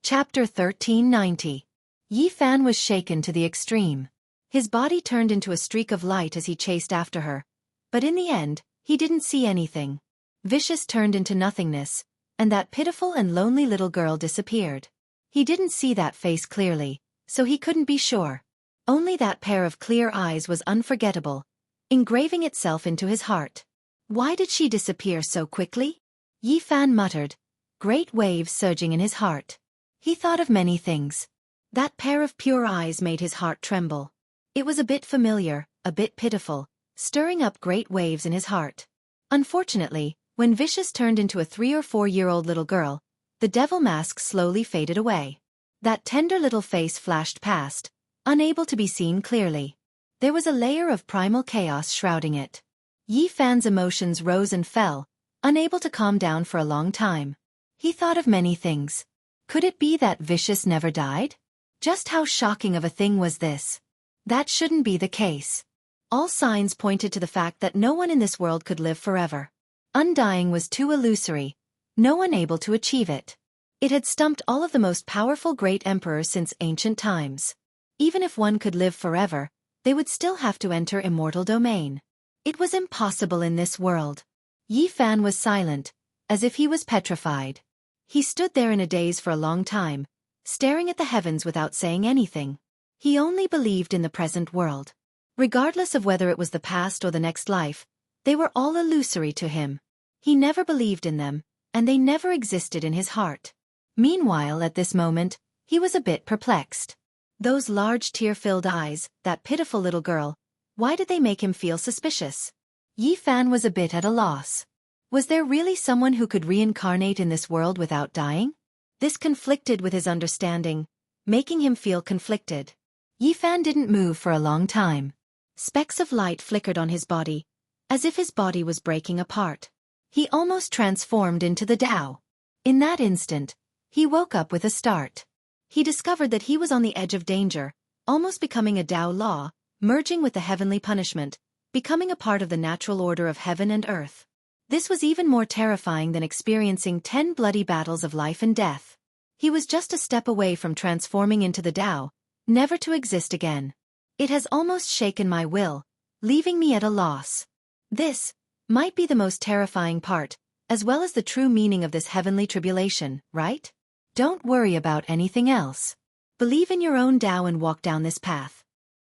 Chapter 1390. Yi Fan was shaken to the extreme. His body turned into a streak of light as he chased after her. But in the end, he didn't see anything. Vicious turned into nothingness, and that pitiful and lonely little girl disappeared. He didn't see that face clearly, so he couldn't be sure. Only that pair of clear eyes was unforgettable, engraving itself into his heart. Why did she disappear so quickly? Yi Fan muttered, great waves surging in his heart. He thought of many things. That pair of pure eyes made his heart tremble. It was a bit familiar, a bit pitiful, stirring up great waves in his heart. Unfortunately, when Vicious turned into a 3 or 4-year-old little girl, the devil mask slowly faded away. That tender little face flashed past, unable to be seen clearly. There was a layer of primal chaos shrouding it. Yi Fan's emotions rose and fell, unable to calm down for a long time. He thought of many things. Could it be that Vicious never died? Just how shocking of a thing was this? That shouldn't be the case. All signs pointed to the fact that no one in this world could live forever. Undying was too illusory, no one able to achieve it. It had stumped all of the most powerful great emperors since ancient times. Even if one could live forever, they would still have to enter immortal domain. It was impossible in this world. Yi Fan was silent, as if he was petrified. He stood there in a daze for a long time, staring at the heavens without saying anything. He only believed in the present world. Regardless of whether it was the past or the next life, they were all illusory to him. He never believed in them, and they never existed in his heart. Meanwhile, at this moment, he was a bit perplexed. Those large tear-filled eyes, that pitiful little girl, why did they make him feel suspicious? Yi Fan was a bit at a loss. Was there really someone who could reincarnate in this world without dying? This conflicted with his understanding, making him feel conflicted. Yi Fan didn't move for a long time. Specks of light flickered on his body, as if his body was breaking apart. He almost transformed into the Tao. In that instant, he woke up with a start. He discovered that he was on the edge of danger, almost becoming a Tao law, merging with the heavenly punishment, becoming a part of the natural order of heaven and earth. This was even more terrifying than experiencing 10 bloody battles of life and death. He was just a step away from transforming into the Tao, never to exist again. It has almost shaken my will, leaving me at a loss. This might be the most terrifying part, as well as the true meaning of this heavenly tribulation, right? Don't worry about anything else. Believe in your own Tao and walk down this path.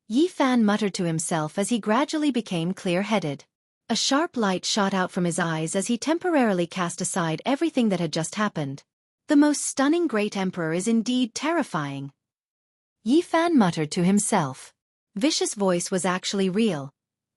Yi Fan muttered to himself as he gradually became clear-headed. A sharp light shot out from his eyes as he temporarily cast aside everything that had just happened. The most stunning great emperor is indeed terrifying. Yi Fan muttered to himself. Vicious' voice was actually real,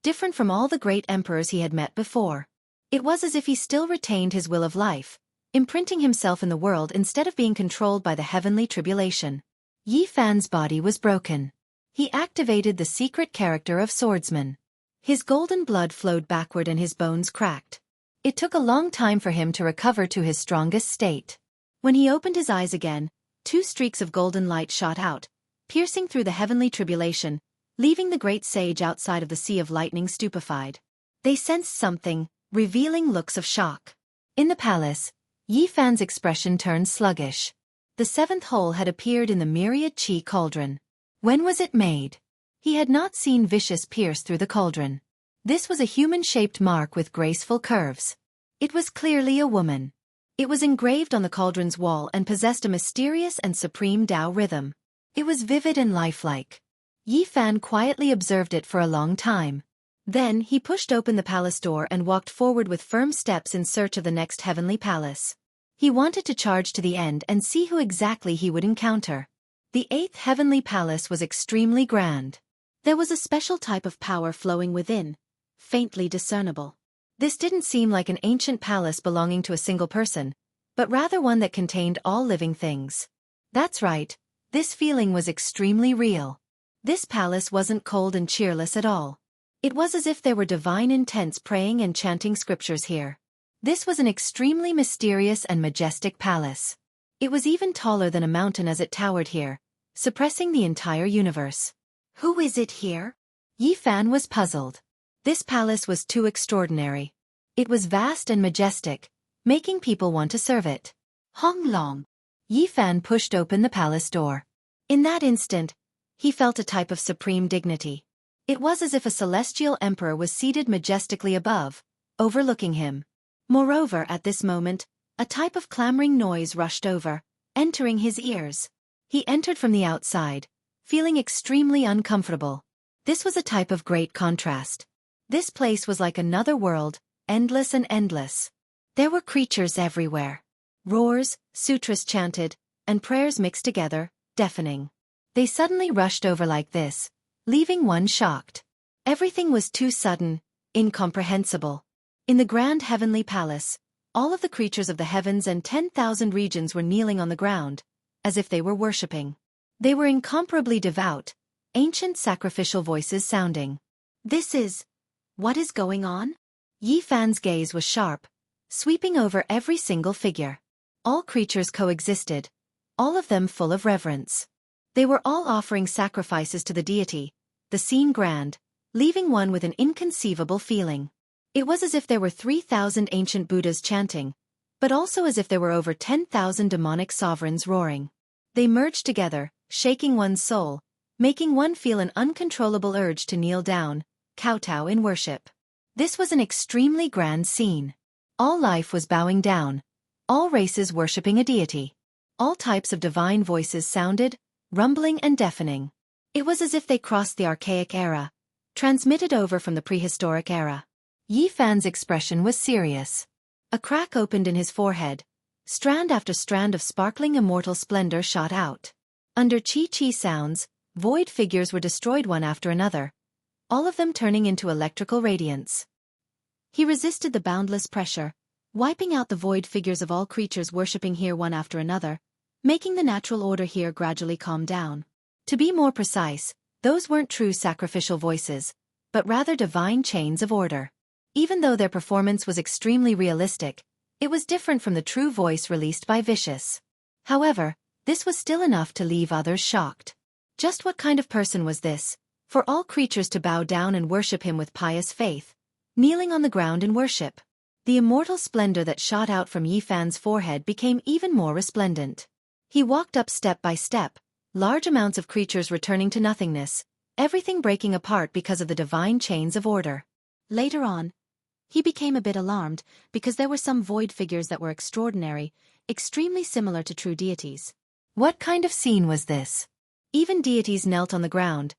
different from all the great emperors he had met before. It was as if he still retained his will of life, imprinting himself in the world instead of being controlled by the heavenly tribulation. Yi Fan's body was broken. He activated the secret character of swordsman. His golden blood flowed backward and his bones cracked. It took a long time for him to recover to his strongest state. When he opened his eyes again, 2 streaks of golden light shot out, piercing through the heavenly tribulation, leaving the great sage outside of the sea of lightning stupefied. They sensed something, revealing looks of shock. In the palace, Yi Fan's expression turned sluggish. The 7th hole had appeared in the myriad chi cauldron. When was it made? He had not seen Vicious pierce through the cauldron. This was a human-shaped mark with graceful curves. It was clearly a woman. It was engraved on the cauldron's wall and possessed a mysterious and supreme Tao rhythm. It was vivid and lifelike. Yi Fan quietly observed it for a long time. Then he pushed open the palace door and walked forward with firm steps in search of the next heavenly palace. He wanted to charge to the end and see who exactly he would encounter. The 8th heavenly palace was extremely grand. There was a special type of power flowing within, faintly discernible. This didn't seem like an ancient palace belonging to a single person, but rather one that contained all living things. That's right, this feeling was extremely real. This palace wasn't cold and cheerless at all. It was as if there were divine intents praying and chanting scriptures here. This was an extremely mysterious and majestic palace. It was even taller than a mountain as it towered here, suppressing the entire universe. Who is it here? Yi Fan was puzzled. This palace was too extraordinary. It was vast and majestic, making people want to serve it. Hong Long. Yi Fan pushed open the palace door. In that instant, he felt a type of supreme dignity. It was as if a celestial emperor was seated majestically above, overlooking him. Moreover, at this moment, a type of clamoring noise rushed over, entering his ears. He entered from the outside, feeling extremely uncomfortable. This was a type of great contrast. This place was like another world, endless and endless. There were creatures everywhere. Roars, sutras chanted, and prayers mixed together, deafening. They suddenly rushed over like this, leaving one shocked. Everything was too sudden, incomprehensible. In the grand heavenly palace, all of the creatures of the heavens and 10,000 regions were kneeling on the ground, as if they were worshipping. They were incomparably devout, ancient sacrificial voices sounding. What is going on? Yi Fan's gaze was sharp, sweeping over every single figure. All creatures coexisted, all of them full of reverence. They were all offering sacrifices to the deity, the scene grand, leaving one with an inconceivable feeling. It was as if there were 3,000 ancient Buddhas chanting, but also as if there were over 10,000 demonic sovereigns roaring. They merged together, shaking one's soul, making one feel an uncontrollable urge to kneel down, kowtow in worship. This was an extremely grand scene. All life was bowing down, all races worshipping a deity. All types of divine voices sounded, rumbling and deafening. It was as if they crossed the archaic era, transmitted over from the prehistoric era. Yi Fan's expression was serious. A crack opened in his forehead. Strand after strand of sparkling immortal splendor shot out. Under chi-chi sounds, void figures were destroyed one after another, all of them turning into electrical radiance. He resisted the boundless pressure, wiping out the void figures of all creatures worshipping here one after another, making the natural order here gradually calm down. To be more precise, those weren't true sacrificial voices, but rather divine chains of order. Even though their performance was extremely realistic, it was different from the true voice released by Vicious. However, this was still enough to leave others shocked. Just what kind of person was this, for all creatures to bow down and worship him with pious faith, kneeling on the ground in worship? The immortal splendor that shot out from Yi Fan's forehead became even more resplendent. He walked up step by step, large amounts of creatures returning to nothingness, everything breaking apart because of the divine chains of order. Later on, he became a bit alarmed because there were some void figures that were extraordinary, extremely similar to true deities. What kind of scene was this? Even deities knelt on the ground,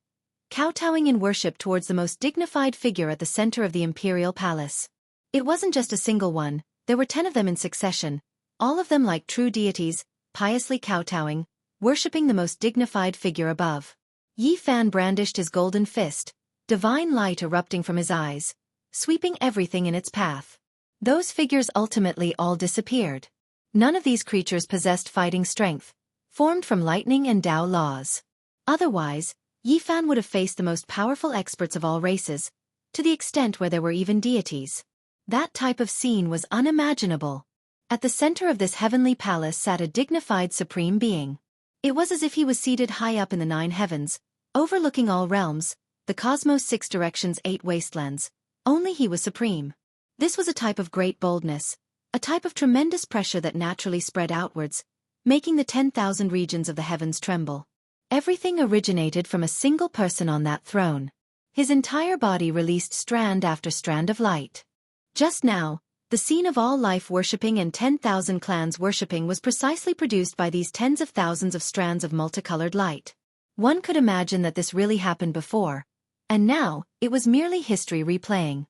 kowtowing in worship towards the most dignified figure at the center of the imperial palace. It wasn't just a single one, there were 10 of them in succession, all of them like true deities, piously kowtowing, worshipping the most dignified figure above. Yi Fan brandished his golden fist, divine light erupting from his eyes, sweeping everything in its path. Those figures ultimately all disappeared. None of these creatures possessed fighting strength, formed from lightning and Tao laws. Otherwise, Yi Fan would have faced the most powerful experts of all races, to the extent where there were even deities. That type of scene was unimaginable. At the center of this heavenly palace sat a dignified supreme being. It was as if he was seated high up in the 9 heavens, overlooking all realms, the cosmos' 6 directions, 8 wastelands. Only he was supreme. This was a type of great boldness, a type of tremendous pressure that naturally spread outwards, making the 10,000 regions of the heavens tremble. Everything originated from a single person on that throne. His entire body released strand after strand of light. Just now, the scene of all life worshipping and 10,000 clans worshipping was precisely produced by these tens of thousands of strands of multicolored light. One could imagine that this really happened before, and now, it was merely history replaying.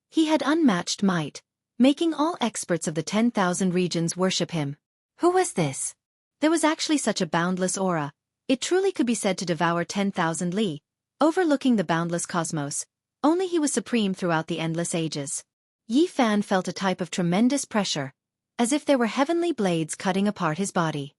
He had unmatched might, making all experts of the 10,000 regions worship him. Who was this? There was actually such a boundless aura. It truly could be said to devour 10,000 li, overlooking the boundless cosmos. Only he was supreme throughout the endless ages. Yi Fan felt a type of tremendous pressure, as if there were heavenly blades cutting apart his body.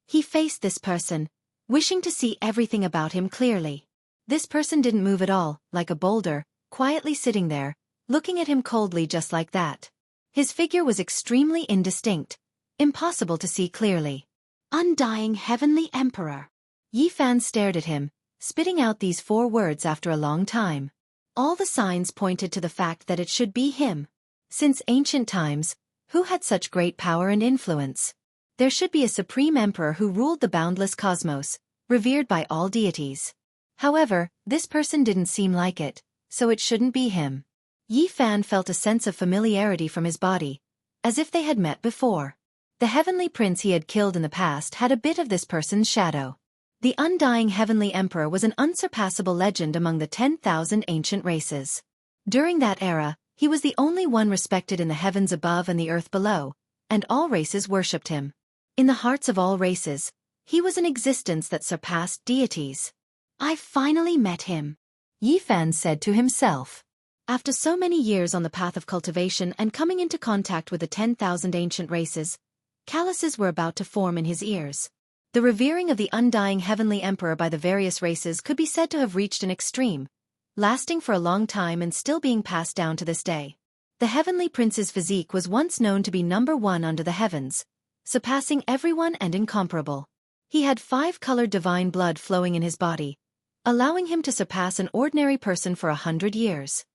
He faced this person, wishing to see everything about him clearly. This person didn't move at all, like a boulder, quietly sitting there, looking at him coldly just like that. His figure was extremely indistinct, impossible to see clearly. Undying Heavenly Emperor. Yi Fan stared at him, spitting out these 4 words after a long time. All the signs pointed to the fact that it should be him. Since ancient times, who had such great power and influence? There should be a supreme emperor who ruled the boundless cosmos, revered by all deities. However, this person didn't seem like it, so it shouldn't be him. Yi Fan felt a sense of familiarity from his body, as if they had met before. The heavenly prince he had killed in the past had a bit of this person's shadow. The undying heavenly emperor was an unsurpassable legend among the 10,000 ancient races. During that era, he was the only one respected in the heavens above and the earth below, and all races worshipped him. In the hearts of all races, he was an existence that surpassed deities. "I finally met him," Yi Fan said to himself. After so many years on the path of cultivation and coming into contact with the 10,000 ancient races, calluses were about to form in his ears. The revering of the undying heavenly emperor by the various races could be said to have reached an extreme, lasting for a long time and still being passed down to this day. The heavenly prince's physique was once known to be number one under the heavens, surpassing everyone and incomparable. He had 5-colored divine blood flowing in his body, allowing him to surpass an ordinary person for 100 years.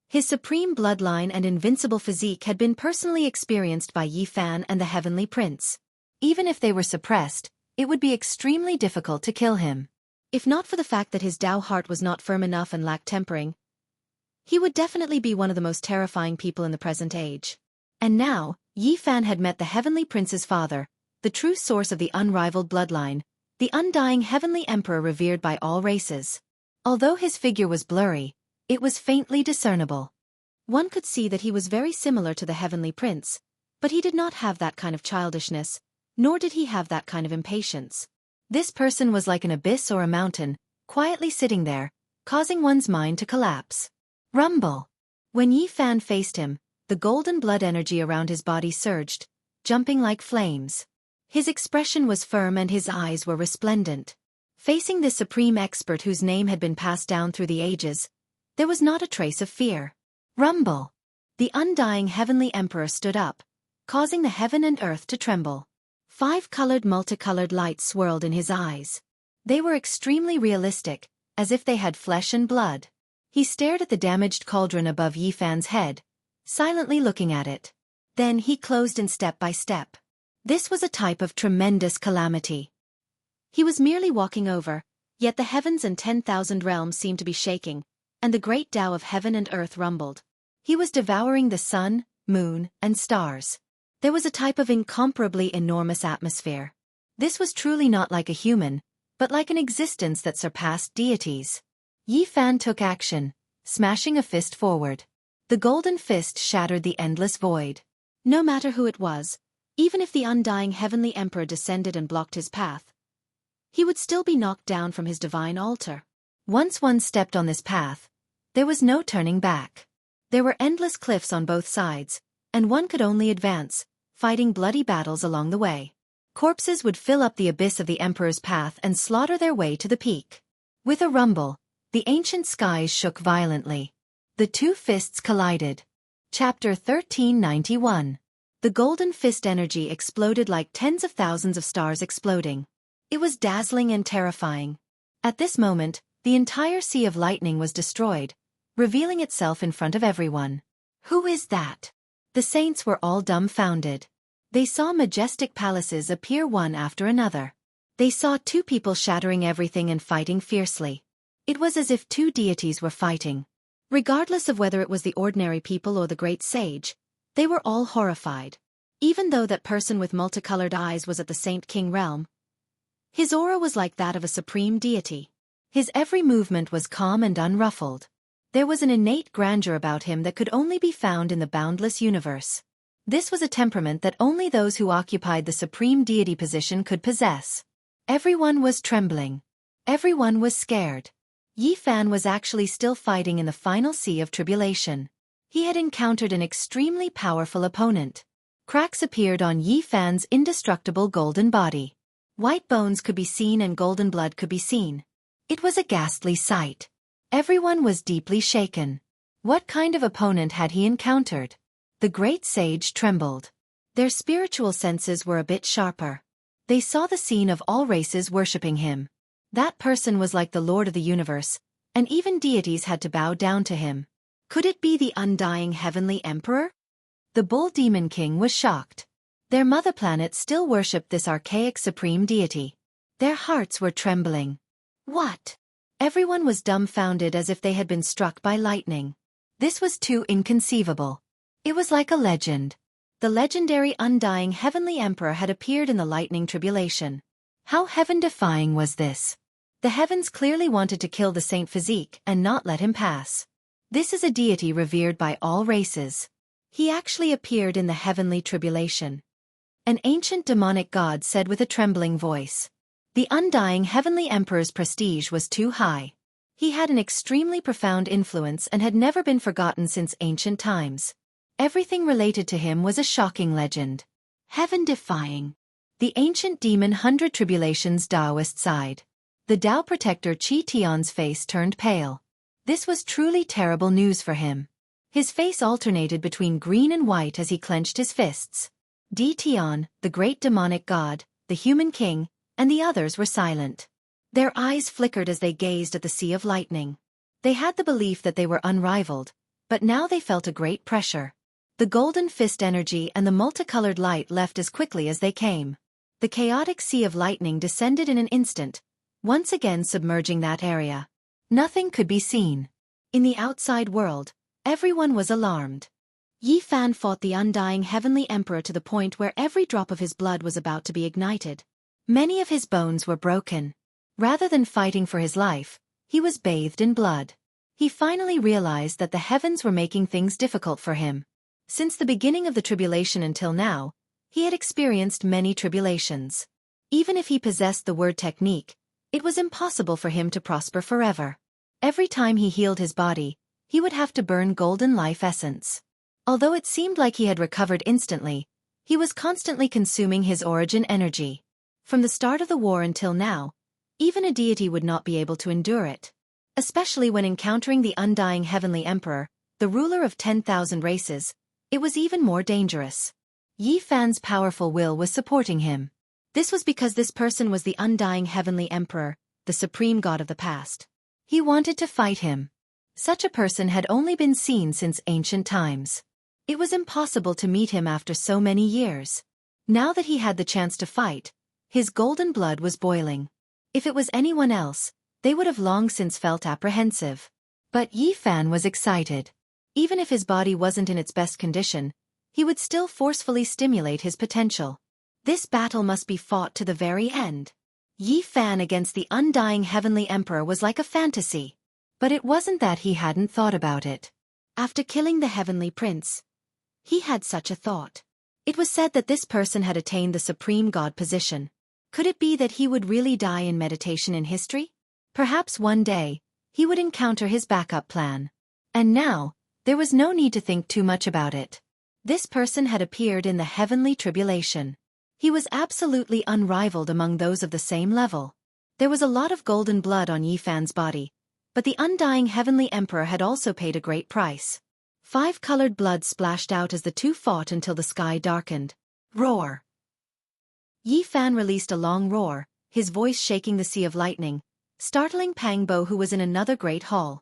His supreme bloodline and invincible physique had been personally experienced by Yi Fan and the heavenly prince. Even if they were suppressed, it would be extremely difficult to kill him. If not for the fact that his Tao heart was not firm enough and lacked tempering, he would definitely be one of the most terrifying people in the present age. And now, Yi Fan had met the heavenly prince's father, the true source of the unrivaled bloodline, the undying heavenly emperor revered by all races. Although his figure was blurry, it was faintly discernible. One could see that he was very similar to the heavenly prince, but he did not have that kind of childishness, nor did he have that kind of impatience. This person was like an abyss or a mountain, quietly sitting there, causing one's mind to collapse. Rumble! When Yi Fan faced him, the golden blood energy around his body surged, jumping like flames. His expression was firm and his eyes were resplendent. Facing this supreme expert whose name had been passed down through the ages, there was not a trace of fear. Rumble! The undying heavenly emperor stood up, causing the heaven and earth to tremble. 5-colored multicolored lights swirled in his eyes. They were extremely realistic, as if they had flesh and blood. He stared at the damaged cauldron above Yi Fan's head, silently looking at it. Then he closed in step by step. This was a type of tremendous calamity. He was merely walking over, yet the heavens and 10,000 realms seemed to be shaking, and the great Tao of heaven and earth rumbled. He was devouring the sun, moon, and stars. There was a type of incomparably enormous atmosphere. This was truly not like a human, but like an existence that surpassed deities. Yi Fan took action, smashing a fist forward. The golden fist shattered the endless void. No matter who it was, even if the undying heavenly emperor descended and blocked his path, he would still be knocked down from his divine altar. Once one stepped on this path, there was no turning back. There were endless cliffs on both sides, and one could only advance, fighting bloody battles along the way. Corpses would fill up the abyss of the emperor's path and slaughter their way to the peak. With a rumble, the ancient skies shook violently. The two fists collided. Chapter 1391. The golden fist energy exploded like tens of thousands of stars exploding. It was dazzling and terrifying. At this moment, the entire sea of lightning was destroyed, revealing itself in front of everyone. Who is that? The saints were all dumbfounded. They saw majestic palaces appear one after another. They saw two people shattering everything and fighting fiercely. It was as if two deities were fighting. Regardless of whether it was the ordinary people or the great sage, they were all horrified. Even though that person with multicolored eyes was at the Saint King realm, his aura was like that of a supreme deity. His every movement was calm and unruffled. There was an innate grandeur about him that could only be found in the boundless universe. This was a temperament that only those who occupied the supreme deity position could possess. Everyone was trembling. Everyone was scared. Yi Fan was actually still fighting in the final sea of tribulation. He had encountered an extremely powerful opponent. Cracks appeared on Yi Fan's indestructible golden body. White bones could be seen and golden blood could be seen. It was a ghastly sight. Everyone was deeply shaken. What kind of opponent had he encountered? The great sage trembled. Their spiritual senses were a bit sharper. They saw the scene of all races worshipping him. That person was like the Lord of the universe, and even deities had to bow down to him. Could it be the undying heavenly emperor? The bull demon king was shocked. Their mother planet still worshipped this archaic supreme deity. Their hearts were trembling. What? Everyone was dumbfounded as if they had been struck by lightning. This was too inconceivable. It was like a legend. The legendary undying heavenly emperor had appeared in the lightning tribulation. How heaven-defying was this? The heavens clearly wanted to kill the Saint Physique and not let him pass. This is a deity revered by all races. He actually appeared in the heavenly tribulation. An ancient demonic god said with a trembling voice. The undying heavenly emperor's prestige was too high. He had an extremely profound influence and had never been forgotten since ancient times. Everything related to him was a shocking legend. Heaven-defying. The ancient demon 100 Tribulations Taoist sighed. The Tao protector Qi Tian's face turned pale. This was truly terrible news for him. His face alternated between green and white as he clenched his fists. Di Tian, the great demonic god, the human king, and the others were silent. Their eyes flickered as they gazed at the sea of lightning. They had the belief that they were unrivaled, but now they felt a great pressure. The golden fist energy and the multicolored light left as quickly as they came. The chaotic sea of lightning descended in an instant, once again submerging that area. Nothing could be seen. In the outside world, everyone was alarmed. Yi Fan fought the undying heavenly emperor to the point where every drop of his blood was about to be ignited. Many of his bones were broken. Rather than fighting for his life, he was bathed in blood. He finally realized that the heavens were making things difficult for him. Since the beginning of the tribulation until now, he had experienced many tribulations. Even if he possessed the word technique, it was impossible for him to prosper forever. Every time he healed his body, he would have to burn golden life essence. Although it seemed like he had recovered instantly, he was constantly consuming his origin energy. From the start of the war until now, even a deity would not be able to endure it. Especially when encountering the undying heavenly emperor, the ruler of 10,000 races, it was even more dangerous. Yi Fan's powerful will was supporting him. This was because this person was the undying heavenly emperor, the supreme god of the past. He wanted to fight him. Such a person had only been seen since ancient times. It was impossible to meet him after so many years. Now that he had the chance to fight, his golden blood was boiling. If it was anyone else, they would have long since felt apprehensive. But Yi Fan was excited. Even if his body wasn't in its best condition, he would still forcefully stimulate his potential. This battle must be fought to the very end. Yi Fan against the undying heavenly emperor was like a fantasy. But it wasn't that he hadn't thought about it. After killing the heavenly prince, he had such a thought. It was said that this person had attained the supreme god position. Could it be that he would really die in meditation in history? Perhaps one day, he would encounter his backup plan. And now, there was no need to think too much about it. This person had appeared in the heavenly tribulation. He was absolutely unrivaled among those of the same level. There was a lot of golden blood on Yi Fan's body, but the undying heavenly emperor had also paid a great price. 5 colored blood splashed out as the two fought until the sky darkened. Roar! Yi Fan released a long roar, his voice shaking the sea of lightning, startling Pang Bo, who was in another great hall.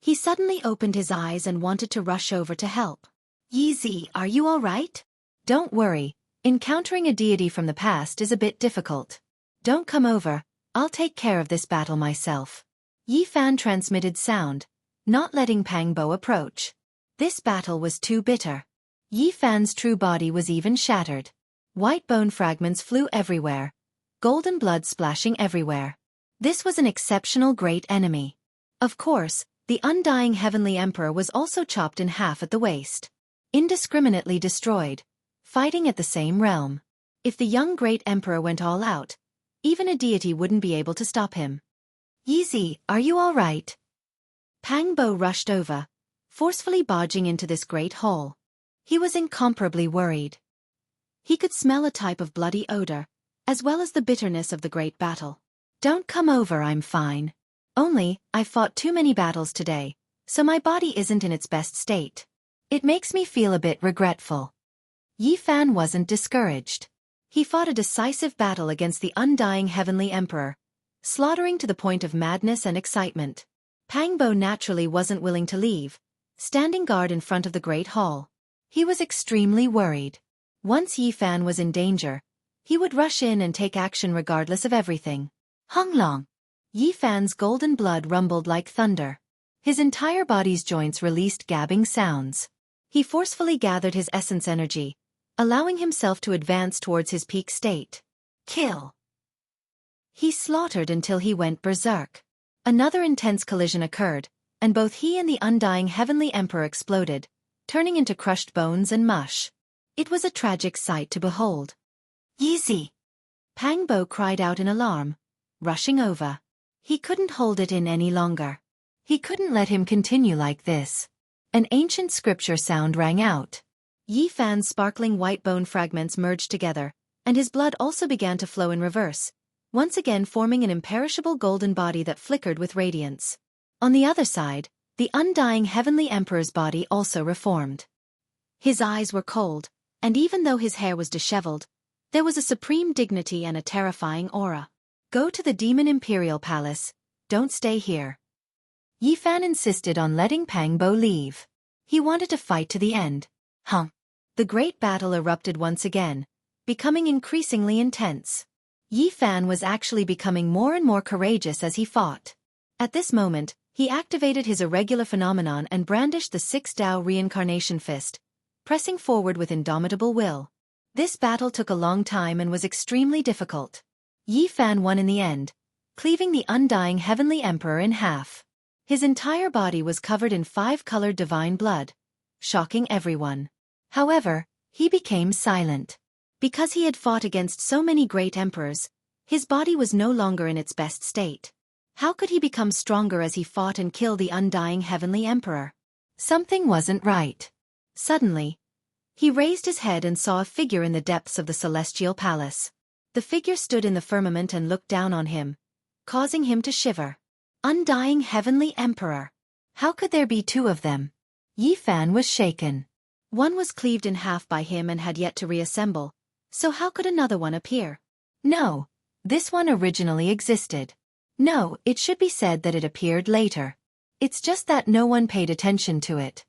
He suddenly opened his eyes and wanted to rush over to help. Yi Zi, are you all right? Don't worry, encountering a deity from the past is a bit difficult. Don't come over, I'll take care of this battle myself. Yi Fan transmitted sound, not letting Pang Bo approach. This battle was too bitter. Yi Fan's true body was even shattered. White bone fragments flew everywhere, golden blood splashing everywhere. This was an exceptional great enemy. Of course, the undying heavenly emperor was also chopped in half at the waist. Indiscriminately destroyed, fighting at the same realm. If the young great emperor went all out, even a deity wouldn't be able to stop him. Yi Zi, are you all right? Pang Bo rushed over, forcefully barging into this great hall. He was incomparably worried. He could smell a type of bloody odor, as well as the bitterness of the great battle. Don't come over, I'm fine. Only, I fought too many battles today, so my body isn't in its best state. It makes me feel a bit regretful. Yi Fan wasn't discouraged. He fought a decisive battle against the undying heavenly emperor, slaughtering to the point of madness and excitement. Pang Bo naturally wasn't willing to leave, standing guard in front of the great hall. He was extremely worried. Once Yi Fan was in danger, he would rush in and take action regardless of everything. Hung Long. Yi Fan's golden blood rumbled like thunder. His entire body's joints released gabbing sounds. He forcefully gathered his essence energy, allowing himself to advance towards his peak state. Kill. He slaughtered until he went berserk. Another intense collision occurred, and both he and the undying Heavenly Emperor exploded, turning into crushed bones and mush. It was a tragic sight to behold. Yeezy! Pang Bo cried out in alarm, rushing over. He couldn't hold it in any longer. He couldn't let him continue like this. An ancient scripture sound rang out. Yi Fan's sparkling white bone fragments merged together, and his blood also began to flow in reverse, once again forming an imperishable golden body that flickered with radiance. On the other side, the undying Heavenly Emperor's body also reformed. His eyes were cold, and even though his hair was disheveled, there was a supreme dignity and a terrifying aura. Go to the Demon Imperial Palace, don't stay here. Yi Fan insisted on letting Pang Bo leave. He wanted to fight to the end. The great battle erupted once again, becoming increasingly intense. Yi Fan was actually becoming more and more courageous as he fought. At this moment, he activated his irregular phenomenon and brandished the 6 Dao reincarnation fist, pressing forward with indomitable will. This battle took a long time and was extremely difficult. Yi Fan won in the end, cleaving the undying Heavenly Emperor in half. His entire body was covered in 5-colored divine blood, shocking everyone. However, he became silent. Because he had fought against so many great emperors, his body was no longer in its best state. How could he become stronger as he fought and killed the undying Heavenly Emperor? Something wasn't right. Suddenly, he raised his head and saw a figure in the depths of the celestial palace. The figure stood in the firmament and looked down on him, causing him to shiver. Undying Heavenly Emperor. How could there be 2 of them? Yi Fan was shaken. One was cleaved in half by him and had yet to reassemble, so how could another one appear? No, this one originally existed. No, it should be said that it appeared later. It's just that no one paid attention to it.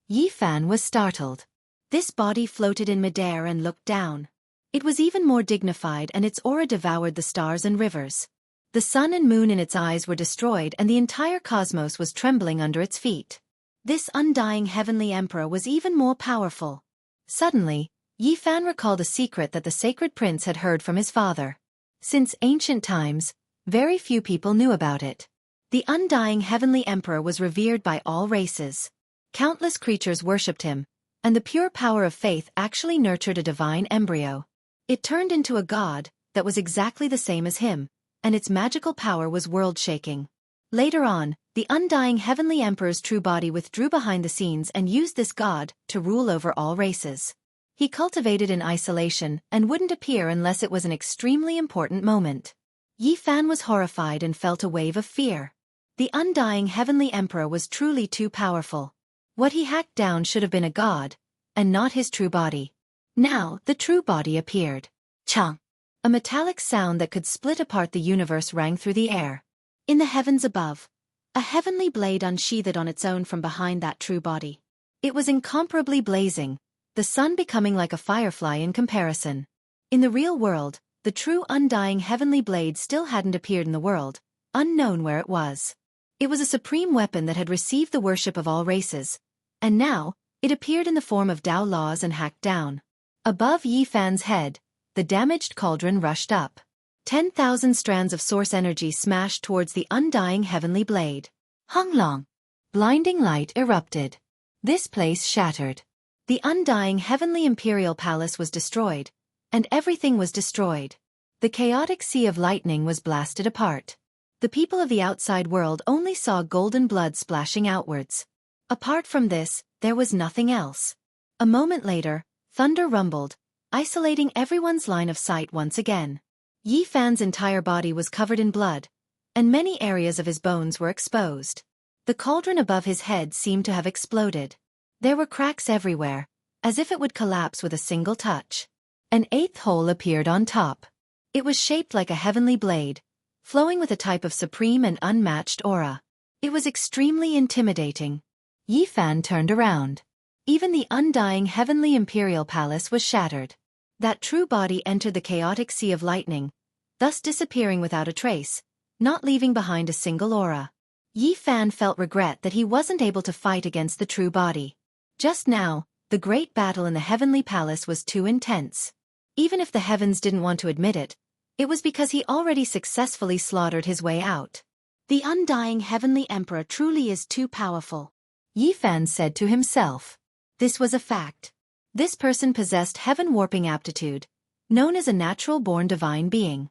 Yi Fan was startled. This body floated in midair and looked down. It was even more dignified and its aura devoured the stars and rivers. The sun and moon in its eyes were destroyed and the entire cosmos was trembling under its feet. This undying Heavenly Emperor was even more powerful. Suddenly, Yi Fan recalled a secret that the sacred prince had heard from his father. Since ancient times, very few people knew about it. The undying Heavenly Emperor was revered by all races. Countless creatures worshipped him, and the pure power of faith actually nurtured a divine embryo. It turned into a god that was exactly the same as him, and its magical power was world-shaking. Later on, the undying Heavenly Emperor's true body withdrew behind the scenes and used this god to rule over all races. He cultivated in isolation and wouldn't appear unless it was an extremely important moment. Yi Fan was horrified and felt a wave of fear. The undying Heavenly Emperor was truly too powerful. What he hacked down should have been a god, and not his true body. Now, the true body appeared. Chang! A metallic sound that could split apart the universe rang through the air. In the heavens above, a heavenly blade unsheathed on its own from behind that true body. It was incomparably blazing, the sun becoming like a firefly in comparison. In the real world, the true undying heavenly blade still hadn't appeared in the world, unknown where it was. It was a supreme weapon that had received the worship of all races, and now, it appeared in the form of Dao laws and hacked down. Above Yi Fan's head, the damaged cauldron rushed up. 10,000 strands of source energy smashed towards the undying heavenly blade. Hung Long! Blinding light erupted. This place shattered. The undying heavenly imperial palace was destroyed, and everything was destroyed. The chaotic sea of lightning was blasted apart. The people of the outside world only saw golden blood splashing outwards. Apart from this, there was nothing else. A moment later, thunder rumbled, isolating everyone's line of sight once again. Yi Fan's entire body was covered in blood, and many areas of his bones were exposed. The cauldron above his head seemed to have exploded. There were cracks everywhere, as if it would collapse with a single touch. An 8th hole appeared on top. It was shaped like a heavenly blade, flowing with a type of supreme and unmatched aura. It was extremely intimidating. Yi Fan turned around. Even the undying heavenly imperial palace was shattered. That true body entered the chaotic sea of lightning, thus disappearing without a trace, not leaving behind a single aura. Yi Fan felt regret that he wasn't able to fight against the true body. Just now, the great battle in the heavenly palace was too intense. Even if the heavens didn't want to admit it, it was because he already successfully slaughtered his way out. The undying heavenly emperor truly is too powerful, Yi Fan said to himself. This was a fact. This person possessed heaven-warping aptitude, known as a natural-born divine being.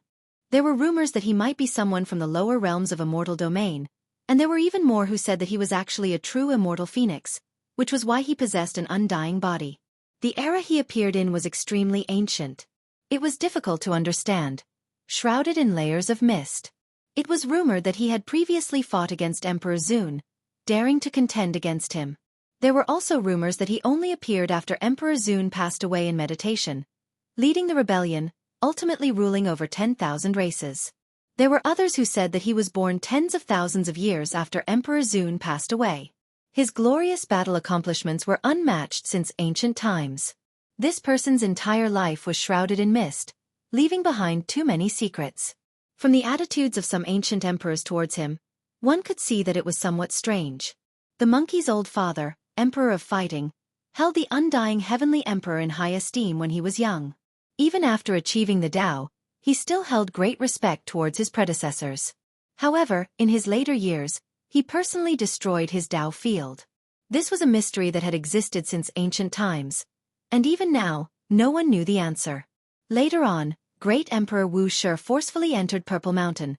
There were rumors that he might be someone from the lower realms of immortal domain, and there were even more who said that he was actually a true immortal phoenix, which was why he possessed an undying body. The era he appeared in was extremely ancient. It was difficult to understand, shrouded in layers of mist. It was rumored that he had previously fought against Emperor Zun, daring to contend against him. There were also rumors that he only appeared after Emperor Zun passed away in meditation, leading the rebellion, ultimately ruling over 10,000 races. There were others who said that he was born tens of thousands of years after Emperor Zun passed away. His glorious battle accomplishments were unmatched since ancient times. This person's entire life was shrouded in mist, leaving behind too many secrets. From the attitudes of some ancient emperors towards him, one could see that it was somewhat strange. The monkey's old father, Emperor of Fighting, held the undying heavenly emperor in high esteem when he was young. Even after achieving the Tao, he still held great respect towards his predecessors. However, in his later years, he personally destroyed his Tao field. This was a mystery that had existed since ancient times, and even now, no one knew the answer. Later on, Great Emperor Wuxia forcefully entered Purple Mountain,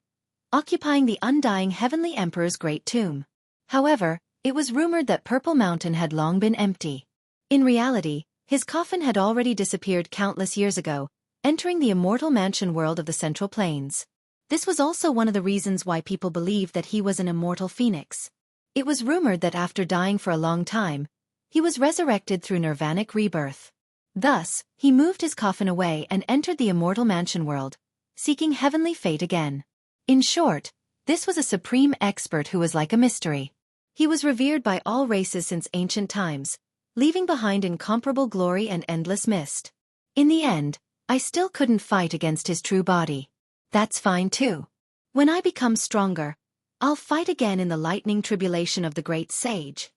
occupying the undying heavenly emperor's great tomb. However, it was rumored that Purple Mountain had long been empty. In reality, his coffin had already disappeared countless years ago, entering the immortal mansion world of the Central Plains. This was also one of the reasons why people believed that he was an immortal phoenix. It was rumored that after dying for a long time, he was resurrected through nirvanic rebirth. Thus, he moved his coffin away and entered the immortal mansion world, seeking heavenly fate again. In short, this was a supreme expert who was like a mystery. He was revered by all races since ancient times, leaving behind incomparable glory and endless mist. In the end, I still couldn't fight against his true body. That's fine too. When I become stronger, I'll fight again in the lightning tribulation of the great sage,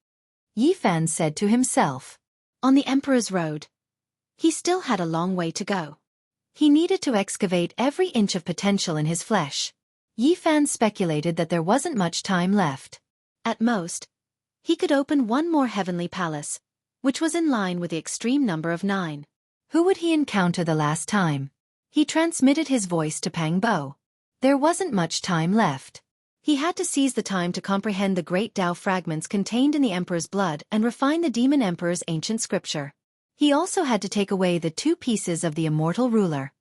Yi Fan said to himself. On the Emperor's road, he still had a long way to go. He needed to excavate every inch of potential in his flesh. Yi Fan speculated that there wasn't much time left. At most, he could open one more heavenly palace, which was in line with the extreme number of 9. Who would he encounter the last time? He transmitted his voice to Pang Bo. There wasn't much time left. He had to seize the time to comprehend the great Tao fragments contained in the Emperor's blood and refine the Demon Emperor's ancient scripture. He also had to take away the 2 pieces of the immortal ruler.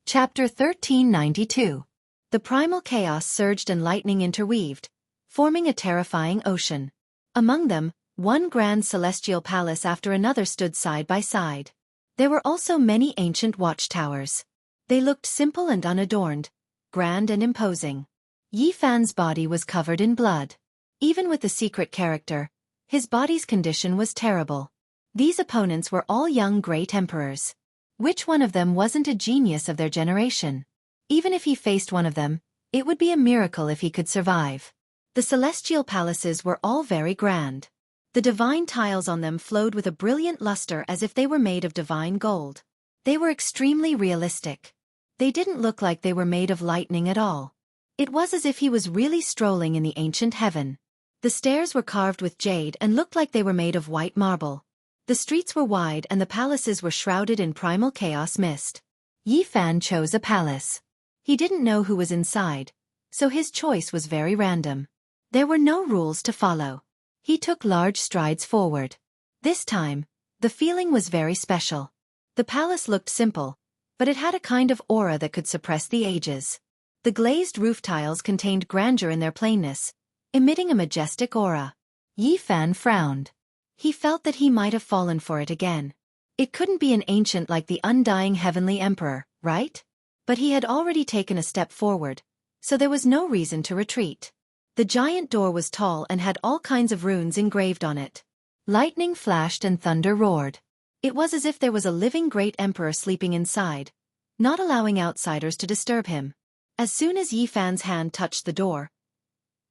Chapter 1392. The primal chaos surged and lightning interweaved, forming a terrifying ocean. Among them, one grand celestial palace after another stood side by side. There were also many ancient watchtowers. They looked simple and unadorned, grand and imposing. Yi Fan's body was covered in blood. Even with the secret character, his body's condition was terrible. These opponents were all young great emperors. Which one of them wasn't a genius of their generation? Even if he faced one of them, it would be a miracle if he could survive. The celestial palaces were all very grand. The divine tiles on them flowed with a brilliant luster as if they were made of divine gold. They were extremely realistic. They didn't look like they were made of lightning at all. It was as if he was really strolling in the ancient heaven. The stairs were carved with jade and looked like they were made of white marble. The streets were wide and the palaces were shrouded in primal chaos mist. Yi Fan chose a palace. He didn't know who was inside, so his choice was very random. There were no rules to follow. He took large strides forward. This time, the feeling was very special. The palace looked simple, but it had a kind of aura that could suppress the ages. The glazed roof tiles contained grandeur in their plainness, emitting a majestic aura. Yi Fan frowned. He felt that he might have fallen for it again. It couldn't be an ancient like the undying heavenly emperor, right? But he had already taken a step forward, so there was no reason to retreat. The giant door was tall and had all kinds of runes engraved on it. Lightning flashed and thunder roared. It was as if there was a living great emperor sleeping inside, not allowing outsiders to disturb him. As soon as Yi Fan's hand touched the door,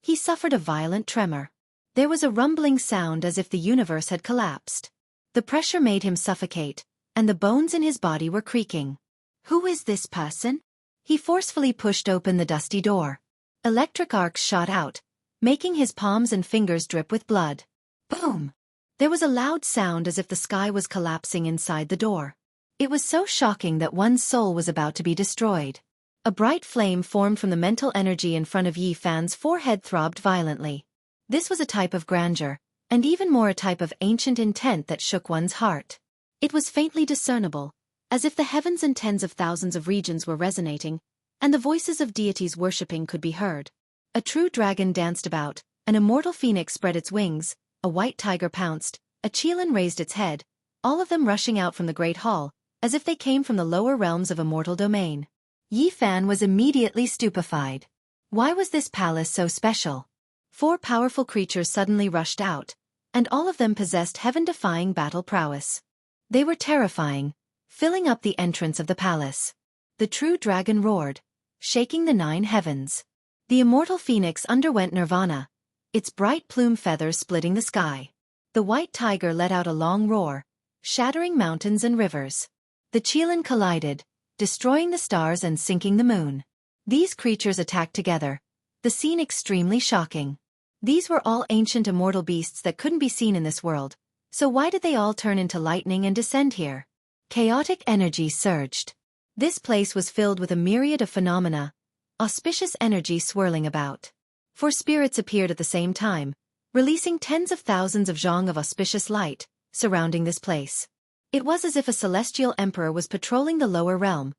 he suffered a violent tremor. There was a rumbling sound as if the universe had collapsed. The pressure made him suffocate, and the bones in his body were creaking. Who is this person? He forcefully pushed open the dusty door. Electric arcs shot out, making his palms and fingers drip with blood. Boom! There was a loud sound as if the sky was collapsing inside the door. It was so shocking that one's soul was about to be destroyed. A bright flame formed from the mental energy in front of Yi Fan's forehead throbbed violently. This was a type of grandeur, and even more a type of ancient intent that shook one's heart. It was faintly discernible, as if the heavens and tens of thousands of regions were resonating, and the voices of deities worshipping could be heard. A true dragon danced about, an immortal phoenix spread its wings, a white tiger pounced, a qilin raised its head, all of them rushing out from the great hall, as if they came from the lower realms of immortal domain. Yi Fan was immediately stupefied. Why was this palace so special? 4 powerful creatures suddenly rushed out, and all of them possessed heaven-defying battle prowess. They were terrifying, filling up the entrance of the palace. The true dragon roared, shaking the 9 heavens. The immortal phoenix underwent nirvana, its bright plume feathers splitting the sky. The white tiger let out a long roar, shattering mountains and rivers. The qilin collided, destroying the stars and sinking the moon. These creatures attacked together, the scene extremely shocking. These were all ancient immortal beasts that couldn't be seen in this world, so why did they all turn into lightning and descend here? Chaotic energy surged. This place was filled with a myriad of phenomena, auspicious energy swirling about. 4 spirits appeared at the same time, releasing tens of thousands of zhang of auspicious light, surrounding this place. It was as if a celestial emperor was patrolling the lower realm,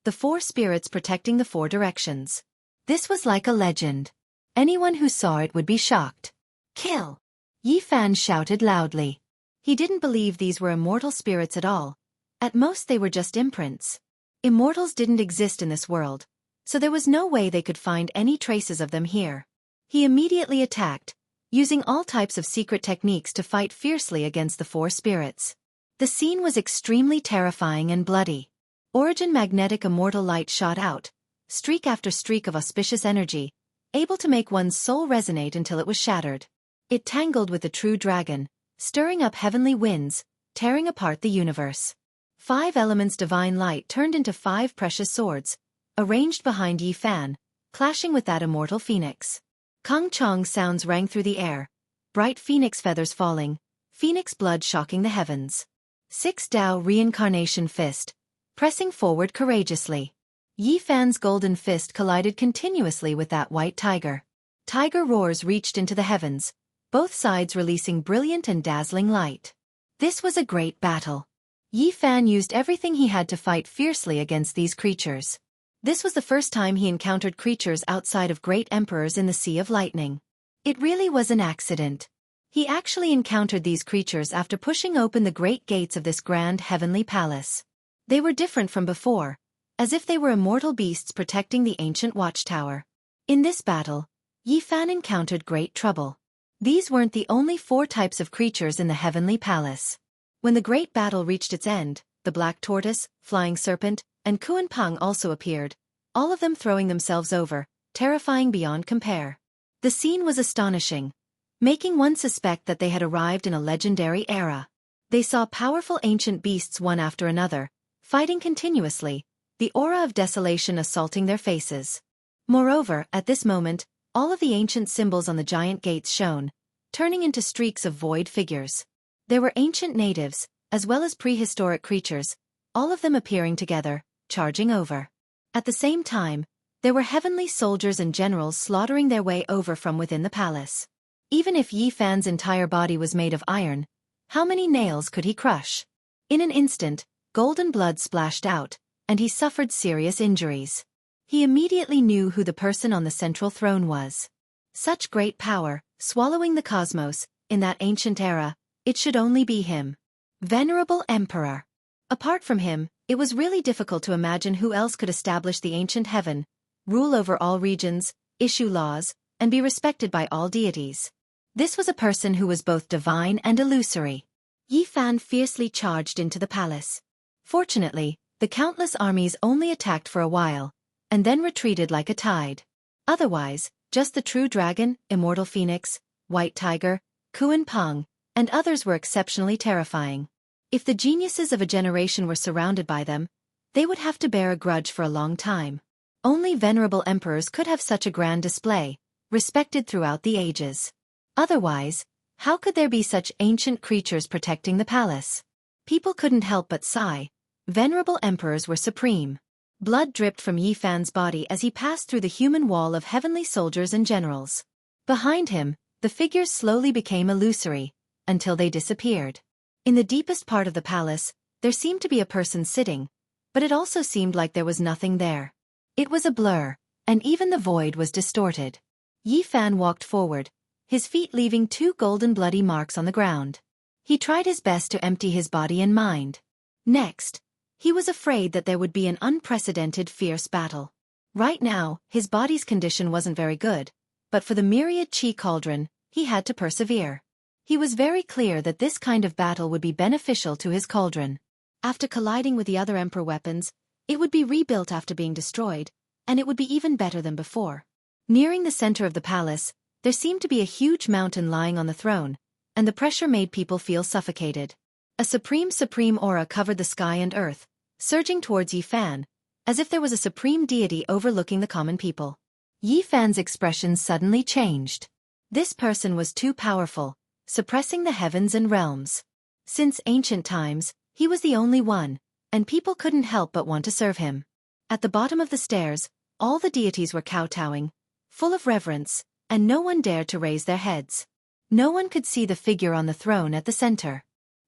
the 4 spirits protecting the 4 directions. This was like a legend. Anyone who saw it would be shocked. Kill! Yi Fan shouted loudly. He didn't believe these were immortal spirits at all. At most they were just imprints. Immortals didn't exist in this world, so there was no way they could find any traces of them here. He immediately attacked, using all types of secret techniques to fight fiercely against the 4 spirits. The scene was extremely terrifying and bloody. Origin magnetic immortal light shot out, streak after streak of auspicious energy, able to make one's soul resonate until it was shattered. It tangled with the true dragon, stirring up heavenly winds, tearing apart the universe. 5 elements divine light turned into 5 precious swords, arranged behind Yi Fan, clashing with that immortal phoenix. Kong Chong sounds rang through the air, bright phoenix feathers falling, phoenix blood shocking the heavens. 6 Dao reincarnation fist, pressing forward courageously. Yi Fan's golden fist collided continuously with that white tiger. Tiger roars reached into the heavens, both sides releasing brilliant and dazzling light. This was a great battle. Yi Fan used everything he had to fight fiercely against these creatures. This was the first time he encountered creatures outside of great emperors in the Sea of Lightning. It really was an accident. He actually encountered these creatures after pushing open the great gates of this grand heavenly palace. They were different from before, as if they were immortal beasts protecting the ancient watchtower. In this battle, Yi Fan encountered great trouble. These weren't the only 4 types of creatures in the heavenly palace. When the great battle reached its end, the black tortoise, flying serpent, and Kuan Peng also appeared, all of them throwing themselves over, terrifying beyond compare. The scene was astonishing, making one suspect that they had arrived in a legendary era. They saw powerful ancient beasts one after another, fighting continuously, the aura of desolation assaulting their faces. Moreover, at this moment, all of the ancient symbols on the giant gates shone, turning into streaks of void figures. There were ancient natives, as well as prehistoric creatures, all of them appearing together, charging over. At the same time, there were heavenly soldiers and generals slaughtering their way over from within the palace. Even if Yi Fan's entire body was made of iron, how many nails could he crush? In an instant, golden blood splashed out, and he suffered serious injuries. He immediately knew who the person on the central throne was. Such great power, swallowing the cosmos, in that ancient era, it should only be him. Venerable Emperor. Apart from him, it was really difficult to imagine who else could establish the ancient heaven, rule over all regions, issue laws, and be respected by all deities. This was a person who was both divine and illusory. Yi Fan fiercely charged into the palace. Fortunately, the countless armies only attacked for a while, and then retreated like a tide. Otherwise, just the true dragon, immortal phoenix, white tiger, Kuan Pang, and others were exceptionally terrifying. If the geniuses of a generation were surrounded by them, they would have to bear a grudge for a long time. Only venerable emperors could have such a grand display, respected throughout the ages. Otherwise, how could there be such ancient creatures protecting the palace? People couldn't help but sigh. Venerable emperors were supreme. Blood dripped from Yi Fan's body as he passed through the human wall of heavenly soldiers and generals. Behind him, the figures slowly became illusory, until they disappeared. In the deepest part of the palace, there seemed to be a person sitting, but it also seemed like there was nothing there. It was a blur, and even the void was distorted. Yi Fan walked forward, his feet leaving 2 golden bloody marks on the ground. He tried his best to empty his body and mind. Next, he was afraid that there would be an unprecedented fierce battle. Right now, his body's condition wasn't very good, but for the myriad chi cauldron, he had to persevere. He was very clear that this kind of battle would be beneficial to his cauldron. After colliding with the other emperor weapons, it would be rebuilt after being destroyed, and it would be even better than before. Nearing the center of the palace, there seemed to be a huge mountain lying on the throne, and the pressure made people feel suffocated. A supreme aura covered the sky and earth, surging towards Yi Fan, as if there was a supreme deity overlooking the common people. Yi Fan's expression suddenly changed. This person was too powerful, suppressing the heavens and realms. Since ancient times, he was the only one, and people couldn't help but want to serve him. At the bottom of the stairs, all the deities were kowtowing, full of reverence, and no one dared to raise their heads. No one could see the figure on the throne at the center.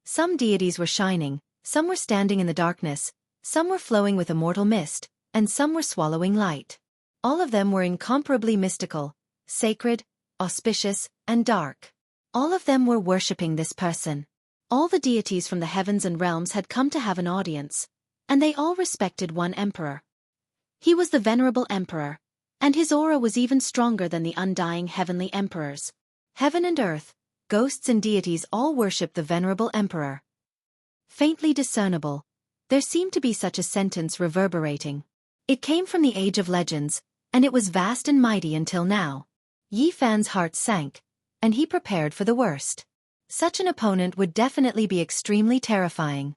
Some deities were shining, some were standing in the darkness, some were flowing with immortal mist, and some were swallowing light. All of them were incomparably mystical, sacred, auspicious, and dark. All of them were worshipping this person. All the deities from the heavens and realms had come to have an audience, and they all respected one emperor. He was the venerable emperor, and his aura was even stronger than the undying heavenly emperors. Heaven and earth, ghosts and deities all worshipped the venerable emperor. Faintly discernible, there seemed to be such a sentence reverberating. It came from the age of legends, and it was vast and mighty until now. Yi Fan's heart sank, and he prepared for the worst. Such an opponent would definitely be extremely terrifying.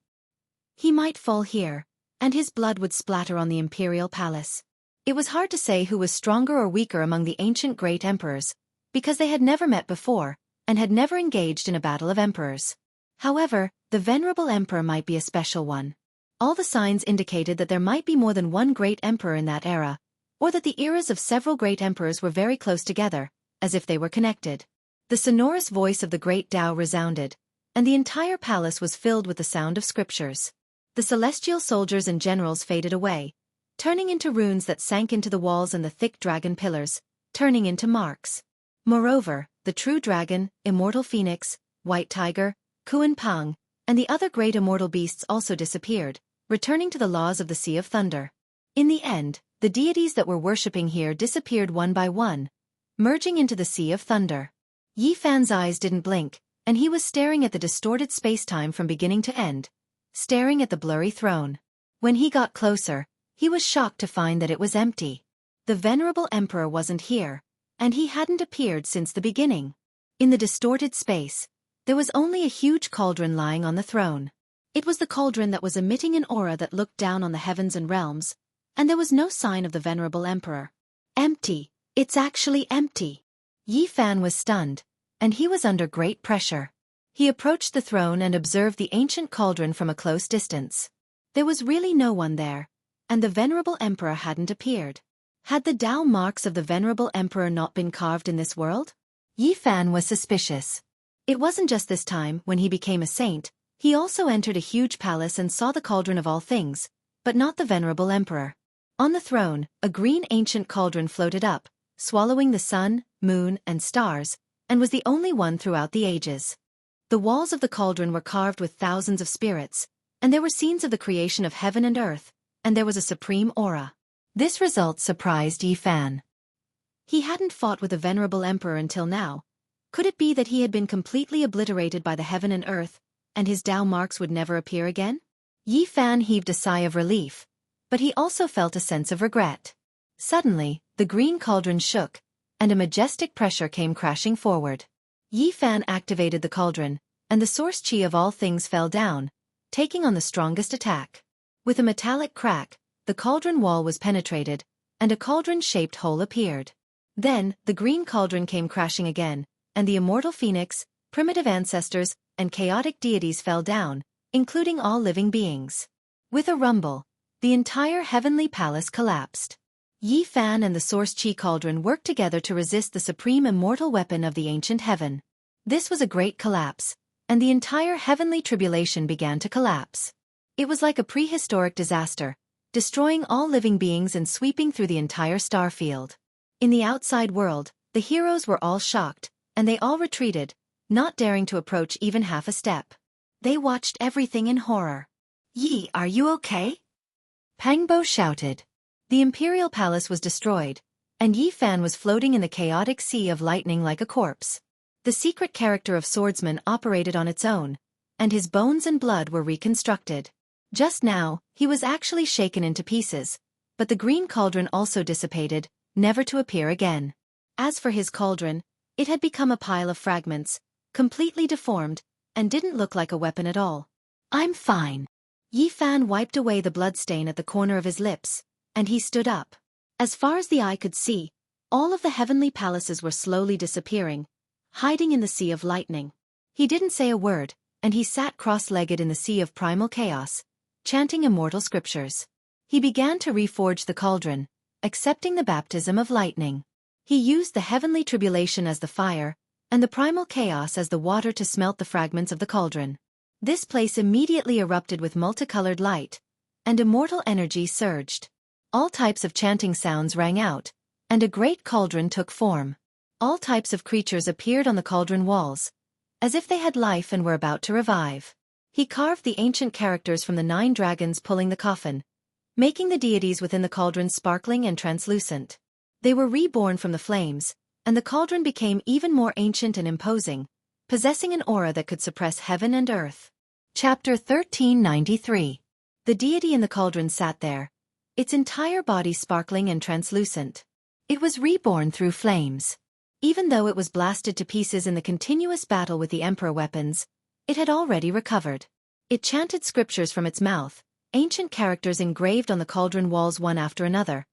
He might fall here, and his blood would splatter on the imperial palace. It was hard to say who was stronger or weaker among the ancient great emperors, because they had never met before, and had never engaged in a battle of emperors. However, the venerable emperor might be a special one. All the signs indicated that there might be more than one great emperor in that era, or that the eras of several great emperors were very close together, as if they were connected. The sonorous voice of the great Tao resounded, and the entire palace was filled with the sound of scriptures. The celestial soldiers and generals faded away, turning into runes that sank into the walls and the thick dragon pillars, turning into marks. Moreover, the true dragon, immortal phoenix, white tiger, Kuan Pang, and the other great immortal beasts also disappeared, returning to the laws of the Sea of Thunder. In the end, the deities that were worshipping here disappeared one by one, merging into the Sea of Thunder. Yi Fan's eyes didn't blink, and he was staring at the distorted space-time from beginning to end, staring at the blurry throne. When he got closer, he was shocked to find that it was empty. The venerable emperor wasn't here, and he hadn't appeared since the beginning. In the distorted space, there was only a huge cauldron lying on the throne. It was the cauldron that was emitting an aura that looked down on the heavens and realms, and there was no sign of the venerable emperor. Empty. It's actually empty. Yi Fan was stunned, and he was under great pressure. He approached the throne and observed the ancient cauldron from a close distance. There was really no one there, and the venerable emperor hadn't appeared. Had the Tao marks of the venerable emperor not been carved in this world? Yi Fan was suspicious. It wasn't just this time when he became a saint, he also entered a huge palace and saw the cauldron of all things, but not the venerable emperor. On the throne, a green ancient cauldron floated up, swallowing the sun, moon, and stars, and was the only one throughout the ages. The walls of the cauldron were carved with thousands of spirits, and there were scenes of the creation of heaven and earth, and there was a supreme aura. This result surprised Yi Fan. He hadn't fought with a venerable emperor until now, Could it be that he had been completely obliterated by the heaven and earth, and his Tao marks would never appear again? Yi Fan heaved a sigh of relief, but he also felt a sense of regret. Suddenly, the green cauldron shook, and a majestic pressure came crashing forward. Yi Fan activated the cauldron, and the source chi of all things fell down, taking on the strongest attack. With a metallic crack, the cauldron wall was penetrated, and a cauldron-shaped hole appeared. Then, the green cauldron came crashing again, and the immortal phoenix, primitive ancestors, and chaotic deities fell down, including all living beings. With a rumble, the entire heavenly palace collapsed. Yi Fan and the source chi cauldron worked together to resist the supreme immortal weapon of the ancient heaven. This was a great collapse, and the entire heavenly tribulation began to collapse. It was like a prehistoric disaster, destroying all living beings and sweeping through the entire star field. In the outside world, the heroes were all shocked, and they all retreated, not daring to approach even half a step. They watched everything in horror. "Yi, are you okay?" Pangbo shouted. The imperial palace was destroyed, and Yi Fan was floating in the chaotic sea of lightning like a corpse. The secret character of swordsman operated on its own, and his bones and blood were reconstructed. Just now, he was actually shaken into pieces, but the green cauldron also dissipated, never to appear again. As for his cauldron, it had become a pile of fragments, completely deformed, and didn't look like a weapon at all. "I'm fine." Yi Fan wiped away the bloodstain at the corner of his lips, and he stood up. As far as the eye could see, all of the heavenly palaces were slowly disappearing, hiding in the sea of lightning. He didn't say a word, and he sat cross-legged in the sea of primal chaos, chanting immortal scriptures. He began to reforge the cauldron, accepting the baptism of lightning. He used the heavenly tribulation as the fire, and the primal chaos as the water to smelt the fragments of the cauldron. This place immediately erupted with multicolored light, and immortal energy surged. All types of chanting sounds rang out, and a great cauldron took form. All types of creatures appeared on the cauldron walls, as if they had life and were about to revive. He carved the ancient characters from the 9 dragons pulling the coffin, making the deities within the cauldron sparkling and translucent. They were reborn from the flames, and the cauldron became even more ancient and imposing, possessing an aura that could suppress heaven and earth. Chapter 1393. The deity in the cauldron sat there, its entire body sparkling and translucent. It was reborn through flames. Even though it was blasted to pieces in the continuous battle with the emperor weapons, it had already recovered. It chanted scriptures from its mouth, ancient characters engraved on the cauldron walls one after another,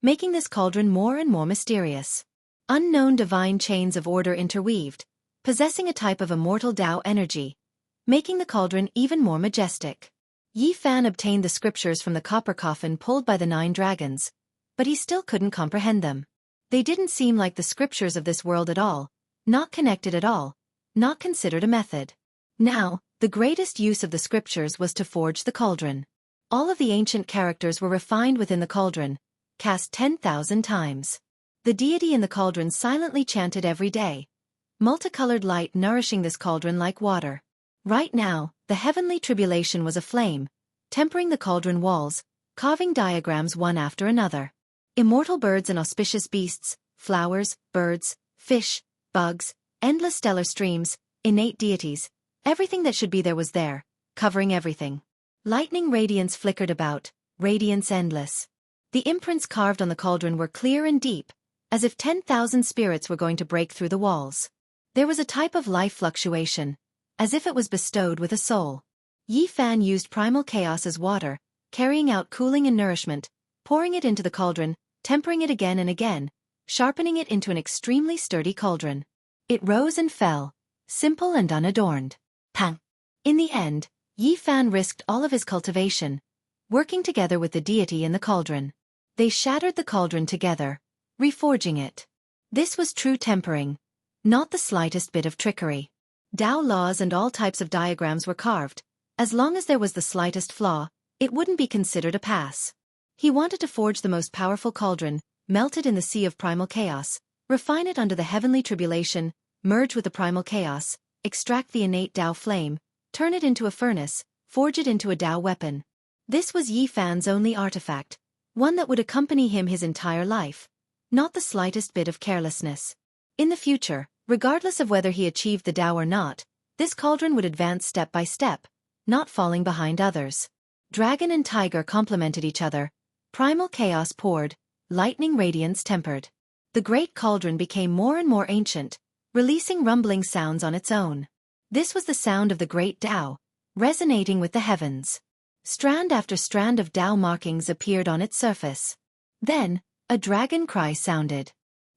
making this cauldron more and more mysterious. Unknown divine chains of order interweaved, possessing a type of immortal Tao energy, making the cauldron even more majestic. Yi Fan obtained the scriptures from the copper coffin pulled by the 9 dragons, but he still couldn't comprehend them. They didn't seem like the scriptures of this world at all, not connected at all, not considered a method. Now, the greatest use of the scriptures was to forge the cauldron. All of the ancient characters were refined within the cauldron, cast 10,000 times. The deity in the cauldron silently chanted every day, multicolored light nourishing this cauldron like water. Right now, the heavenly tribulation was aflame, tempering the cauldron walls, carving diagrams one after another. Immortal birds and auspicious beasts, flowers, birds, fish, bugs, endless stellar streams, innate deities, everything that should be there was there, covering everything. Lightning radiance flickered about, radiance endless. The imprints carved on the cauldron were clear and deep, as if 10,000 spirits were going to break through the walls. There was a type of life fluctuation, as if it was bestowed with a soul. Yi Fan used primal chaos as water, carrying out cooling and nourishment, pouring it into the cauldron, tempering it again and again, sharpening it into an extremely sturdy cauldron. It rose and fell, simple and unadorned. Pang! In the end, Yi Fan risked all of his cultivation, working together with the deity in the cauldron. They shattered the cauldron together, reforging it. This was true tempering, not the slightest bit of trickery. Tao laws and all types of diagrams were carved. As long as there was the slightest flaw, it wouldn't be considered a pass. He wanted to forge the most powerful cauldron, melt it in the sea of primal chaos, refine it under the heavenly tribulation, merge with the primal chaos, extract the innate Tao flame, turn it into a furnace, forge it into a Tao weapon. This was Yi Fan's only artifact, one that would accompany him his entire life, not the slightest bit of carelessness. In the future, Regardless of whether he achieved the Tao or not, this cauldron would advance step by step, not falling behind others. Dragon and tiger complemented each other. Primal chaos poured, lightning radiance tempered. The great cauldron became more and more ancient, releasing rumbling sounds on its own. This was the sound of the great Tao, resonating with the heavens. Strand after strand of Tao markings appeared on its surface. Then, a dragon cry sounded.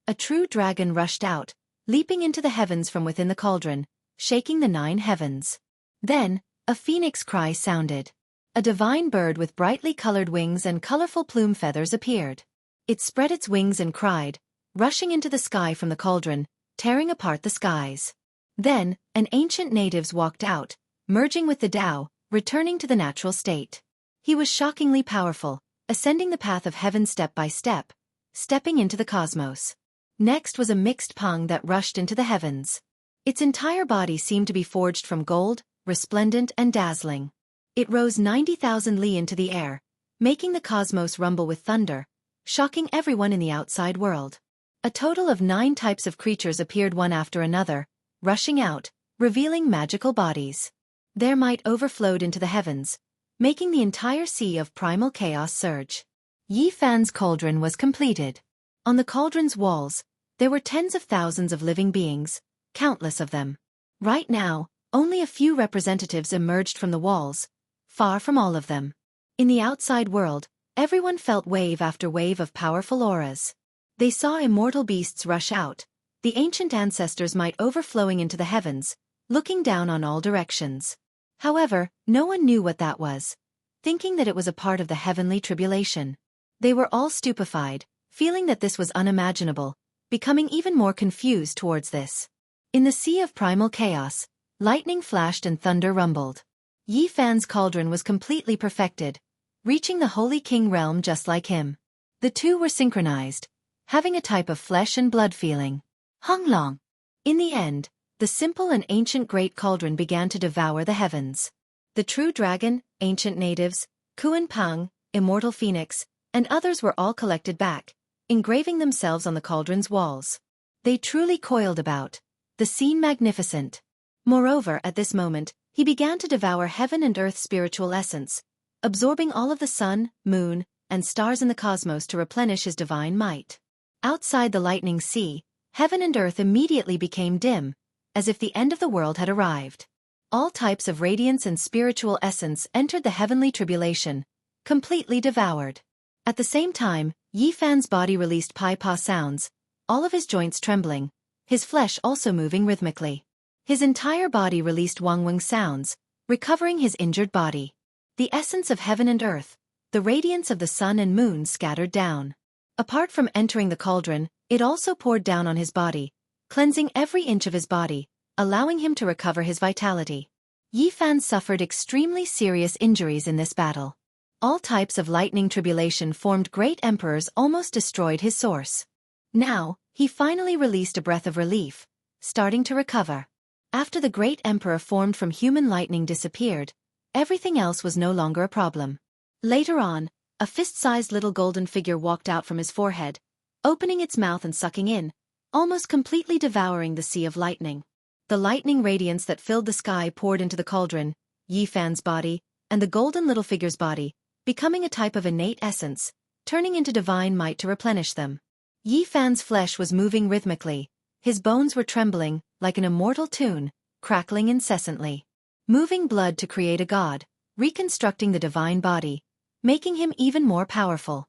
A true dragon rushed out, leaping into the heavens from within the cauldron, shaking the 9 heavens. Then, a phoenix cry sounded. A divine bird with brightly colored wings and colorful plume feathers appeared. It spread its wings and cried, rushing into the sky from the cauldron, tearing apart the skies. Then, an ancient native walked out, merging with the Tao, returning to the natural state. He was shockingly powerful, ascending the path of heaven step by step, stepping into the cosmos. Next was a mixed Pang that rushed into the heavens. Its entire body seemed to be forged from gold, resplendent and dazzling. It rose 90,000 li into the air, making the cosmos rumble with thunder, shocking everyone in the outside world. A total of 9 types of creatures appeared one after another, rushing out, revealing magical bodies. Their might overflowed into the heavens, making the entire sea of primal chaos surge. Yi Fan's cauldron was completed. On the cauldron's walls, there were tens of thousands of living beings, countless of them. Right now, only a few representatives emerged from the walls, far from all of them. In the outside world, everyone felt wave after wave of powerful auras. They saw immortal beasts rush out, the ancient ancestors' might overflowing into the heavens, looking down on all directions. However, no one knew what that was, thinking that it was a part of the heavenly tribulation. They were all stupefied, feeling that this was unimaginable, becoming even more confused towards this. In the sea of primal chaos, lightning flashed and thunder rumbled. Yi Fan's cauldron was completely perfected, reaching the Holy King realm just like him. The two were synchronized, having a type of flesh and blood feeling. Hung Long. In the end, the simple and ancient great cauldron began to devour the heavens. The true dragon, ancient natives, Kuan Pang, immortal phoenix, and others were all collected back, engraving themselves on the cauldron's walls. They truly coiled about, the scene magnificent. Moreover, at this moment, he began to devour heaven and earth's spiritual essence, absorbing all of the sun, moon, and stars in the cosmos to replenish his divine might. Outside the lightning sea, heaven and earth immediately became dim, as if the end of the world had arrived. All types of radiance and spiritual essence entered the heavenly tribulation, completely devoured. At the same time, Yi Fan's body released pai-pa sounds, all of his joints trembling, his flesh also moving rhythmically. His entire body released wang-wang sounds, recovering his injured body. The essence of heaven and earth, the radiance of the sun and moon scattered down. Apart from entering the cauldron, it also poured down on his body, cleansing every inch of his body, allowing him to recover his vitality. Yi Fan suffered extremely serious injuries in this battle. All types of lightning tribulation formed great emperors almost destroyed his source. Now, he finally released a breath of relief, starting to recover. After the great emperor formed from human lightning disappeared, everything else was no longer a problem. Later on, a fist-sized little golden figure walked out from his forehead, opening its mouth and sucking in, almost completely devouring the sea of lightning. The lightning radiance that filled the sky poured into the cauldron, Yi Fan's body, and the golden little figure's body, becoming a type of innate essence, turning into divine might to replenish them. Yi Fan's flesh was moving rhythmically, his bones were trembling, like an immortal tune, crackling incessantly. Moving blood to create a god, reconstructing the divine body, making him even more powerful.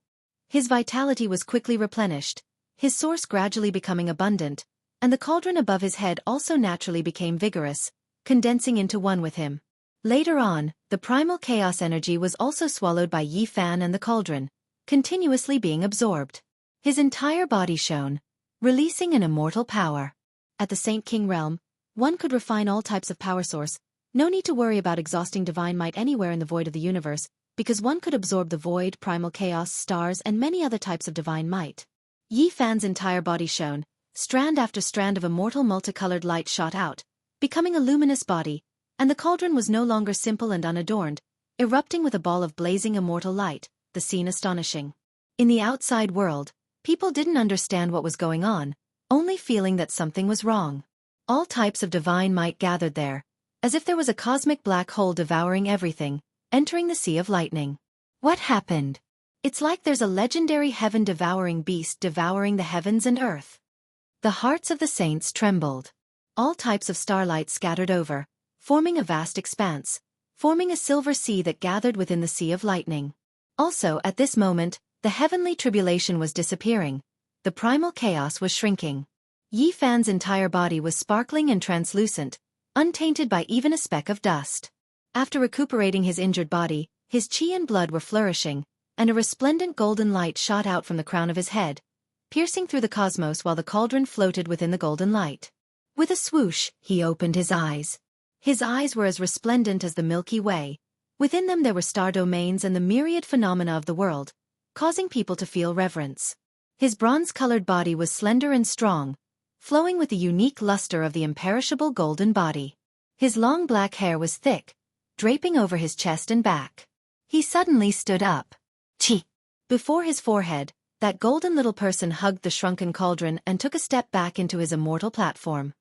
His vitality was quickly replenished, his source gradually becoming abundant, and the cauldron above his head also naturally became vigorous, condensing into one with him. Later on, the primal chaos energy was also swallowed by Yi Fan and the cauldron, continuously being absorbed. His entire body shone, releasing an immortal power. At the Saint King realm, one could refine all types of power source, no need to worry about exhausting divine might anywhere in the void of the universe, because one could absorb the void, primal chaos, stars, and many other types of divine might. Yi Fan's entire body shone, strand after strand of immortal multicolored light shot out, becoming a luminous body, and the cauldron was no longer simple and unadorned, erupting with a ball of blazing immortal light, the scene astonishing. In the outside world, people didn't understand what was going on, only feeling that something was wrong. All types of divine might gathered there, as if there was a cosmic black hole devouring everything, entering the sea of lightning. What happened? It's like there's a legendary heaven-devouring beast devouring the heavens and earth. The hearts of the saints trembled. All types of starlight scattered over, forming a vast expanse, forming a silver sea that gathered within the sea of lightning. Also, at this moment, the heavenly tribulation was disappearing. The primal chaos was shrinking. Yi Fan's entire body was sparkling and translucent, untainted by even a speck of dust. After recuperating his injured body, his chi and blood were flourishing, and a resplendent golden light shot out from the crown of his head, piercing through the cosmos while the cauldron floated within the golden light. With a swoosh, he opened his eyes. His eyes were as resplendent as the Milky Way. Within them there were star domains and the myriad phenomena of the world, causing people to feel reverence. His bronze-colored body was slender and strong, flowing with the unique luster of the imperishable golden body. His long black hair was thick, draping over his chest and back. He suddenly stood up. Chi! Before his forehead, that golden little person hugged the shrunken cauldron and took a step back into his immortal platform.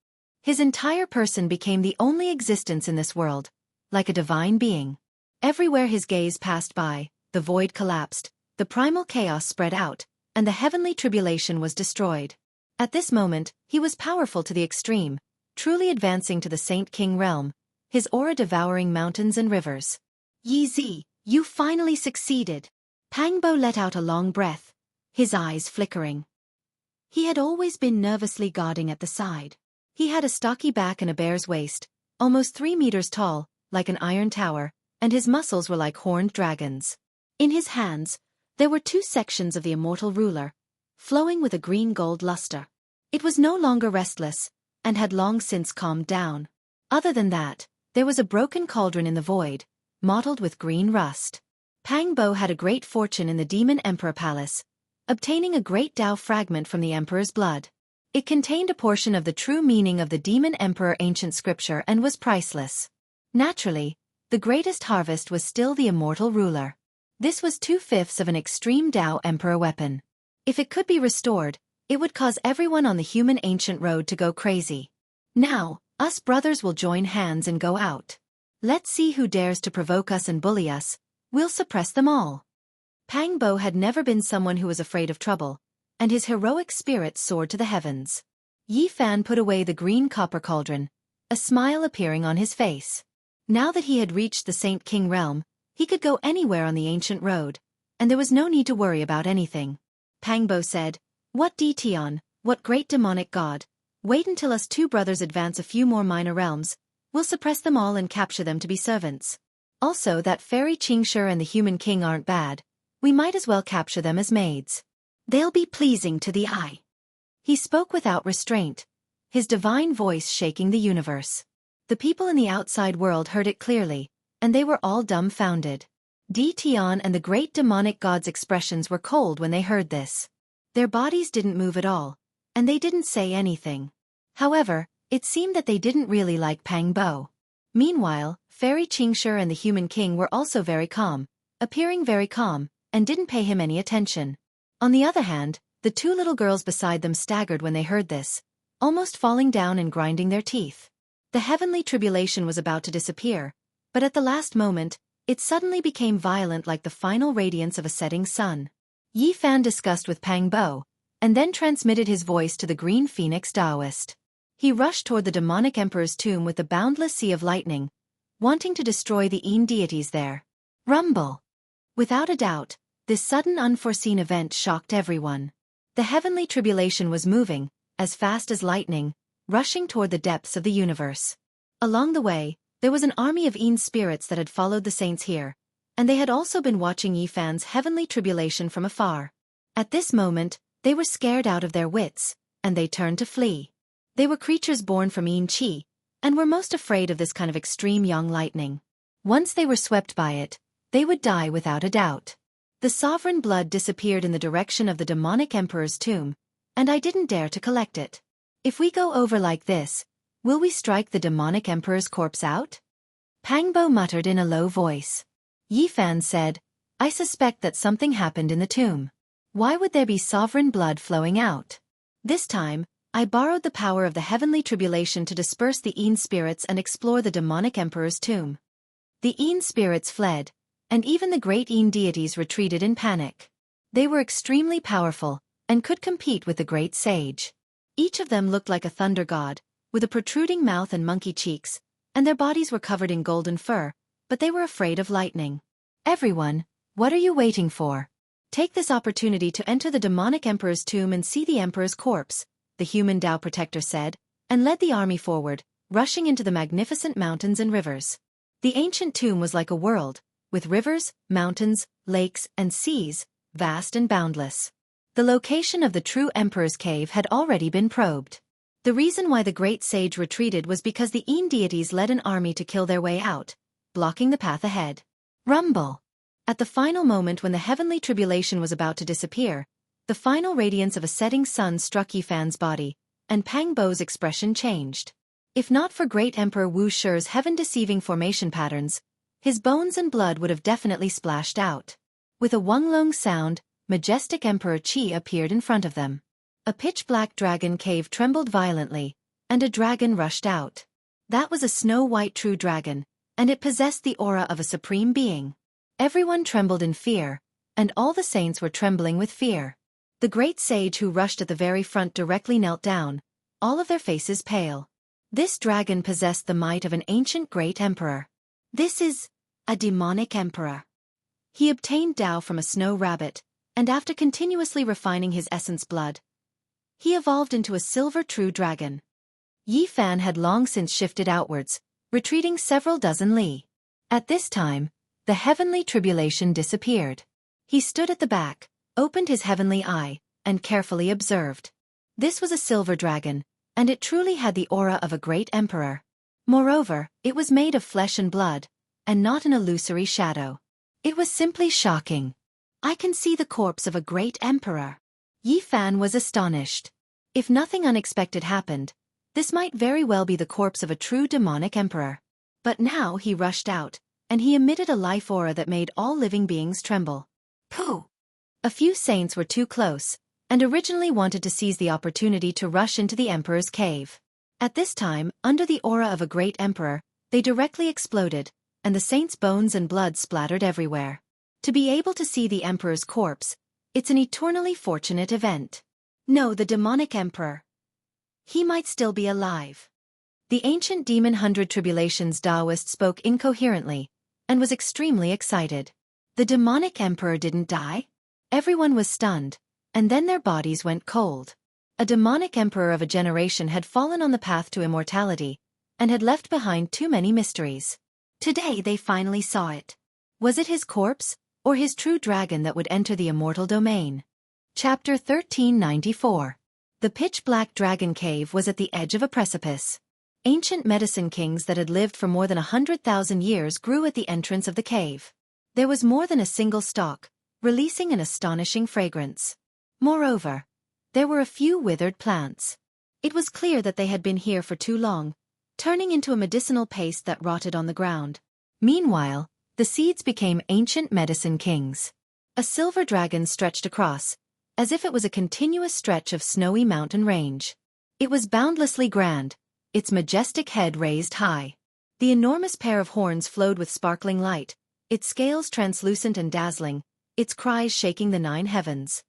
His entire person became the only existence in this world, like a divine being. Everywhere his gaze passed by, the void collapsed, the primal chaos spread out, and the heavenly tribulation was destroyed. At this moment, he was powerful to the extreme, truly advancing to the Saint King realm, his aura devouring mountains and rivers. Yi Zi, you finally succeeded. Pang Bo let out a long breath, his eyes flickering. He had always been nervously guarding at the side. He had a stocky back and a bear's waist, almost 3 meters tall, like an iron tower, and his muscles were like horned dragons. In his hands, there were 2 sections of the immortal ruler, flowing with a green-gold luster. It was no longer restless, and had long since calmed down. Other than that, there was a broken cauldron in the void, mottled with green rust. Pang Bo had a great fortune in the Demon Emperor Palace, obtaining a great Tao fragment from the Emperor's blood. It contained a portion of the true meaning of the Demon Emperor ancient scripture and was priceless. Naturally, the greatest harvest was still the immortal ruler. This was 2/5 of an extreme Tao Emperor weapon. If it could be restored, it would cause everyone on the human ancient road to go crazy. Now, us brothers will join hands and go out. Let's see who dares to provoke us and bully us. We'll suppress them all. Pang Bo had never been someone who was afraid of trouble, and his heroic spirit soared to the heavens. Yi Fan put away the green copper cauldron, a smile appearing on his face. Now that he had reached the Saint King realm, he could go anywhere on the ancient road, and there was no need to worry about anything. Pang Bo said, "What Tion, what great demonic god, wait until us 2 brothers advance a few more minor realms, we'll suppress them all and capture them to be servants. Also that fairy Xianxia and the human king aren't bad, we might as well capture them as maids. They'll be pleasing to the eye." He spoke without restraint, his divine voice shaking the universe. The people in the outside world heard it clearly, and they were all dumbfounded. Tion and the great demonic god's expressions were cold when they heard this. Their bodies didn't move at all, and they didn't say anything. However, it seemed that they didn't really like Pang Bo. Meanwhile, fairy Xianxia and the human king were also very calm, appearing very calm, and didn't pay him any attention. On the other hand, the 2 little girls beside them staggered when they heard this, almost falling down and grinding their teeth. The heavenly tribulation was about to disappear, but at the last moment, it suddenly became violent like the final radiance of a setting sun. Yi Fan discussed with Pang Bo, and then transmitted his voice to the Green Phoenix Taoist. He rushed toward the demonic emperor's tomb with the boundless sea of lightning, wanting to destroy the Een deities there. Rumble! Without a doubt, this sudden unforeseen event shocked everyone. The heavenly tribulation was moving, as fast as lightning, rushing toward the depths of the universe. Along the way, there was an army of Een spirits that had followed the saints here, and they had also been watching Yi Fan's heavenly tribulation from afar. At this moment, they were scared out of their wits, and they turned to flee. They were creatures born from Een Chi, and were most afraid of this kind of extreme young lightning. Once they were swept by it, they would die without a doubt. The sovereign blood disappeared in the direction of the demonic emperor's tomb, and I didn't dare to collect it. If we go over like this, will we strike the demonic emperor's corpse out? Pang Bo muttered in a low voice. Yi Fan said, I suspect that something happened in the tomb. Why would there be sovereign blood flowing out? This time, I borrowed the power of the heavenly tribulation to disperse the Yin spirits and explore the demonic emperor's tomb. The Yin spirits fled, and even the great Yin deities retreated in panic. They were extremely powerful, and could compete with the great sage. Each of them looked like a thunder god, with a protruding mouth and monkey cheeks, and their bodies were covered in golden fur, but they were afraid of lightning. Everyone, what are you waiting for? Take this opportunity to enter the demonic emperor's tomb and see the emperor's corpse, the human Tao protector said, and led the army forward, rushing into the magnificent mountains and rivers. The ancient tomb was like a world, with rivers, mountains, lakes, and seas, vast and boundless. The location of the true emperor's cave had already been probed. The reason why the great sage retreated was because the Yin deities led an army to kill their way out, blocking the path ahead. Rumble! At the final moment when the heavenly tribulation was about to disappear, the final radiance of a setting sun struck Yifan's body, and Pang Bo's expression changed. If not for great Emperor Wu Shi's heaven-deceiving formation patterns, his bones and blood would have definitely splashed out. With a Wonglong sound, majestic Emperor Qi appeared in front of them. A pitch-black dragon cave trembled violently, and a dragon rushed out. That was a snow-white true dragon, and it possessed the aura of a supreme being. Everyone trembled in fear, and all the saints were trembling with fear. The great sage who rushed at the very front directly knelt down, all of their faces pale. This dragon possessed the might of an ancient great emperor. This is a demonic emperor. He obtained Tao from a snow rabbit, and after continuously refining his essence blood, he evolved into a silver true dragon. Yifan had long since shifted outwards, retreating several dozen li. At this time, the heavenly tribulation disappeared. He stood at the back, opened his heavenly eye, and carefully observed. This was a silver dragon, and it truly had the aura of a great emperor. Moreover, it was made of flesh and blood, and not an illusory shadow. It was simply shocking. I can see the corpse of a great emperor. Yifan was astonished. If nothing unexpected happened, this might very well be the corpse of a true demonic emperor. But now he rushed out, and he emitted a life aura that made all living beings tremble. Pooh! A few saints were too close, and originally wanted to seize the opportunity to rush into the emperor's cave. At this time, under the aura of a great emperor, they directly exploded, and the saints' bones and blood splattered everywhere. To be able to see the emperor's corpse, it's an eternally fortunate event. No, the demonic emperor. He might still be alive. The ancient demon 100 Tribulations Taoist spoke incoherently, and was extremely excited. The demonic emperor didn't die? Everyone was stunned, and then their bodies went cold. A demonic emperor of a generation had fallen on the path to immortality, and had left behind too many mysteries. Today they finally saw it. Was it his corpse, or his true dragon that would enter the immortal domain? Chapter 1394. The pitch-black dragon cave was at the edge of a precipice. Ancient medicine kings that had lived for more than 100,000 years grew at the entrance of the cave. There was more than a single stalk, releasing an astonishing fragrance. Moreover, there were a few withered plants. It was clear that they had been here for too long, turning into a medicinal paste that rotted on the ground. Meanwhile, the seeds became ancient medicine kings. A silver dragon stretched across, as if it was a continuous stretch of snowy mountain range. It was boundlessly grand, its majestic head raised high. The enormous pair of horns flowed with sparkling light, its scales translucent and dazzling, its cries shaking the 9 heavens.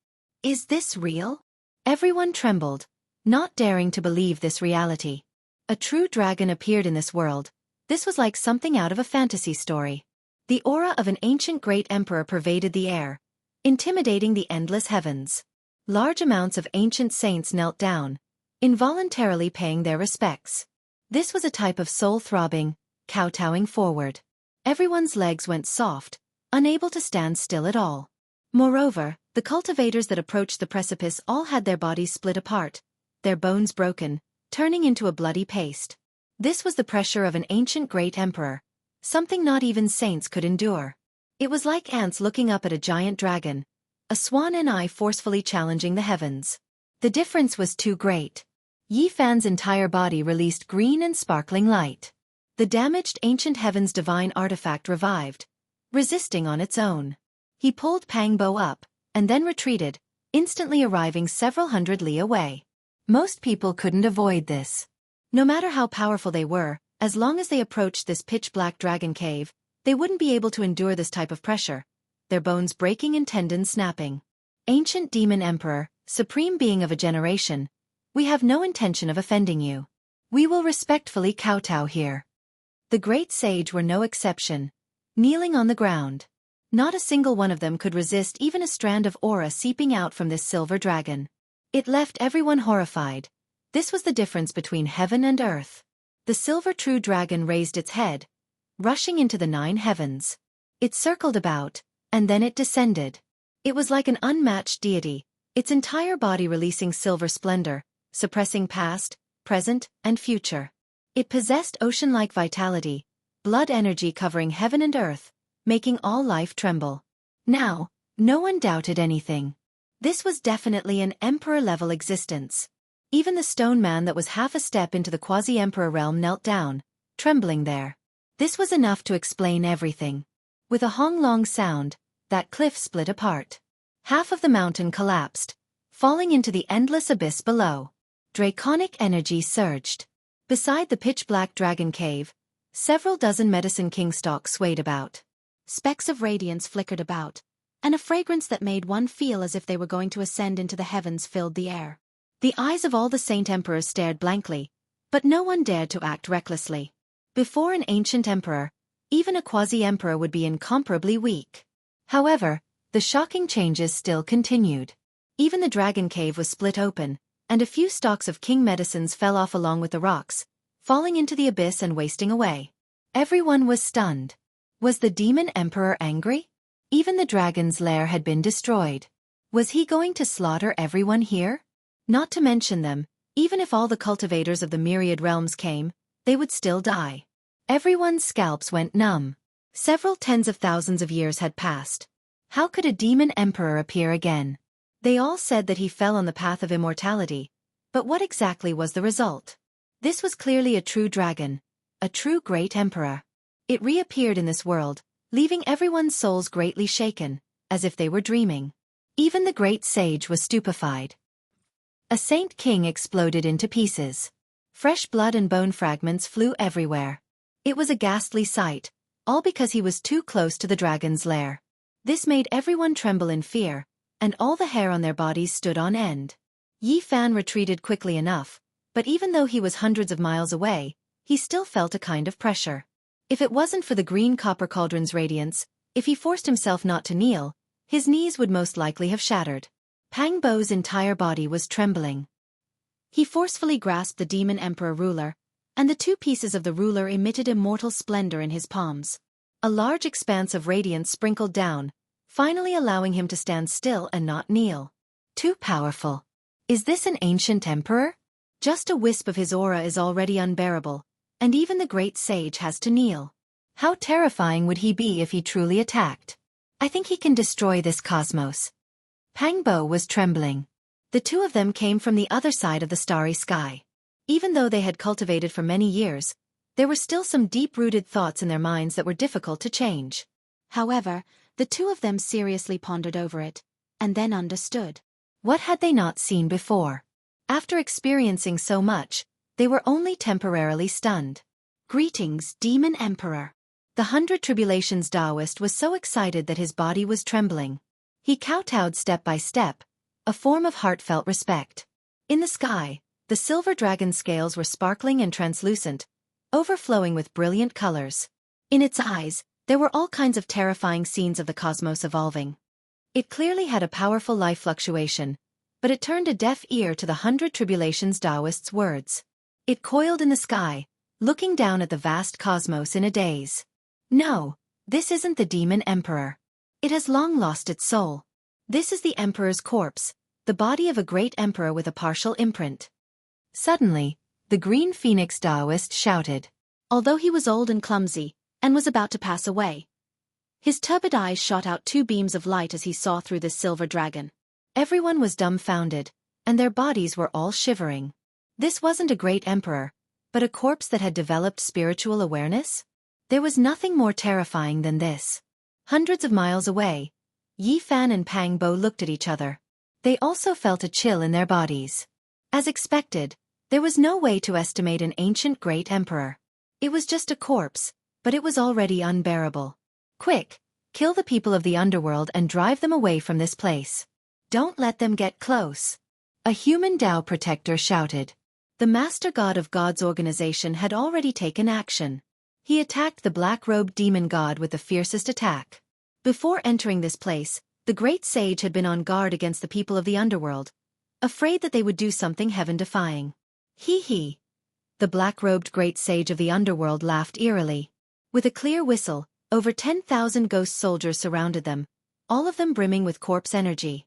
Is this real? Everyone trembled, not daring to believe this reality. A true dragon appeared in this world. This was like something out of a fantasy story. The aura of an ancient great emperor pervaded the air, intimidating the endless heavens. Large amounts of ancient saints knelt down, involuntarily paying their respects. This was a type of soul-throbbing, kowtowing forward. Everyone's legs went soft, unable to stand still at all. Moreover, the cultivators that approached the precipice all had their bodies split apart, their bones broken, turning into a bloody paste. This was the pressure of an ancient great emperor, something not even saints could endure. It was like ants looking up at a giant dragon, a swan and eye forcefully challenging the heavens. The difference was too great. Yifan's entire body released green and sparkling light. The damaged ancient heaven's divine artifact revived, resisting on its own. He pulled Pang Bo up, and then retreated, instantly arriving several hundred li away. Most people couldn't avoid this. No matter how powerful they were, as long as they approached this pitch-black dragon cave, they wouldn't be able to endure this type of pressure, their bones breaking and tendons snapping. Ancient Demon Emperor, supreme being of a generation, we have no intention of offending you. We will respectfully kowtow here. The great sage were no exception, kneeling on the ground. Not a single one of them could resist even a strand of aura seeping out from this silver dragon. It left everyone horrified. This was the difference between heaven and earth. The silver true dragon raised its head, rushing into the 9 heavens. It circled about, and then it descended. It was like an unmatched deity, its entire body releasing silver splendor, suppressing past, present, and future. It possessed ocean-like vitality, blood energy covering heaven and earth, making all life tremble. Now, no one doubted anything. This was definitely an emperor-level existence. Even the stone man that was half a step into the quasi-emperor realm knelt down, trembling there. This was enough to explain everything. With a honglong sound, that cliff split apart. Half of the mountain collapsed, falling into the endless abyss below. Draconic energy surged. Beside the pitch-black dragon cave, several dozen medicine king stalks swayed about. Specks of radiance flickered about, and a fragrance that made one feel as if they were going to ascend into the heavens filled the air. The eyes of all the saint emperors stared blankly, but no one dared to act recklessly. Before an ancient emperor, even a quasi-emperor would be incomparably weak. However, the shocking changes still continued. Even the dragon cave was split open, and a few stalks of king medicines fell off along with the rocks, falling into the abyss and wasting away. Everyone was stunned. Was the demon emperor angry? Even the dragon's lair had been destroyed. Was he going to slaughter everyone here? Not to mention them, even if all the cultivators of the myriad realms came, they would still die. Everyone's scalps went numb. Several tens of thousands of years had passed. How could a demon emperor appear again? They all said that he fell on the path of immortality, but what exactly was the result? This was clearly a true dragon, a true great emperor. It reappeared in this world, leaving everyone's souls greatly shaken, as if they were dreaming. Even the great sage was stupefied. A saint king exploded into pieces. Fresh blood and bone fragments flew everywhere. It was a ghastly sight, all because he was too close to the dragon's lair. This made everyone tremble in fear, and all the hair on their bodies stood on end. Yi Fan retreated quickly enough, but even though he was hundreds of miles away, he still felt a kind of pressure. If it wasn't for the green copper cauldron's radiance, if he forced himself not to kneel, his knees would most likely have shattered. Pang Bo's entire body was trembling. He forcefully grasped the demon emperor ruler, and the 2 pieces of the ruler emitted immortal splendor in his palms. A large expanse of radiance sprinkled down, finally allowing him to stand still and not kneel. Too powerful. Is this an ancient emperor? Just a wisp of his aura is already unbearable, and even the great sage has to kneel. How terrifying would he be if he truly attacked? I think he can destroy this cosmos. Pang Bo was trembling. The 2 of them came from the other side of the starry sky. Even though they had cultivated for many years, there were still some deep-rooted thoughts in their minds that were difficult to change. However, the 2 of them seriously pondered over it, and then understood. What had they not seen before? After experiencing so much, they were only temporarily stunned. Greetings, Demon Emperor. The 100 Tribulations Taoist was so excited that his body was trembling. He kowtowed step by step, a form of heartfelt respect. In the sky, the silver dragon's scales were sparkling and translucent, overflowing with brilliant colors. In its eyes, there were all kinds of terrifying scenes of the cosmos evolving. It clearly had a powerful life fluctuation, but it turned a deaf ear to the 100 Tribulations Taoist's words. It coiled in the sky, looking down at the vast cosmos in a daze. No, this isn't the demon emperor. It has long lost its soul. This is the emperor's corpse, the body of a great emperor with a partial imprint. Suddenly, the green phoenix Taoist shouted. Although he was old and clumsy, and was about to pass away, his turbid eyes shot out 2 beams of light as he saw through this silver dragon. Everyone was dumbfounded, and their bodies were all shivering. This wasn't a great emperor, but a corpse that had developed spiritual awareness? There was nothing more terrifying than this. Hundreds of miles away, Yi Fan and Pang Bo looked at each other. They also felt a chill in their bodies. As expected, there was no way to estimate an ancient great emperor. It was just a corpse, but it was already unbearable. Quick, kill the people of the underworld and drive them away from this place. Don't let them get close. A human Tao protector shouted. The master god of God's organization had already taken action. He attacked the black-robed demon god with the fiercest attack. Before entering this place, the great sage had been on guard against the people of the underworld, afraid that they would do something heaven-defying. Hee. The black-robed great sage of the underworld laughed eerily. With a clear whistle, over 10,000 ghost soldiers surrounded them, all of them brimming with corpse energy.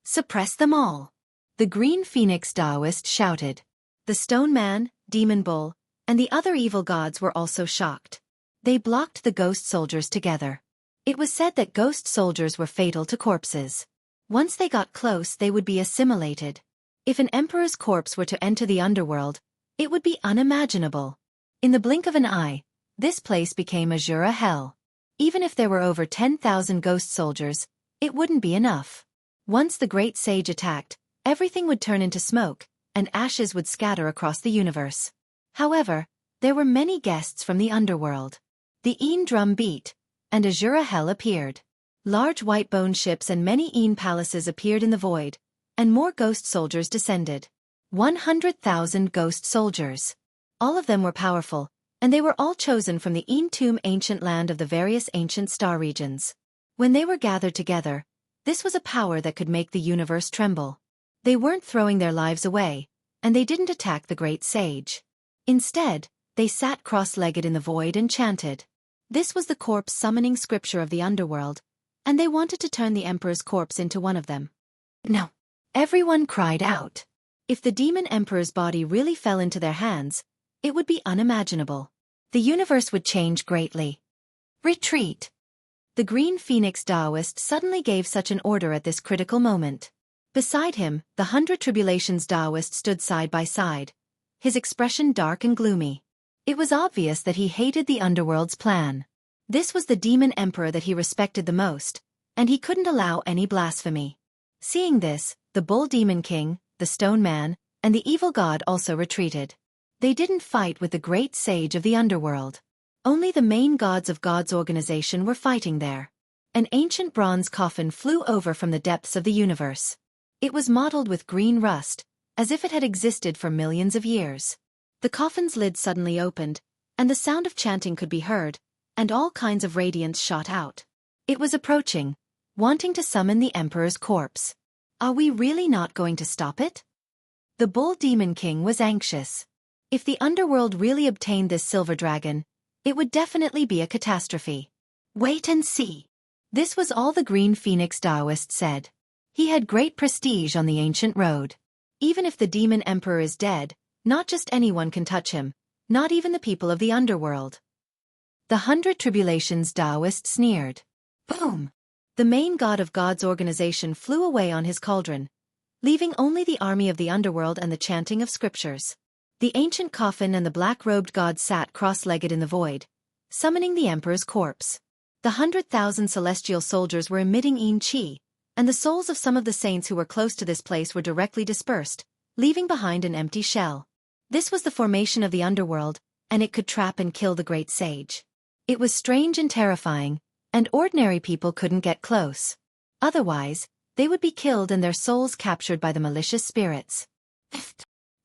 Suppress them all. The green phoenix Taoist shouted. The stone man, demon bull, and the other evil gods were also shocked. They blocked the ghost soldiers together. It was said that ghost soldiers were fatal to corpses. Once they got close, they would be assimilated. If an emperor's corpse were to enter the underworld, it would be unimaginable. In the blink of an eye, this place became Azura hell. Even if there were over 10,000 ghost soldiers, it wouldn't be enough. Once the great sage attacked, everything would turn into smoke, and ashes would scatter across the universe. However, there were many guests from the underworld. The Een drum beat, and Azura hell appeared. Large white bone ships and many Een palaces appeared in the void, and more ghost soldiers descended. 100,000 ghost soldiers. All of them were powerful, and they were all chosen from the Een tomb ancient land of the various ancient star regions. When they were gathered together, this was a power that could make the universe tremble. They weren't throwing their lives away, and they didn't attack the great sage. Instead, they sat cross-legged in the void and chanted. This was the corpse summoning scripture of the underworld, and they wanted to turn the emperor's corpse into one of them. No. Everyone cried out. If the demon emperor's body really fell into their hands, it would be unimaginable. The universe would change greatly. Retreat. The green phoenix Taoist suddenly gave such an order at this critical moment. Beside him, the 100 Tribulations Taoist stood side by side, his expression dark and gloomy. It was obvious that he hated the underworld's plan. This was the demon emperor that he respected the most, and he couldn't allow any blasphemy. Seeing this, the bull demon king, the stone man, and the evil god also retreated. They didn't fight with the great sage of the underworld. Only the main gods of God's organization were fighting there. An ancient bronze coffin flew over from the depths of the universe. It was mottled with green rust, as if it had existed for millions of years. The coffin's lid suddenly opened, and the sound of chanting could be heard, and all kinds of radiance shot out. It was approaching, wanting to summon the emperor's corpse. Are we really not going to stop it? The bull demon king was anxious. If the underworld really obtained this silver dragon, it would definitely be a catastrophe. Wait and see. This was all the green phoenix Taoist said. He had great prestige on the ancient road. Even if the demon emperor is dead, not just anyone can touch him, not even the people of the underworld. The 100 Tribulations Taoist sneered. Boom! The main god of God's organization flew away on his cauldron, leaving only the army of the underworld and the chanting of scriptures. The ancient coffin and the black-robed god sat cross-legged in the void, summoning the emperor's corpse. The 100,000 celestial soldiers were emitting Een Chi, and the souls of some of the saints who were close to this place were directly dispersed, leaving behind an empty shell. This was the formation of the underworld, and it could trap and kill the great sage. It was strange and terrifying, and ordinary people couldn't get close. Otherwise, they would be killed and their souls captured by the malicious spirits.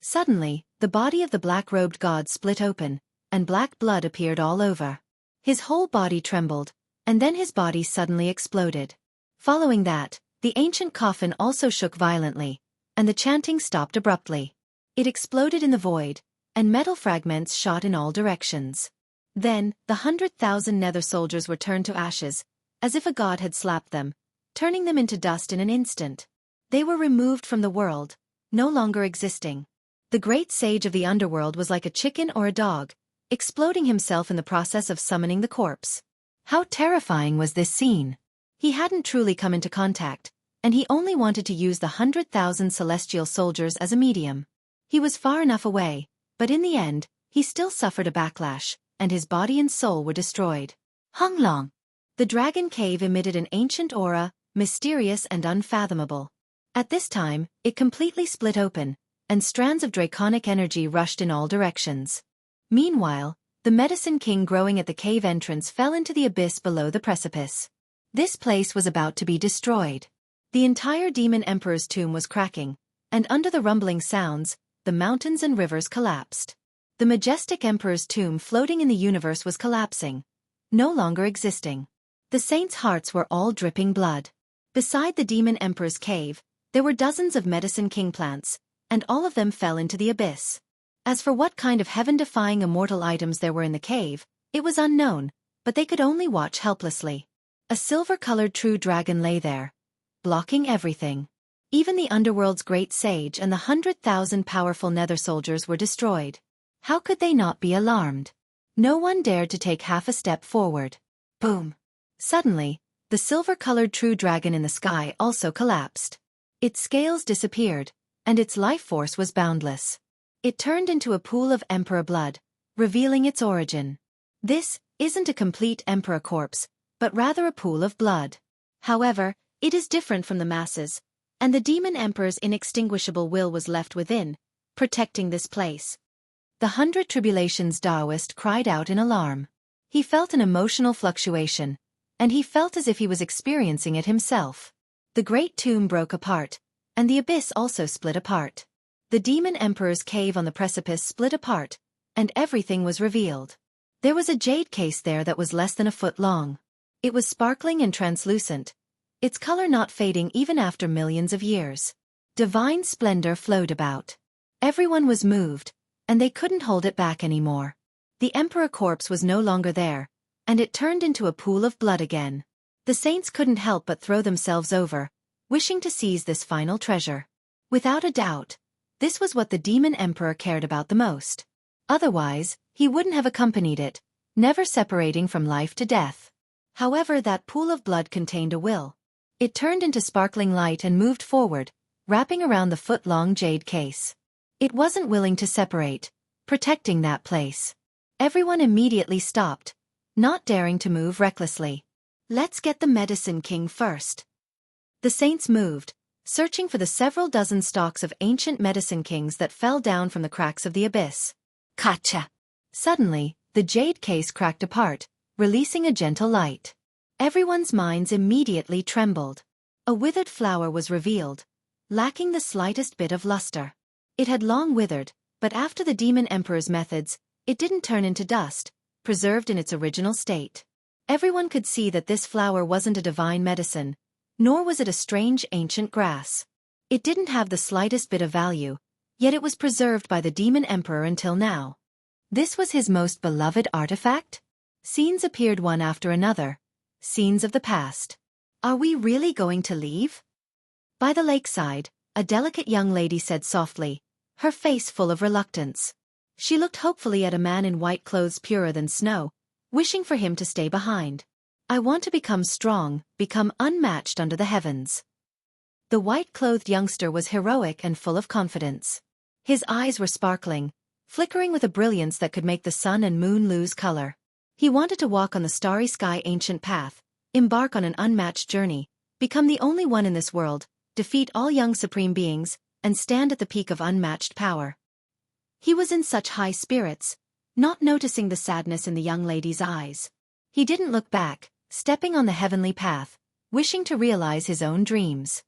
Suddenly, the body of the black-robed god split open, and black blood appeared all over. His whole body trembled, and then his body suddenly exploded. Following that, the ancient coffin also shook violently, and the chanting stopped abruptly. It exploded in the void, and metal fragments shot in all directions. Then, the 100,000 nether soldiers were turned to ashes, as if a god had slapped them, turning them into dust in an instant. They were removed from the world, no longer existing. The great sage of the underworld was like a chicken or a dog, exploding himself in the process of summoning the corpse. How terrifying was this scene! He hadn't truly come into contact, and he only wanted to use the 100,000 celestial soldiers as a medium. He was far enough away, but in the end, he still suffered a backlash, and his body and soul were destroyed. Honglong! The dragon cave emitted an ancient aura, mysterious and unfathomable. At this time, it completely split open, and strands of draconic energy rushed in all directions. Meanwhile, the Medicine King growing at the cave entrance fell into the abyss below the precipice. This place was about to be destroyed. The entire Demon Emperor's tomb was cracking, and under the rumbling sounds, the mountains and rivers collapsed. The majestic Emperor's tomb floating in the universe was collapsing, no longer existing. The saints' hearts were all dripping blood. Beside the Demon Emperor's cave, there were dozens of Medicine King plants, and all of them fell into the abyss. As for what kind of heaven-defying immortal items there were in the cave, it was unknown, but they could only watch helplessly. A silver-colored true dragon lay there, blocking everything. Even the underworld's great sage and the 100,000 powerful nether soldiers were destroyed. How could they not be alarmed? No one dared to take half a step forward. Boom! Suddenly, the silver-colored true dragon in the sky also collapsed. Its scales disappeared, and its life force was boundless. It turned into a pool of emperor blood, revealing its origin. This isn't a complete emperor corpse, but rather a pool of blood. However, it is different from the masses, and the Demon Emperor's inextinguishable will was left within, protecting this place. The 100 Tribulations Taoist cried out in alarm. He felt an emotional fluctuation, and he felt as if he was experiencing it himself. The great tomb broke apart, and the abyss also split apart. The Demon Emperor's cave on the precipice split apart, and everything was revealed. There was a jade case there that was less than a foot long. It was sparkling and translucent, its color not fading even after millions of years. Divine splendor flowed about. Everyone was moved, and they couldn't hold it back anymore. The emperor corpse was no longer there, and it turned into a pool of blood again. The saints couldn't help but throw themselves over, wishing to seize this final treasure. Without a doubt, this was what the Demon Emperor cared about the most. Otherwise, he wouldn't have accompanied it, never separating from life to death. However, that pool of blood contained a will. It turned into sparkling light and moved forward, wrapping around the foot-long jade case. It wasn't willing to separate, protecting that place. Everyone immediately stopped, not daring to move recklessly. Let's get the Medicine King first. The saints moved, searching for the several dozen stalks of ancient Medicine Kings that fell down from the cracks of the abyss. Gotcha! Suddenly, the jade case cracked apart, releasing a gentle light. Everyone's minds immediately trembled. A withered flower was revealed, lacking the slightest bit of luster. It had long withered, but after the Demon Emperor's methods, it didn't turn into dust, preserved in its original state. Everyone could see that this flower wasn't a divine medicine, nor was it a strange ancient grass. It didn't have the slightest bit of value, yet it was preserved by the Demon Emperor until now. This was his most beloved artifact? Scenes appeared one after another. Scenes of the past. Are we really going to leave? By the lakeside, a delicate young lady said softly, her face full of reluctance. She looked hopefully at a man in white clothes purer than snow, wishing for him to stay behind. I want to become strong, become unmatched under the heavens. The white-clothed youngster was heroic and full of confidence. His eyes were sparkling, flickering with a brilliance that could make the sun and moon lose color. He wanted to walk on the starry sky ancient path, embark on an unmatched journey, become the only one in this world, defeat all young supreme beings, and stand at the peak of unmatched power. He was in such high spirits, not noticing the sadness in the young lady's eyes. He didn't look back, stepping on the heavenly path, wishing to realize his own dreams.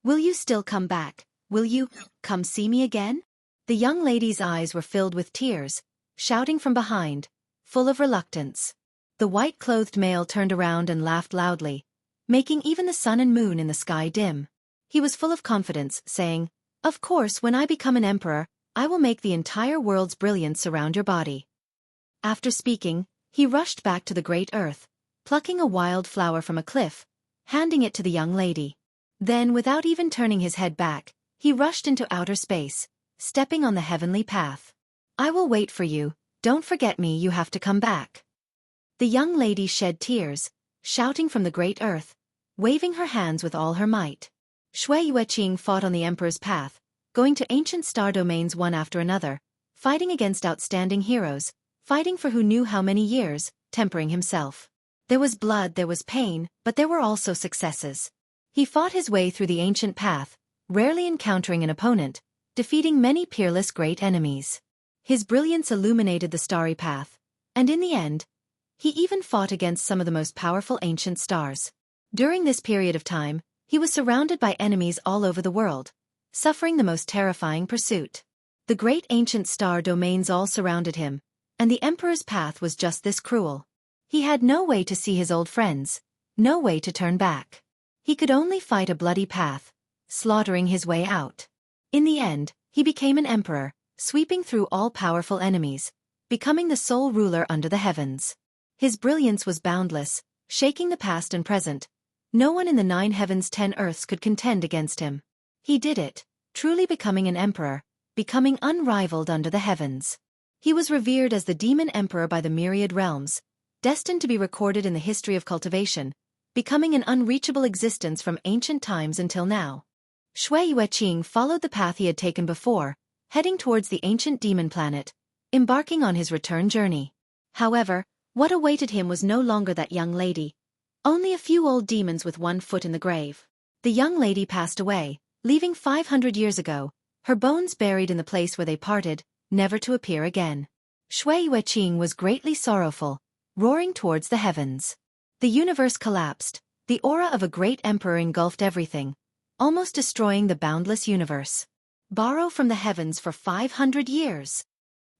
Will you still come back? Will you come see me again? The young lady's eyes were filled with tears, shouting from behind, full of reluctance. The white-clothed male turned around and laughed loudly, making even the sun and moon in the sky dim. He was full of confidence, saying, "Of course, when I become an emperor, I will make the entire world's brilliance surround your body." After speaking, he rushed back to the great earth, plucking a wild flower from a cliff, handing it to the young lady. Then, without even turning his head back, he rushed into outer space, stepping on the heavenly path. "I will wait for you, don't forget me, you have to come back." The young lady shed tears, shouting from the great earth, waving her hands with all her might. Shui Yueqing fought on the emperor's path, going to ancient star domains one after another, fighting against outstanding heroes, fighting for who knew how many years, tempering himself. There was blood, there was pain, but there were also successes. He fought his way through the ancient path, rarely encountering an opponent, defeating many peerless great enemies. His brilliance illuminated the starry path, and in the end, he even fought against some of the most powerful ancient stars. During this period of time, he was surrounded by enemies all over the world, suffering the most terrifying pursuit. The great ancient star domains all surrounded him, and the emperor's path was just this cruel. He had no way to see his old friends, no way to turn back. He could only fight a bloody path, slaughtering his way out. In the end, he became an emperor, sweeping through all-powerful enemies, becoming the sole ruler under the heavens. His brilliance was boundless, shaking the past and present. No one in the 9 heavens 10 earths could contend against him. He did it, truly becoming an emperor, becoming unrivaled under the heavens. He was revered as the demon emperor by the myriad realms, destined to be recorded in the history of cultivation, becoming an unreachable existence from ancient times until now. Shui Yueqing followed the path he had taken before, heading towards the ancient demon planet, embarking on his return journey. However, what awaited him was no longer that young lady. Only a few old demons with one foot in the grave. The young lady passed away, leaving 500 years ago, her bones buried in the place where they parted, never to appear again. Shui Yueqing was greatly sorrowful, roaring towards the heavens. The universe collapsed, the aura of a great emperor engulfed everything, almost destroying the boundless universe. Borrow from the heavens for 500 years.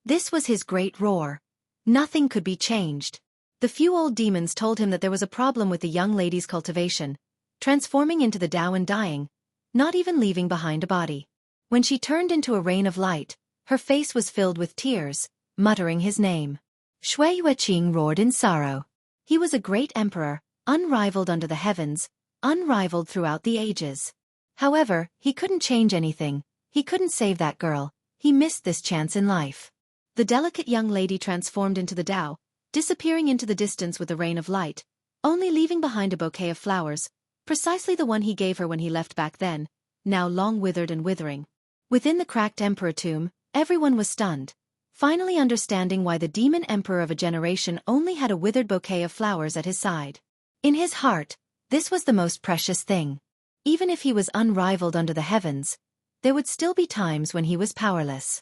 This was his great roar. Nothing could be changed. The few old demons told him that there was a problem with the young lady's cultivation, transforming into the Tao and dying, not even leaving behind a body. When she turned into a rain of light, her face was filled with tears, muttering his name. Shui Yueqing roared in sorrow. He was a great emperor, unrivaled under the heavens, unrivaled throughout the ages. However, he couldn't change anything, he couldn't save that girl, he missed this chance in life. The delicate young lady transformed into the Tao, disappearing into the distance with a rain of light, only leaving behind a bouquet of flowers, precisely the one he gave her when he left back then, now long withered and withering. Within the cracked emperor tomb, everyone was stunned, finally understanding why the demon emperor of a generation only had a withered bouquet of flowers at his side. In his heart, this was the most precious thing. Even if he was unrivaled under the heavens, there would still be times when he was powerless.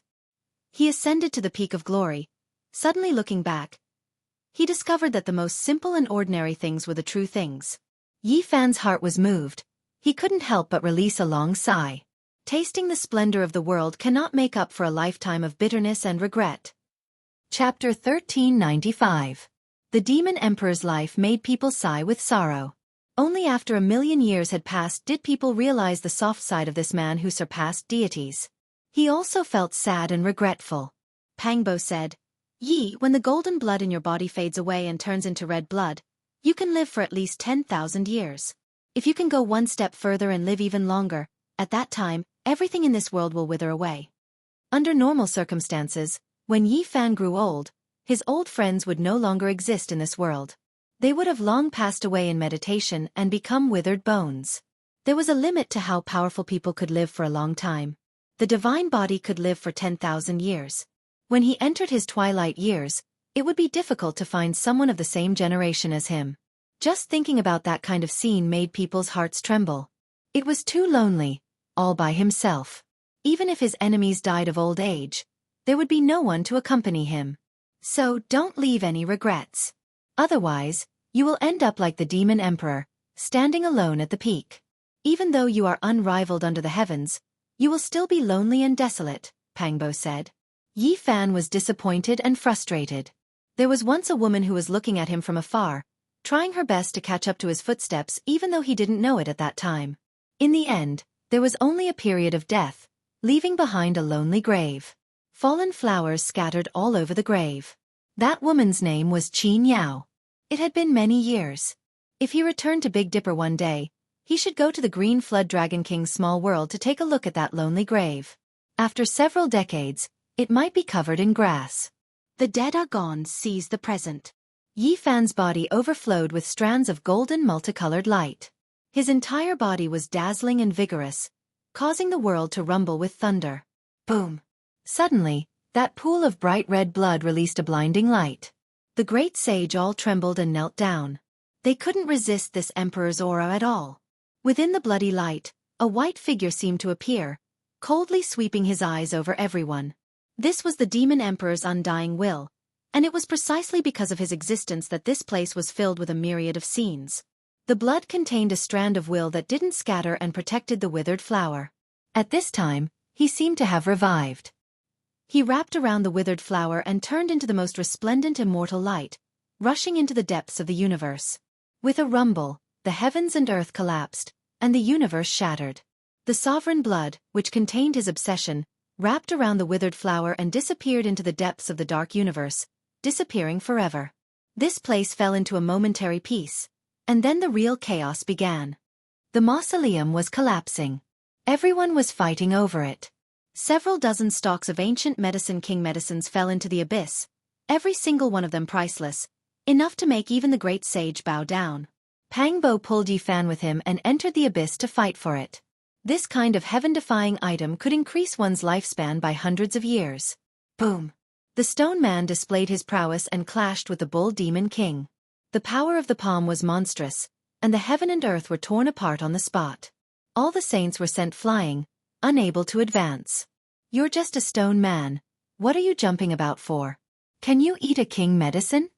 He ascended to the peak of glory. Suddenly looking back, he discovered that the most simple and ordinary things were the true things. Yi Fan's heart was moved. He couldn't help but release a long sigh. Tasting the splendor of the world cannot make up for a lifetime of bitterness and regret. Chapter 1395. The Demon Emperor's life made people sigh with sorrow. Only after 1,000,000 years had passed did people realize the soft side of this man who surpassed deities. He also felt sad and regretful. Pangbo said, "Yi, when the golden blood in your body fades away and turns into red blood, you can live for at least 10,000 years. If you can go one step further and live even longer, at that time, everything in this world will wither away." Under normal circumstances, when Yi Fan grew old, his old friends would no longer exist in this world. They would have long passed away in meditation and become withered bones. There was a limit to how powerful people could live for a long time. The divine body could live for 10,000 years. When he entered his twilight years, it would be difficult to find someone of the same generation as him. Just thinking about that kind of scene made people's hearts tremble. It was too lonely, all by himself. Even if his enemies died of old age, there would be no one to accompany him. So don't leave any regrets. Otherwise, you will end up like the Demon Emperor, standing alone at the peak. Even though you are unrivaled under the heavens, you will still be lonely and desolate, Pangbo said. Yi Fan was disappointed and frustrated. There was once a woman who was looking at him from afar, trying her best to catch up to his footsteps even though he didn't know it at that time. In the end, there was only a period of death, leaving behind a lonely grave. Fallen flowers scattered all over the grave. That woman's name was Qin Yao. It had been many years. If he returned to Big Dipper one day, he should go to the Green Flood Dragon King's small world to take a look at that lonely grave. After several decades, it might be covered in grass. The dead are gone, seize the present. Yi Fan's body overflowed with strands of golden multicolored light. His entire body was dazzling and vigorous, causing the world to rumble with thunder. Boom! Suddenly, that pool of bright red blood released a blinding light. The great sage all trembled and knelt down. They couldn't resist this emperor's aura at all. Within the bloody light, a white figure seemed to appear, coldly sweeping his eyes over everyone. This was the Demon Emperor's undying will, and it was precisely because of his existence that this place was filled with a myriad of scenes. The blood contained a strand of will that didn't scatter and protected the withered flower. At this time, he seemed to have revived. He wrapped around the withered flower and turned into the most resplendent immortal light, rushing into the depths of the universe. With a rumble, the heavens and earth collapsed, and the universe shattered. The sovereign blood, which contained his obsession, wrapped around the withered flower and disappeared into the depths of the dark universe, disappearing forever. This place fell into a momentary peace, and then the real chaos began. The mausoleum was collapsing. Everyone was fighting over it. Several dozen stalks of ancient king medicines fell into the abyss, every single one of them priceless, enough to make even the great sage bow down. Pang Bo pulled Yi Fan with him and entered the abyss to fight for it. This kind of heaven-defying item could increase one's lifespan by hundreds of years. Boom! The stone man displayed his prowess and clashed with the bull demon king. The power of the palm was monstrous, and the heaven and earth were torn apart on the spot. All the saints were sent flying, unable to advance. You're just a stone man. What are you jumping about for? Can you eat a king medicine?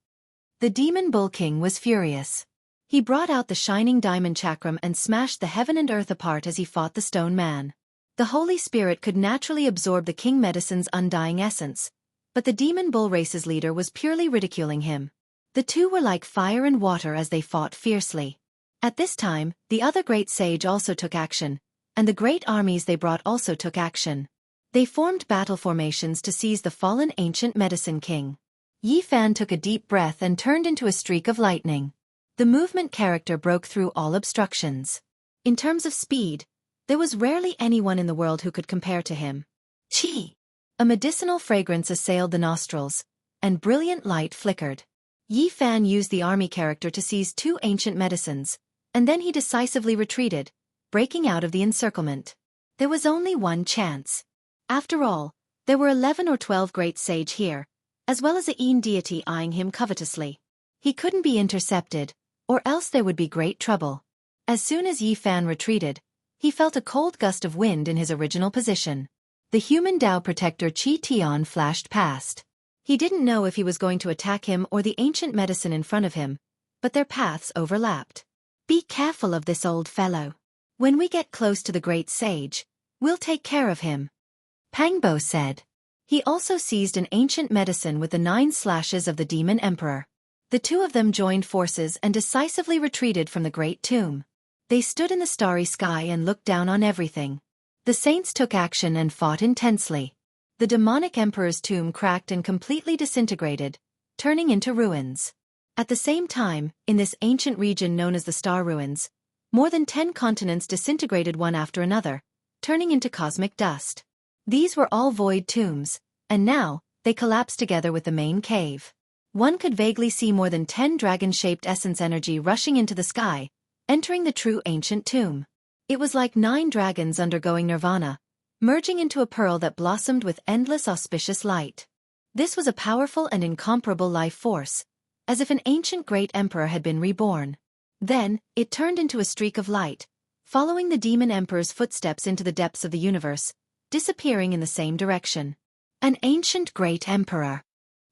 The demon bull king was furious. He brought out the shining diamond chakram and smashed the heaven and earth apart as he fought the stone man. The Holy Spirit could naturally absorb the king medicine's undying essence, but the demon bull race's leader was purely ridiculing him. The two were like fire and water as they fought fiercely. At this time, the other great sage also took action, and the great armies they brought also took action. They formed battle formations to seize the fallen ancient medicine king. Yi Fan took a deep breath and turned into a streak of lightning. The movement character broke through all obstructions. In terms of speed, there was rarely anyone in the world who could compare to him. Chi! A medicinal fragrance assailed the nostrils, and brilliant light flickered. Yi Fan used the army character to seize two ancient medicines, and then he decisively retreated, breaking out of the encirclement. There was only one chance. After all, there were 11 or 12 great sage here, as well as a Yin deity eyeing him covetously. He couldn't be intercepted, or else there would be great trouble. As soon as Yi Fan retreated, he felt a cold gust of wind in his original position. The human Tao protector Qi Tian flashed past. He didn't know if he was going to attack him or the ancient medicine in front of him, but their paths overlapped. Be careful of this old fellow. When we get close to the great sage, we'll take care of him, Pang Bo said. He also seized an ancient medicine with the 9 slashes of the demon emperor. The two of them joined forces and decisively retreated from the great tomb. They stood in the starry sky and looked down on everything. The saints took action and fought intensely. The demonic emperor's tomb cracked and completely disintegrated, turning into ruins. At the same time, in this ancient region known as the Star Ruins, more than 10 continents disintegrated one after another, turning into cosmic dust. These were all void tombs, and now, they collapsed together with the main cave. One could vaguely see more than 10 dragon-shaped essence energy rushing into the sky, entering the true ancient tomb. It was like 9 dragons undergoing nirvana, merging into a pearl that blossomed with endless auspicious light. This was a powerful and incomparable life force, as if an ancient great emperor had been reborn. Then, it turned into a streak of light, following the demon emperor's footsteps into the depths of the universe, disappearing in the same direction. An ancient great emperor,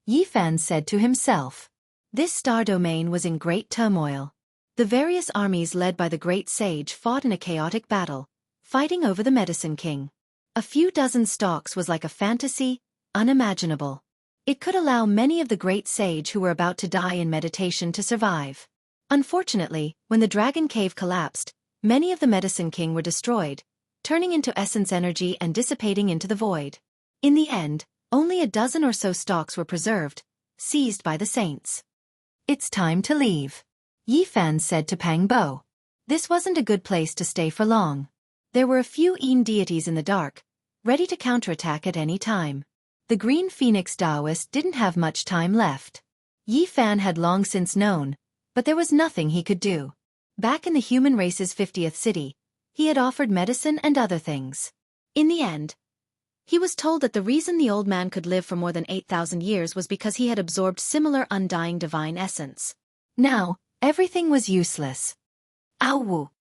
Yi Fan said to himself. This star domain was in great turmoil. The various armies led by the great sage fought in a chaotic battle, fighting over the medicine king. A few dozen stalks was like a fantasy, unimaginable. It could allow many of the great sage who were about to die in meditation to survive. Unfortunately, when the dragon cave collapsed, many of the medicine king were destroyed, turning into essence energy and dissipating into the void. In the end, only a dozen or so stalks were preserved, seized by the saints. It's time to leave, Yi Fan said to Pang Bo. This wasn't a good place to stay for long. There were a few Yin deities in the dark, ready to counterattack at any time. The Green Phoenix Taoist didn't have much time left. Yi Fan had long since known, but there was nothing he could do. Back in the human race's 50th city, he had offered medicine and other things. In the end, he was told that the reason the old man could live for more than 8,000 years was because he had absorbed similar undying divine essence. Now, everything was useless. Ow!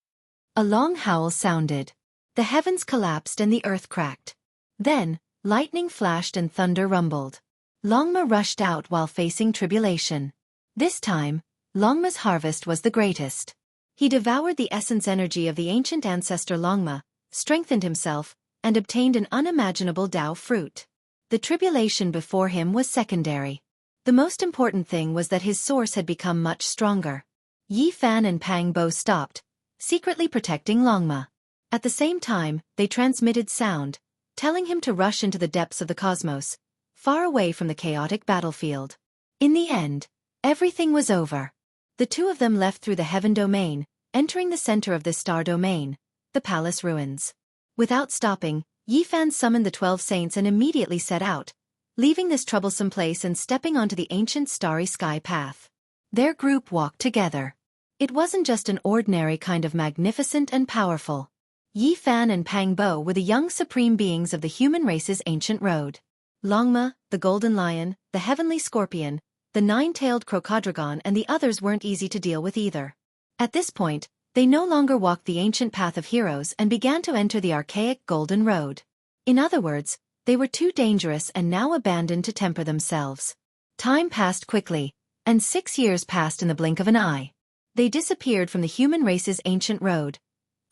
A long howl sounded. The heavens collapsed and the earth cracked. Then, lightning flashed and thunder rumbled. Longma rushed out while facing tribulation. This time, Longma's harvest was the greatest. He devoured the essence energy of the ancient ancestor Longma, strengthened himself, and obtained an unimaginable Dao fruit. The tribulation before him was secondary. The most important thing was that his source had become much stronger. Yi Fan and Pang Bo stopped, secretly protecting Longma. At the same time, they transmitted sound, telling him to rush into the depths of the cosmos, far away from the chaotic battlefield. In the end, everything was over. The two of them left through the heaven domain, entering the center of this star domain, the palace ruins. Without stopping, Yi Fan summoned the 12 saints and immediately set out, leaving this troublesome place and stepping onto the ancient starry sky path. Their group walked together. It wasn't just an ordinary kind of magnificent and powerful. Yi Fan and Pang Bo were the young supreme beings of the human race's ancient road. Longma, the golden lion, the heavenly scorpion, the nine-tailed crocoddragon and the others weren't easy to deal with either. At this point, they no longer walked the ancient path of heroes and began to enter the archaic golden road. In other words, they were too dangerous and now abandoned to temper themselves. Time passed quickly, and 6 years passed in the blink of an eye. They disappeared from the human race's ancient road,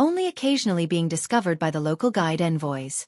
only occasionally being discovered by the local guide envoys.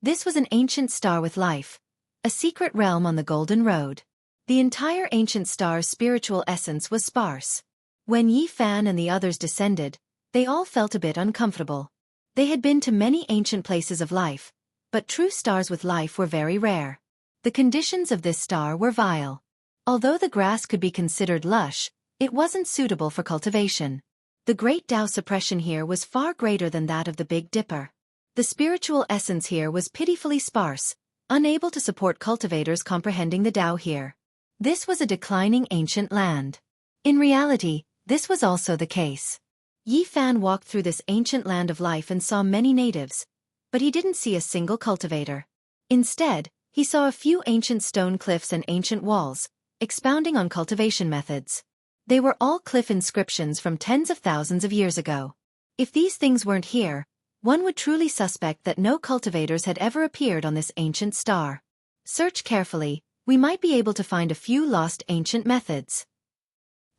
This was an ancient star with life, a secret realm on the Golden Road. The entire ancient star's spiritual essence was sparse. When Yi Fan and the others descended, they all felt a bit uncomfortable. They had been to many ancient places of life, but true stars with life were very rare. The conditions of this star were vile. Although the grass could be considered lush, it wasn't suitable for cultivation. The great Tao suppression here was far greater than that of the Big Dipper. The spiritual essence here was pitifully sparse, unable to support cultivators comprehending the Tao here. This was a declining ancient land. In reality, this was also the case. Yi Fan walked through this ancient land of life and saw many natives, but he didn't see a single cultivator. Instead, he saw a few ancient stone cliffs and ancient walls, expounding on cultivation methods. They were all cliff inscriptions from tens of thousands of years ago. If these things weren't here, one would truly suspect that no cultivators had ever appeared on this ancient star. Search carefully, we might be able to find a few lost ancient methods.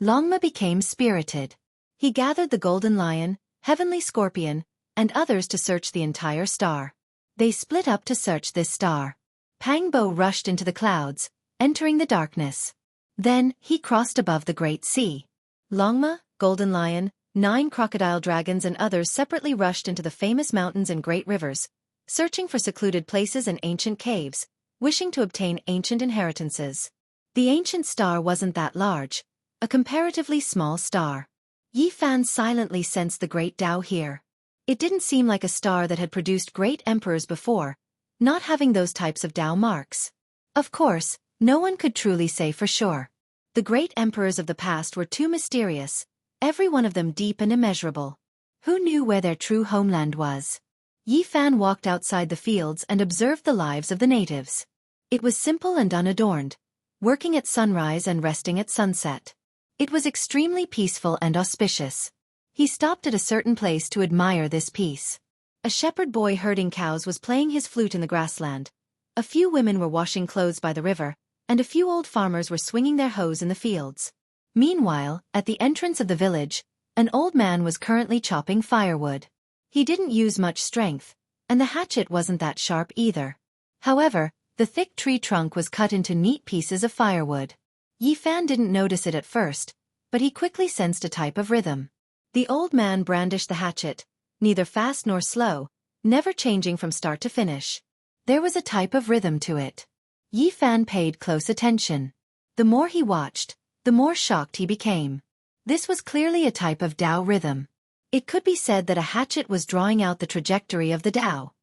Longma became spirited. He gathered the golden lion, heavenly scorpion, and others to search the entire star. They split up to search this star. Pang Bo rushed into the clouds, entering the darkness. Then, he crossed above the great sea. Longma, golden lion, 9 crocodile dragons and others separately rushed into the famous mountains and great rivers, searching for secluded places and ancient caves, wishing to obtain ancient inheritances. The ancient star wasn't that large, a comparatively small star. Yi Fan silently sensed the great Tao here. It didn't seem like a star that had produced great emperors before, not having those types of Tao marks. Of course, no one could truly say for sure. The great emperors of the past were too mysterious, every one of them deep and immeasurable. Who knew where their true homeland was? Yi Fan walked outside the fields and observed the lives of the natives. It was simple and unadorned, working at sunrise and resting at sunset. It was extremely peaceful and auspicious. He stopped at a certain place to admire this peace. A shepherd boy herding cows was playing his flute in the grassland. A few women were washing clothes by the river, and a few old farmers were swinging their hoes in the fields. Meanwhile, at the entrance of the village, an old man was currently chopping firewood. He didn't use much strength, and the hatchet wasn't that sharp either. However, the thick tree trunk was cut into neat pieces of firewood. Yi Fan didn't notice it at first, but he quickly sensed a type of rhythm. The old man brandished the hatchet, neither fast nor slow, never changing from start to finish. There was a type of rhythm to it. Yi Fan paid close attention. The more he watched, the more shocked he became. This was clearly a type of Tao rhythm. It could be said that a hatchet was drawing out the trajectory of the Tao.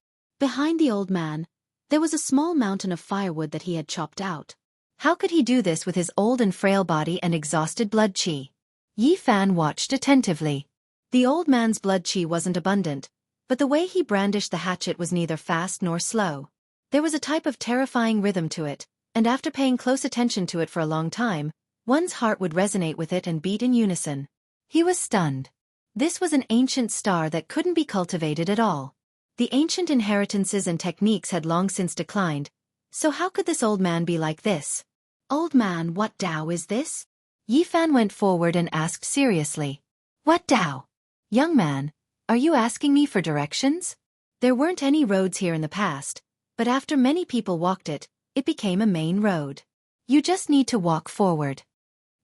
Behind the old man, there was a small mountain of firewood that he had chopped out. How could he do this with his old and frail body and exhausted blood qi? Yi Fan watched attentively. The old man's blood qi wasn't abundant, but the way he brandished the hatchet was neither fast nor slow. There was a type of terrifying rhythm to it, and after paying close attention to it for a long time, one's heart would resonate with it and beat in unison. He was stunned. This was an ancient star that couldn't be cultivated at all. The ancient inheritances and techniques had long since declined, so how could this old man be like this? Old man, what Tao is this? Yi Fan went forward and asked seriously. What Tao? Young man, are you asking me for directions? There weren't any roads here in the past, but after many people walked it, it became a main road. You just need to walk forward.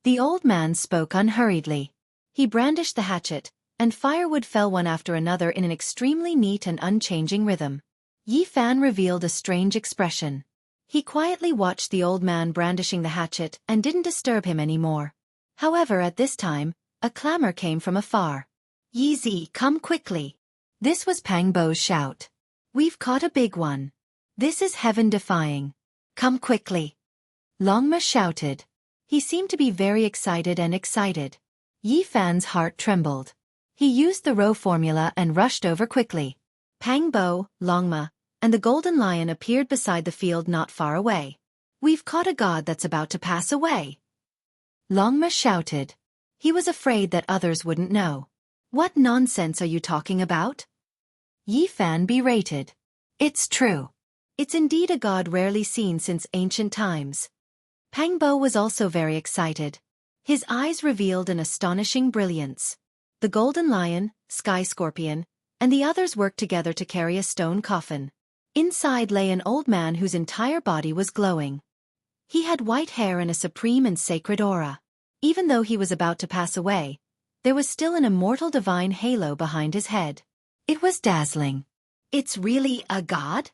The old man spoke unhurriedly. He brandished the hatchet, and firewood fell one after another in an extremely neat and unchanging rhythm. Yi Fan revealed a strange expression. He quietly watched the old man brandishing the hatchet and didn't disturb him anymore. However, at this time, a clamor came from afar. Yi Zi, come quickly. This was Pang Bo's shout. We've caught a big one. This is heaven-defying. Come quickly. Longma shouted. He seemed to be very excited. Yi Fan's heart trembled. He used the row formula and rushed over quickly. Pang Bo, Longma, and the golden lion appeared beside the field not far away. We've caught a god that's about to pass away. Longma shouted. He was afraid that others wouldn't know. What nonsense are you talking about? Yi Fan berated. It's true. It's indeed a god rarely seen since ancient times. Pang Bo was also very excited. His eyes revealed an astonishing brilliance. The golden lion, sky scorpion, and the others worked together to carry a stone coffin. Inside lay an old man whose entire body was glowing. He had white hair and a supreme and sacred aura. Even though he was about to pass away, there was still an immortal divine halo behind his head. It was dazzling. It's really a god?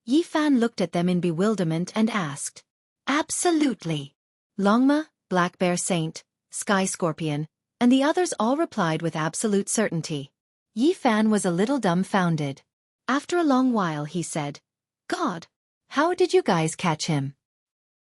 Yi Fan looked at them in bewilderment and asked. Absolutely. Longma, Black Bear Saint, Sky Scorpion, and the others all replied with absolute certainty. Yi Fan was a little dumbfounded. After a long while he said, God, how did you guys catch him?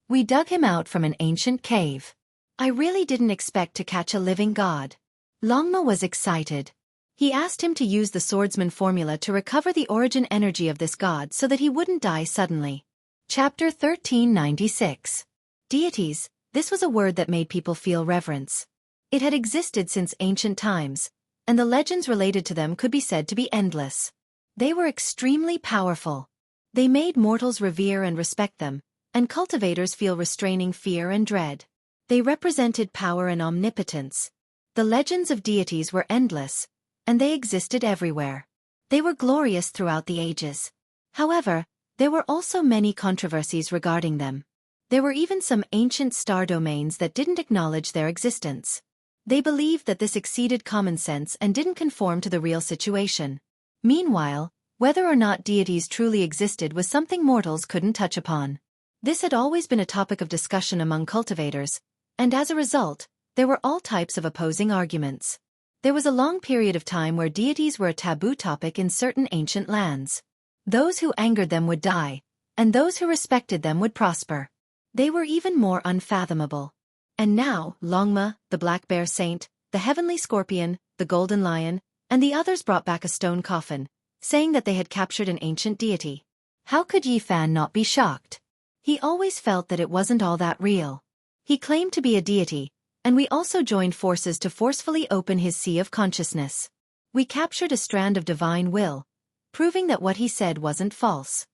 We dug him out from an ancient cave. I really didn't expect to catch a living god. Longma was excited. He asked him to use the swordsman formula to recover the origin energy of this god so that he wouldn't die suddenly. Chapter 1396. Deities, this was a word that made people feel reverence. It had existed since ancient times, and the legends related to them could be said to be endless. They were extremely powerful. They made mortals revere and respect them, and cultivators feel restraining fear and dread. They represented power and omnipotence. The legends of deities were endless, and they existed everywhere. They were glorious throughout the ages. However, there were also many controversies regarding them. There were even some ancient star domains that didn't acknowledge their existence. They believed that this exceeded common sense and didn't conform to the real situation. Meanwhile, whether or not deities truly existed was something mortals couldn't touch upon. This had always been a topic of discussion among cultivators, and as a result, there were all types of opposing arguments. There was a long period of time where deities were a taboo topic in certain ancient lands. Those who angered them would die, and those who respected them would prosper. They were even more unfathomable. And now, Longma, the Black Bear Saint, the Heavenly Scorpion, the Golden Lion, and the others brought back a stone coffin, saying that they had captured an ancient deity. How could Yi Fan not be shocked? He always felt that it wasn't all that real. He claimed to be a deity, and we also joined forces to forcefully open his sea of consciousness. We captured a strand of divine will, proving that what he said wasn't false.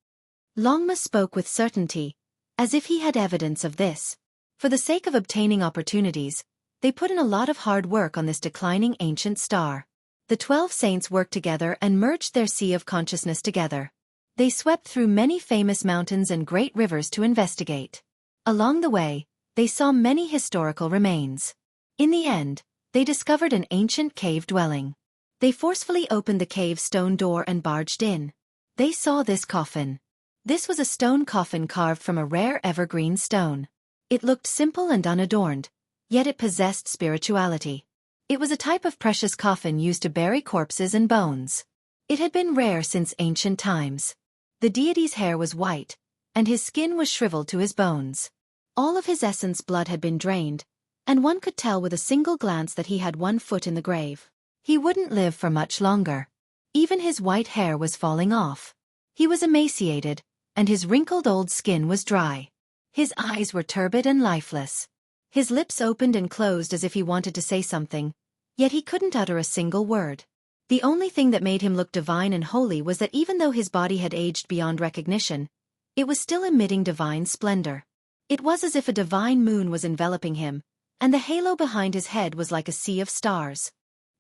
Longma spoke with certainty, as if he had evidence of this. For the sake of obtaining opportunities, they put in a lot of hard work on this declining ancient star. The 12 saints worked together and merged their sea of consciousness together. They swept through many famous mountains and great rivers to investigate. Along the way, they saw many historical remains. In the end, they discovered an ancient cave dwelling. They forcefully opened the cave stone door and barged in. They saw this coffin. This was a stone coffin carved from a rare evergreen stone. It looked simple and unadorned, yet it possessed spirituality. It was a type of precious coffin used to bury corpses and bones. It had been rare since ancient times. The deity's hair was white, and his skin was shriveled to his bones. All of his essence blood had been drained, and one could tell with a single glance that he had one foot in the grave. He wouldn't live for much longer. Even his white hair was falling off. He was emaciated, and his wrinkled old skin was dry. His eyes were turbid and lifeless. His lips opened and closed as if he wanted to say something, yet he couldn't utter a single word. The only thing that made him look divine and holy was that even though his body had aged beyond recognition, it was still emitting divine splendor. It was as if a divine moon was enveloping him, and the halo behind his head was like a sea of stars.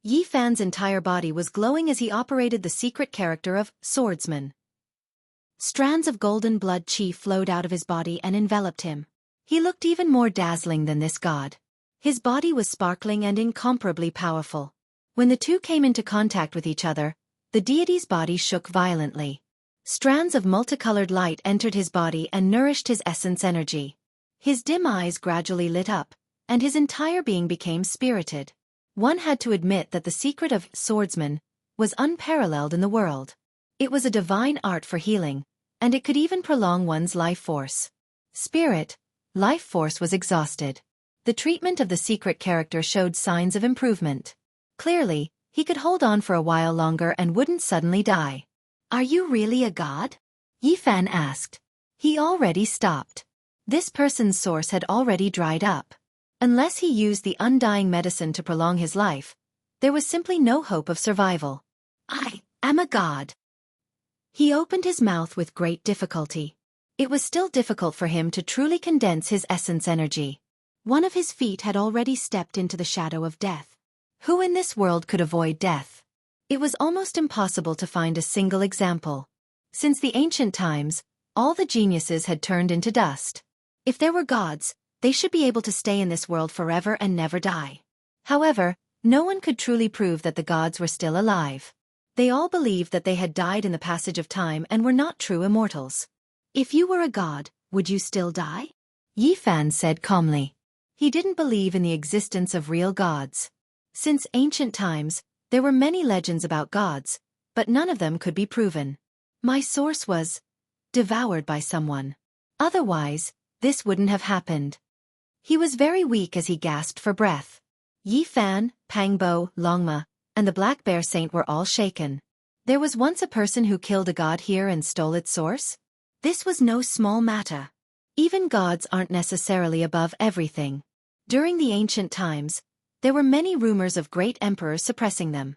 Yi Fan's entire body was glowing as he operated the secret character of swordsman. Strands of golden blood chi flowed out of his body and enveloped him. He looked even more dazzling than this god. His body was sparkling and incomparably powerful. When the two came into contact with each other, the deity's body shook violently. Strands of multicolored light entered his body and nourished his essence energy. His dim eyes gradually lit up, and his entire being became spirited. One had to admit that the secret of swordsman was unparalleled in the world. It was a divine art for healing, and it could even prolong one's life force. Life force was exhausted. The treatment of the secret character showed signs of improvement. Clearly, he could hold on for a while longer and wouldn't suddenly die. "Are you really a god?" Yi Fan asked. He already stopped. This person's source had already dried up. Unless he used the undying medicine to prolong his life, there was simply no hope of survival. "I am a god." He opened his mouth with great difficulty. It was still difficult for him to truly condense his essence energy. One of his feet had already stepped into the shadow of death. Who in this world could avoid death? It was almost impossible to find a single example. Since the ancient times, all the geniuses had turned into dust. If there were gods, they should be able to stay in this world forever and never die. However, no one could truly prove that the gods were still alive. They all believed that they had died in the passage of time and were not true immortals. "If you were a god, would you still die?" Yi Fan said calmly. He didn't believe in the existence of real gods. Since ancient times, there were many legends about gods, but none of them could be proven. "My source was devoured by someone. Otherwise, this wouldn't have happened." He was very weak as he gasped for breath. Yi Fan, Pangbo, Longma, and the Black Bear Saint were all shaken. There was once a person who killed a god here and stole its source? This was no small matter. Even gods aren't necessarily above everything. During the ancient times, there were many rumors of great emperors suppressing them.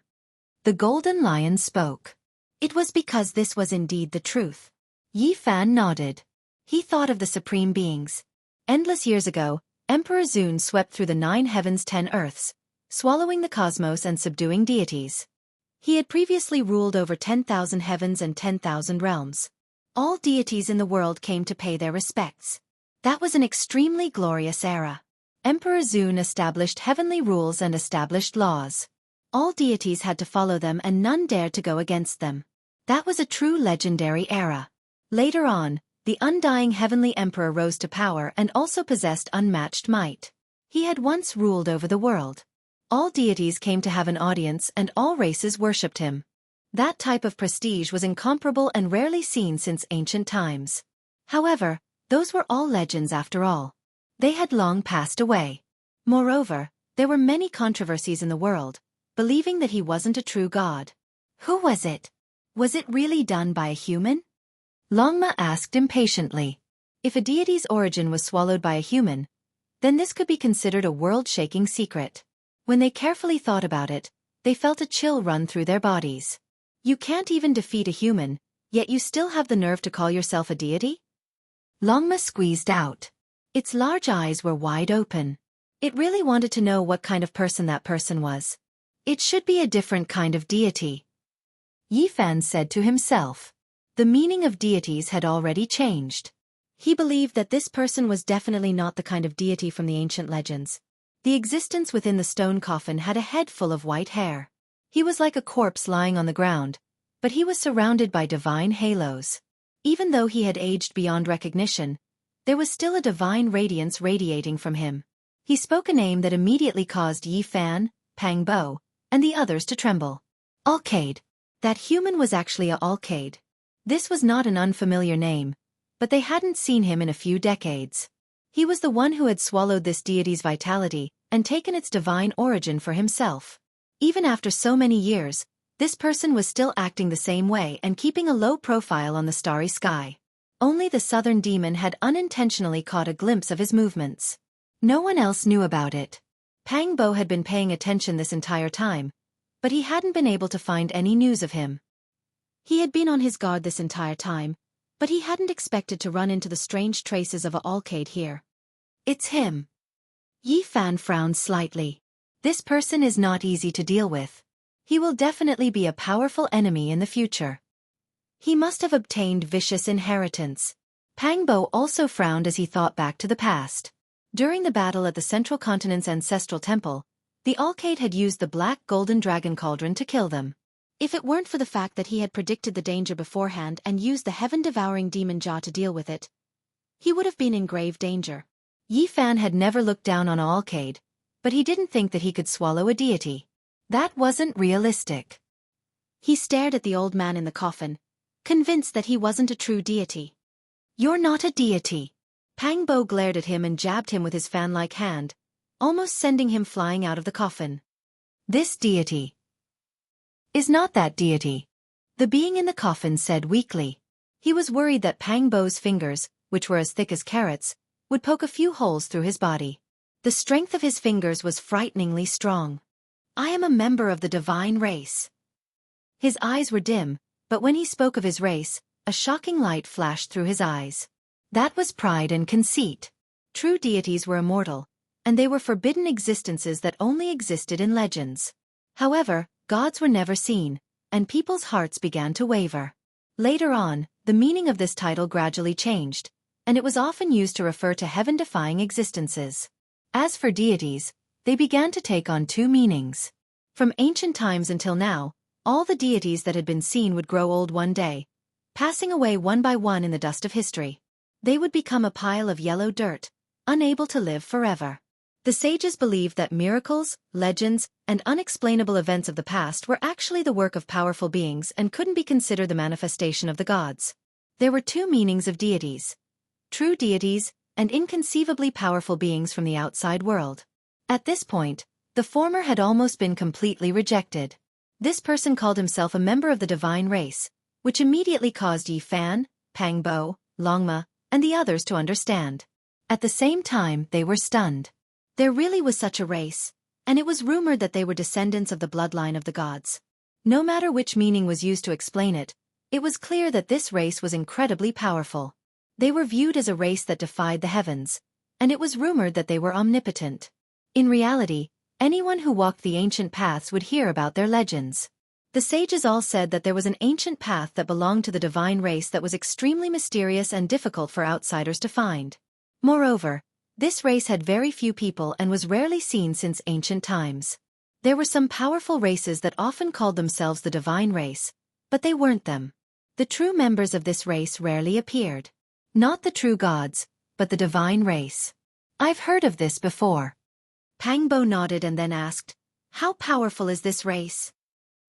The Golden Lion spoke. It was because this was indeed the truth. Yi Fan nodded. He thought of the supreme beings. Endless years ago, Emperor Zun swept through the 9 heavens 10 earths, swallowing the cosmos and subduing deities. He had previously ruled over 10,000 heavens and 10,000 realms. All deities in the world came to pay their respects. That was an extremely glorious era. Emperor Zun established heavenly rules and established laws. All deities had to follow them and none dared to go against them. That was a true legendary era. Later on, the undying heavenly emperor rose to power and also possessed unmatched might. He had once ruled over the world. All deities came to have an audience and all races worshipped him. That type of prestige was incomparable and rarely seen since ancient times. However, those were all legends after all. They had long passed away. Moreover, there were many controversies in the world, believing that he wasn't a true god. Who was it? Was it really done by a human? Longma asked impatiently. If a deity's origin was swallowed by a human, then this could be considered a world-shaking secret. When they carefully thought about it, they felt a chill run through their bodies. You can't even defeat a human, yet you still have the nerve to call yourself a deity? Longma squeezed out. Its large eyes were wide open. It really wanted to know what kind of person that person was. It should be a different kind of deity. Yi Fan said to himself. The meaning of deities had already changed. He believed that this person was definitely not the kind of deity from the ancient legends. The existence within the stone coffin had a head full of white hair. He was like a corpse lying on the ground, but he was surrounded by divine halos. Even though he had aged beyond recognition, there was still a divine radiance radiating from him. He spoke a name that immediately caused Yi Fan, Pang Bo, and the others to tremble. Alcade. That human was actually a Alcade. This was not an unfamiliar name, but they hadn't seen him in a few decades. He was the one who had swallowed this deity's vitality and taken its divine origin for himself. Even after so many years, this person was still acting the same way and keeping a low profile on the starry sky. Only the southern demon had unintentionally caught a glimpse of his movements. No one else knew about it. Pang Bo had been paying attention this entire time, but he hadn't been able to find any news of him. He had been on his guard this entire time, but he hadn't expected to run into the strange traces of a alcade here. It's him. Yi Fan frowned slightly. This person is not easy to deal with. He will definitely be a powerful enemy in the future. He must have obtained vicious inheritance. Pang Bo also frowned as he thought back to the past. During the battle at the Central Continent's ancestral temple, the alcade had used the black golden dragon cauldron to kill them. If it weren't for the fact that he had predicted the danger beforehand and used the heaven-devouring demon jaw to deal with it, he would have been in grave danger. Yi Fan had never looked down on alcade, but he didn't think that he could swallow a deity. That wasn't realistic. He stared at the old man in the coffin, convinced that he wasn't a true deity. You're not a deity. Pang Bo glared at him and jabbed him with his fan-like hand, almost sending him flying out of the coffin. This deity is not that deity, the being in the coffin said weakly. He was worried that Pang Bo's fingers, which were as thick as carrots, would poke a few holes through his body. The strength of his fingers was frighteningly strong. I am a member of the divine race. His eyes were dim, but when he spoke of his race, a shocking light flashed through his eyes. That was pride and conceit. True deities were immortal, and they were forbidden existences that only existed in legends. However, gods were never seen, and people's hearts began to waver. Later on, the meaning of this title gradually changed, and it was often used to refer to heaven-defying existences. As for deities, they began to take on two meanings. From ancient times until now, all the deities that had been seen would grow old one day, passing away one by one in the dust of history. They would become a pile of yellow dirt, unable to live forever. The sages believed that miracles, legends, and unexplainable events of the past were actually the work of powerful beings and couldn't be considered the manifestation of the gods. There were two meanings of deities: true deities, and inconceivably powerful beings from the outside world. At this point, the former had almost been completely rejected. This person called himself a member of the divine race, which immediately caused Yi Fan, Pang Bo, Longma, and the others to understand. At the same time, they were stunned. There really was such a race, and it was rumored that they were descendants of the bloodline of the gods. No matter which meaning was used to explain it, it was clear that this race was incredibly powerful. They were viewed as a race that defied the heavens, and it was rumored that they were omnipotent. In reality, anyone who walked the ancient paths would hear about their legends. The sages all said that there was an ancient path that belonged to the divine race that was extremely mysterious and difficult for outsiders to find. Moreover, this race had very few people and was rarely seen since ancient times. There were some powerful races that often called themselves the divine race, but they weren't them. The true members of this race rarely appeared. Not the true gods, but the divine race. I've heard of this before. Pang Bo nodded and then asked, how powerful is this race?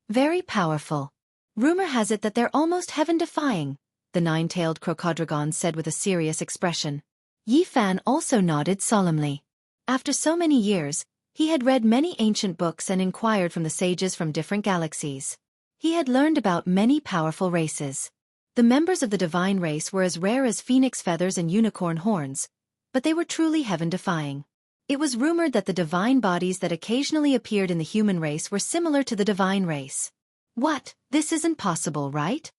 Very powerful. Rumor has it that they're almost heaven-defying, the nine-tailed crocodrogon said with a serious expression. Yi Fan also nodded solemnly. After so many years, he had read many ancient books and inquired from the sages from different galaxies. He had learned about many powerful races. The members of the divine race were as rare as phoenix feathers and unicorn horns, but they were truly heaven-defying. It was rumored that the divine bodies that occasionally appeared in the human race were similar to the divine race. What? This isn't possible, right?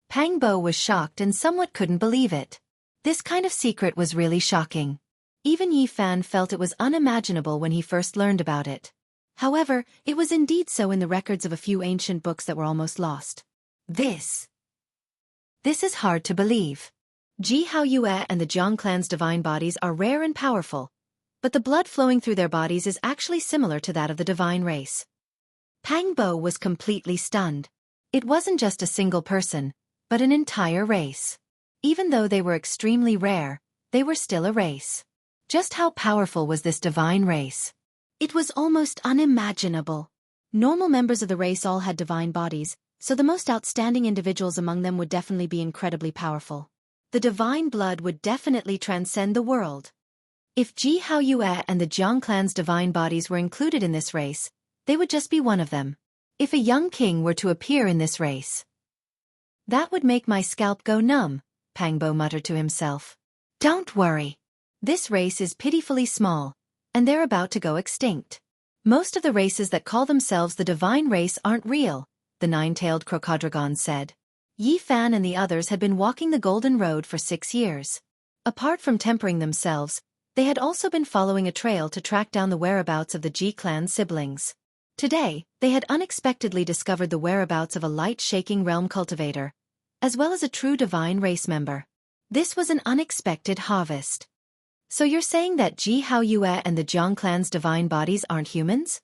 Pang Bo was shocked and somewhat couldn't believe it. This kind of secret was really shocking. Even Yi Fan felt it was unimaginable when he first learned about it. However, it was indeed so in the records of a few ancient books that were almost lost. This is hard to believe. Jianghu and the Jiang clan's divine bodies are rare and powerful, but the blood flowing through their bodies is actually similar to that of the divine race. Pang Bo was completely stunned. It wasn't just a single person, but an entire race. Even though they were extremely rare, they were still a race. Just how powerful was this divine race? It was almost unimaginable. Normal members of the race all had divine bodies, so the most outstanding individuals among them would definitely be incredibly powerful. The divine blood would definitely transcend the world. If Jianghu and the Jiang clan's divine bodies were included in this race, they would just be one of them. If a young king were to appear in this race, that would make my scalp go numb, Pang Bo muttered to himself. Don't worry. This race is pitifully small, and they're about to go extinct. Most of the races that call themselves the divine race aren't real, the nine-tailed crocodile said. Yi Fan and the others had been walking the Golden Road for 6 years. Apart from tempering themselves, they had also been following a trail to track down the whereabouts of the Ji clan siblings. Today, they had unexpectedly discovered the whereabouts of a light-shaking realm cultivator, as well as a true divine race member. This was an unexpected harvest. So you're saying that Jianghu and the Jiang clan's divine bodies aren't humans?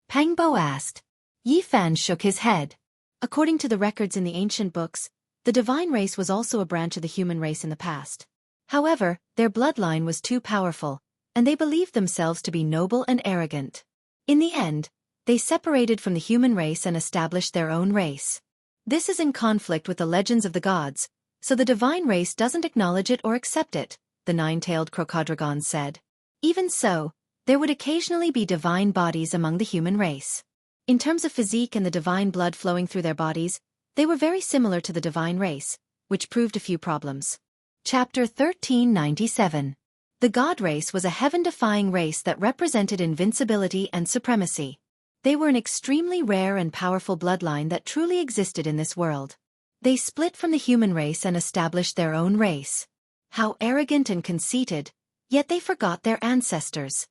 Pang Bo asked. Yi Fan shook his head. According to the records in the ancient books, the divine race was also a branch of the human race in the past. However, their bloodline was too powerful, and they believed themselves to be noble and arrogant. In the end, they separated from the human race and established their own race. This is in conflict with the legends of the gods, so the divine race doesn't acknowledge it or accept it, the nine-tailed crocodile said. Even so, there would occasionally be divine bodies among the human race. In terms of physique and the divine blood flowing through their bodies, they were very similar to the divine race, which proved a few problems. Chapter 1397. The God race was a heaven-defying race that represented invincibility and supremacy. They were an extremely rare and powerful bloodline that truly existed in this world. They split from the human race and established their own race. How arrogant and conceited, yet they forgot their ancestors.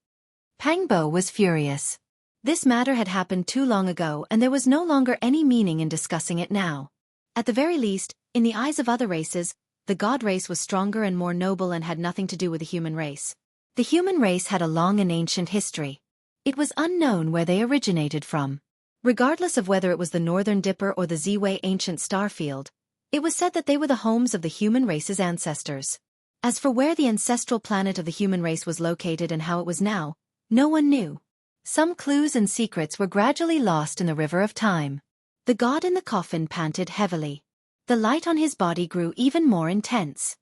Pang Bo was furious. This matter had happened too long ago and there was no longer any meaning in discussing it now. At the very least, in the eyes of other races, the God race was stronger and more noble and had nothing to do with the human race. The human race had a long and ancient history. It was unknown where they originated from. Regardless of whether it was the Northern Dipper or the Ziwei ancient star field, it was said that they were the homes of the human race's ancestors. As for where the ancestral planet of the human race was located and how it was now, no one knew. Some clues and secrets were gradually lost in the river of time. The god in the coffin panted heavily. The light on his body grew even more intense.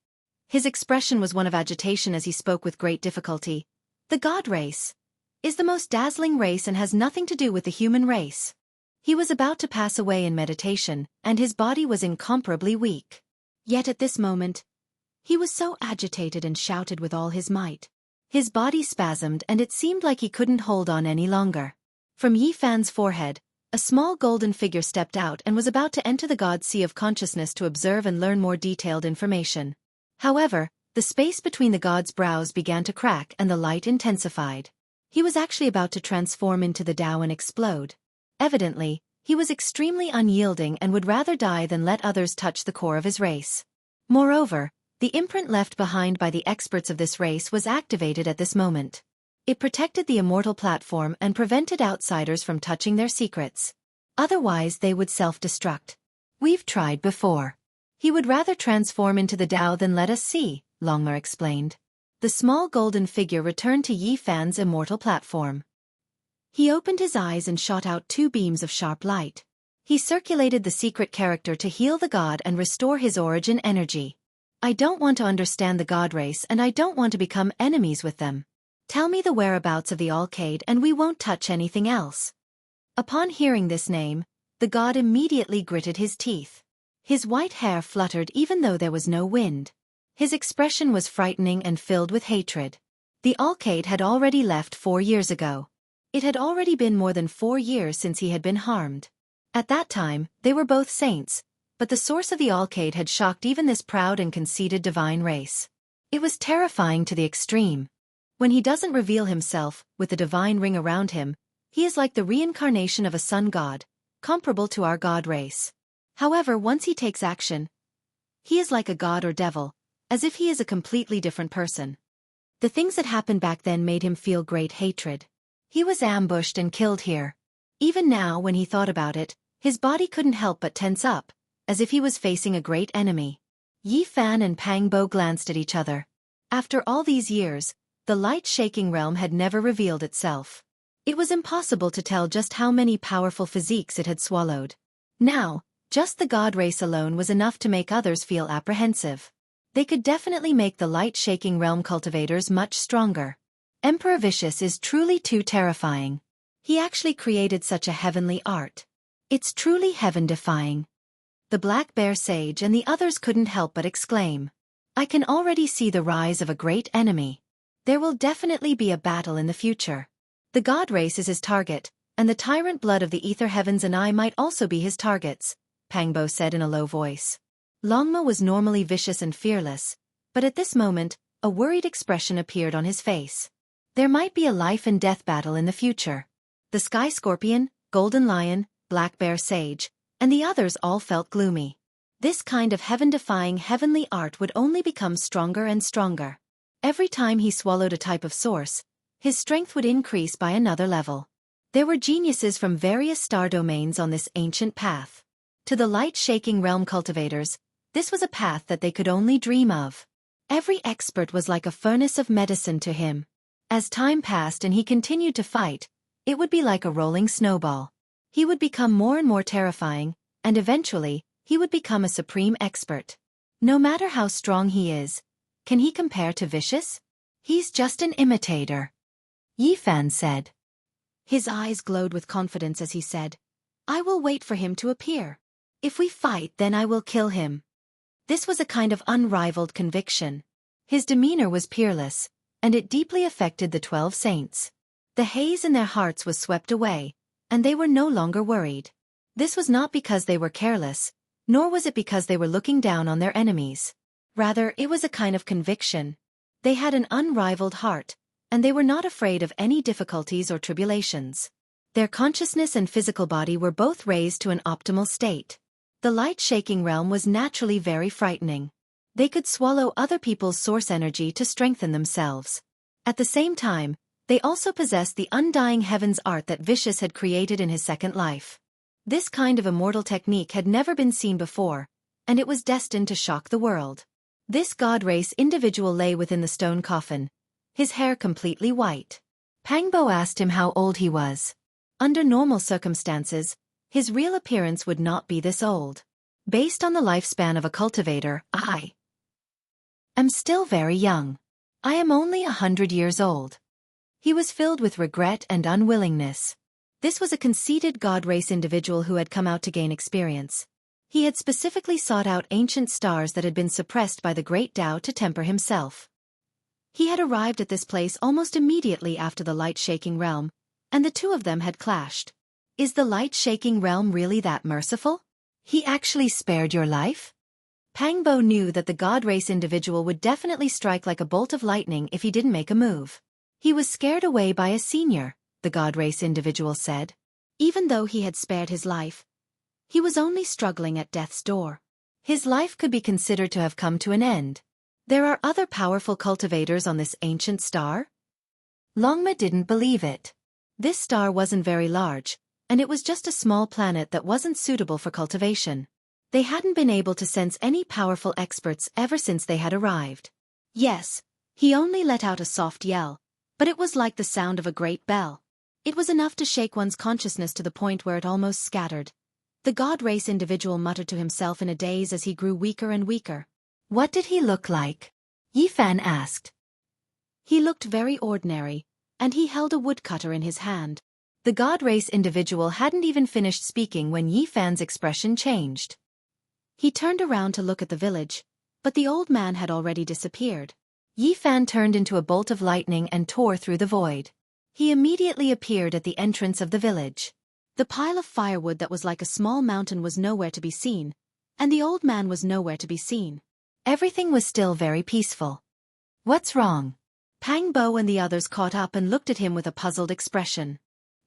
His expression was one of agitation as he spoke with great difficulty. The god race is the most dazzling race and has nothing to do with the human race. He was about to pass away in meditation, and his body was incomparably weak. Yet at this moment, he was so agitated and shouted with all his might. His body spasmed and it seemed like he couldn't hold on any longer. From Yi Fan's forehead, a small golden figure stepped out and was about to enter the god's sea of consciousness to observe and learn more detailed information. However, the space between the god's brows began to crack and the light intensified. He was actually about to transform into the Tao and explode. Evidently, he was extremely unyielding and would rather die than let others touch the core of his race. Moreover, the imprint left behind by the experts of this race was activated at this moment. It protected the immortal platform and prevented outsiders from touching their secrets. Otherwise they would self-destruct. We've tried before. He would rather transform into the Tao than let us see, Longmer explained. The small golden figure returned to Yi Fan's immortal platform. He opened his eyes and shot out 2 beams of sharp light. He circulated the secret character to heal the god and restore his origin energy. I don't want to understand the god race and I don't want to become enemies with them. Tell me the whereabouts of the Alcade and we won't touch anything else. Upon hearing this name, the god immediately gritted his teeth. His white hair fluttered even though there was no wind. His expression was frightening and filled with hatred. The Alcade had already left 4 years ago. It had already been more than 4 years since he had been harmed. At that time, they were both saints, but the source of the Alcade had shocked even this proud and conceited divine race. It was terrifying to the extreme. When he doesn't reveal himself, with the divine ring around him, he is like the reincarnation of a sun god, comparable to our god race. However, once he takes action, he is like a god or devil, as if he is a completely different person. The things that happened back then made him feel great hatred. He was ambushed and killed here. Even now, when he thought about it, his body couldn't help but tense up, as if he was facing a great enemy. Yi Fan and Pang Bo glanced at each other. After all these years, the light-shaking realm had never revealed itself. It was impossible to tell just how many powerful physiques it had swallowed. Now, just the god race alone was enough to make others feel apprehensive. They could definitely make the light-shaking realm cultivators much stronger. Emperor Vicious is truly too terrifying. He actually created such a heavenly art. It's truly heaven-defying. The Black Bear Sage and the others couldn't help but exclaim. I can already see the rise of a great enemy. There will definitely be a battle in the future. The god race is his target, and the tyrant blood of the ether heavens and I might also be his targets, Pangbo said in a low voice. Longma was normally vicious and fearless, but at this moment, a worried expression appeared on his face. There might be a life-and-death battle in the future. The Sky Scorpion, Golden Lion, Black Bear Sage, and the others all felt gloomy. This kind of heaven-defying heavenly art would only become stronger and stronger. Every time he swallowed a type of source, his strength would increase by another level. There were geniuses from various star domains on this ancient path. To the light-shaking realm cultivators, this was a path that they could only dream of. Every expert was like a furnace of medicine to him. As time passed and he continued to fight, it would be like a rolling snowball. He would become more and more terrifying, and eventually, he would become a supreme expert. No matter how strong he is, can he compare to Vicious? He's just an imitator, Yifan said. His eyes glowed with confidence as he said, I will wait for him to appear. If we fight, then I will kill him. This was a kind of unrivaled conviction. His demeanor was peerless, and it deeply affected the 12 saints. The haze in their hearts was swept away, and they were no longer worried. This was not because they were careless, nor was it because they were looking down on their enemies. Rather, it was a kind of conviction. They had an unrivaled heart, and they were not afraid of any difficulties or tribulations. Their consciousness and physical body were both raised to an optimal state. The light-shaking realm was naturally very frightening. They could swallow other people's source energy to strengthen themselves. At the same time, they also possessed the undying heavens art that Vicious had created in his second life. This kind of immortal technique had never been seen before, and it was destined to shock the world. This god race individual lay within the stone coffin, his hair completely white. Pangbo asked him how old he was. Under normal circumstances, his real appearance would not be this old. Based on the lifespan of a cultivator, I am still very young. I am only 100 years old. He was filled with regret and unwillingness. This was a conceited god race individual who had come out to gain experience. He had specifically sought out ancient stars that had been suppressed by the great Tao to temper himself. He had arrived at this place almost immediately after the light-shaking realm, and the two of them had clashed. Is the light-shaking realm really that merciful? He actually spared your life? Pangbo knew that the god race individual would definitely strike like a bolt of lightning if he didn't make a move. He was scared away by a senior, the god race individual said. Even though he had spared his life, he was only struggling at death's door. His life could be considered to have come to an end. There are other powerful cultivators on this ancient star? Longma didn't believe it. This star wasn't very large, and it was just a small planet that wasn't suitable for cultivation. They hadn't been able to sense any powerful experts ever since they had arrived. Yes, he only let out a soft yell, but it was like the sound of a great bell. It was enough to shake one's consciousness to the point where it almost scattered. The god race individual muttered to himself in a daze as he grew weaker and weaker. What did he look like? Yifan asked. He looked very ordinary, and he held a woodcutter in his hand. The god race individual hadn't even finished speaking when Yifan's expression changed. He turned around to look at the village, but the old man had already disappeared. Yifan turned into a bolt of lightning and tore through the void. He immediately appeared at the entrance of the village. The pile of firewood that was like a small mountain was nowhere to be seen, and the old man was nowhere to be seen. Everything was still very peaceful. What's wrong? Pangbo and the others caught up and looked at him with a puzzled expression.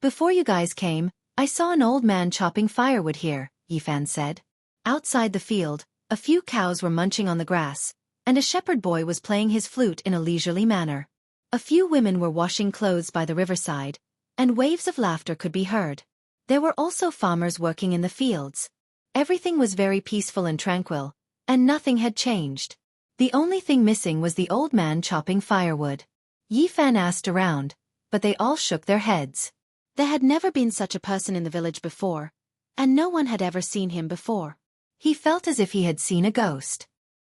Before you guys came, I saw an old man chopping firewood here, Yifan said. Outside the field, a few cows were munching on the grass, and a shepherd boy was playing his flute in a leisurely manner. A few women were washing clothes by the riverside, and waves of laughter could be heard. There were also farmers working in the fields. Everything was very peaceful and tranquil, and nothing had changed. The only thing missing was the old man chopping firewood. Yifan asked around, but they all shook their heads. There had never been such a person in the village before, and no one had ever seen him before. He felt as if he had seen a ghost.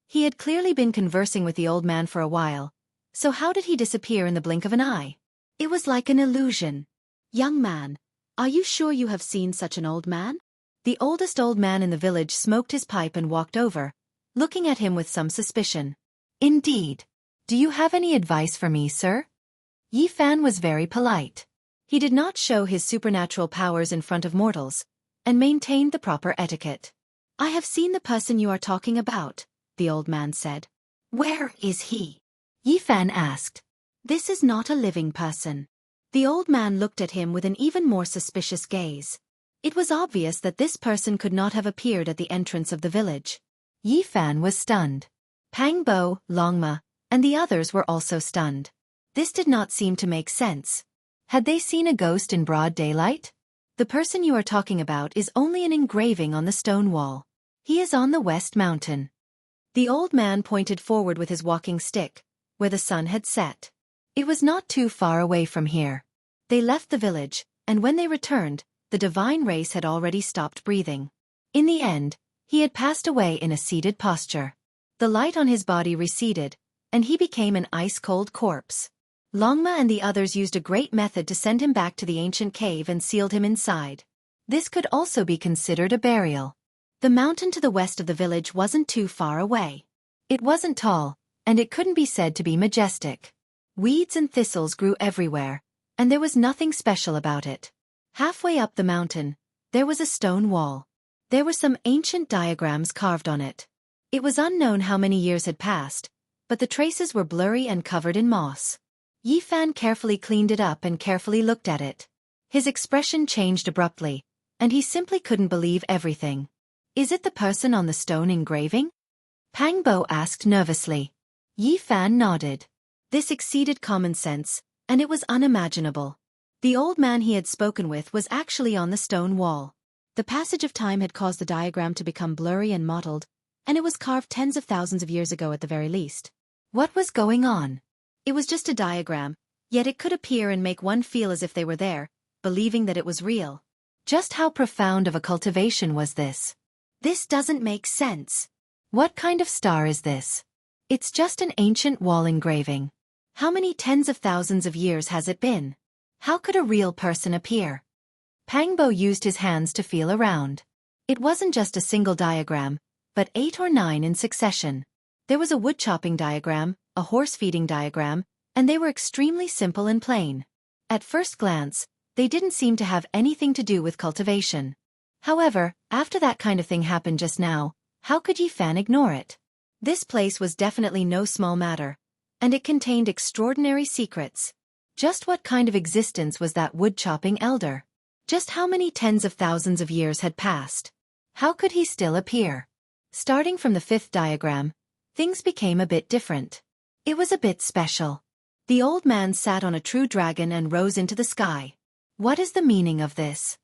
He had clearly been conversing with the old man for a while, so how did he disappear in the blink of an eye? It was like an illusion. Young man, are you sure you have seen such an old man? The oldest old man in the village smoked his pipe and walked over, looking at him with some suspicion. Indeed. Do you have any advice for me, sir? Yifan was very polite. He did not show his supernatural powers in front of mortals, and maintained the proper etiquette. "I have seen the person you are talking about," the old man said. "Where is he?" Yi Fan asked. "This is not a living person." The old man looked at him with an even more suspicious gaze. It was obvious that this person could not have appeared at the entrance of the village. Yi Fan was stunned. Pang Bo, Longma, and the others were also stunned. This did not seem to make sense. Had they seen a ghost in broad daylight? "The person you are talking about is only an engraving on the stone wall. He is on the West Mountain." The old man pointed forward with his walking stick, where the sun had set. It was not too far away from here. They left the village, and when they returned, the divine race had already stopped breathing. In the end, he had passed away in a seated posture. The light on his body receded, and he became an ice-cold corpse. Longma and the others used a great method to send him back to the ancient cave and sealed him inside. This could also be considered a burial. The mountain to the west of the village wasn't too far away. It wasn't tall, and it couldn't be said to be majestic. Weeds and thistles grew everywhere, and there was nothing special about it. Halfway up the mountain, there was a stone wall. There were some ancient diagrams carved on it. It was unknown how many years had passed, but the traces were blurry and covered in moss. Yi Fan carefully cleaned it up and carefully looked at it. His expression changed abruptly, and he simply couldn't believe everything. "Is it the person on the stone engraving?" Pang Bo asked nervously. Yi Fan nodded. This exceeded common sense, and it was unimaginable. The old man he had spoken with was actually on the stone wall. The passage of time had caused the diagram to become blurry and mottled, and it was carved tens of thousands of years ago at the very least. What was going on? It was just a diagram, yet it could appear and make one feel as if they were there, believing that it was real. Just how profound of a cultivation was this? This doesn't make sense. What kind of star is this? It's just an ancient wall engraving. How many tens of thousands of years has it been? How could a real person appear? Pang Bo used his hands to feel around. It wasn't just a single diagram, but 8 or 9 in succession. There was a wood-chopping diagram, a horse-feeding diagram, and they were extremely simple and plain. At first glance, they didn't seem to have anything to do with cultivation. However, after that kind of thing happened just now, how could Yi Fan ignore it? This place was definitely no small matter, and it contained extraordinary secrets. Just what kind of existence was that wood-chopping elder? Just how many tens of thousands of years had passed? How could he still appear? Starting from the 5th diagram, things became a bit different. It was a bit special. The old man sat on a true dragon and rose into the sky. What is the meaning of this?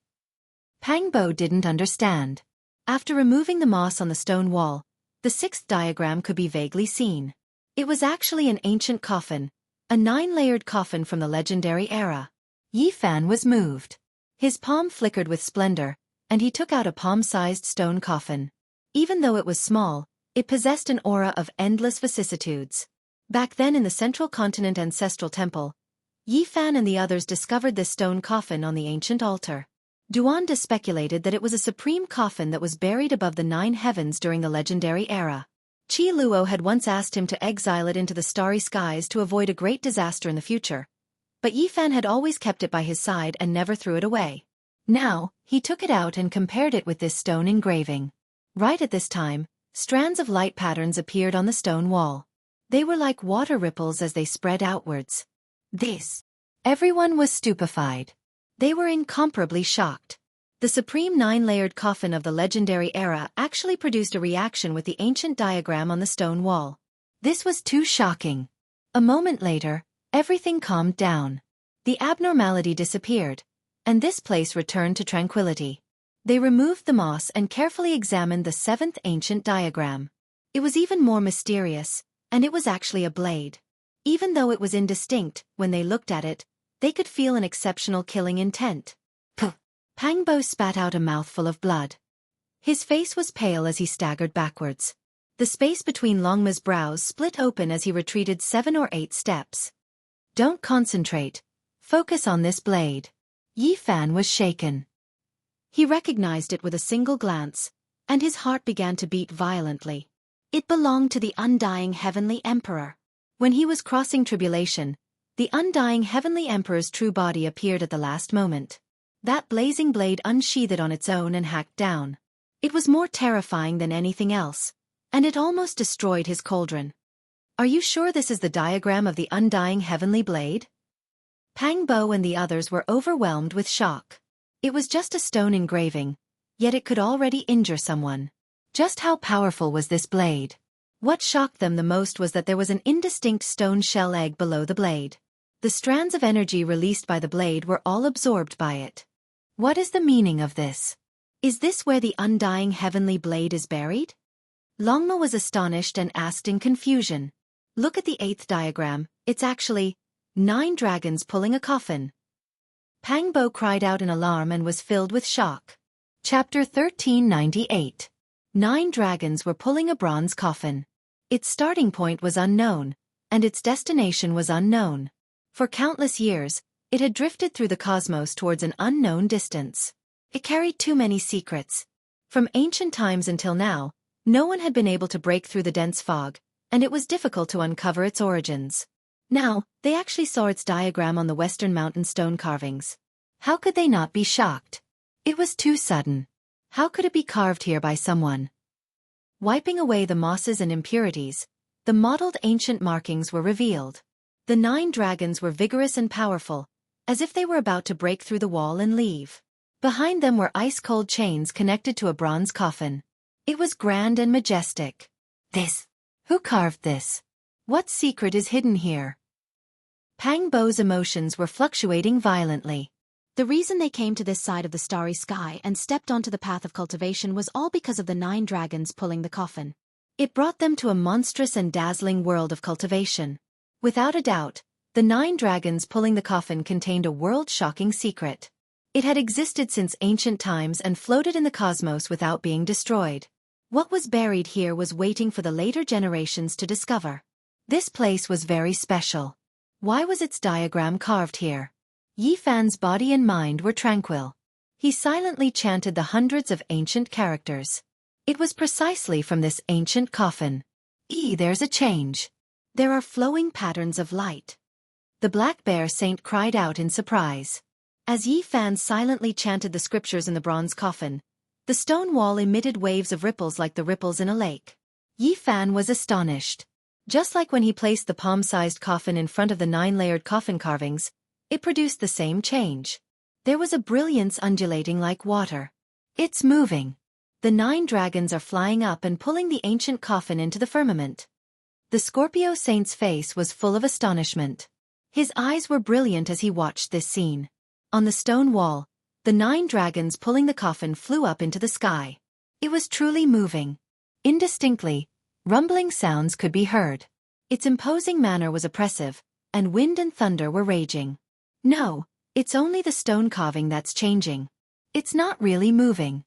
Pang Bo didn't understand. After removing the moss on the stone wall, the 6th diagram could be vaguely seen. It was actually an ancient coffin, a 9-layered coffin from the legendary era. Yi Fan was moved. His palm flickered with splendor, and he took out a palm-sized stone coffin. Even though it was small, it possessed an aura of endless vicissitudes. Back then in the Central Continent Ancestral Temple, Yi Fan and the others discovered this stone coffin on the ancient altar. Duanda speculated that it was a supreme coffin that was buried above the 9 heavens during the legendary era. Qi Luo had once asked him to exile it into the starry skies to avoid a great disaster in the future, but Yi Fan had always kept it by his side and never threw it away. Now, he took it out and compared it with this stone engraving. Right at this time, strands of light patterns appeared on the stone wall. They were like water ripples as they spread outwards. This. Everyone was stupefied. They were incomparably shocked. The supreme 9-layered coffin of the legendary era actually produced a reaction with the ancient diagram on the stone wall. This was too shocking. A moment later, everything calmed down. The abnormality disappeared, and this place returned to tranquility. They removed the moss and carefully examined the 7th ancient diagram. It was even more mysterious, and it was actually a blade. Even though it was indistinct, when they looked at it, they could feel an exceptional killing intent. Puh! Pang Bo spat out a mouthful of blood. His face was pale as he staggered backwards. The space between Longma's brows split open as he retreated 7 or 8 steps. Don't concentrate. Focus on this blade. Yi Fan was shaken. He recognized it with a single glance, and his heart began to beat violently. It belonged to the undying heavenly emperor. When he was crossing tribulation, The undying heavenly emperor's true body appeared at the last moment. That blazing blade unsheathed on its own and hacked down. It was more terrifying than anything else, and it almost destroyed his cauldron. Are you sure this is the diagram of the undying heavenly blade? Pang Bo and the others were overwhelmed with shock. It was just a stone engraving, yet it could already injure someone. Just how powerful was this blade? What shocked them the most was that there was an indistinct stone shell egg below the blade. The strands of energy released by the blade were all absorbed by it. What is the meaning of this? Is this where the undying heavenly blade is buried? Longma was astonished and asked in confusion. Look at the 8th diagram, it's actually 9 dragons pulling a coffin. Pang Bo cried out in alarm and was filled with shock. Chapter 1398. 9 dragons were pulling a bronze coffin. Its starting point was unknown, and its destination was unknown. For countless years, it had drifted through the cosmos towards an unknown distance. It carried too many secrets. From ancient times until now, no one had been able to break through the dense fog, and it was difficult to uncover its origins. Now, they actually saw its diagram on the western mountain stone carvings. How could they not be shocked? It was too sudden. How could it be carved here by someone? Wiping away the mosses and impurities, the mottled ancient markings were revealed. The 9 dragons were vigorous and powerful, as if they were about to break through the wall and leave. Behind them were ice-cold chains connected to a bronze coffin. It was grand and majestic. Who carved this? What secret is hidden here? Pang Bo's emotions were fluctuating violently. The reason they came to this side of the starry sky and stepped onto the path of cultivation was all because of the 9 dragons pulling the coffin. It brought them to a monstrous and dazzling world of cultivation. Without a doubt, the 9 dragons pulling the coffin contained a world-shocking secret. It had existed since ancient times and floated in the cosmos without being destroyed. What was buried here was waiting for the later generations to discover. This place was very special. Why was its diagram carved here? Yi Fan's body and mind were tranquil. He silently chanted the hundreds of ancient characters. It was precisely from this ancient coffin. There's a change. There are flowing patterns of light. The black bear saint cried out in surprise. As Yi Fan silently chanted the scriptures in the bronze coffin, the stone wall emitted waves of ripples like the ripples in a lake. Yi Fan was astonished. Just like when he placed the palm-sized coffin in front of the 9-layered coffin carvings, it produced the same change. There was a brilliance undulating like water. It's moving. The 9 dragons are flying up and pulling the ancient coffin into the firmament. The Scorpio Saint's face was full of astonishment. His eyes were brilliant as he watched this scene. On the stone wall, the 9 dragons pulling the coffin flew up into the sky. It was truly moving. Indistinctly, rumbling sounds could be heard. Its imposing manner was oppressive, and wind and thunder were raging. No, it's only the stone carving that's changing. It's not really moving.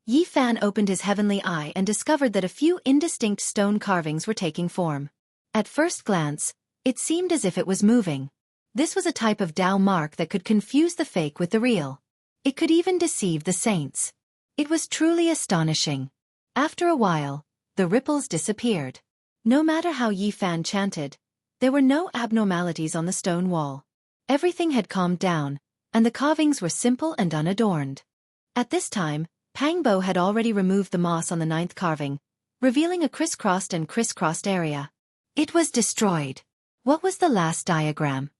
Yi Fan opened his heavenly eye and discovered that a few indistinct stone carvings were taking form. At first glance, it seemed as if it was moving. This was a type of Tao mark that could confuse the fake with the real. It could even deceive the saints. It was truly astonishing. After a while, the ripples disappeared. No matter how Yi Fan chanted, there were no abnormalities on the stone wall. Everything had calmed down, and the carvings were simple and unadorned. At this time, Pang Bo had already removed the moss on the 9th carving, revealing a crisscrossed area. It was destroyed. What was the last diagram?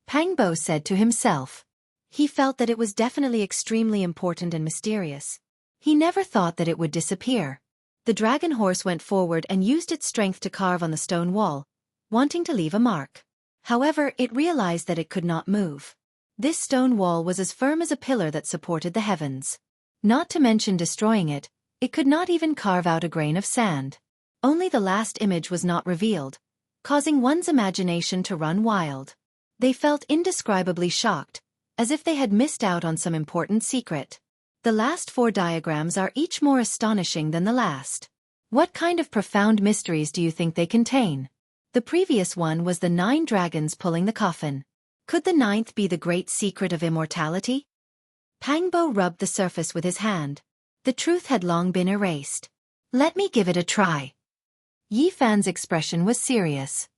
Pang Bo said to himself. He felt that it was definitely extremely important and mysterious. He never thought that it would disappear. The dragon horse went forward and used its strength to carve on the stone wall, wanting to leave a mark. However, it realized that it could not move. This stone wall was as firm as a pillar that supported the heavens. Not to mention destroying it, it could not even carve out a grain of sand. Only the last image was not revealed, causing one's imagination to run wild. They felt indescribably shocked, as if they had missed out on some important secret. The last 4 diagrams are each more astonishing than the last. What kind of profound mysteries do you think they contain? The previous one was the 9 dragons pulling the coffin. Could the 9th be the great secret of immortality? Pang Bo rubbed the surface with his hand. The truth had long been erased. Let me give it a try. Yi Fan's expression was serious.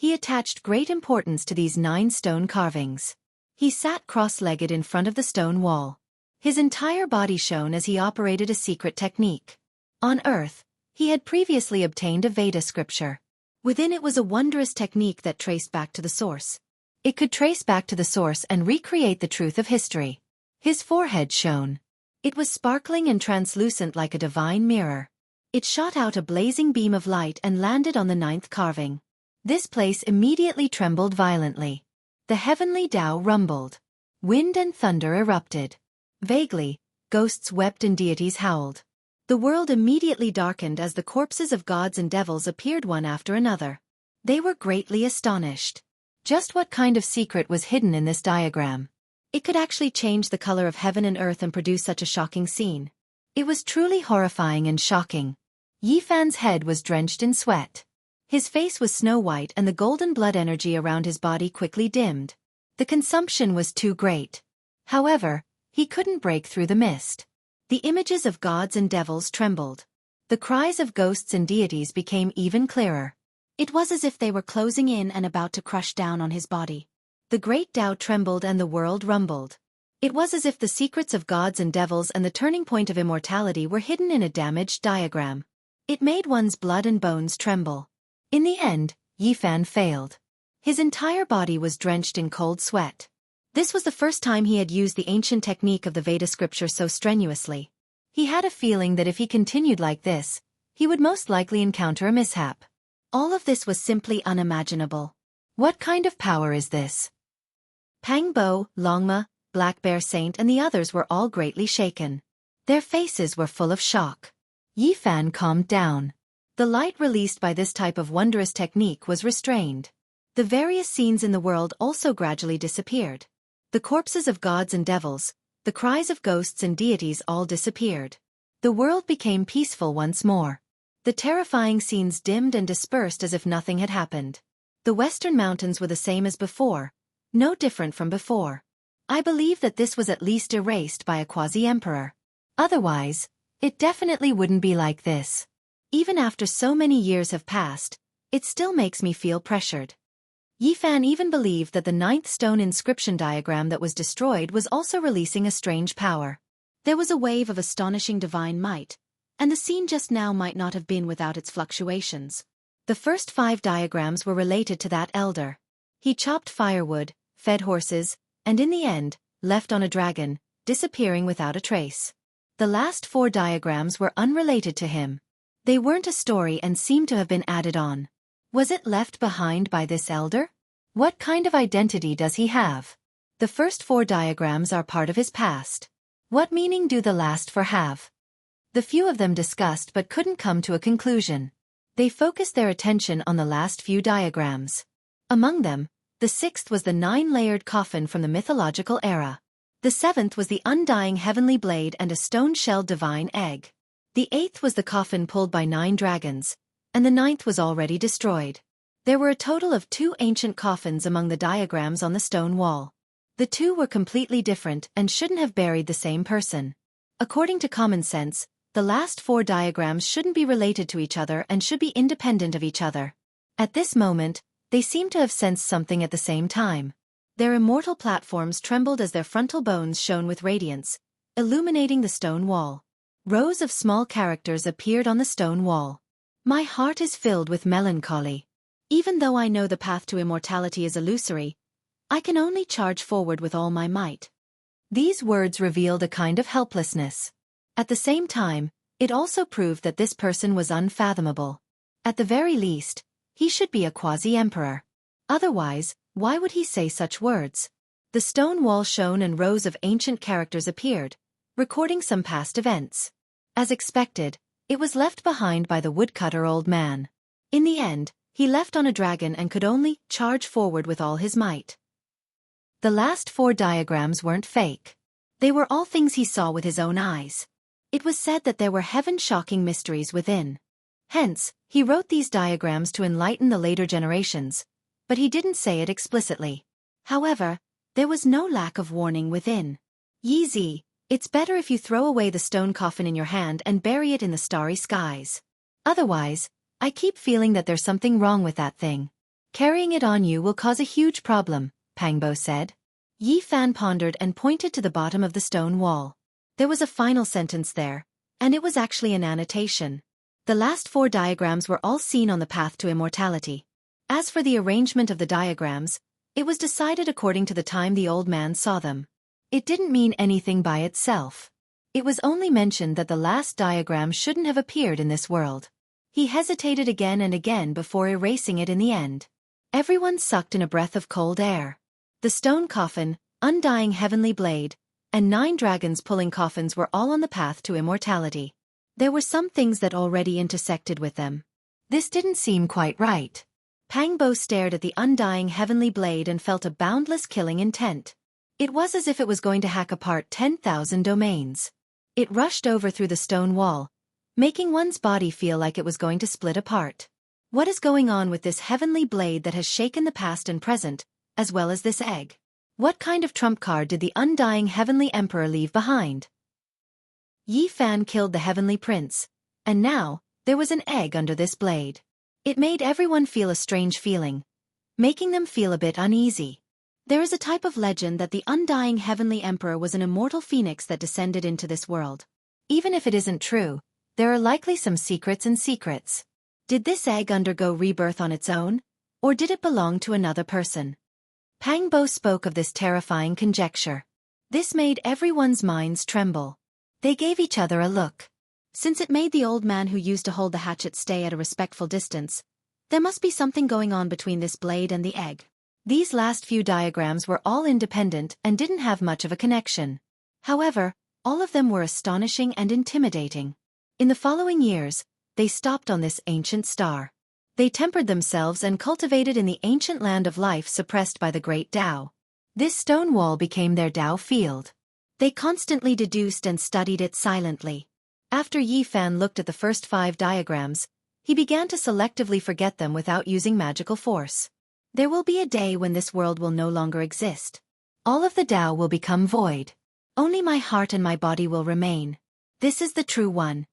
He attached great importance to these 9 stone carvings. He sat cross-legged in front of the stone wall. His entire body shone as he operated a secret technique. On Earth, he had previously obtained a Veda scripture. Within it was a wondrous technique that traced back to the source. It could trace back to the source and recreate the truth of history. His forehead shone. It was sparkling and translucent like a divine mirror. It shot out a blazing beam of light and landed on the 9th carving. This place immediately trembled violently. The heavenly Tao rumbled. Wind and thunder erupted. Vaguely, ghosts wept and deities howled. The world immediately darkened as the corpses of gods and devils appeared one after another. They were greatly astonished. Just what kind of secret was hidden in this diagram? It could actually change the color of heaven and earth and produce such a shocking scene. It was truly horrifying and shocking. Yi Fan's head was drenched in sweat. His face was snow-white and the golden blood energy around his body quickly dimmed. The consumption was too great. However, he couldn't break through the mist. The images of gods and devils trembled. The cries of ghosts and deities became even clearer. It was as if they were closing in and about to crush down on his body. The great Tao trembled and the world rumbled. It was as if the secrets of gods and devils and the turning point of immortality were hidden in a damaged diagram. It made one's blood and bones tremble. In the end, Yi Fan failed. His entire body was drenched in cold sweat. This was the first time he had used the ancient technique of the Veda scripture so strenuously. He had a feeling that if he continued like this, he would most likely encounter a mishap. All of this was simply unimaginable. What kind of power is this? Pang Bo, Longma, Black Bear Saint and the others were all greatly shaken. Their faces were full of shock. Yi Fan calmed down. The light released by this type of wondrous technique was restrained. The various scenes in the world also gradually disappeared. The corpses of gods and devils, the cries of ghosts and deities all disappeared. The world became peaceful once more. The terrifying scenes dimmed and dispersed as if nothing had happened. The western mountains were the same as before, no different from before. I believe that this was at least erased by a quasi-emperor. Otherwise, it definitely wouldn't be like this. Even after so many years have passed, it still makes me feel pressured. Yi Fan even believed that the 9th stone inscription diagram that was destroyed was also releasing a strange power. There was a wave of astonishing divine might, and the scene just now might not have been without its fluctuations. The first 5 diagrams were related to that elder. He chopped firewood, fed horses, and in the end, left on a dragon, disappearing without a trace. The last 4 diagrams were unrelated to him. They weren't a story and seemed to have been added on. Was it left behind by this elder? What kind of identity does he have? The first 4 diagrams are part of his past. What meaning do the last 4 have? The few of them discussed but couldn't come to a conclusion. They focused their attention on the last few diagrams. Among them, the 6th was the 9-layered coffin from the mythological era. The 7th was the undying heavenly blade and a stone-shelled divine egg. The 8th was the coffin pulled by 9 dragons, and the 9th was already destroyed. There were a total of 2 ancient coffins among the diagrams on the stone wall. The 2 were completely different and shouldn't have buried the same person. According to common sense, the last 4 diagrams shouldn't be related to each other and should be independent of each other. At this moment, they seemed to have sensed something at the same time. Their immortal platforms trembled as their frontal bones shone with radiance, illuminating the stone wall. Rows of small characters appeared on the stone wall. My heart is filled with melancholy. Even though I know the path to immortality is illusory, I can only charge forward with all my might. These words revealed a kind of helplessness. At the same time, it also proved that this person was unfathomable. At the very least, he should be a quasi-emperor. Otherwise, why would he say such words? The stone wall shone and rows of ancient characters appeared, recording some past events. As expected, it was left behind by the woodcutter old man. In the end, he left on a dragon and could only charge forward with all his might. The last 4 diagrams weren't fake. They were all things he saw with his own eyes. It was said that there were heaven-shocking mysteries within. Hence, he wrote these diagrams to enlighten the later generations, but he didn't say it explicitly. However, there was no lack of warning within. Yi Zi, it's better if you throw away the stone coffin in your hand and bury it in the starry skies. Otherwise, I keep feeling that there's something wrong with that thing. Carrying it on you will cause a huge problem, Pangbo said. Yi Fan pondered and pointed to the bottom of the stone wall. There was a final sentence there, and it was actually an annotation. The last 4 diagrams were all seen on the path to immortality. As for the arrangement of the diagrams, it was decided according to the time the old man saw them. It didn't mean anything by itself. It was only mentioned that the last diagram shouldn't have appeared in this world. He hesitated again and again before erasing it in the end. Everyone sucked in a breath of cold air. The stone coffin, undying heavenly blade, and 9 dragons pulling coffins were all on the path to immortality. There were some things that already intersected with them. This didn't seem quite right. Pangbo stared at the undying heavenly blade and felt a boundless killing intent. It was as if it was going to hack apart 10,000 domains. It rushed over through the stone wall, making one's body feel like it was going to split apart. What is going on with this heavenly blade that has shaken the past and present, as well as this egg? What kind of trump card did the undying heavenly emperor leave behind? Yi Fan killed the heavenly prince, and now, there was an egg under this blade. It made everyone feel a strange feeling, making them feel a bit uneasy. There is a type of legend that the undying heavenly emperor was an immortal phoenix that descended into this world. Even if it isn't true, there are likely some secrets and secrets. Did this egg undergo rebirth on its own, or did it belong to another person? Pangbo spoke of this terrifying conjecture. This made everyone's minds tremble. They gave each other a look. Since it made the old man who used to hold the hatchet stay at a respectful distance, there must be something going on between this blade and the egg. These last few diagrams were all independent and didn't have much of a connection. However, all of them were astonishing and intimidating. In the following years, they stopped on this ancient star. They tempered themselves and cultivated in the ancient land of life suppressed by the great Tao. This stone wall became their Tao field. They constantly deduced and studied it silently. After Yi Fan looked at the first 5 diagrams, he began to selectively forget them without using magical force. There will be a day when this world will no longer exist. All of the Tao will become void. Only my heart and my body will remain. This is the true one.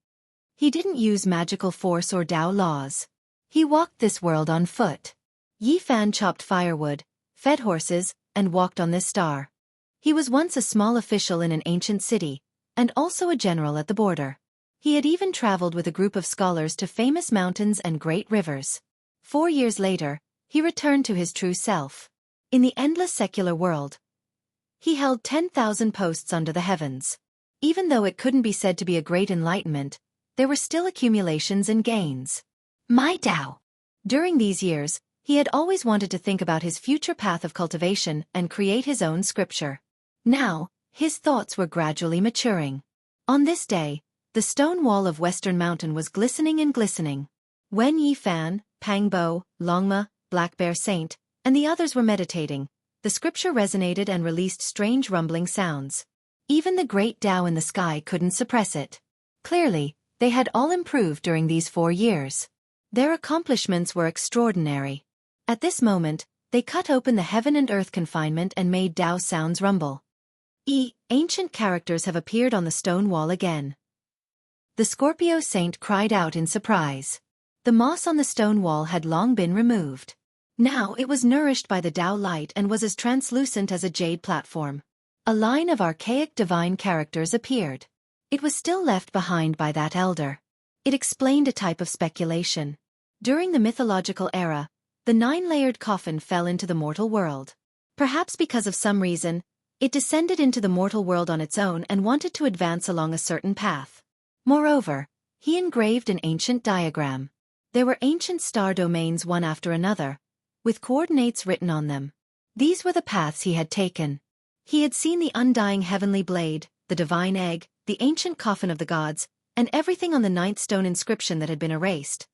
He didn't use magical force or Tao laws. He walked this world on foot. Yi Fan chopped firewood, fed horses, and walked on this star. He was once a small official in an ancient city, and also a general at the border. He had even traveled with a group of scholars to famous mountains and great rivers. 4 years later, he returned to his true self. In the endless secular world, he held 10,000 posts under the heavens. Even though it couldn't be said to be a great enlightenment, there were still accumulations and gains. My Tao. During these years, he had always wanted to think about his future path of cultivation and create his own scripture. Now, his thoughts were gradually maturing. On this day, the stone wall of Western Mountain was glistening and glistening. When Yi Fan, Pangbo, Longma, Black Bear Saint, and the others were meditating, the scripture resonated and released strange rumbling sounds. Even the great Tao in the sky couldn't suppress it. Clearly, they had all improved during these 4 years. Their accomplishments were extraordinary. At this moment, they cut open the heaven and earth confinement and made Tao sounds rumble. Ancient characters have appeared on the stone wall again. The Scorpio Saint cried out in surprise. The moss on the stone wall had long been removed. Now it was nourished by the Tao light and was as translucent as a jade platform. A line of archaic divine characters appeared. It was still left behind by that elder. It explained a type of speculation. During the mythological era, the 9-layered coffin fell into the mortal world. Perhaps because of some reason, it descended into the mortal world on its own and wanted to advance along a certain path. Moreover, he engraved an ancient diagram. There were ancient star domains one after another, with coordinates written on them. These were the paths he had taken. He had seen the undying heavenly blade, the divine egg, the ancient coffin of the gods, and everything on the 9th stone inscription that had been erased.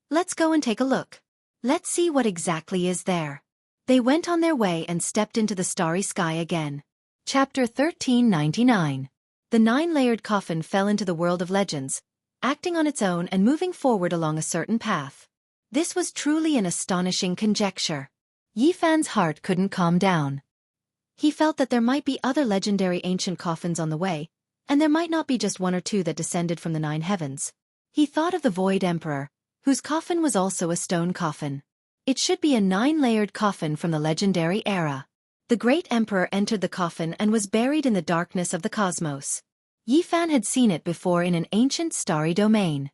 Let's go and take a look. Let's see what exactly is there. They went on their way and stepped into the starry sky again. Chapter 1399. The 9-layered coffin fell into the world of legends, acting on its own and moving forward along a certain path. This was truly an astonishing conjecture. Yi Fan's heart couldn't calm down. He felt that there might be other legendary ancient coffins on the way, and there might not be just 1 or 2 that descended from the 9 heavens. He thought of the Void Emperor, whose coffin was also a stone coffin. It should be a 9-layered coffin from the legendary era. The great emperor entered the coffin and was buried in the darkness of the cosmos. Yi Fan had seen it before in an ancient starry domain.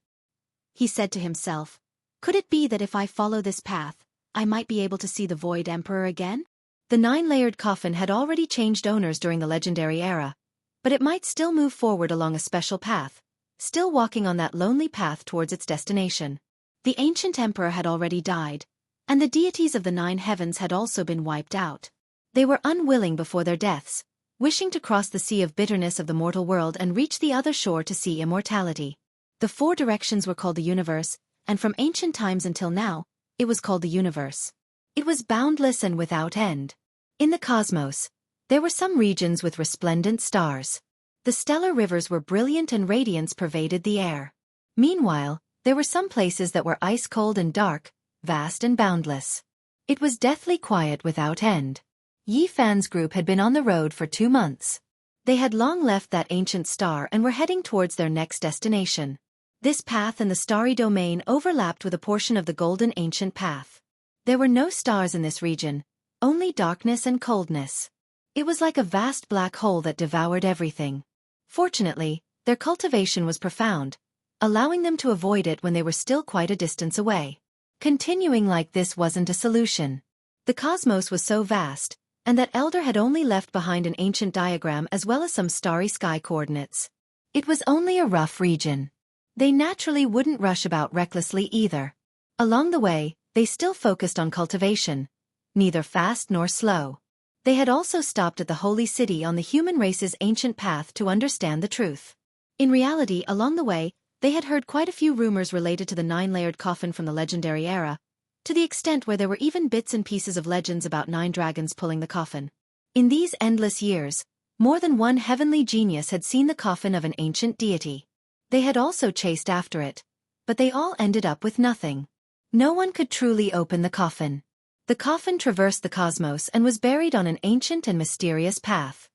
He said to himself, could it be that if I follow this path, I might be able to see the Void Emperor again? The 9-layered coffin had already changed owners during the legendary era, but it might still move forward along a special path, still walking on that lonely path towards its destination. The ancient emperor had already died, and the deities of the 9 heavens had also been wiped out. They were unwilling before their deaths, wishing to cross the sea of bitterness of the mortal world and reach the other shore to see immortality. The 4 directions were called the universe, and from ancient times until now, it was called the universe. It was boundless and without end. In the cosmos, there were some regions with resplendent stars. The stellar rivers were brilliant and radiance pervaded the air. Meanwhile, there were some places that were ice-cold and dark, vast and boundless. It was deathly quiet without end. Yi Fan's group had been on the road for 2 months. They had long left that ancient star and were heading towards their next destination. This path and the starry domain overlapped with a portion of the golden ancient path. There were no stars in this region, only darkness and coldness. It was like a vast black hole that devoured everything. Fortunately, their cultivation was profound, allowing them to avoid it when they were still quite a distance away. Continuing like this wasn't a solution. The cosmos was so vast, and that elder had only left behind an ancient diagram as well as some starry sky coordinates. It was only a rough region. They naturally wouldn't rush about recklessly either. Along the way, they still focused on cultivation, neither fast nor slow. They had also stopped at the holy city on the human race's ancient path to understand the truth. In reality, along the way, they had heard quite a few rumors related to the 9-layered coffin from the legendary era, to the extent where there were even bits and pieces of legends about 9 dragons pulling the coffin. In these endless years, more than one heavenly genius had seen the coffin of an ancient deity. They had also chased after it, but they all ended up with nothing. No one could truly open the coffin. The coffin traversed the cosmos and was buried on an ancient and mysterious path.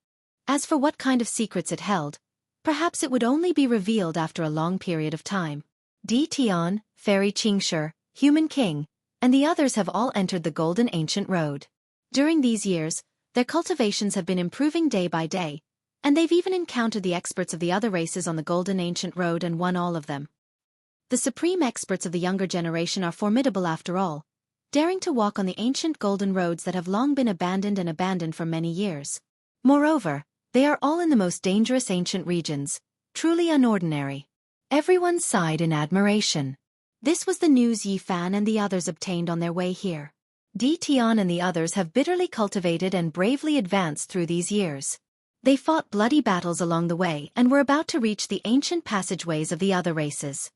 As for what kind of secrets it held, perhaps it would only be revealed after a long period of time. Di Tian, Fairy Xianxia, Human King, and the others have all entered the Golden Ancient Road. During these years, their cultivations have been improving day by day, and they've even encountered the experts of the other races on the Golden Ancient Road and won all of them. The supreme experts of the younger generation are formidable after all, daring to walk on the ancient golden roads that have long been abandoned for many years. Moreover, they are all in the most dangerous ancient regions, truly unordinary. Everyone sighed in admiration. This was the news Yi Fan and the others obtained on their way here. Di Tian and the others have bitterly cultivated and bravely advanced through these years. They fought bloody battles along the way and were about to reach the ancient passageways of the other races.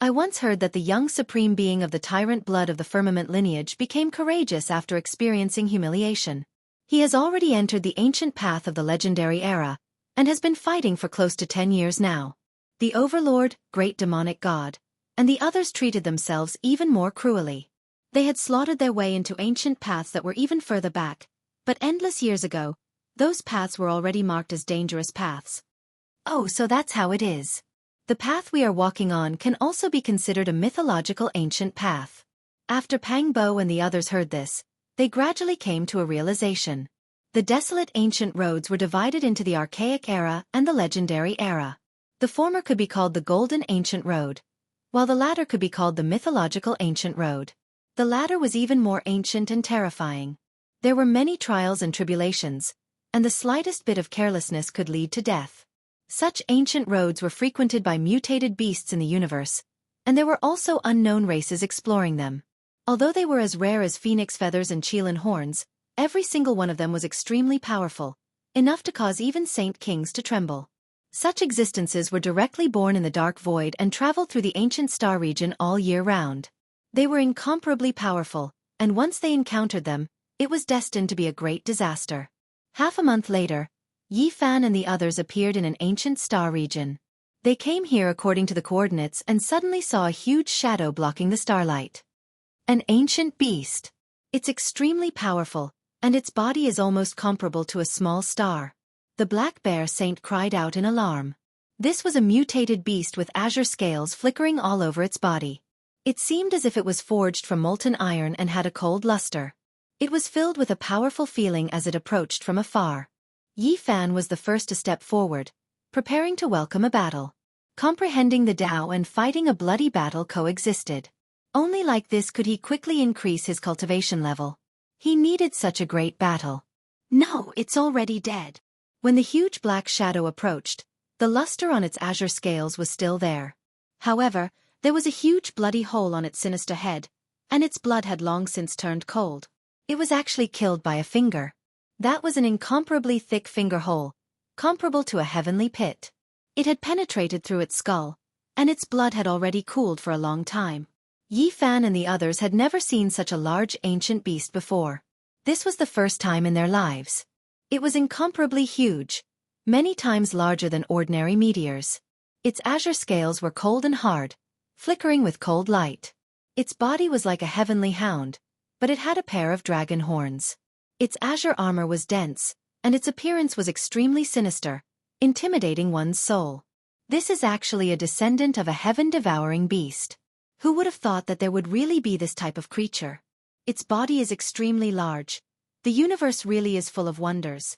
I once heard that the young supreme being of the tyrant blood of the firmament lineage became courageous after experiencing humiliation. He has already entered the ancient path of the legendary era, and has been fighting for close to 10 years now. The Overlord, great demonic god, and the others treated themselves even more cruelly. They had slaughtered their way into ancient paths that were even further back, but endless years ago, those paths were already marked as dangerous paths. Oh, so that's how it is. The path we are walking on can also be considered a mythological ancient path. After Pang Bo and the others heard this, they gradually came to a realization. The desolate ancient roads were divided into the archaic era and the legendary era. The former could be called the Golden Ancient Road, while the latter could be called the mythological ancient road. The latter was even more ancient and terrifying. There were many trials and tribulations, and the slightest bit of carelessness could lead to death. Such ancient roads were frequented by mutated beasts in the universe, and there were also unknown races exploring them. Although they were as rare as phoenix feathers and Qilin horns, every single one of them was extremely powerful, enough to cause even saint kings to tremble. Such existences were directly born in the dark void and traveled through the ancient star region all year round. They were incomparably powerful, and once they encountered them, it was destined to be a great disaster. Half a month later, Yi Fan and the others appeared in an ancient star region. They came here according to the coordinates and suddenly saw a huge shadow blocking the starlight. An ancient beast. It's extremely powerful, and its body is almost comparable to a small star. The black bear saint cried out in alarm. This was a mutated beast with azure scales flickering all over its body. It seemed as if it was forged from molten iron and had a cold luster. It was filled with a powerful feeling as it approached from afar. Yi Fan was the first to step forward, preparing to welcome a battle. Comprehending the Tao and fighting a bloody battle coexisted. Only like this could he quickly increase his cultivation level. He needed such a great battle. No, it's already dead. When the huge black shadow approached, the luster on its azure scales was still there. However, there was a huge bloody hole on its sinister head, and its blood had long since turned cold. It was actually killed by a finger. That was an incomparably thick finger hole, comparable to a heavenly pit. It had penetrated through its skull, and its blood had already cooled for a long time. Yi Fan and the others had never seen such a large ancient beast before. This was the first time in their lives. It was incomparably huge, many times larger than ordinary meteors. Its azure scales were cold and hard, flickering with cold light. Its body was like a heavenly hound, but it had a pair of dragon horns. Its azure armor was dense, and its appearance was extremely sinister, intimidating one's soul. This is actually a descendant of a heaven-devouring beast. Who would have thought that there would really be this type of creature? Its body is extremely large. The universe really is full of wonders.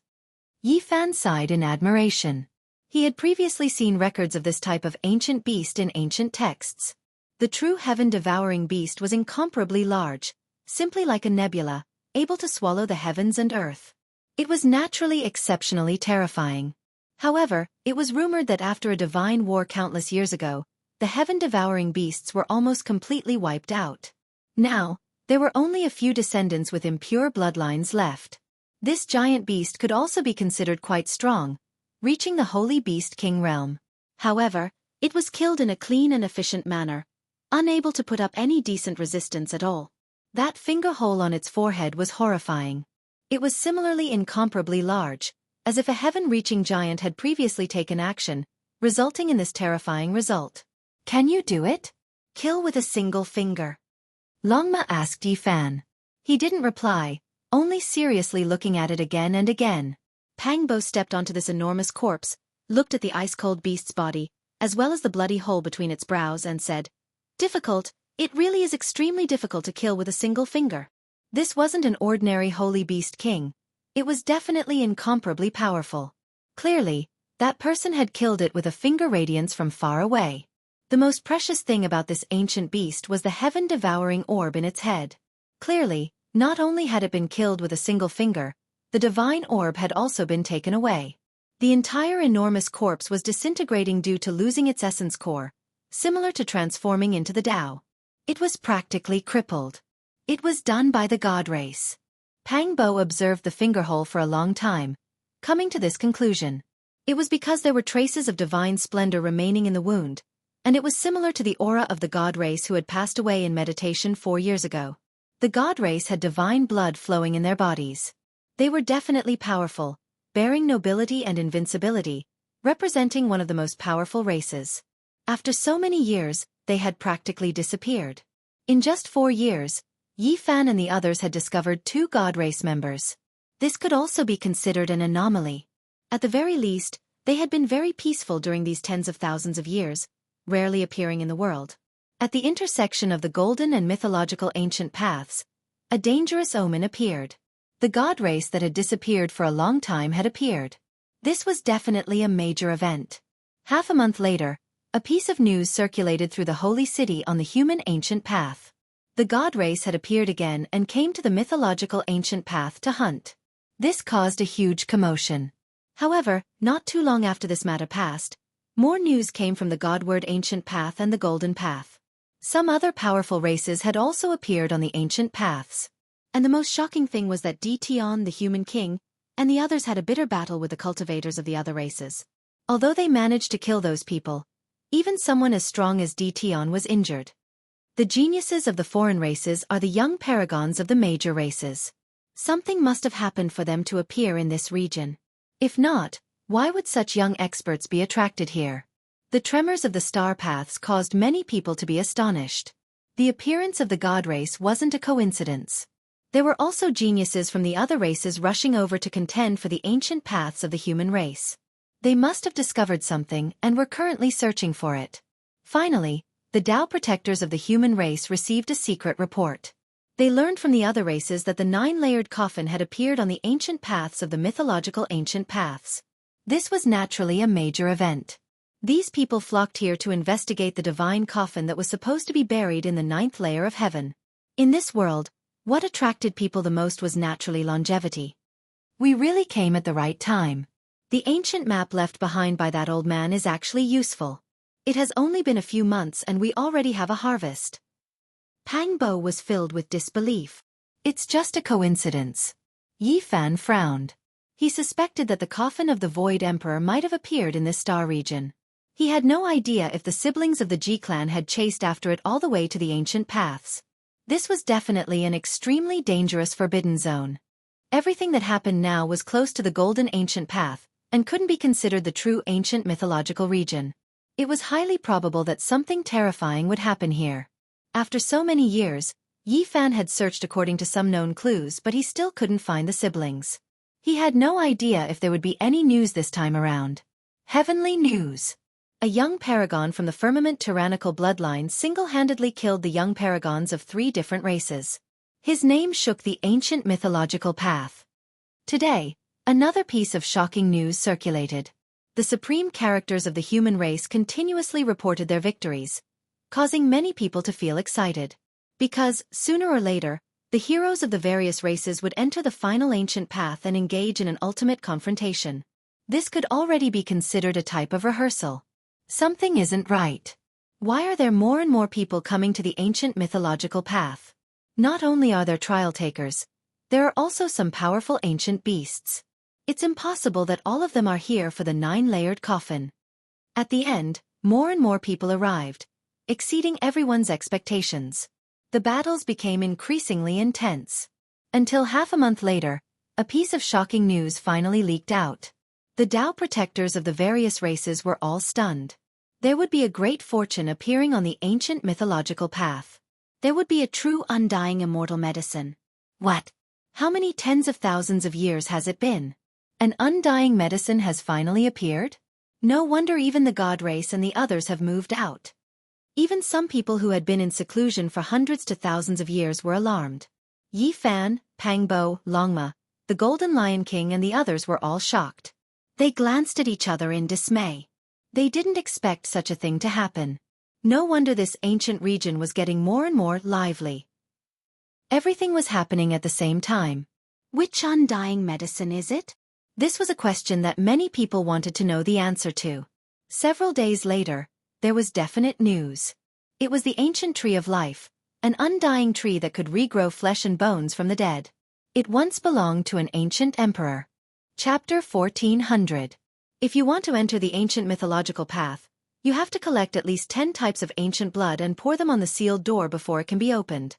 Yi Fan sighed in admiration. He had previously seen records of this type of ancient beast in ancient texts. The true heaven-devouring beast was incomparably large, simply like a nebula, able to swallow the heavens and earth. It was naturally exceptionally terrifying. However, it was rumored that after a divine war countless years ago, the heaven-devouring beasts were almost completely wiped out. Now, there were only a few descendants with impure bloodlines left. This giant beast could also be considered quite strong, reaching the Holy Beast King realm. However, it was killed in a clean and efficient manner, unable to put up any decent resistance at all. That finger hole on its forehead was horrifying. It was similarly incomparably large, as if a heaven-reaching giant had previously taken action, resulting in this terrifying result. Can you do it? Kill with a single finger? Longma asked Yi Fan. He didn't reply, only seriously looking at it again and again. Pang Bo stepped onto this enormous corpse, looked at the ice-cold beast's body, as well as the bloody hole between its brows and said, "Difficult, it really is extremely difficult to kill with a single finger." This wasn't an ordinary Holy Beast King. It was definitely incomparably powerful. Clearly, that person had killed it with a finger radiance from far away. The most precious thing about this ancient beast was the heaven-devouring orb in its head. Clearly, not only had it been killed with a single finger, the divine orb had also been taken away. The entire enormous corpse was disintegrating due to losing its essence core, similar to transforming into the Tao. It was practically crippled. It was done by the god race. Pang Bo observed the finger hole for a long time, coming to this conclusion. It was because there were traces of divine splendor remaining in the wound, and it was similar to the aura of the god race who had passed away in meditation 4 years ago. The god race had divine blood flowing in their bodies. They were definitely powerful, bearing nobility and invincibility, representing one of the most powerful races. After so many years, they had practically disappeared. In just 4 years, Yi Fan and the others had discovered 2 god race members. This could also be considered an anomaly. At the very least, they had been very peaceful during these tens of thousands of years, rarely appearing in the world. At the intersection of the golden and mythological ancient paths, a dangerous omen appeared. The god race that had disappeared for a long time had appeared. This was definitely a major event. Half a month later, a piece of news circulated through the holy city on the human ancient path. The god race had appeared again and came to the mythological ancient path to hunt. This caused a huge commotion. However, not too long after this matter passed, more news came from the godward ancient path and the golden path. Some other powerful races had also appeared on the ancient paths. And the most shocking thing was that Tion, the human king, and the others had a bitter battle with the cultivators of the other races. Although they managed to kill those people, even someone as strong as Tion was injured. The geniuses of the foreign races are the young paragons of the major races. Something must have happened for them to appear in this region. If not, why would such young experts be attracted here? The tremors of the star paths caused many people to be astonished. The appearance of the god race wasn't a coincidence. There were also geniuses from the other races rushing over to contend for the ancient paths of the human race. They must have discovered something and were currently searching for it. Finally, the Tao protectors of the human race received a secret report. They learned from the other races that the 9-layered coffin had appeared on the ancient paths of the mythological ancient paths. This was naturally a major event. These people flocked here to investigate the divine coffin that was supposed to be buried in the 9th layer of heaven. In this world, what attracted people the most was naturally longevity. We really came at the right time. The ancient map left behind by that old man is actually useful. It has only been a few months and we already have a harvest. Pang Bo was filled with disbelief. It's just a coincidence. Yi Fan frowned. He suspected that the coffin of the Void Emperor might have appeared in this star region. He had no idea if the siblings of the Ji clan had chased after it all the way to the ancient paths. This was definitely an extremely dangerous forbidden zone. Everything that happened now was close to the golden ancient path, and couldn't be considered the true ancient mythological region. It was highly probable that something terrifying would happen here. After so many years, Yi Fan had searched according to some known clues, but he still couldn't find the siblings. He had no idea if there would be any news this time around. Heavenly news. A young paragon from the firmament tyrannical bloodline single-handedly killed the young paragons of 3 different races. His name shook the ancient mythological path. Today, another piece of shocking news circulated. The supreme characters of the human race continuously reported their victories, causing many people to feel excited. Because, sooner or later, the heroes of the various races would enter the final ancient path and engage in an ultimate confrontation. This could already be considered a type of rehearsal. Something isn't right. Why are there more and more people coming to the ancient mythological path? Not only are there trial takers, there are also some powerful ancient beasts. It's impossible that all of them are here for the 9-layered coffin. At the end, more and more people arrived, exceeding everyone's expectations. The battles became increasingly intense. Until half a month later, a piece of shocking news finally leaked out. The Tao protectors of the various races were all stunned. There would be a great fortune appearing on the ancient mythological path. There would be a true undying immortal medicine. What? How many tens of thousands of years has it been? An undying medicine has finally appeared? No wonder even the god race and the others have moved out. Even some people who had been in seclusion for hundreds to thousands of years were alarmed. Yi Fan, Pang Bo, Longma, the Golden Lion King and the others were all shocked. They glanced at each other in dismay. They didn't expect such a thing to happen. No wonder this ancient region was getting more and more lively. Everything was happening at the same time. Which undying medicine is it? This was a question that many people wanted to know the answer to. Several days later, there was definite news. It was the ancient tree of life, an undying tree that could regrow flesh and bones from the dead. It once belonged to an ancient emperor. Chapter 1400. If you want to enter the ancient mythological path, you have to collect at least 10 types of ancient blood and pour them on the sealed door before it can be opened.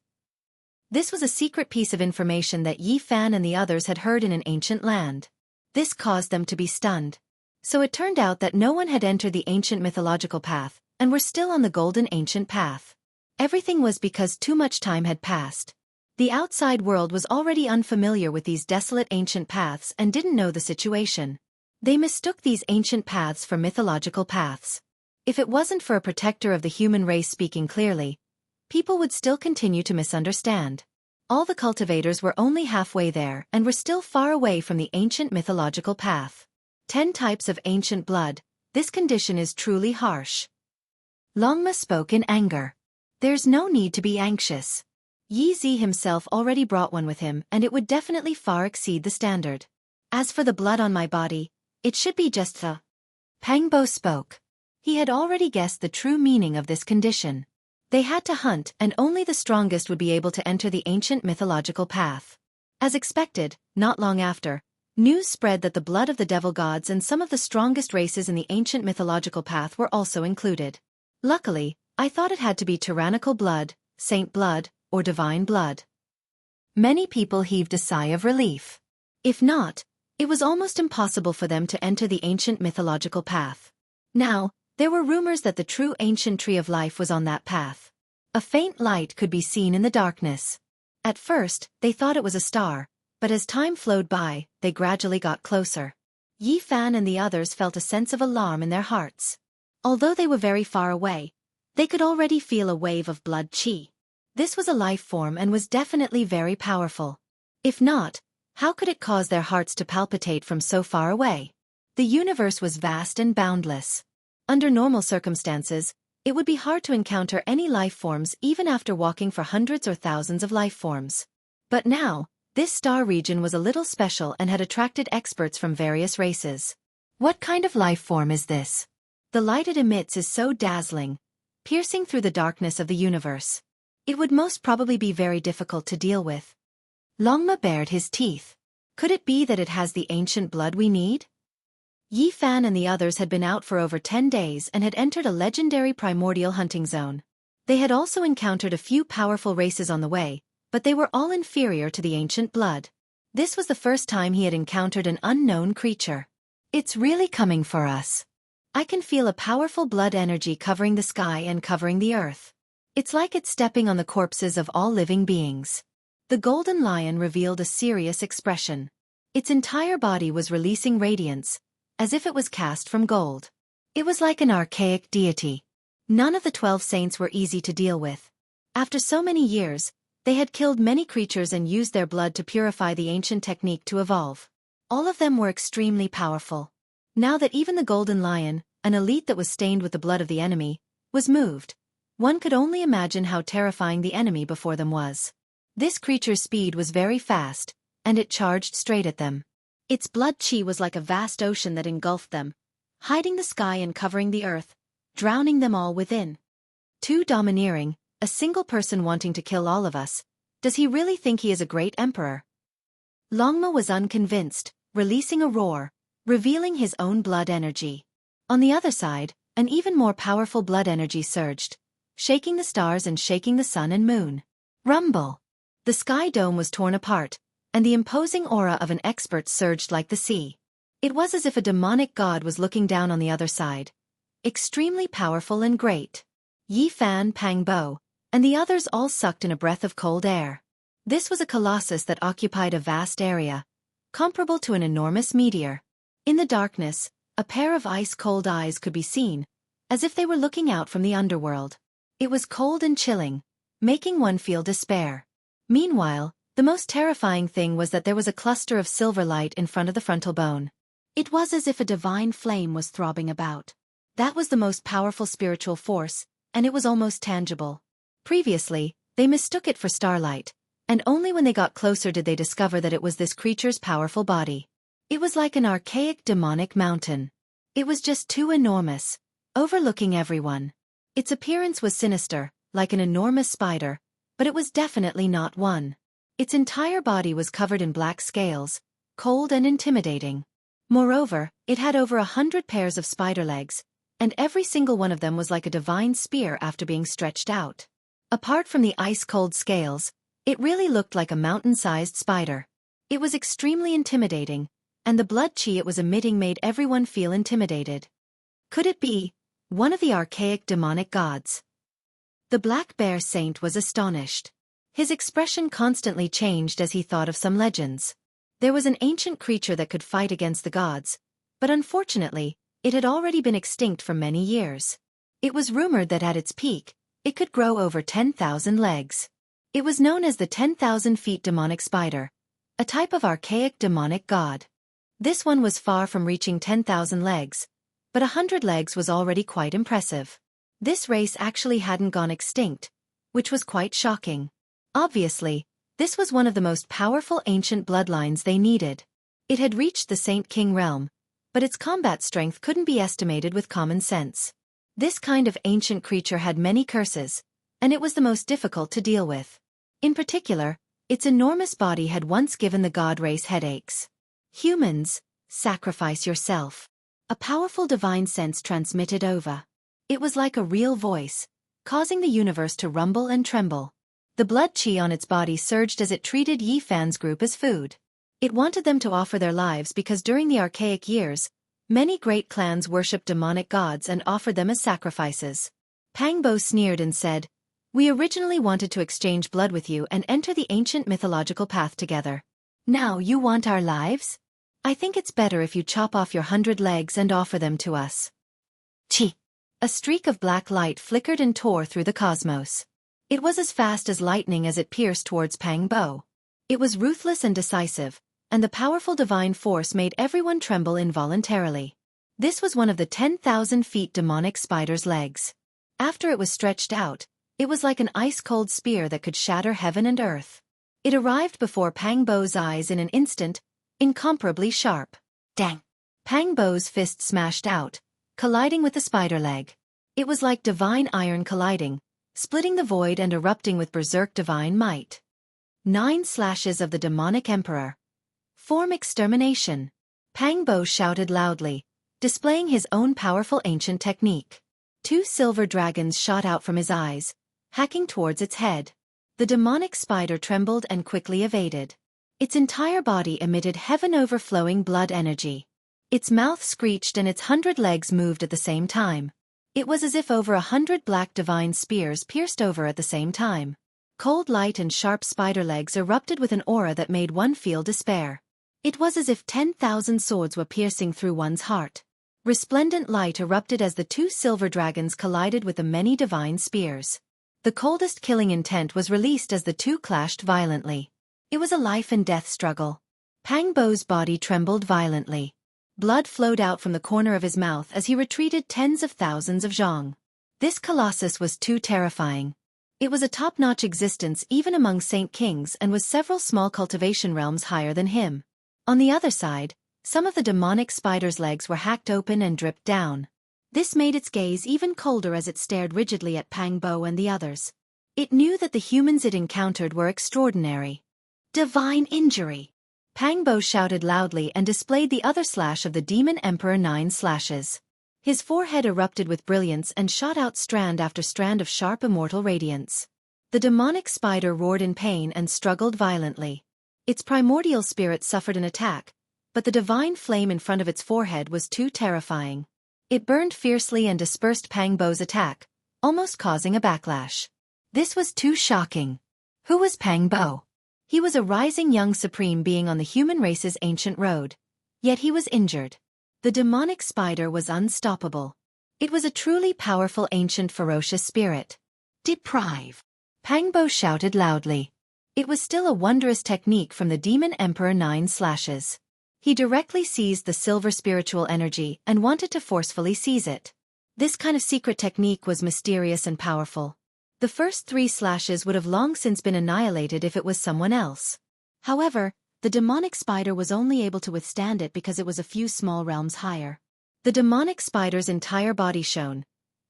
This was a secret piece of information that Yi Fan and the others had heard in an ancient land. This caused them to be stunned. So it turned out that no one had entered the ancient mythological path, and were still on the golden ancient path. Everything was because too much time had passed. The outside world was already unfamiliar with these desolate ancient paths and didn't know the situation. They mistook these ancient paths for mythological paths. If it wasn't for a protector of the human race speaking clearly, people would still continue to misunderstand. All the cultivators were only halfway there and were still far away from the ancient mythological path. 10 types of ancient blood, this condition is truly harsh. Longma spoke in anger. There's no need to be anxious. Yi Zi himself already brought one with him and it would definitely far exceed the standard. As for the blood on my body, it should be just the... Pang Bo spoke. He had already guessed the true meaning of this condition. They had to hunt and only the strongest would be able to enter the ancient mythological path. As expected, not long after, news spread that the blood of the devil gods and some of the strongest races in the ancient mythological path were also included. Luckily, I thought it had to be tyrannical blood, saint blood, or divine blood. Many people heaved a sigh of relief. If not, it was almost impossible for them to enter the ancient mythological path. Now, there were rumors that the true ancient tree of life was on that path. A faint light could be seen in the darkness. At first, they thought it was a star, but as time flowed by, they gradually got closer. Yi Fan and the others felt a sense of alarm in their hearts. Although they were very far away, They could already feel a wave of blood qi. This was a life form and was definitely very powerful. If not, how could it cause their hearts to palpitate from so far away? The universe was vast and boundless. Under normal circumstances, it would be hard to encounter any life forms even after walking for hundreds or thousands of life forms. But now, this star region was a little special and had attracted experts from various races. What kind of life form is this? The light it emits is so dazzling, piercing through the darkness of the universe. It would most probably be very difficult to deal with. Longma bared his teeth. Could it be that it has the ancient blood we need? Yi Fan and the others had been out for over 10 days and had entered a legendary primordial hunting zone. They had also encountered a few powerful races on the way, but they were all inferior to the ancient blood. This was the first time he had encountered an unknown creature. It's really coming for us. I can feel a powerful blood energy covering the sky and covering the earth. It's like it's stepping on the corpses of all living beings. The golden lion revealed a serious expression. Its entire body was releasing radiance, as if it was cast from gold. It was like an archaic deity. None of the 12 saints were easy to deal with. After so many years, they had killed many creatures and used their blood to purify the ancient technique to evolve. All of them were extremely powerful. Now that even the golden lion, an elite that was stained with the blood of the enemy, was moved, one could only imagine how terrifying the enemy before them was. This creature's speed was very fast, and it charged straight at them. Its blood qi was like a vast ocean that engulfed them, hiding the sky and covering the earth, drowning them all within. Too domineering, a single person wanting to kill all of us. Does he really think he is a great emperor? Longma was unconvinced, releasing a roar, revealing his own blood energy. On the other side, an even more powerful blood energy surged, shaking the stars and shaking the sun and moon. Rumble! The sky dome was torn apart, and the imposing aura of an expert surged like the sea. It was as if a demonic god was looking down on the other side. Extremely powerful and great. Yi Fan, Pang Bo, and the others all sucked in a breath of cold air. This was a colossus that occupied a vast area, comparable to an enormous meteor. In the darkness, a pair of ice-cold eyes could be seen, as if they were looking out from the underworld. It was cold and chilling, making one feel despair. Meanwhile, the most terrifying thing was that there was a cluster of silver light in front of the frontal bone. It was as if a divine flame was throbbing about. That was the most powerful spiritual force, and it was almost tangible. Previously, they mistook it for starlight, and only when they got closer did they discover that it was this creature's powerful body. It was like an archaic demonic mountain. It was just too enormous, overlooking everyone. Its appearance was sinister, like an enormous spider, but it was definitely not one. Its entire body was covered in black scales, cold and intimidating. Moreover, it had over 100 pairs of spider legs, and every single one of them was like a divine spear after being stretched out. Apart from the ice-cold scales, it really looked like a mountain-sized spider. It was extremely intimidating, and the blood qi it was emitting made everyone feel intimidated. Could it be one of the archaic demonic gods? The Black Bear Saint was astonished. His expression constantly changed as he thought of some legends. There was an ancient creature that could fight against the gods, but unfortunately, it had already been extinct for many years. It was rumored that at its peak, it could grow over 10,000 legs. It was known as the 10,000 feet demonic spider, a type of archaic demonic god. This one was far from reaching 10,000 legs, but 100 legs was already quite impressive. This race actually hadn't gone extinct, which was quite shocking. Obviously, this was one of the most powerful ancient bloodlines they needed. It had reached the Saint King realm, but its combat strength couldn't be estimated with common sense. This kind of ancient creature had many curses, and it was the most difficult to deal with. In particular, its enormous body had once given the god race headaches. Humans, sacrifice yourself. A powerful divine sense transmitted over. It was like a real voice, causing the universe to rumble and tremble. The blood qi on its body surged as it treated Yi Fan's group as food. It wanted them to offer their lives because during the archaic years, many great clans worshipped demonic gods and offered them as sacrifices. Pang Bo sneered and said, "We originally wanted to exchange blood with you and enter the ancient mythological path together. Now you want our lives? I think it's better if you chop off your 100 legs and offer them to us." Chi. A streak of black light flickered and tore through the cosmos. It was as fast as lightning as it pierced towards Pang Bo. It was ruthless and decisive, and the powerful divine force made everyone tremble involuntarily. This was one of the 10,000 feet demonic spider's legs. After it was stretched out, it was like an ice-cold spear that could shatter heaven and earth. It arrived before Pang Bo's eyes in an instant, incomparably sharp. Dang! Pang Bo's fist smashed out, colliding with the spider leg. It was like divine iron colliding, splitting the void and erupting with berserk divine might. 9 slashes of the demonic emperor. Form extermination. Pang Bo shouted loudly, displaying his own powerful ancient technique. 2 silver dragons shot out from his eyes, hacking towards its head. The demonic spider trembled and quickly evaded. Its entire body emitted heaven-overflowing blood energy. Its mouth screeched and its 100 legs moved at the same time. It was as if over 100 black divine spears pierced over at the same time. Cold light and sharp spider legs erupted with an aura that made one feel despair. It was as if 10,000 swords were piercing through one's heart. Resplendent light erupted as the 2 silver dragons collided with the many divine spears. The coldest killing intent was released as the 2 clashed violently. It was a life-and-death struggle. Pang Bo's body trembled violently. Blood flowed out from the corner of his mouth as he retreated tens of thousands of zhang. This colossus was too terrifying. It was a top-notch existence even among Saint Kings and was several small cultivation realms higher than him. On the other side, some of the demonic spider's legs were hacked open and dripped down. This made its gaze even colder as it stared rigidly at Pang Bo and the others. It knew that the humans it encountered were extraordinary. Divine injury! Pang Bo shouted loudly and displayed the other slash of the Demon Emperor 9 slashes. His forehead erupted with brilliance and shot out strand after strand of sharp immortal radiance. The demonic spider roared in pain and struggled violently. Its primordial spirit suffered an attack, but the divine flame in front of its forehead was too terrifying. It burned fiercely and dispersed Pang Bo's attack, almost causing a backlash. This was too shocking. Who was Pang Bo? He was a rising young supreme being on the human race's ancient road. Yet he was injured. The demonic spider was unstoppable. It was a truly powerful ancient ferocious spirit. Deprive! Pang Bo shouted loudly. It was still a wondrous technique from the Demon Emperor 9 slashes. He directly seized the silver spiritual energy and wanted to forcefully seize it. This kind of secret technique was mysterious and powerful. The first 3 slashes would have long since been annihilated if it was someone else. However, the demonic spider was only able to withstand it because it was a few small realms higher. The demonic spider's entire body shone,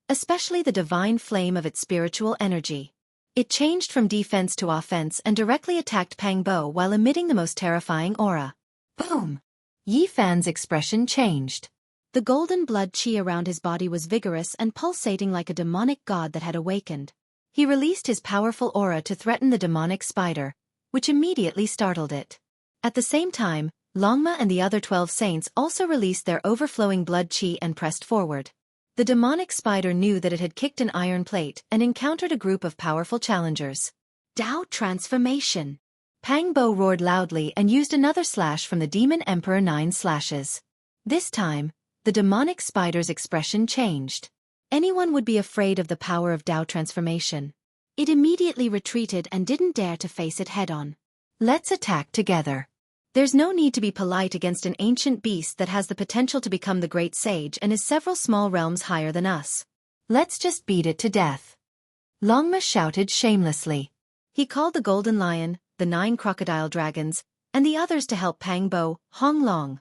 especially the divine flame of its spiritual energy. It changed from defense to offense and directly attacked Pang Bo while emitting the most terrifying aura. Boom! Yi Fan's expression changed. The golden blood qi around his body was vigorous and pulsating like a demonic god that had awakened. He released his powerful aura to threaten the demonic spider, which immediately startled it. At the same time, Longma and the other 12 saints also released their overflowing blood qi and pressed forward. The demonic spider knew that it had kicked an iron plate and encountered a group of powerful challengers. Dao transformation! Pang Bo roared loudly and used another slash from the Demon Emperor 9 slashes. This time, the demonic spider's expression changed. Anyone would be afraid of the power of Dao transformation. It immediately retreated and didn't dare to face it head-on. Let's attack together. There's no need to be polite against an ancient beast that has the potential to become the great sage and is several small realms higher than us. Let's just beat it to death. Longma shouted shamelessly. He called the Golden Lion, the 9 crocodile dragons, and the others to help Pang Bo, Hong Long.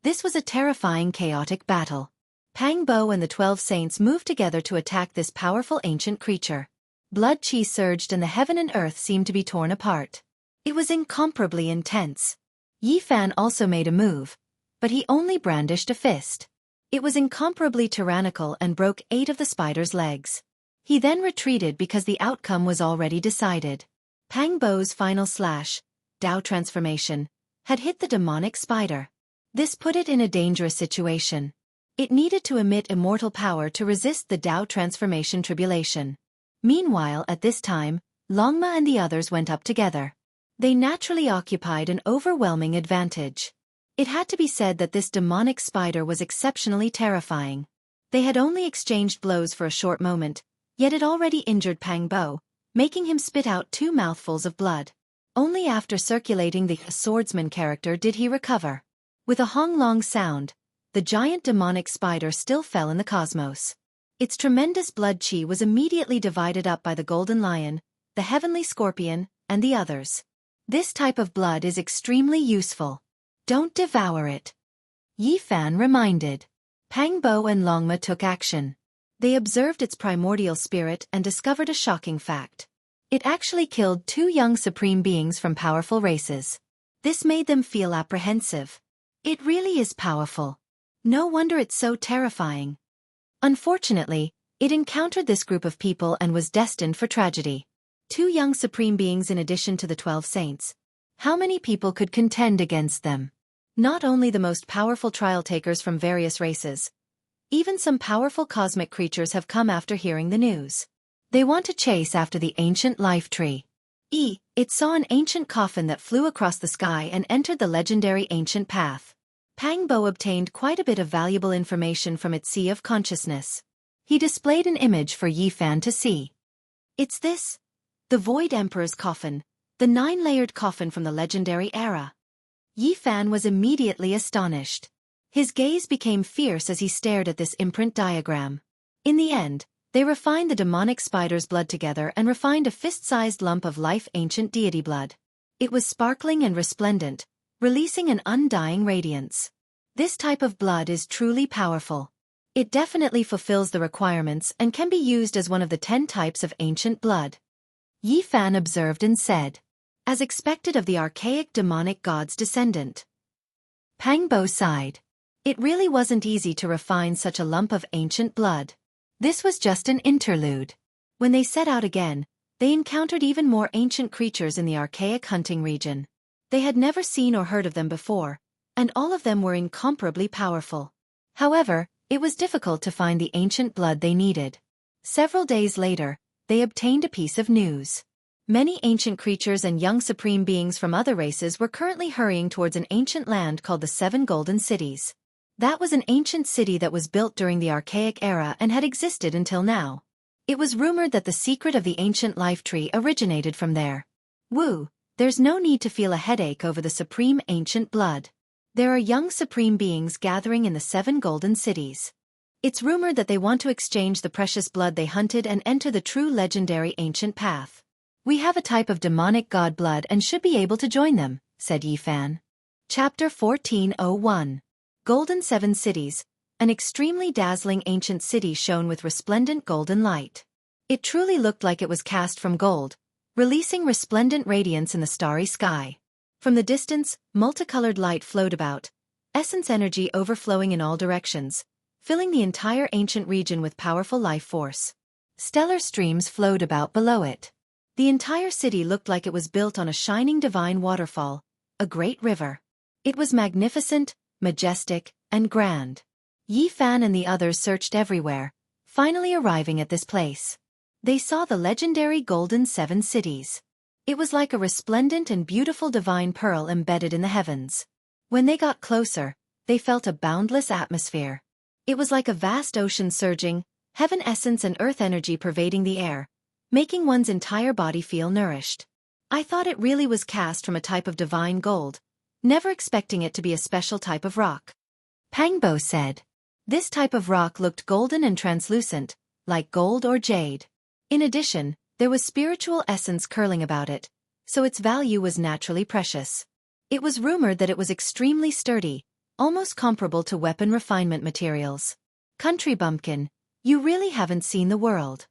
This was a terrifying chaotic battle. Pang Bo and the 12 saints moved together to attack this powerful ancient creature. Blood qi surged and the heaven and earth seemed to be torn apart. It was incomparably intense. Yi Fan also made a move, but he only brandished a fist. It was incomparably tyrannical and broke 8 of the spider's legs. He then retreated because the outcome was already decided. Pang Bo's final slash, Dao transformation, had hit the demonic spider. This put it in a dangerous situation. It needed to emit immortal power to resist the Dao transformation tribulation. Meanwhile, at this time, Longma and the others went up together. They naturally occupied an overwhelming advantage. It had to be said that this demonic spider was exceptionally terrifying. They had only exchanged blows for a short moment, yet it already injured Pang Bo, making him spit out 2 mouthfuls of blood. Only after circulating the swordsman character did he recover. With a hong-long sound, the giant demonic spider still fell in the cosmos. Its tremendous blood chi was immediately divided up by the golden lion, the heavenly scorpion, and the others. This type of blood is extremely useful. Don't devour it. Yi Fan reminded. Pang Bo and Longma took action. They observed its primordial spirit and discovered a shocking fact. It actually killed 2 young supreme beings from powerful races. This made them feel apprehensive. It really is powerful. No wonder it's so terrifying. Unfortunately, it encountered this group of people and was destined for tragedy. 2 young supreme beings in addition to the 12 saints. How many people could contend against them? Not only the most powerful trial takers from various races. Even some powerful cosmic creatures have come after hearing the news. They want to chase after the ancient life tree. It saw an ancient coffin that flew across the sky and entered the legendary ancient path. Pang Bo obtained quite a bit of valuable information from its sea of consciousness. He displayed an image for Yi Fan to see. It's this. The Void Emperor's coffin, the 9-layered coffin from the legendary era. Yi Fan was immediately astonished. His gaze became fierce as he stared at this imprint diagram. In the end, they refined the demonic spider's blood together and refined a fist-sized lump of life ancient deity blood. It was sparkling and resplendent, releasing an undying radiance. This type of blood is truly powerful. It definitely fulfills the requirements and can be used as one of the 10 types of ancient blood. Yi Fan observed and said, as expected of the archaic demonic god's descendant. Pang Bo sighed. It really wasn't easy to refine such a lump of ancient blood. This was just an interlude. When they set out again, they encountered even more ancient creatures in the archaic hunting region. They had never seen or heard of them before, and all of them were incomparably powerful. However, it was difficult to find the ancient blood they needed. Several days later, they obtained a piece of news. Many ancient creatures and young supreme beings from other races were currently hurrying towards an ancient land called the 7 Golden Cities. That was an ancient city that was built during the archaic era and had existed until now. It was rumored that the secret of the ancient life tree originated from there. There's no need to feel a headache over the supreme ancient blood. There are young supreme beings gathering in the 7 Golden Cities. It's rumored that they want to exchange the precious blood they hunted and enter the true legendary ancient path. We have a type of demonic god blood and should be able to join them, said Yi Fan. Chapter 1401. Golden 7 Cities. An extremely dazzling ancient city shone with resplendent golden light. It truly looked like it was cast from gold, releasing resplendent radiance in the starry sky. From the distance, multicolored light flowed about, essence energy overflowing in all directions, filling the entire ancient region with powerful life force. Stellar streams flowed about below it. The entire city looked like it was built on a shining divine waterfall, a great river. It was magnificent, majestic, and grand. Yi Fan and the others searched everywhere, finally arriving at this place. They saw the legendary Golden 7 Cities. It was like a resplendent and beautiful divine pearl embedded in the heavens. When they got closer, they felt a boundless atmosphere. It was like a vast ocean surging, heaven essence and earth energy pervading the air, making one's entire body feel nourished. I thought it really was cast from a type of divine gold, never expecting it to be a special type of rock. Pang Bo said. This type of rock looked golden and translucent, like gold or jade. In addition, there was spiritual essence curling about it, so its value was naturally precious. It was rumored that it was extremely sturdy, almost comparable to weapon refinement materials. Country bumpkin, you really haven't seen the world.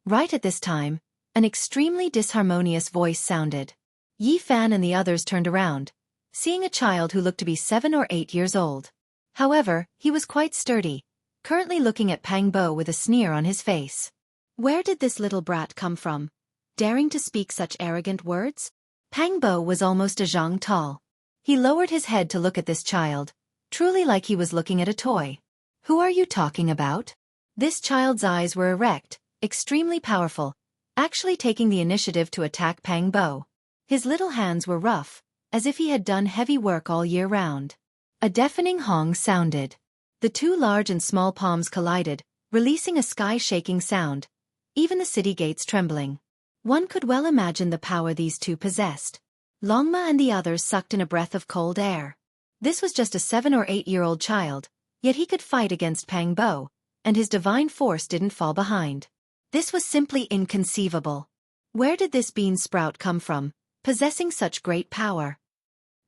Right at this time, an extremely disharmonious voice sounded. Yi Fan and the others turned around, seeing a child who looked to be 7 or 8 years old. However, he was quite sturdy, currently looking at Pang Bo with a sneer on his face. Where did this little brat come from, daring to speak such arrogant words? Pang Bo was almost a zhang tall. He lowered his head to look at this child, truly like he was looking at a toy. Who are you talking about? This child's eyes were erect, extremely powerful, actually taking the initiative to attack Pang Bo. His little hands were rough, as if he had done heavy work all year round. A deafening hong sounded. The two large and small palms collided, releasing a sky-shaking sound, even the city gates trembling. One could well imagine the power these two possessed. Longma and the others sucked in a breath of cold air. This was just a 7 or 8-year-old child, yet he could fight against Pang Bo, and his divine force didn't fall behind. This was simply inconceivable. Where did this bean sprout come from, possessing such great power?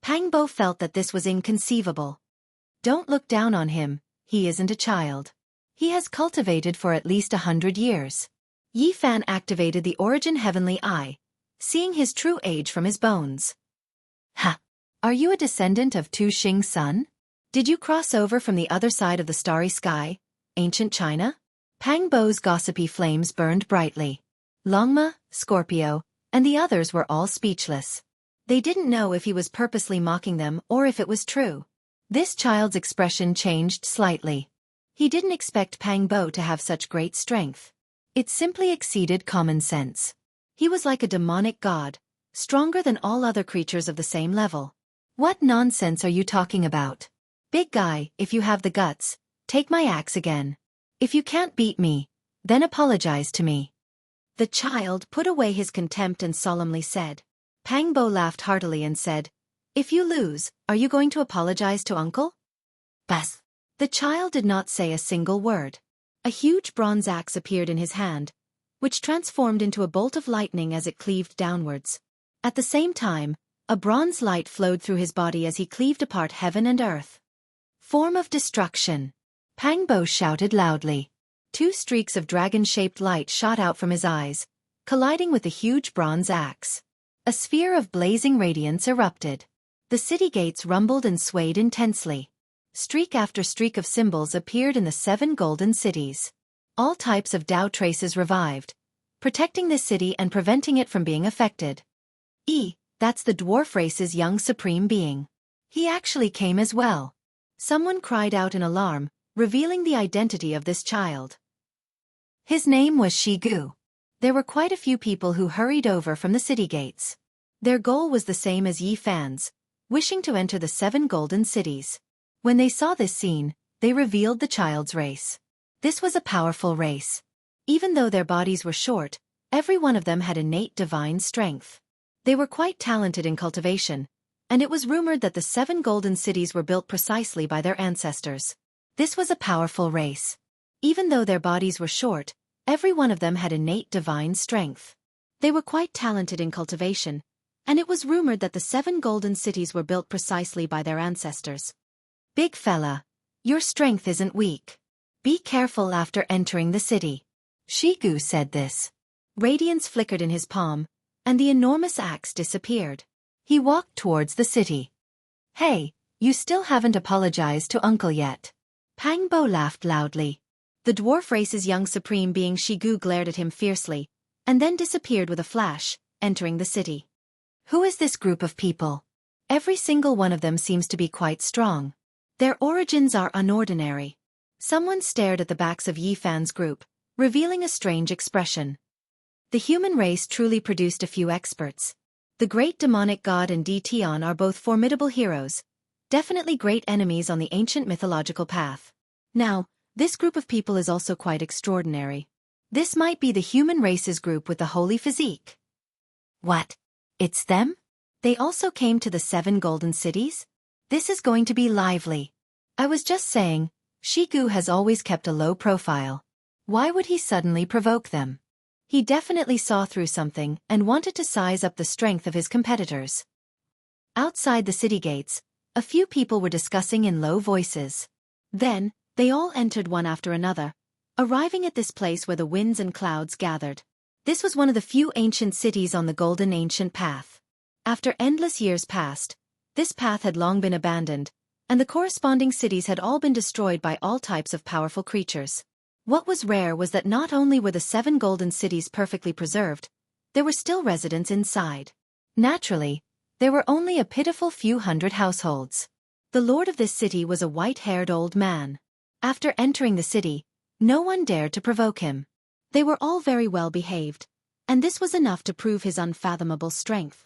Pang Bo felt that this was inconceivable. Don't look down on him, he isn't a child. He has cultivated for at least 100 years. Yi Fan activated the Origin Heavenly Eye, seeing his true age from his bones. Ha! Are you a descendant of Tu Xing's son? Did you cross over from the other side of the starry sky, ancient China? Pang Bo's gossipy flames burned brightly. Longma, Scorpio, and the others were all speechless. They didn't know if he was purposely mocking them or if it was true. This child's expression changed slightly. He didn't expect Pang Bo to have such great strength. It simply exceeded common sense. He was like a demonic god, stronger than all other creatures of the same level. What nonsense are you talking about? Big guy, if you have the guts, take my axe again. If you can't beat me, then apologize to me. The child put away his contempt and solemnly said. Pang Bo laughed heartily and said, "If you lose, are you going to apologize to uncle?" Bas. The child did not say a single word. A huge bronze axe appeared in his hand, which transformed into a bolt of lightning as it cleaved downwards. At the same time, a bronze light flowed through his body as he cleaved apart heaven and earth. Form of destruction. Pang Bo shouted loudly. 2 streaks of dragon-shaped light shot out from his eyes, colliding with the huge bronze axe. A sphere of blazing radiance erupted. The city gates rumbled and swayed intensely. Streak after streak of symbols appeared in the 7 golden cities. All types of Tao traces revived, protecting this city and preventing it from being affected. That's the dwarf race's young supreme being. He actually came as well. Someone cried out in alarm, revealing the identity of this child. His name was Xigu. There were quite a few people who hurried over from the city gates. Their goal was the same as Yi Fan's, wishing to enter the 7 golden cities. When they saw this scene, they revealed the child's race. This was a powerful race. Even though their bodies were short, every one of them had innate divine strength. They were quite talented in cultivation, and it was rumored that the 7 golden cities were built precisely by their ancestors. This was a powerful race. Even though their bodies were short, every one of them had innate divine strength. They were quite talented in cultivation, and it was rumored that the 7 golden cities were built precisely by their ancestors. Big fella, your strength isn't weak. Be careful after entering the city. Xigu said this. Radiance flickered in his palm, and the enormous axe disappeared. He walked towards the city. Hey, you still haven't apologized to uncle yet. Pang Bo laughed loudly. The dwarf race's young supreme being Xigu glared at him fiercely, and then disappeared with a flash, entering the city. Who is this group of people? Every single one of them seems to be quite strong. Their origins are unordinary. Someone stared at the backs of Yi Fan's group, revealing a strange expression. The human race truly produced a few experts. The great demonic god and Di Tian are both formidable heroes, definitely great enemies on the ancient mythological path. Now, this group of people is also quite extraordinary. This might be the human race's group with the holy physique. What? It's them? They also came to the 7 golden cities? This is going to be lively. I was just saying, Xigu has always kept a low profile. Why would he suddenly provoke them? He definitely saw through something and wanted to size up the strength of his competitors. Outside the city gates, a few people were discussing in low voices. Then, they all entered one after another, arriving at this place where the winds and clouds gathered. This was one of the few ancient cities on the Golden Ancient Path. After endless years passed, this path had long been abandoned, and the corresponding cities had all been destroyed by all types of powerful creatures. What was rare was that not only were the 7 golden cities perfectly preserved, there were still residents inside. Naturally, there were only a pitiful few hundred households. The lord of this city was a white-haired old man. After entering the city, no one dared to provoke him. They were all very well behaved, and this was enough to prove his unfathomable strength.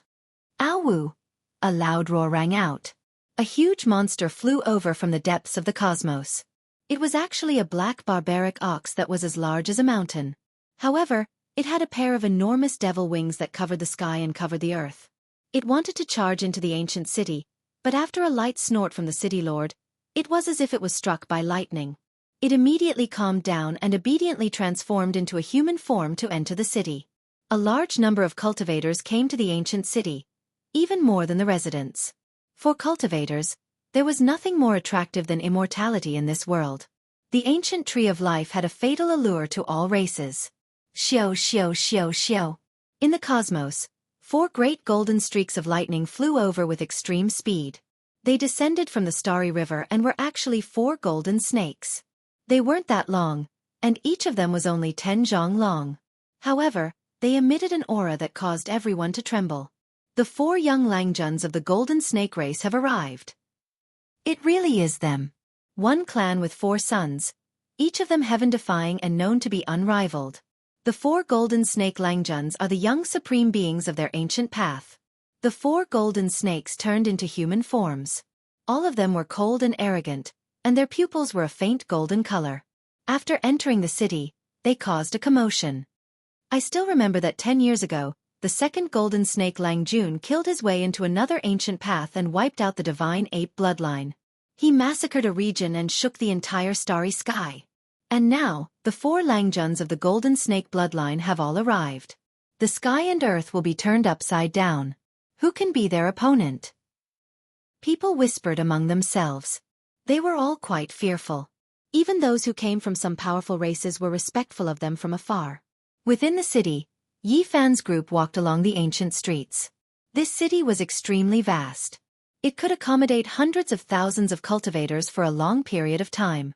Ow! A loud roar rang out. A huge monster flew over from the depths of the cosmos. It was actually a black barbaric ox that was as large as a mountain. However, it had a pair of enormous devil wings that covered the sky and covered the earth. It wanted to charge into the ancient city, but after a light snort from the city lord, it was as if it was struck by lightning. It immediately calmed down and obediently transformed into a human form to enter the city. A large number of cultivators came to the ancient city, even more than the residents. For cultivators, there was nothing more attractive than immortality in this world. The ancient tree of life had a fatal allure to all races. Xiao xiao xiao xiao. In the cosmos, 4 great golden streaks of lightning flew over with extreme speed. They descended from the starry river and were actually 4 golden snakes. They weren't that long, and each of them was only 10 zhang long. However, they emitted an aura that caused everyone to tremble. The 4 young Langjuns of the golden snake race have arrived. It really is them. One clan with 4 sons, each of them heaven-defying and known to be unrivaled. The 4 golden snake Langjuns are the young supreme beings of their ancient path. The 4 golden snakes turned into human forms. All of them were cold and arrogant, and their pupils were a faint golden color. After entering the city, they caused a commotion. I still remember that 10 years ago, the second golden snake Lang Jun killed his way into another ancient path and wiped out the divine ape bloodline. He massacred a region and shook the entire starry sky. And now, the 4 Langjuns of the golden snake bloodline have all arrived. The sky and earth will be turned upside down. Who can be their opponent? People whispered among themselves. They were all quite fearful. Even those who came from some powerful races were respectful of them from afar. Within the city, Yi Fan's group walked along the ancient streets. This city was extremely vast. It could accommodate hundreds of thousands of cultivators for a long period of time.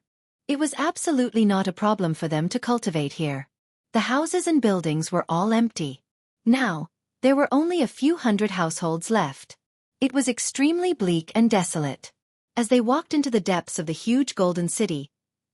It was absolutely not a problem for them to cultivate here. The houses and buildings were all empty. Now, there were only a few hundred households left. It was extremely bleak and desolate. As they walked into the depths of the huge golden city,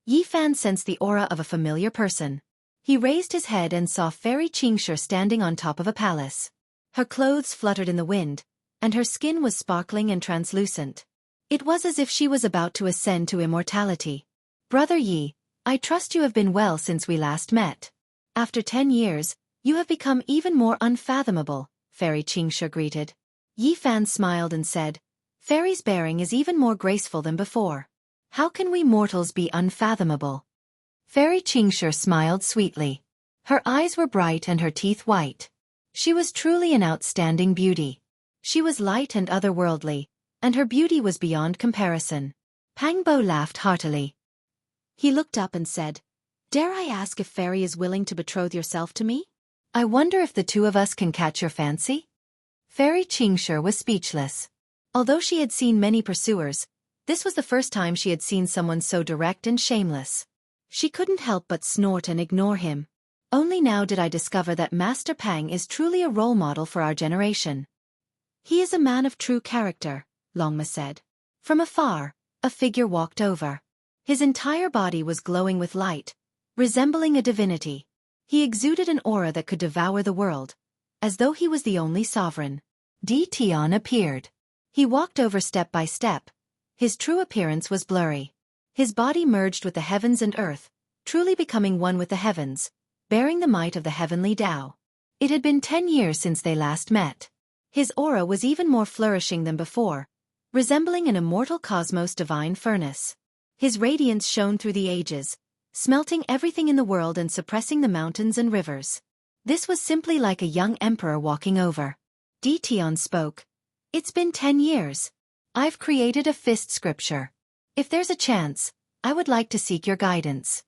Yi Fan sensed the aura of a familiar person. He raised his head and saw Fairy Xianxia standing on top of a palace. Her clothes fluttered in the wind, and her skin was sparkling and translucent. It was as if she was about to ascend to immortality. Brother Yi, I trust you have been well since we last met. After 10 years, you have become even more unfathomable, Fairy Xianxia greeted. Yi Fan smiled and said, Fairy's bearing is even more graceful than before. How can we mortals be unfathomable? Fairy Xianxia smiled sweetly. Her eyes were bright and her teeth white. She was truly an outstanding beauty. She was light and otherworldly, and her beauty was beyond comparison. Pang Bo laughed heartily. He looked up and said, Dare I ask if Fairy is willing to betroth yourself to me? I wonder if the 2 of us can catch your fancy? Fairy Xianxia was speechless. Although she had seen many pursuers, this was the first time she had seen someone so direct and shameless. She couldn't help but snort and ignore him. Only now did I discover that Master Pang is truly a role model for our generation. He is a man of true character, Longma said. From afar, a figure walked over. His entire body was glowing with light, resembling a divinity. He exuded an aura that could devour the world, as though he was the only sovereign. Di Tian appeared. He walked over step by step. His true appearance was blurry. His body merged with the heavens and earth, truly becoming one with the heavens, bearing the might of the heavenly Tao. It had been 10 years since they last met. His aura was even more flourishing than before, resembling an immortal cosmos divine furnace. His radiance shone through the ages, smelting everything in the world and suppressing the mountains and rivers. This was simply like a young emperor walking over. Di Tian spoke. It's been 10 years. I've created a fist scripture. If there's a chance, I would like to seek your guidance.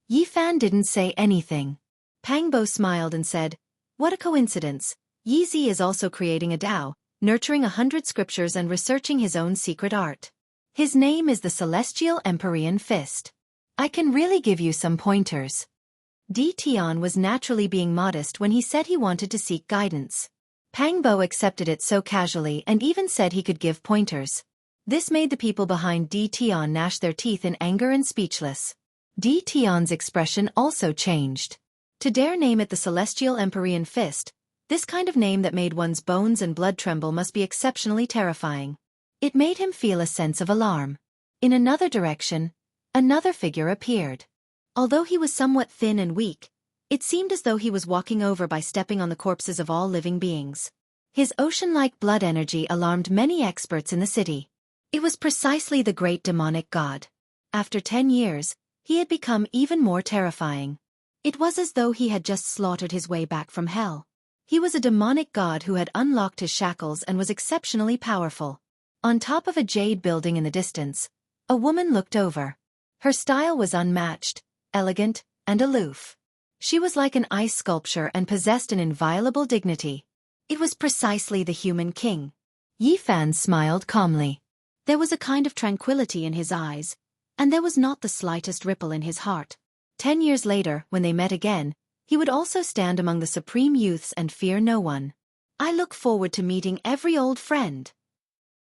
Yi Fan didn't say anything. Pang Bo smiled and said, What a coincidence. Yi Zi is also creating a Tao, nurturing 100 scriptures and researching his own secret art. His name is the Celestial Empyrean Fist. I can really give you some pointers. Di Tian was naturally being modest when he said he wanted to seek guidance. Pang Bo accepted it so casually and even said he could give pointers. This made the people behind Di Tian gnash their teeth in anger and speechless. Di Tian's expression also changed. To dare name it the Celestial Empyrean Fist, this kind of name that made one's bones and blood tremble must be exceptionally terrifying. It made him feel a sense of alarm. In another direction, Another figure appeared. Although he was somewhat thin and weak, it seemed as though he was walking over by stepping on the corpses of all living beings. His ocean-like blood energy alarmed many experts in the city. It was precisely the great demonic god. After 10 years, he had become even more terrifying. It was as though he had just slaughtered his way back from hell. He was a demonic god who had unlocked his shackles and was exceptionally powerful. On top of a jade building in the distance, a woman looked over. Her style was unmatched, elegant, and aloof. She was like an ice sculpture and possessed an inviolable dignity. It was precisely the human king. Yi Fan smiled calmly. There was a kind of tranquility in his eyes, and there was not the slightest ripple in his heart. 10 years later, when they met again, he would also stand among the supreme youths and fear no one. I look forward to meeting every old friend.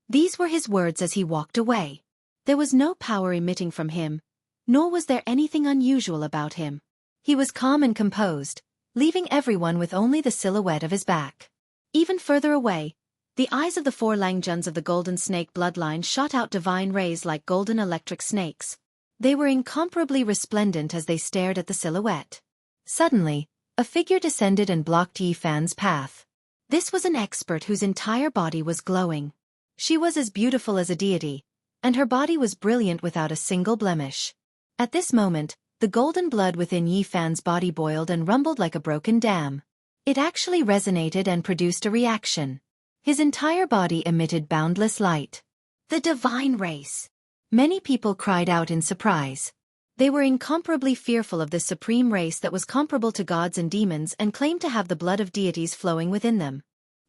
These were his words as he walked away. There was no power emitting from him, nor was there anything unusual about him. He was calm and composed, leaving everyone with only the silhouette of his back. Even further away, the eyes of the 4 Langjuns of the Golden Snake bloodline shot out divine rays like golden electric snakes. They were incomparably resplendent as they stared at the silhouette. Suddenly, a figure descended and blocked Yi Fan's path. This was an expert whose entire body was glowing. She was as beautiful as a deity, and her body was brilliant without a single blemish. At this moment, the golden blood within Yi Fan's body boiled and rumbled like a broken dam. It actually resonated and produced a reaction. His entire body emitted boundless light. The divine race! Many people cried out in surprise. They were incomparably fearful of this supreme race that was comparable to gods and demons and claimed to have the blood of deities flowing within them.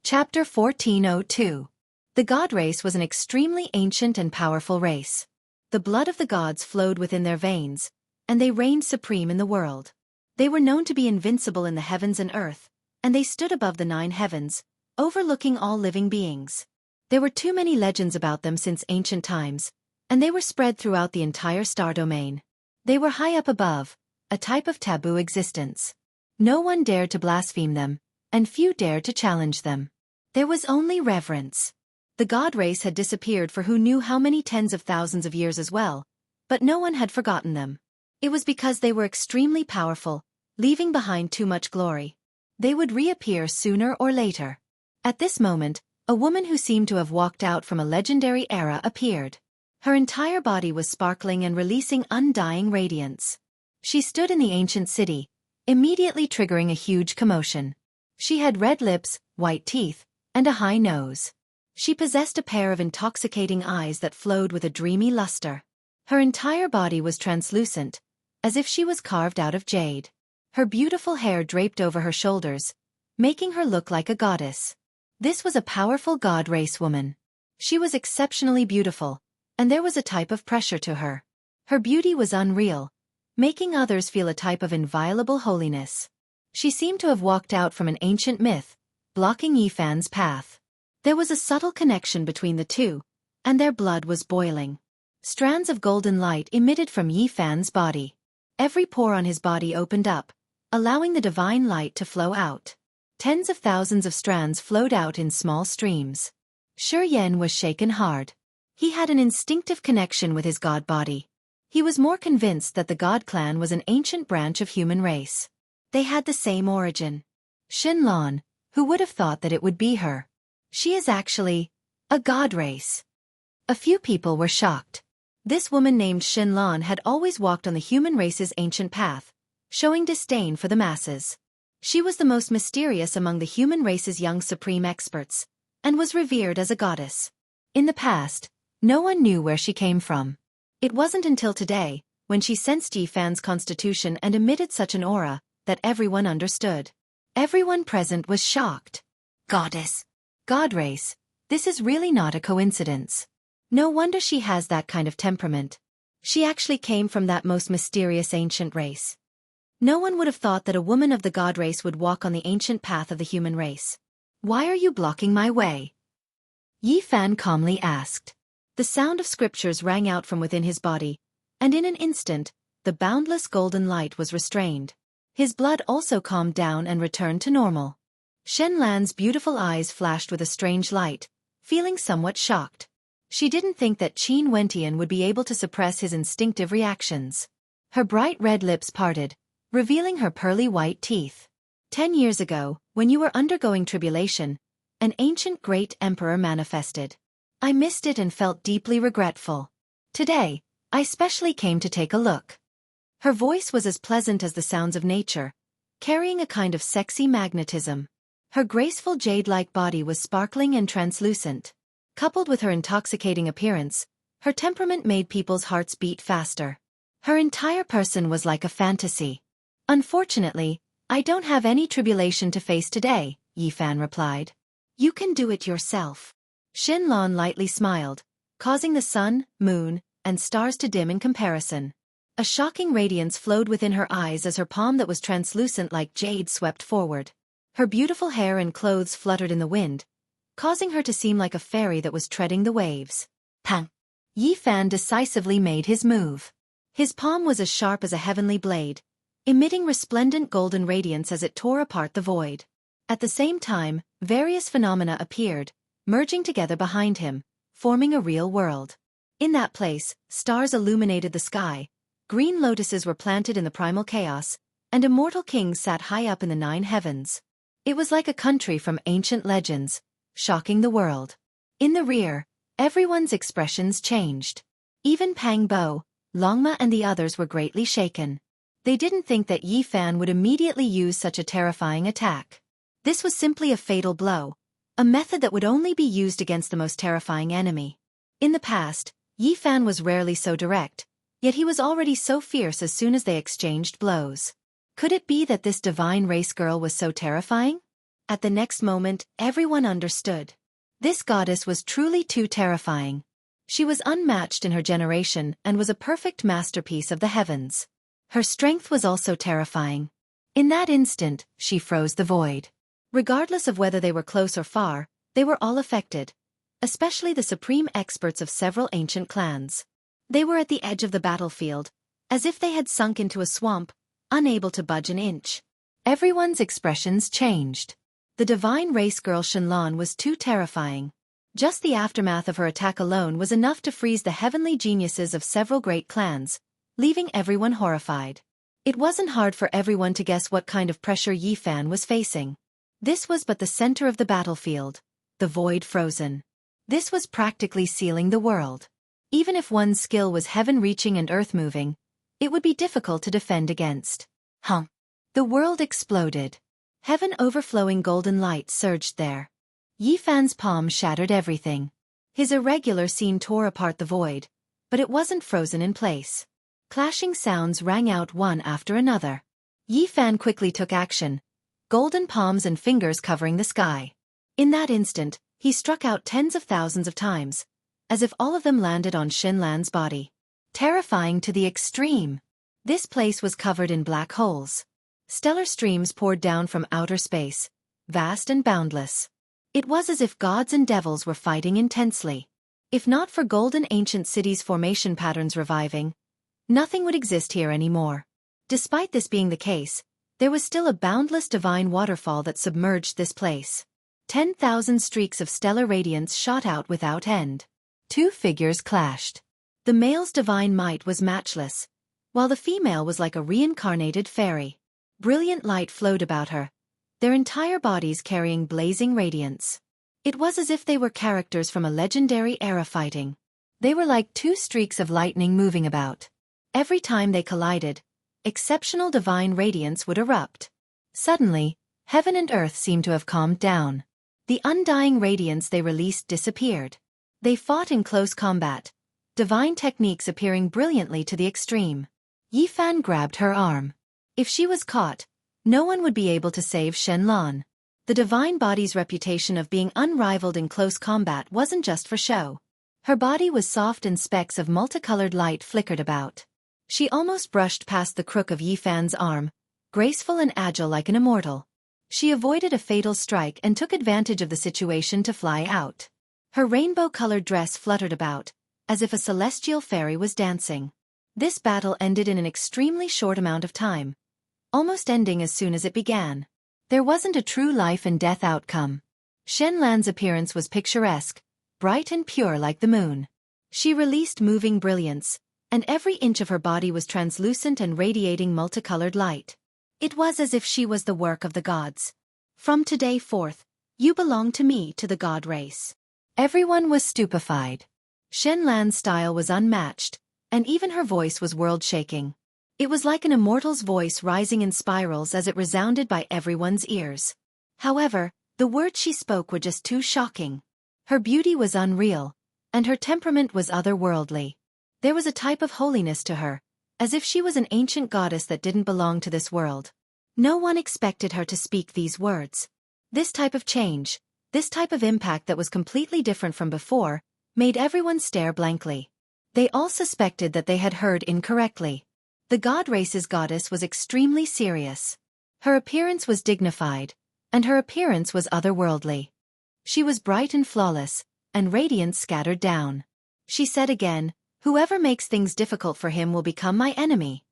Chapter 1402. The god race was an extremely ancient and powerful race. The blood of the gods flowed within their veins, and they reigned supreme in the world. They were known to be invincible in the heavens and earth, and they stood above the 9 heavens, overlooking all living beings. There were too many legends about them since ancient times, and they were spread throughout the entire star domain. They were high up above, a type of taboo existence. No one dared to blaspheme them, and few dared to challenge them. There was only reverence. The god race had disappeared for who knew how many tens of thousands of years as well, but no one had forgotten them. It was because they were extremely powerful, leaving behind too much glory. They would reappear sooner or later. At this moment, a woman who seemed to have walked out from a legendary era appeared. Her entire body was sparkling and releasing undying radiance. She stood in the ancient city, immediately triggering a huge commotion. She had red lips, white teeth, and a high nose. She possessed a pair of intoxicating eyes that flowed with a dreamy luster. Her entire body was translucent, as if she was carved out of jade. Her beautiful hair draped over her shoulders, making her look like a goddess. This was a powerful god race woman. She was exceptionally beautiful, and there was a type of pressure to her. Her beauty was unreal, making others feel a type of inviolable holiness. She seemed to have walked out from an ancient myth, blocking Yi Fan's path. There was a subtle connection between the two, and their blood was boiling. Strands of golden light emitted from Yi Fan's body. Every pore on his body opened up, allowing the divine light to flow out. Tens of thousands of strands flowed out in small streams. Shi Yan was shaken hard. He had an instinctive connection with his god body. He was more convinced that the god clan was an ancient branch of human race. They had the same origin. Xinlan, who would have thought that it would be her? She is actually a god race. A few people were shocked. This woman named Xinlan had always walked on the human race's ancient path, showing disdain for the masses. She was the most mysterious among the human race's young supreme experts, and was revered as a goddess. In the past, no one knew where she came from. It wasn't until today, when she sensed Yi Fan's constitution and emitted such an aura, that everyone understood. Everyone present was shocked. Goddess. God race. This is really not a coincidence. No wonder she has that kind of temperament. She actually came from that most mysterious ancient race. No one would have thought that a woman of the god race would walk on the ancient path of the human race. Why are you blocking my way? Yi Fan calmly asked. The sound of scriptures rang out from within his body, and in an instant, the boundless golden light was restrained. His blood also calmed down and returned to normal. Shen Lan's beautiful eyes flashed with a strange light, feeling somewhat shocked. She didn't think that Qin Wentian would be able to suppress his instinctive reactions. Her bright red lips parted, revealing her pearly white teeth. 10 years ago, when you were undergoing tribulation, an ancient great emperor manifested. I missed it and felt deeply regretful. Today, I specially came to take a look. Her voice was as pleasant as the sounds of nature, carrying a kind of sexy magnetism. Her graceful jade-like body was sparkling and translucent. Coupled with her intoxicating appearance, her temperament made people's hearts beat faster. Her entire person was like a fantasy. Unfortunately, I don't have any tribulation to face today, Yifan replied. You can do it yourself. Xinlan lightly smiled, causing the sun, moon, and stars to dim in comparison. A shocking radiance flowed within her eyes as her palm that was translucent like jade swept forward. Her beautiful hair and clothes fluttered in the wind, causing her to seem like a fairy that was treading the waves. Pang! Yifan decisively made his move. His palm was as sharp as a heavenly blade, emitting resplendent golden radiance as it tore apart the void. At the same time, various phenomena appeared, merging together behind him, forming a real world. In that place, stars illuminated the sky, green lotuses were planted in the primal chaos, and immortal kings sat high up in the 9 heavens. It was like a country from ancient legends, shocking the world. In the rear, everyone's expressions changed. Even Pang Bo, Longma and the others were greatly shaken. They didn't think that Yifan would immediately use such a terrifying attack. This was simply a fatal blow, a method that would only be used against the most terrifying enemy. In the past, Yifan was rarely so direct, yet he was already so fierce as soon as they exchanged blows. Could it be that this divine race girl was so terrifying? At the next moment, everyone understood. This goddess was truly too terrifying. She was unmatched in her generation and was a perfect masterpiece of the heavens. Her strength was also terrifying. In that instant, she froze the void. Regardless of whether they were close or far, they were all affected, especially the supreme experts of several ancient clans. They were at the edge of the battlefield, as if they had sunk into a swamp, unable to budge an inch. Everyone's expressions changed. The divine race girl Shenlan was too terrifying. Just the aftermath of her attack alone was enough to freeze the heavenly geniuses of several great clans, leaving everyone horrified. It wasn't hard for everyone to guess what kind of pressure Yifan was facing. This was but the center of the battlefield, the void frozen. This was practically sealing the world. Even if one's skill was heaven-reaching and earth-moving, it would be difficult to defend against. The world exploded. Heaven-overflowing golden light surged there. Yifan's palm shattered everything. His irregular scene tore apart the void, but it wasn't frozen in place. Clashing sounds rang out one after another. Yifan quickly took action, golden palms and fingers covering the sky. In that instant, he struck out tens of thousands of times, as if all of them landed on Shenlan's body. Terrifying to the extreme. This place was covered in black holes. Stellar streams poured down from outer space, vast and boundless. It was as if gods and devils were fighting intensely. If not for golden ancient cities' formation patterns reviving, nothing would exist here anymore. Despite this being the case, there was still a boundless divine waterfall that submerged this place. 10,000 streaks of stellar radiance shot out without end. 2 figures clashed. The male's divine might was matchless, while the female was like a reincarnated fairy. Brilliant light flowed about her, their entire bodies carrying blazing radiance. It was as if they were characters from a legendary era fighting. They were like 2 streaks of lightning moving about. Every time they collided, exceptional divine radiance would erupt. Suddenly, heaven and earth seemed to have calmed down. The undying radiance they released disappeared. They fought in close combat, divine techniques appearing brilliantly to the extreme. Yifan grabbed her arm. If she was caught, no one would be able to save Shenlan. The divine body's reputation of being unrivaled in close combat wasn't just for show. Her body was soft and specks of multicolored light flickered about. She almost brushed past the crook of Yifan's arm, graceful and agile like an immortal. She avoided a fatal strike and took advantage of the situation to fly out. Her rainbow-colored dress fluttered about, as if a celestial fairy was dancing. This battle ended in an extremely short amount of time, almost ending as soon as it began. There wasn't a true life-and-death outcome. Shenlan's appearance was picturesque, bright and pure like the moon. She released moving brilliance, and every inch of her body was translucent and radiating multicolored light. It was as if she was the work of the gods. From today forth, you belong to me, to the god race. Everyone was stupefied. Shenlan's style was unmatched, and even her voice was world-shaking. It was like an immortal's voice rising in spirals as it resounded by everyone's ears. However, the words she spoke were just too shocking. Her beauty was unreal, and her temperament was otherworldly. There was a type of holiness to her, as if she was an ancient goddess that didn't belong to this world. No one expected her to speak these words. This type of change, this type of impact that was completely different from before, made everyone stare blankly. They all suspected that they had heard incorrectly. The god race's goddess was extremely serious. Her appearance was dignified, and her appearance was otherworldly. She was bright and flawless, and radiance scattered down. She said again, "Whoever makes things difficult for him will become my enemy."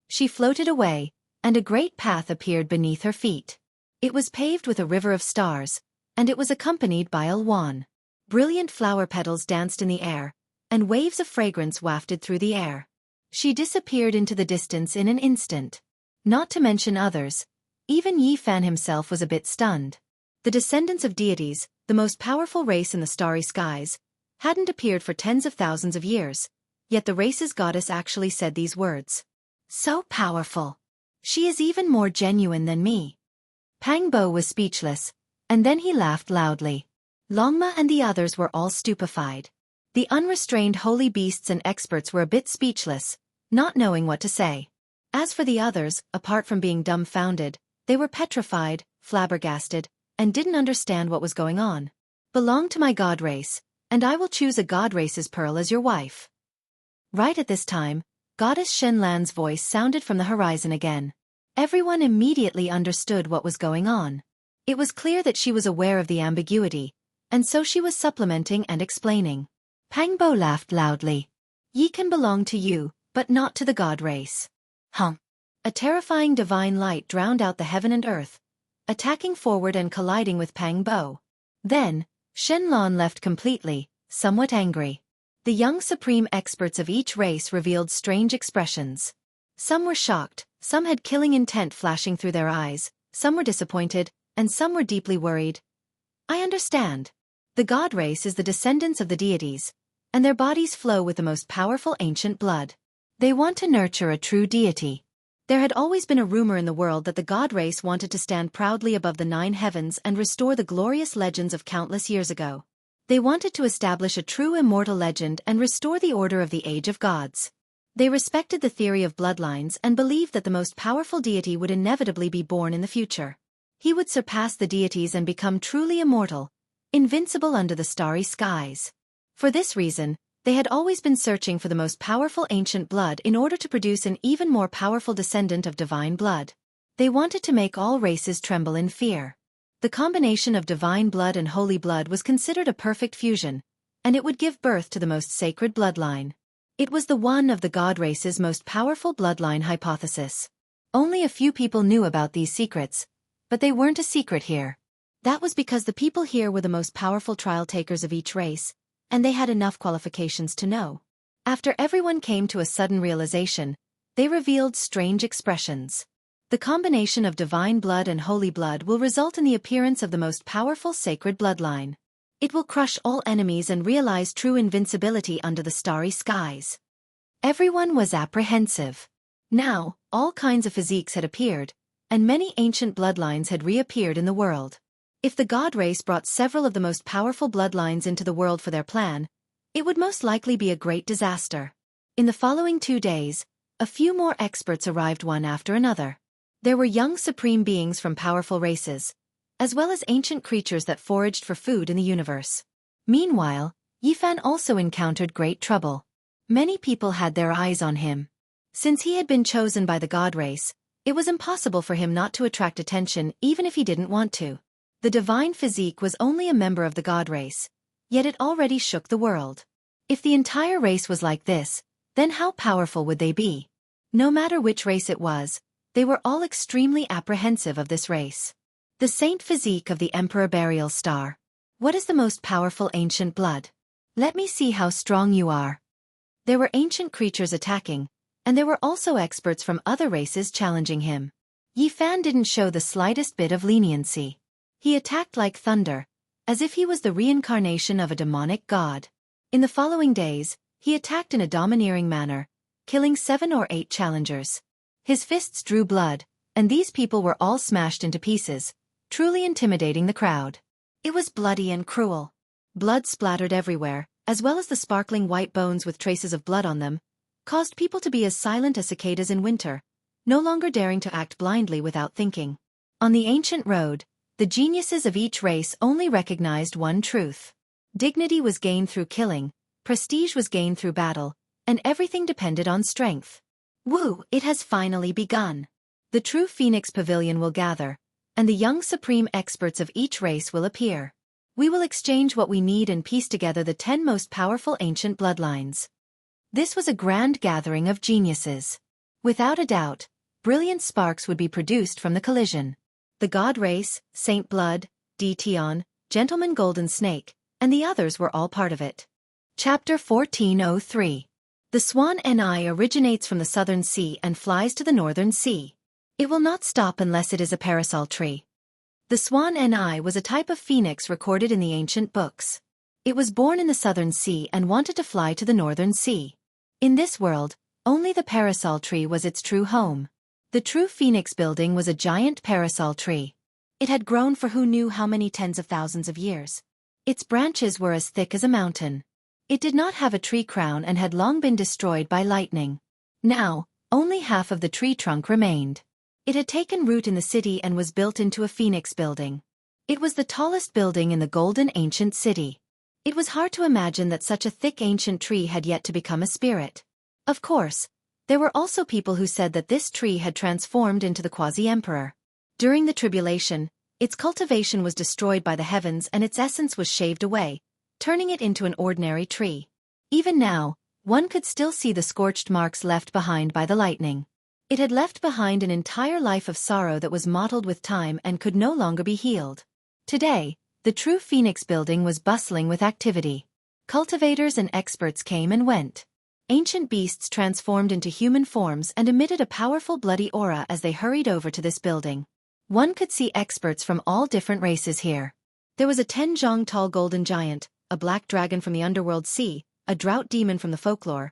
She floated away, and a great path appeared beneath her feet. It was paved with a river of stars, and it was accompanied by Alwan. Brilliant flower petals danced in the air, and waves of fragrance wafted through the air. She disappeared into the distance in an instant. Not to mention others, even Yi Fan himself was a bit stunned. The descendants of deities, the most powerful race in the starry skies, hadn't appeared for tens of thousands of years, yet the race's goddess actually said these words. So powerful. She is even more genuine than me. Pang Bo was speechless, and then he laughed loudly. Longma and the others were all stupefied. The unrestrained holy beasts and experts were a bit speechless, not knowing what to say. As for the others, apart from being dumbfounded, they were petrified, flabbergasted, and didn't understand what was going on. Belong to my god race, and I will choose a god race's pearl as your wife. Right at this time, Goddess Shenlan's voice sounded from the horizon again. Everyone immediately understood what was going on. It was clear that she was aware of the ambiguity, and so she was supplementing and explaining. Pang Bo laughed loudly. Ye can belong to you, but not to the god race. A terrifying divine light drowned out the heaven and earth, attacking forward and colliding with Pang Bo. Then, Shenlan left completely, somewhat angry. The young supreme experts of each race revealed strange expressions. Some were shocked, some had killing intent flashing through their eyes, some were disappointed, and some were deeply worried. I understand. The god race is the descendants of the deities, and their bodies flow with the most powerful ancient blood. They want to nurture a true deity. There had always been a rumor in the world that the god race wanted to stand proudly above the 9 heavens and restore the glorious legends of countless years ago. They wanted to establish a true immortal legend and restore the order of the Age of Gods. They respected the theory of bloodlines and believed that the most powerful deity would inevitably be born in the future. He would surpass the deities and become truly immortal, invincible under the starry skies. For this reason, they had always been searching for the most powerful ancient blood in order to produce an even more powerful descendant of divine blood. They wanted to make all races tremble in fear. The combination of divine blood and holy blood was considered a perfect fusion, and it would give birth to the most sacred bloodline. It was the one of the god race's most powerful bloodline hypothesis. Only a few people knew about these secrets, but they weren't a secret here. That was because the people here were the most powerful trial takers of each race, and they had enough qualifications to know. After everyone came to a sudden realization, they revealed strange expressions. The combination of divine blood and holy blood will result in the appearance of the most powerful sacred bloodline. It will crush all enemies and realize true invincibility under the starry skies. Everyone was apprehensive. Now, all kinds of physiques had appeared, and many ancient bloodlines had reappeared in the world. If the god race brought several of the most powerful bloodlines into the world for their plan, it would most likely be a great disaster. In the following 2 days, a few more experts arrived one after another. There were young supreme beings from powerful races, as well as ancient creatures that foraged for food in the universe. Meanwhile, Yifan also encountered great trouble. Many people had their eyes on him. Since he had been chosen by the god race, it was impossible for him not to attract attention even if he didn't want to. The divine physique was only a member of the god race, yet it already shook the world. If the entire race was like this, then how powerful would they be? No matter which race it was, they were all extremely apprehensive of this race. The saint physique of the Emperor Burial Star. What is the most powerful ancient blood? Let me see how strong you are. There were ancient creatures attacking, and there were also experts from other races challenging him. Yi Fan didn't show the slightest bit of leniency. He attacked like thunder, as if he was the reincarnation of a demonic god. In the following days, he attacked in a domineering manner, killing 7 or 8 challengers. His fists drew blood, and these people were all smashed into pieces, truly intimidating the crowd. It was bloody and cruel. Blood splattered everywhere, as well as the sparkling white bones with traces of blood on them, caused people to be as silent as cicadas in winter, no longer daring to act blindly without thinking. On the ancient road, the geniuses of each race only recognized one truth. Dignity was gained through killing, prestige was gained through battle, and everything depended on strength. Woo, it has finally begun. The true Phoenix Pavilion will gather, and the young supreme experts of each race will appear. We will exchange what we need and piece together the 10 most powerful ancient bloodlines. This was a grand gathering of geniuses. Without a doubt, brilliant sparks would be produced from the collision. The God Race, Saint Blood, Tion, Gentleman Golden Snake, and the others were all part of it. Chapter 1403. The Swan Ni originates from the southern sea and flies to the northern sea. It will not stop unless it is a parasol tree. The Swan Ni was a type of phoenix recorded in the ancient books. It was born in the southern sea and wanted to fly to the northern sea. In this world, only the parasol tree was its true home. The true phoenix building was a giant parasol tree. It had grown for who knew how many tens of thousands of years. Its branches were as thick as a mountain. It did not have a tree crown and had long been destroyed by lightning. Now, only half of the tree trunk remained. It had taken root in the city and was built into a phoenix building. It was the tallest building in the golden ancient city. It was hard to imagine that such a thick ancient tree had yet to become a spirit. Of course, there were also people who said that this tree had transformed into the quasi-emperor. During the tribulation, its cultivation was destroyed by the heavens and its essence was shaved away, turning it into an ordinary tree. Even now, one could still see the scorched marks left behind by the lightning. It had left behind an entire life of sorrow that was mottled with time and could no longer be healed. Today, the true Phoenix building was bustling with activity. Cultivators and experts came and went. Ancient beasts transformed into human forms and emitted a powerful bloody aura as they hurried over to this building. One could see experts from all different races here. There was a 10-zhang tall golden giant, a black dragon from the underworld sea, a drought demon from the folklore,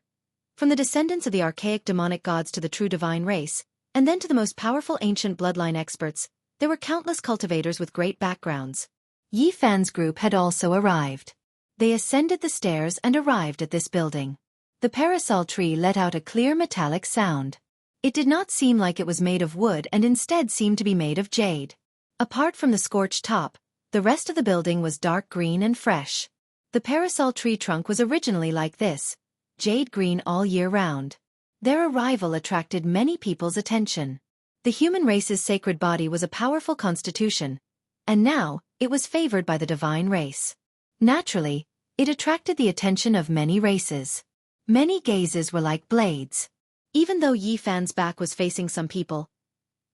from the descendants of the archaic demonic gods to the true divine race, and then to the most powerful ancient bloodline experts, there were countless cultivators with great backgrounds. Yi Fan's group had also arrived. They ascended the stairs and arrived at this building. The parasol tree let out a clear metallic sound. It did not seem like it was made of wood and instead seemed to be made of jade. Apart from the scorched top, the rest of the building was dark green and fresh. The parasol tree trunk was originally like this, jade green all year round. Their arrival attracted many people's attention. The human race's sacred body was a powerful constitution, and now, it was favored by the divine race. Naturally, it attracted the attention of many races. Many gazes were like blades. Even though Yi Fan's back was facing some people,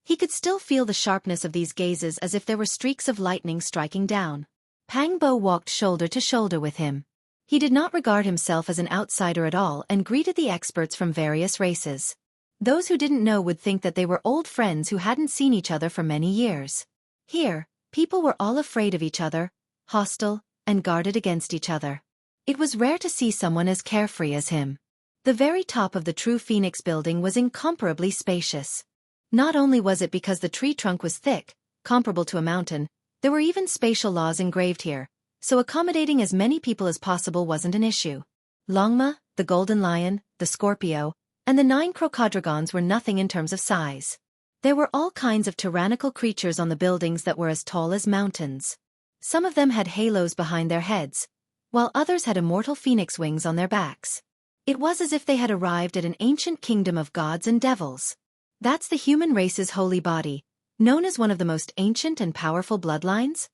he could still feel the sharpness of these gazes as if there were streaks of lightning striking down. Pang Bo walked shoulder to shoulder with him. He did not regard himself as an outsider at all and greeted the experts from various races. Those who didn't know would think that they were old friends who hadn't seen each other for many years. Here, people were all afraid of each other, hostile, and guarded against each other. It was rare to see someone as carefree as him. The very top of the true Phoenix building was incomparably spacious. Not only was it because the tree trunk was thick, comparable to a mountain, there were even spatial laws engraved here, so accommodating as many people as possible wasn't an issue. Longma, the golden lion, the Scorpio, and the 9 crocodragons were nothing in terms of size. There were all kinds of tyrannical creatures on the buildings that were as tall as mountains. Some of them had halos behind their heads, while others had immortal phoenix wings on their backs. It was as if they had arrived at an ancient kingdom of gods and devils. That's the human race's holy body, known as one of the most ancient and powerful bloodlines?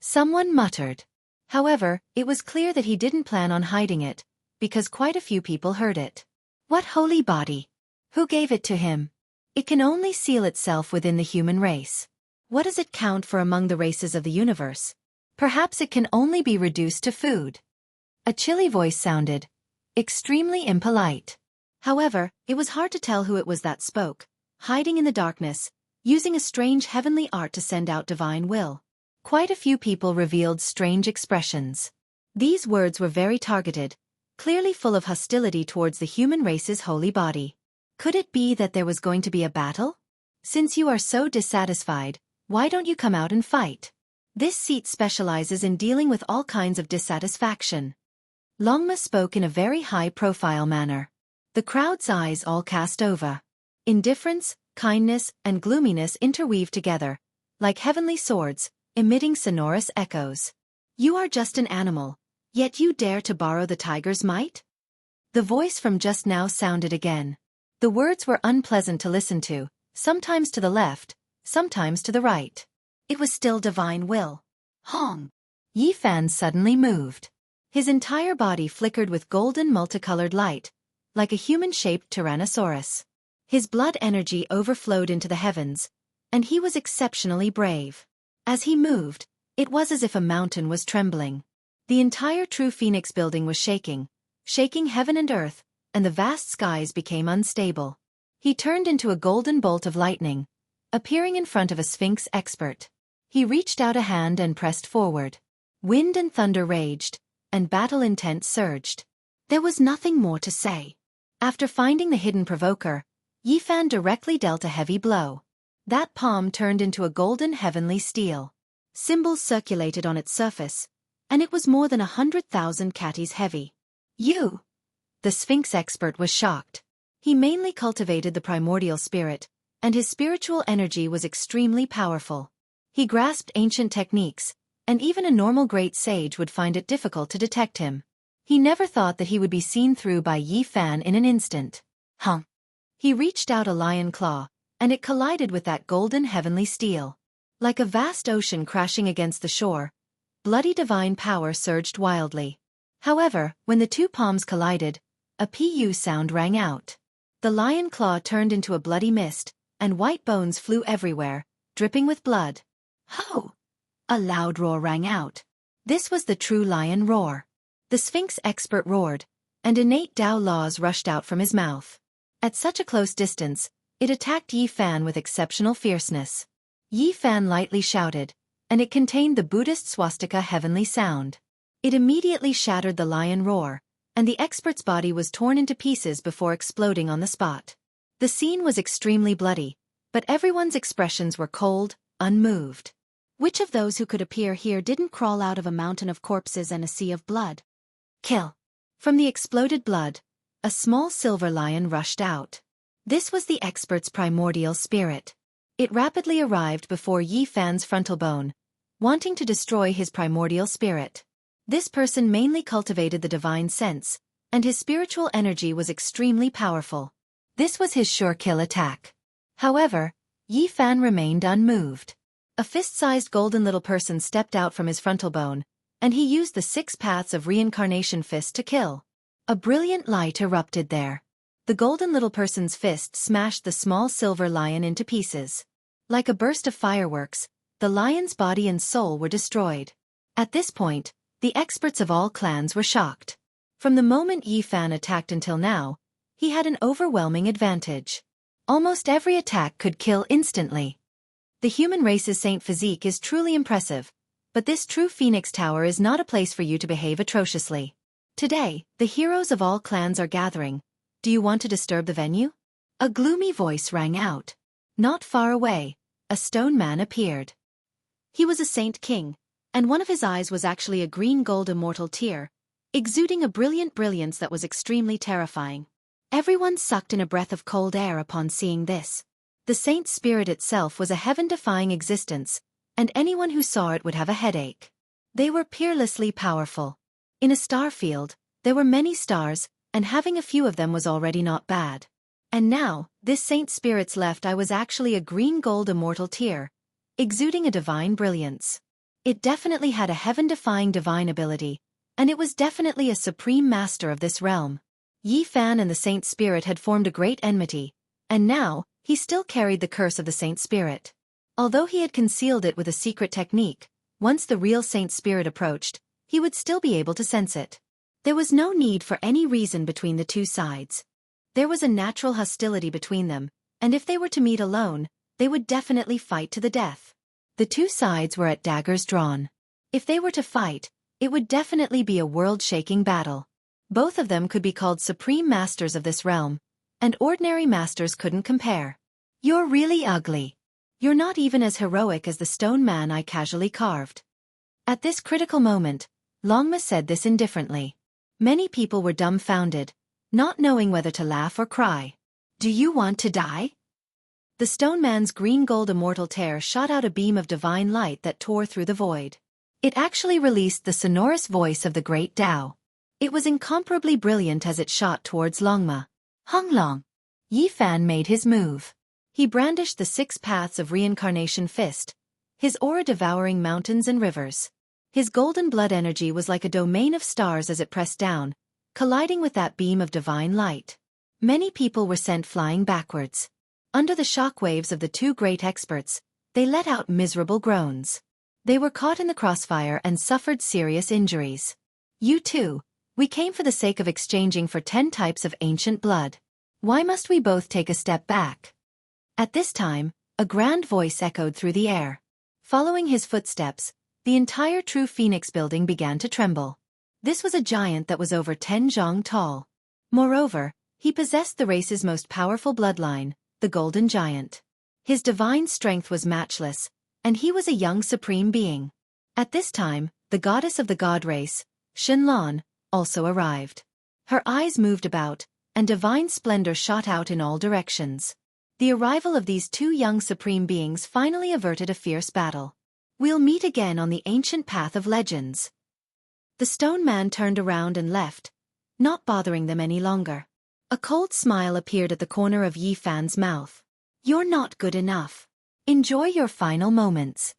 Someone muttered. However, it was clear that he didn't plan on hiding it, because quite a few people heard it. What holy body? Who gave it to him? It can only seal itself within the human race. What does it count for among the races of the universe? Perhaps it can only be reduced to food. A chilly voice sounded, extremely impolite. However, it was hard to tell who it was that spoke, hiding in the darkness, using a strange heavenly art to send out divine will. Quite a few people revealed strange expressions. These words were very targeted, clearly full of hostility towards the human race's holy body. Could it be that there was going to be a battle? Since you are so dissatisfied, why don't you come out and fight? This seat specializes in dealing with all kinds of dissatisfaction. Longma spoke in a very high-profile manner. The crowd's eyes all cast over. Indifference, kindness, and gloominess interweave together, like heavenly swords, emitting sonorous echoes. You are just an animal, yet you dare to borrow the tiger's might? The voice from just now sounded again. The words were unpleasant to listen to, sometimes to the left, sometimes to the right. It was still divine will. Hong! Yi Fan suddenly moved. His entire body flickered with golden multicolored light, like a human-shaped tyrannosaurus. His blood energy overflowed into the heavens, and he was exceptionally brave. As he moved, it was as if a mountain was trembling. The entire True Phoenix building was shaking heaven and earth, and the vast skies became unstable. He turned into a golden bolt of lightning, appearing in front of a Sphinx expert. He reached out a hand and pressed forward. Wind and thunder raged, and battle intent surged. There was nothing more to say. After finding the hidden provoker, Yi Fan directly dealt a heavy blow. That palm turned into a golden heavenly steel. Symbols circulated on its surface, and it was more than 100,000 catties heavy. You! The Sphinx expert was shocked. He mainly cultivated the primordial spirit, and his spiritual energy was extremely powerful. He grasped ancient techniques, and even a normal great sage would find it difficult to detect him. He never thought that he would be seen through by Yi Fan in an instant. He reached out a lion claw, and it collided with that golden heavenly steel. Like a vast ocean crashing against the shore, bloody divine power surged wildly. However, when the two palms collided, a pu sound rang out. The lion claw turned into a bloody mist, and white bones flew everywhere, dripping with blood. Ho! A loud roar rang out. This was the true lion roar. The Sphinx expert roared, and innate Tao laws rushed out from his mouth. At such a close distance, it attacked Yi Fan with exceptional fierceness. Yi Fan lightly shouted, and it contained the Buddhist swastika heavenly sound. It immediately shattered the lion roar, and the expert's body was torn into pieces before exploding on the spot. The scene was extremely bloody, but everyone's expressions were cold, unmoved. Which of those who could appear here didn't crawl out of a mountain of corpses and a sea of blood? Kill! From the exploded blood, a small silver lion rushed out. This was the expert's primordial spirit. It rapidly arrived before Yi Fan's frontal bone, wanting to destroy his primordial spirit. This person mainly cultivated the divine sense, and his spiritual energy was extremely powerful. This was his sure kill attack. However, Yi Fan remained unmoved. A fist-sized golden little person stepped out from his frontal bone, and he used the 6 paths of reincarnation fist to kill. A brilliant light erupted there. The golden little person's fist smashed the small silver lion into pieces. Like a burst of fireworks, the lion's body and soul were destroyed. At this point, the experts of all clans were shocked. From the moment Yi Fan attacked until now, he had an overwhelming advantage. Almost every attack could kill instantly. The human race's saint physique is truly impressive, but this true Phoenix Tower is not a place for you to behave atrociously. Today, the heroes of all clans are gathering. Do you want to disturb the venue? A gloomy voice rang out. Not far away, a stone man appeared. He was a saint king, and one of his eyes was actually a green-gold immortal tear, exuding a brilliant brilliance that was extremely terrifying. Everyone sucked in a breath of cold air upon seeing this. The saint's spirit itself was a heaven-defying existence, and anyone who saw it would have a headache. They were peerlessly powerful. In a star field, there were many stars, and having a few of them was already not bad. And now, this saint spirit's left eye was actually a green-gold immortal tear, exuding a divine brilliance. It definitely had a heaven-defying divine ability, and it was definitely a supreme master of this realm. Yi Fan and the saint spirit had formed a great enmity, and now, he still carried the curse of the saint spirit. Although he had concealed it with a secret technique, once the real saint spirit approached, he would still be able to sense it. There was no need for any reason between the two sides. There was a natural hostility between them, and if they were to meet alone, they would definitely fight to the death. The two sides were at daggers drawn. If they were to fight, it would definitely be a world-shaking battle. Both of them could be called supreme masters of this realm, and ordinary masters couldn't compare. You're really ugly. You're not even as heroic as the stone man I casually carved. At this critical moment, Longma said this indifferently. Many people were dumbfounded, not knowing whether to laugh or cry. Do you want to die? The stone man's green-gold immortal tear shot out a beam of divine light that tore through the void. It actually released the sonorous voice of the great Tao. It was incomparably brilliant as it shot towards Longma. Honglong. Yi Fan made his move. He brandished the 6 paths of reincarnation fist, his aura devouring mountains and rivers. His golden blood energy was like a domain of stars as it pressed down, colliding with that beam of divine light. Many people were sent flying backwards. Under the shock waves of the two great experts, they let out miserable groans. They were caught in the crossfire and suffered serious injuries. You too. We came for the sake of exchanging for 10 types of ancient blood. Why must we both take a step back? At this time, a grand voice echoed through the air. Following his footsteps, the entire True Phoenix building began to tremble. This was a giant that was over 10 zhang tall. Moreover, he possessed the race's most powerful bloodline, the Golden Giant. His divine strength was matchless, and he was a young supreme being. At this time, the goddess of the god race, Xianxia, also arrived. Her eyes moved about, and divine splendor shot out in all directions. The arrival of these two young supreme beings finally averted a fierce battle. We'll meet again on the ancient path of legends. The stone man turned around and left, not bothering them any longer. A cold smile appeared at the corner of Yi Fan's mouth. You're not good enough. Enjoy your final moments.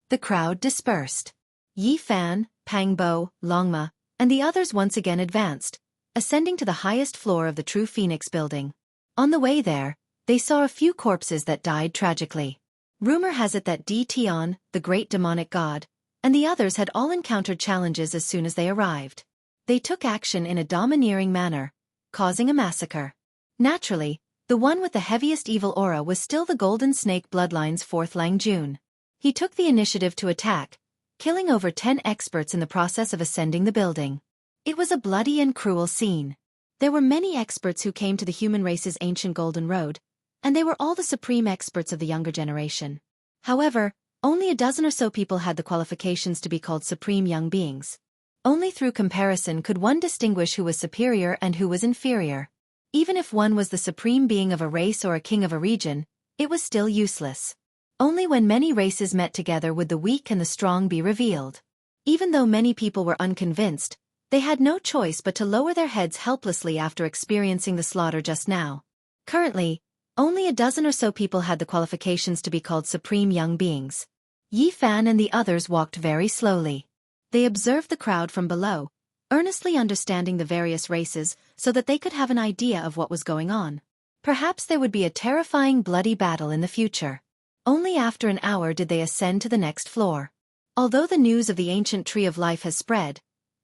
The crowd dispersed. Yi Fan, Pangbo, Longma, and the others once again advanced, ascending to the highest floor of the True Phoenix building. On the way there, they saw a few corpses that died tragically. Rumor has it that Tian, the great demonic god, and the others had all encountered challenges as soon as they arrived. They took action in a domineering manner, causing a massacre. Naturally, the one with the heaviest evil aura was still the Golden Snake Bloodline's 4th Lang Jun. He took the initiative to attack, killing over 10 experts in the process of ascending the building. It was a bloody and cruel scene. There were many experts who came to the human race's ancient Golden Road, and they were all the supreme experts of the younger generation. However, only a dozen or so people had the qualifications to be called supreme young beings. Only through comparison could one distinguish who was superior and who was inferior. Even if one was the supreme being of a race or a king of a region, it was still useless. Only when many races met together would the weak and the strong be revealed. Even though many people were unconvinced, they had no choice but to lower their heads helplessly after experiencing the slaughter just now. Currently, only a dozen or so people had the qualifications to be called supreme young beings. Yi Fan and the others walked very slowly. They observed the crowd from below, earnestly understanding the various races so that they could have an idea of what was going on. Perhaps there would be a terrifying bloody battle in the future. Only after an hour did they ascend to the next floor. Although the news of the ancient Tree of Life has spread,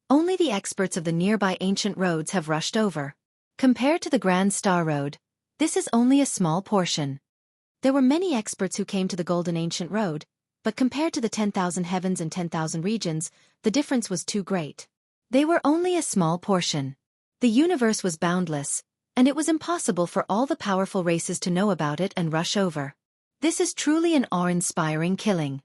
only the experts of the nearby ancient roads have rushed over. Compared to the Grand Star Road, this is only a small portion. There were many experts who came to the Golden Ancient Road, but compared to the 10,000 heavens and 10,000 regions, the difference was too great. They were only a small portion. The universe was boundless, and it was impossible for all the powerful races to know about it and rush over. This is truly an awe-inspiring killing.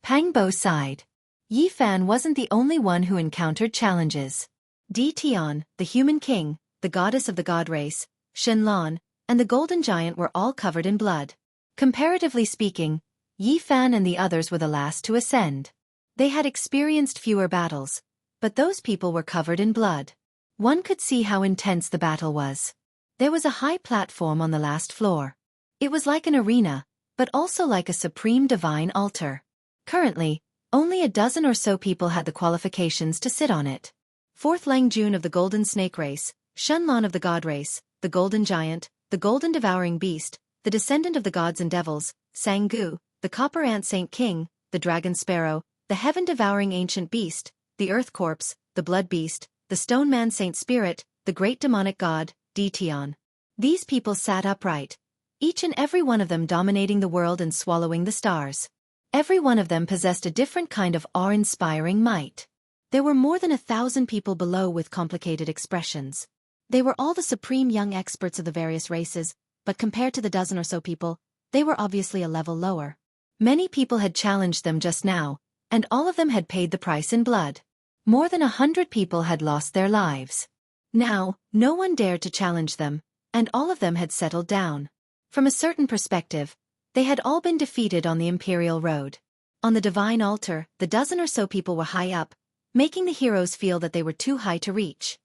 Pangbo sighed. Yi Fan wasn't the only one who encountered challenges. Tian, the human king, the goddess of the god race, Xianxia, and the golden giant were all covered in blood. Comparatively speaking, Yi Fan and the others were the last to ascend. They had experienced fewer battles, but those people were covered in blood. One could see how intense the battle was. There was a high platform on the last floor. It was like an arena, but also like a supreme divine altar. Currently, only a dozen or so people had the qualifications to sit on it. 4th Lang Jun of the Golden Snake Race, Xianxia of the God Race, the Golden Giant, the Golden Devouring Beast, the Descendant of the Gods and Devils, Jianghu, the Copper Ant Saint King, the Dragon Sparrow, the heaven-devouring ancient beast, the earth corpse, the blood beast, the stone man saint spirit, the great demonic god, Dtion. These people sat upright, each and every one of them dominating the world and swallowing the stars. Every one of them possessed a different kind of awe-inspiring might. There were more than 1,000 people below with complicated expressions. They were all the supreme young experts of the various races, but compared to the dozen or so people, they were obviously a level lower. Many people had challenged them just now, and all of them had paid the price in blood. More than 100 people had lost their lives. Now, no one dared to challenge them, and all of them had settled down. From a certain perspective, they had all been defeated on the Imperial Road. On the divine altar, the dozen or so people were high up, making the heroes feel that they were too high to reach.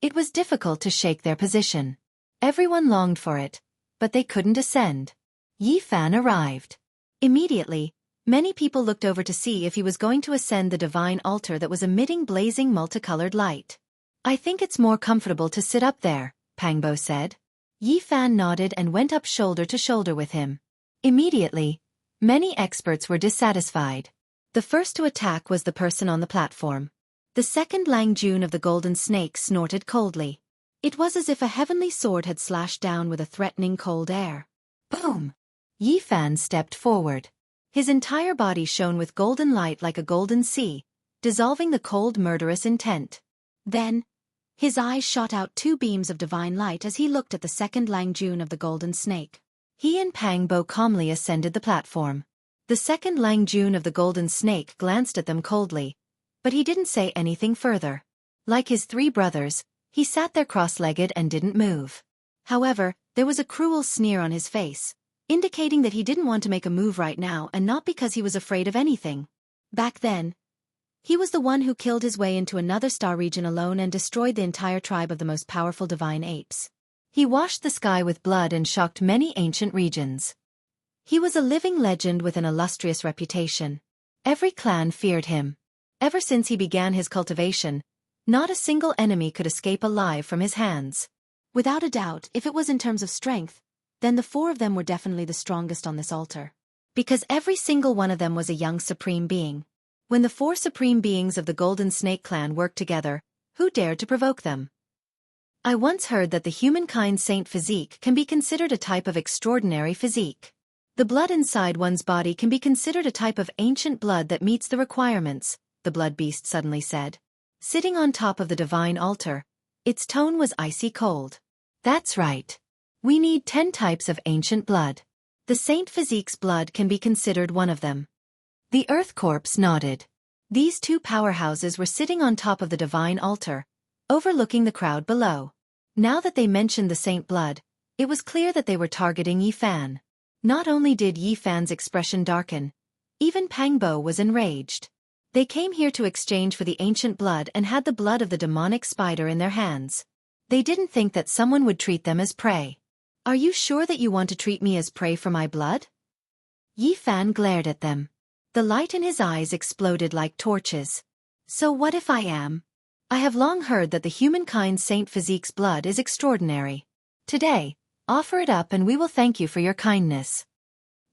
It was difficult to shake their position. Everyone longed for it, but they couldn't ascend. Yi Fan arrived. Immediately, many people looked over to see if he was going to ascend the divine altar that was emitting blazing multicolored light. "I think it's more comfortable to sit up there," Pangbo said. Yi Fan nodded and went up shoulder to shoulder with him. Immediately, many experts were dissatisfied. The first to attack was the person on the platform. The second Lang Jun of the Golden Snake snorted coldly. It was as if a heavenly sword had slashed down with a threatening cold air. Boom! Yi Fan stepped forward. His entire body shone with golden light like a golden sea, dissolving the cold murderous intent. Then, his eyes shot out 2 beams of divine light as he looked at the second Lang Jun of the Golden Snake. He and Pangbo calmly ascended the platform. The second Lang Jun of the Golden Snake glanced at them coldly, but he didn't say anything further. Like his 3 brothers, he sat there cross-legged and didn't move. However, there was a cruel sneer on his face, indicating that he didn't want to make a move right now and not because he was afraid of anything. Back then, he was the one who killed his way into another star region alone and destroyed the entire tribe of the most powerful divine apes. He washed the sky with blood and shocked many ancient regions. He was a living legend with an illustrious reputation. Every clan feared him. Ever since he began his cultivation, not a single enemy could escape alive from his hands. Without a doubt, if it was in terms of strength, then the 4 of them were definitely the strongest on this altar. Because every single one of them was a young supreme being. When the 4 supreme beings of the Golden Snake clan worked together, who dared to provoke them? I once heard that the humankind saint physique can be considered a type of extraordinary physique. The blood inside one's body can be considered a type of ancient blood that meets the requirements, the blood beast suddenly said. Sitting on top of the divine altar, its tone was icy cold. That's right. We need 10 types of ancient blood. The saint physique's blood can be considered one of them. The Earth Corpse nodded. These 2 powerhouses were sitting on top of the divine altar, overlooking the crowd below. Now that they mentioned the saint blood, it was clear that they were targeting Yi Fan. Not only did Yi Fan's expression darken, even Pangbo was enraged. They came here to exchange for the ancient blood and had the blood of the demonic spider in their hands. They didn't think that someone would treat them as prey. "Are you sure that you want to treat me as prey for my blood?" Yi Fan glared at them. The light in his eyes exploded like torches. "So what if I am? I have long heard that the humankind saint physique's blood is extraordinary. Today, offer it up and we will thank you for your kindness."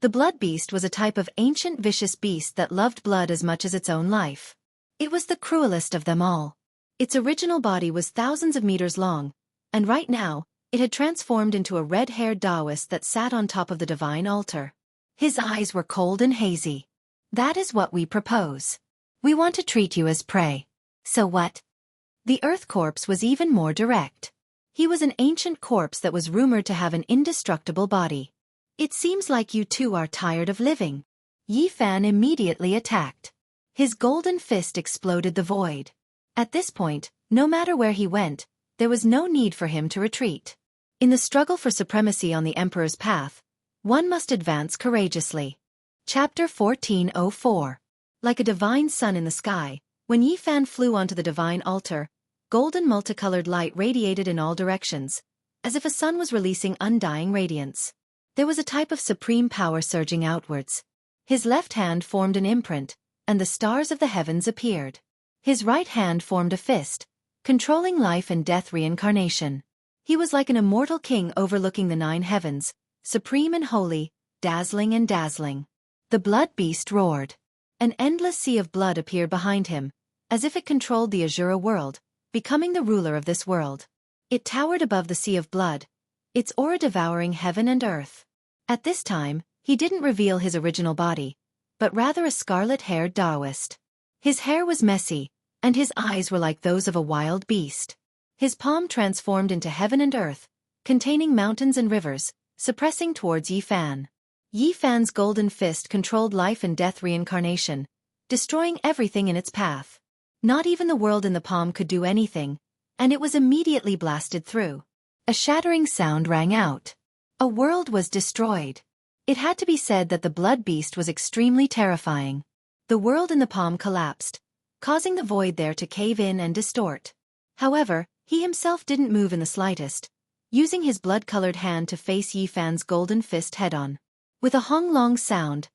The blood beast was a type of ancient vicious beast that loved blood as much as its own life. It was the cruelest of them all. Its original body was thousands of meters long, and right now, it had transformed into a red-haired Taoist that sat on top of the divine altar. His eyes were cold and hazy. "That is what we propose. We want to treat you as prey. So what?" The Earth Corpse was even more direct. He was an ancient corpse that was rumored to have an indestructible body. "It seems like you 2 are tired of living." Yi Fan immediately attacked. His golden fist exploded the void. At this point, no matter where he went, there was no need for him to retreat. In the struggle for supremacy on the Emperor's path, one must advance courageously. Chapter 1404. Like a divine sun in the sky, when Yi Fan flew onto the divine altar, golden multicolored light radiated in all directions, as if a sun was releasing undying radiance. There was a type of supreme power surging outwards. His left hand formed an imprint, and the stars of the heavens appeared. His right hand formed a fist, controlling life and death reincarnation. He was like an immortal king overlooking the 9 heavens, supreme and holy, dazzling and dazzling. The blood beast roared. An endless sea of blood appeared behind him, as if it controlled the Azura world, becoming the ruler of this world. It towered above the sea of blood, its aura devouring heaven and earth. At this time, he didn't reveal his original body, but rather a scarlet-haired Taoist. His hair was messy, and his eyes were like those of a wild beast. His palm transformed into heaven and earth, containing mountains and rivers, suppressing towards Yi Fan. Yi Fan's golden fist controlled life and death reincarnation, destroying everything in its path. Not even the world in the palm could do anything, and it was immediately blasted through. A shattering sound rang out. A world was destroyed. It had to be said that the blood beast was extremely terrifying. The world in the palm collapsed, causing the void there to cave in and distort. However, he himself didn't move in the slightest, using his blood-colored hand to face Yi Fan's golden fist head-on. With a hong-long sound,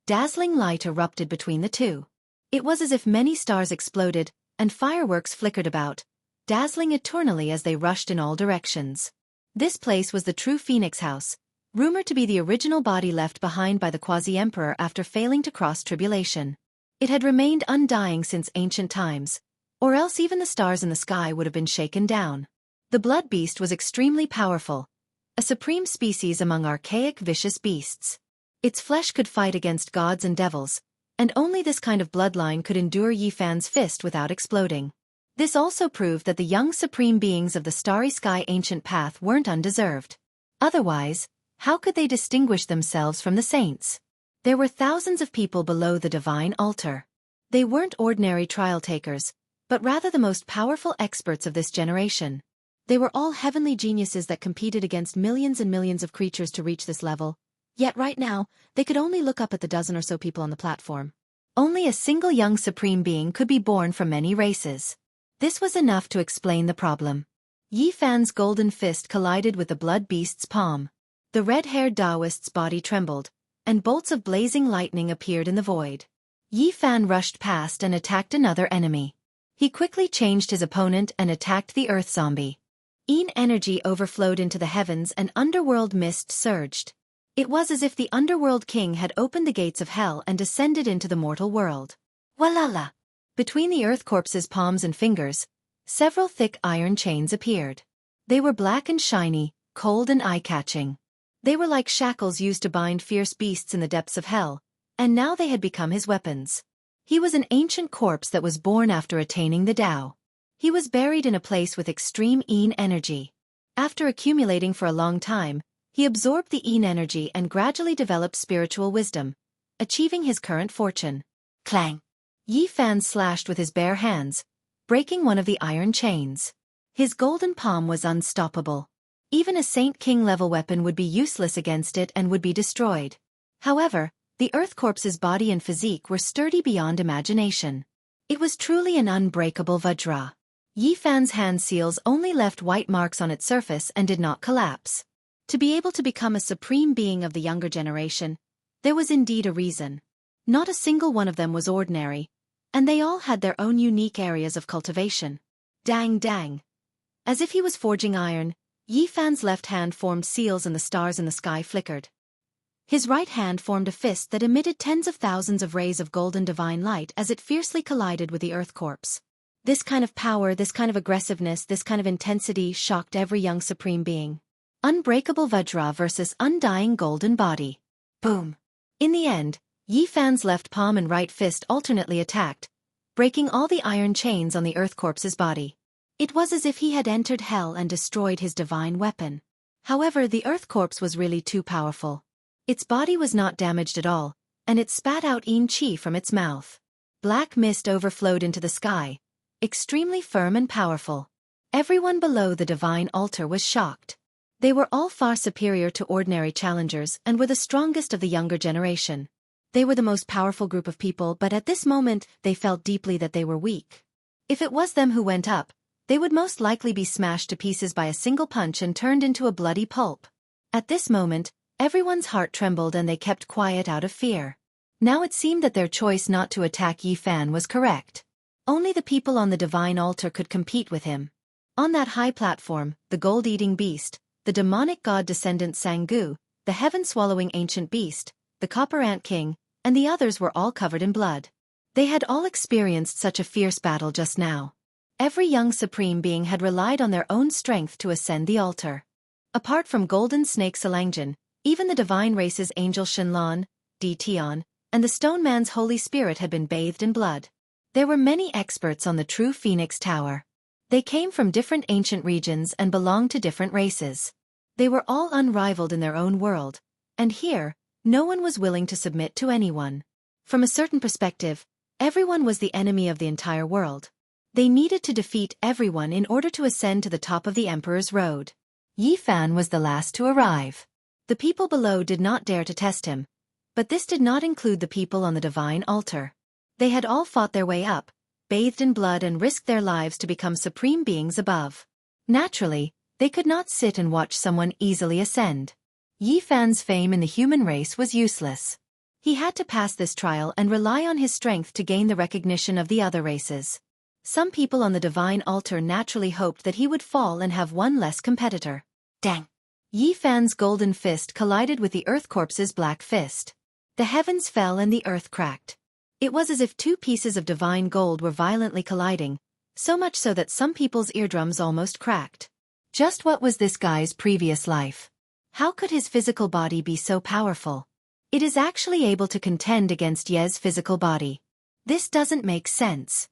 dazzling light erupted between the two. It was as if many stars exploded, and fireworks flickered about, dazzling eternally as they rushed in all directions. This place was the true Phoenix House, rumored to be the original body left behind by the Quasi-Emperor after failing to cross tribulation. It had remained undying since ancient times, or else even the stars in the sky would have been shaken down. The blood beast was extremely powerful, a supreme species among archaic vicious beasts. Its flesh could fight against gods and devils, and only this kind of bloodline could endure Yi Fan's fist without exploding. This also proved that the young supreme beings of the starry sky ancient path weren't undeserved. Otherwise, how could they distinguish themselves from the saints? There were thousands of people below the divine altar. They weren't ordinary trial takers, but rather the most powerful experts of this generation. They were all heavenly geniuses that competed against millions and millions of creatures to reach this level. Yet right now, they could only look up at the dozen or so people on the platform. Only a single young supreme being could be born from many races. This was enough to explain the problem. Yi Fan's golden fist collided with the blood beast's palm. The red-haired Taoist's body trembled, and bolts of blazing lightning appeared in the void. Yi Fan rushed past and attacked another enemy. He quickly changed his opponent and attacked the earth zombie. Yin energy overflowed into the heavens and underworld mist surged. It was as if the underworld king had opened the gates of hell and descended into the mortal world. Walala! Between the earth corpse's palms and fingers, several thick iron chains appeared. They were black and shiny, cold and eye-catching. They were like shackles used to bind fierce beasts in the depths of hell, and now they had become his weapons. He was an ancient corpse that was born after attaining the Tao. He was buried in a place with extreme Yin energy. After accumulating for a long time, he absorbed the Yin energy and gradually developed spiritual wisdom, achieving his current fortune. Clang! Yi Fan slashed with his bare hands, breaking one of the iron chains. His golden palm was unstoppable. Even a Saint King-level weapon would be useless against it and would be destroyed. However, the Earth Corpse's body and physique were sturdy beyond imagination. It was truly an unbreakable Vajra. Yi Fan's hand seals only left white marks on its surface and did not collapse. To be able to become a supreme being of the younger generation, there was indeed a reason. Not a single one of them was ordinary, and they all had their own unique areas of cultivation. Dang dang. As if he was forging iron, Yi Fan's left hand formed seals and the stars in the sky flickered. His right hand formed a fist that emitted tens of thousands of rays of golden divine light as it fiercely collided with the Earth Corpse. This kind of power, this kind of aggressiveness, this kind of intensity shocked every young supreme being. Unbreakable Vajra versus undying golden body. Boom. In the end, Yi Fan's left palm and right fist alternately attacked, breaking all the iron chains on the Earth Corpse's body. It was as if he had entered hell and destroyed his divine weapon. However, the Earth Corpse was really too powerful. Its body was not damaged at all, and it spat out Yin Qi from its mouth. Black mist overflowed into the sky, extremely firm and powerful. Everyone below the divine altar was shocked. They were all far superior to ordinary challengers and were the strongest of the younger generation. They were the most powerful group of people, but at this moment they felt deeply that they were weak. If it was them who went up, they would most likely be smashed to pieces by a single punch and turned into a bloody pulp. At this moment, everyone's heart trembled and they kept quiet out of fear. Now it seemed that their choice not to attack Yi Fan was correct. Only the people on the divine altar could compete with him. On that high platform, the gold-eating beast, the demonic god descendant Xianghu, the heaven-swallowing ancient beast, the copper ant king, and the others were all covered in blood. They had all experienced such a fierce battle just now. Every young supreme being had relied on their own strength to ascend the altar. Apart from Golden Snake Xianxia, even the divine race's angel Shenlan, Tian, and the Stone Man's Holy Spirit had been bathed in blood. There were many experts on the true Phoenix Tower. They came from different ancient regions and belonged to different races. They were all unrivaled in their own world, and here, no one was willing to submit to anyone. From a certain perspective, everyone was the enemy of the entire world. They needed to defeat everyone in order to ascend to the top of the Emperor's Road. Yi Fan was the last to arrive. The people below did not dare to test him, but this did not include the people on the divine altar. They had all fought their way up, bathed in blood and risked their lives to become supreme beings above. Naturally, they could not sit and watch someone easily ascend. Yi Fan's fame in the human race was useless. He had to pass this trial and rely on his strength to gain the recognition of the other races. Some people on the divine altar naturally hoped that he would fall and have one less competitor. Dang! Yi Fan's golden fist collided with the Earth Corpse's black fist. The heavens fell and the earth cracked. It was as if two pieces of divine gold were violently colliding, so much so that some people's eardrums almost cracked. Just what was this guy's previous life? How could his physical body be so powerful? It is actually able to contend against Ye's physical body. This doesn't make sense.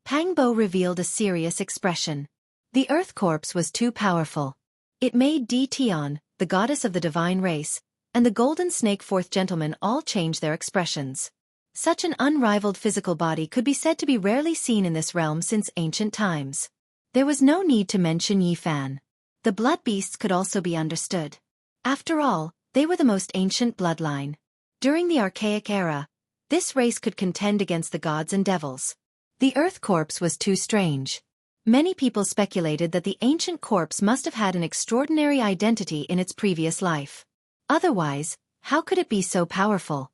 Pang Bo revealed a serious expression. The Earth Corpse was too powerful. It made Tian, the goddess of the divine race, and the Golden Snake Fourth Gentleman all change their expressions. Such an unrivaled physical body could be said to be rarely seen in this realm since ancient times. There was no need to mention Yi Fan. The blood beasts could also be understood. After all, they were the most ancient bloodline. During the archaic era, this race could contend against the gods and devils. The Earth Corpse was too strange. Many people speculated that the ancient corpse must have had an extraordinary identity in its previous life. Otherwise, how could it be so powerful?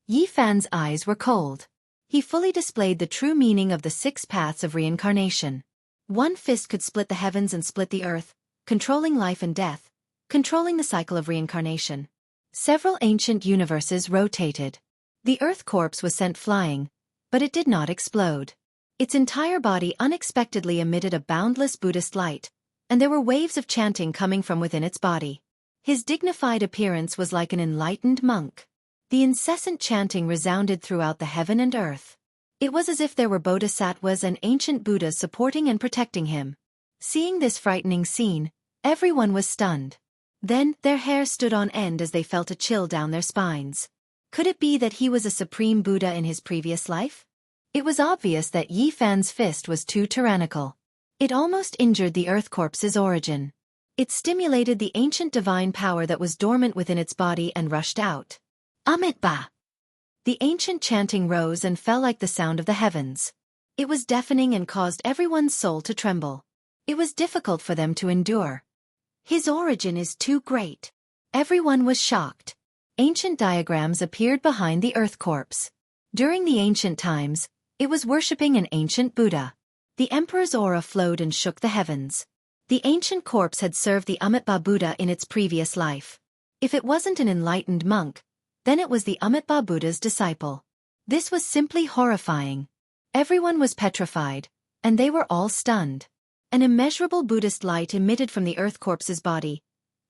Yi Fan's eyes were cold. He fully displayed the true meaning of the 6 paths of reincarnation. One fist could split the heavens and split the earth, controlling life and death, controlling the cycle of reincarnation. Several ancient universes rotated. The Earth Corpse was sent flying, but it did not explode. Its entire body unexpectedly emitted a boundless Buddhist light, and there were waves of chanting coming from within its body. His dignified appearance was like an enlightened monk. The incessant chanting resounded throughout the heaven and earth. It was as if there were bodhisattvas and ancient Buddhas supporting and protecting him. Seeing this frightening scene, everyone was stunned. Then, their hair stood on end as they felt a chill down their spines. Could it be that he was a supreme Buddha in his previous life? It was obvious that Yi Fan's fist was too tyrannical. It almost injured the Earth Corpse's origin. It stimulated the ancient divine power that was dormant within its body and rushed out. Amitabha! The ancient chanting rose and fell like the sound of the heavens. It was deafening and caused everyone's soul to tremble. It was difficult for them to endure. His origin is too great. Everyone was shocked. Ancient diagrams appeared behind the Earth Corpse. During the ancient times, it was worshipping an ancient Buddha. The Emperor's aura flowed and shook the heavens. The ancient corpse had served the Amitabha Buddha in its previous life. If it wasn't an enlightened monk, then it was the Amitabha Buddha's disciple. This was simply horrifying. Everyone was petrified, and they were all stunned. An immeasurable Buddhist light emitted from the Earth Corpse's body,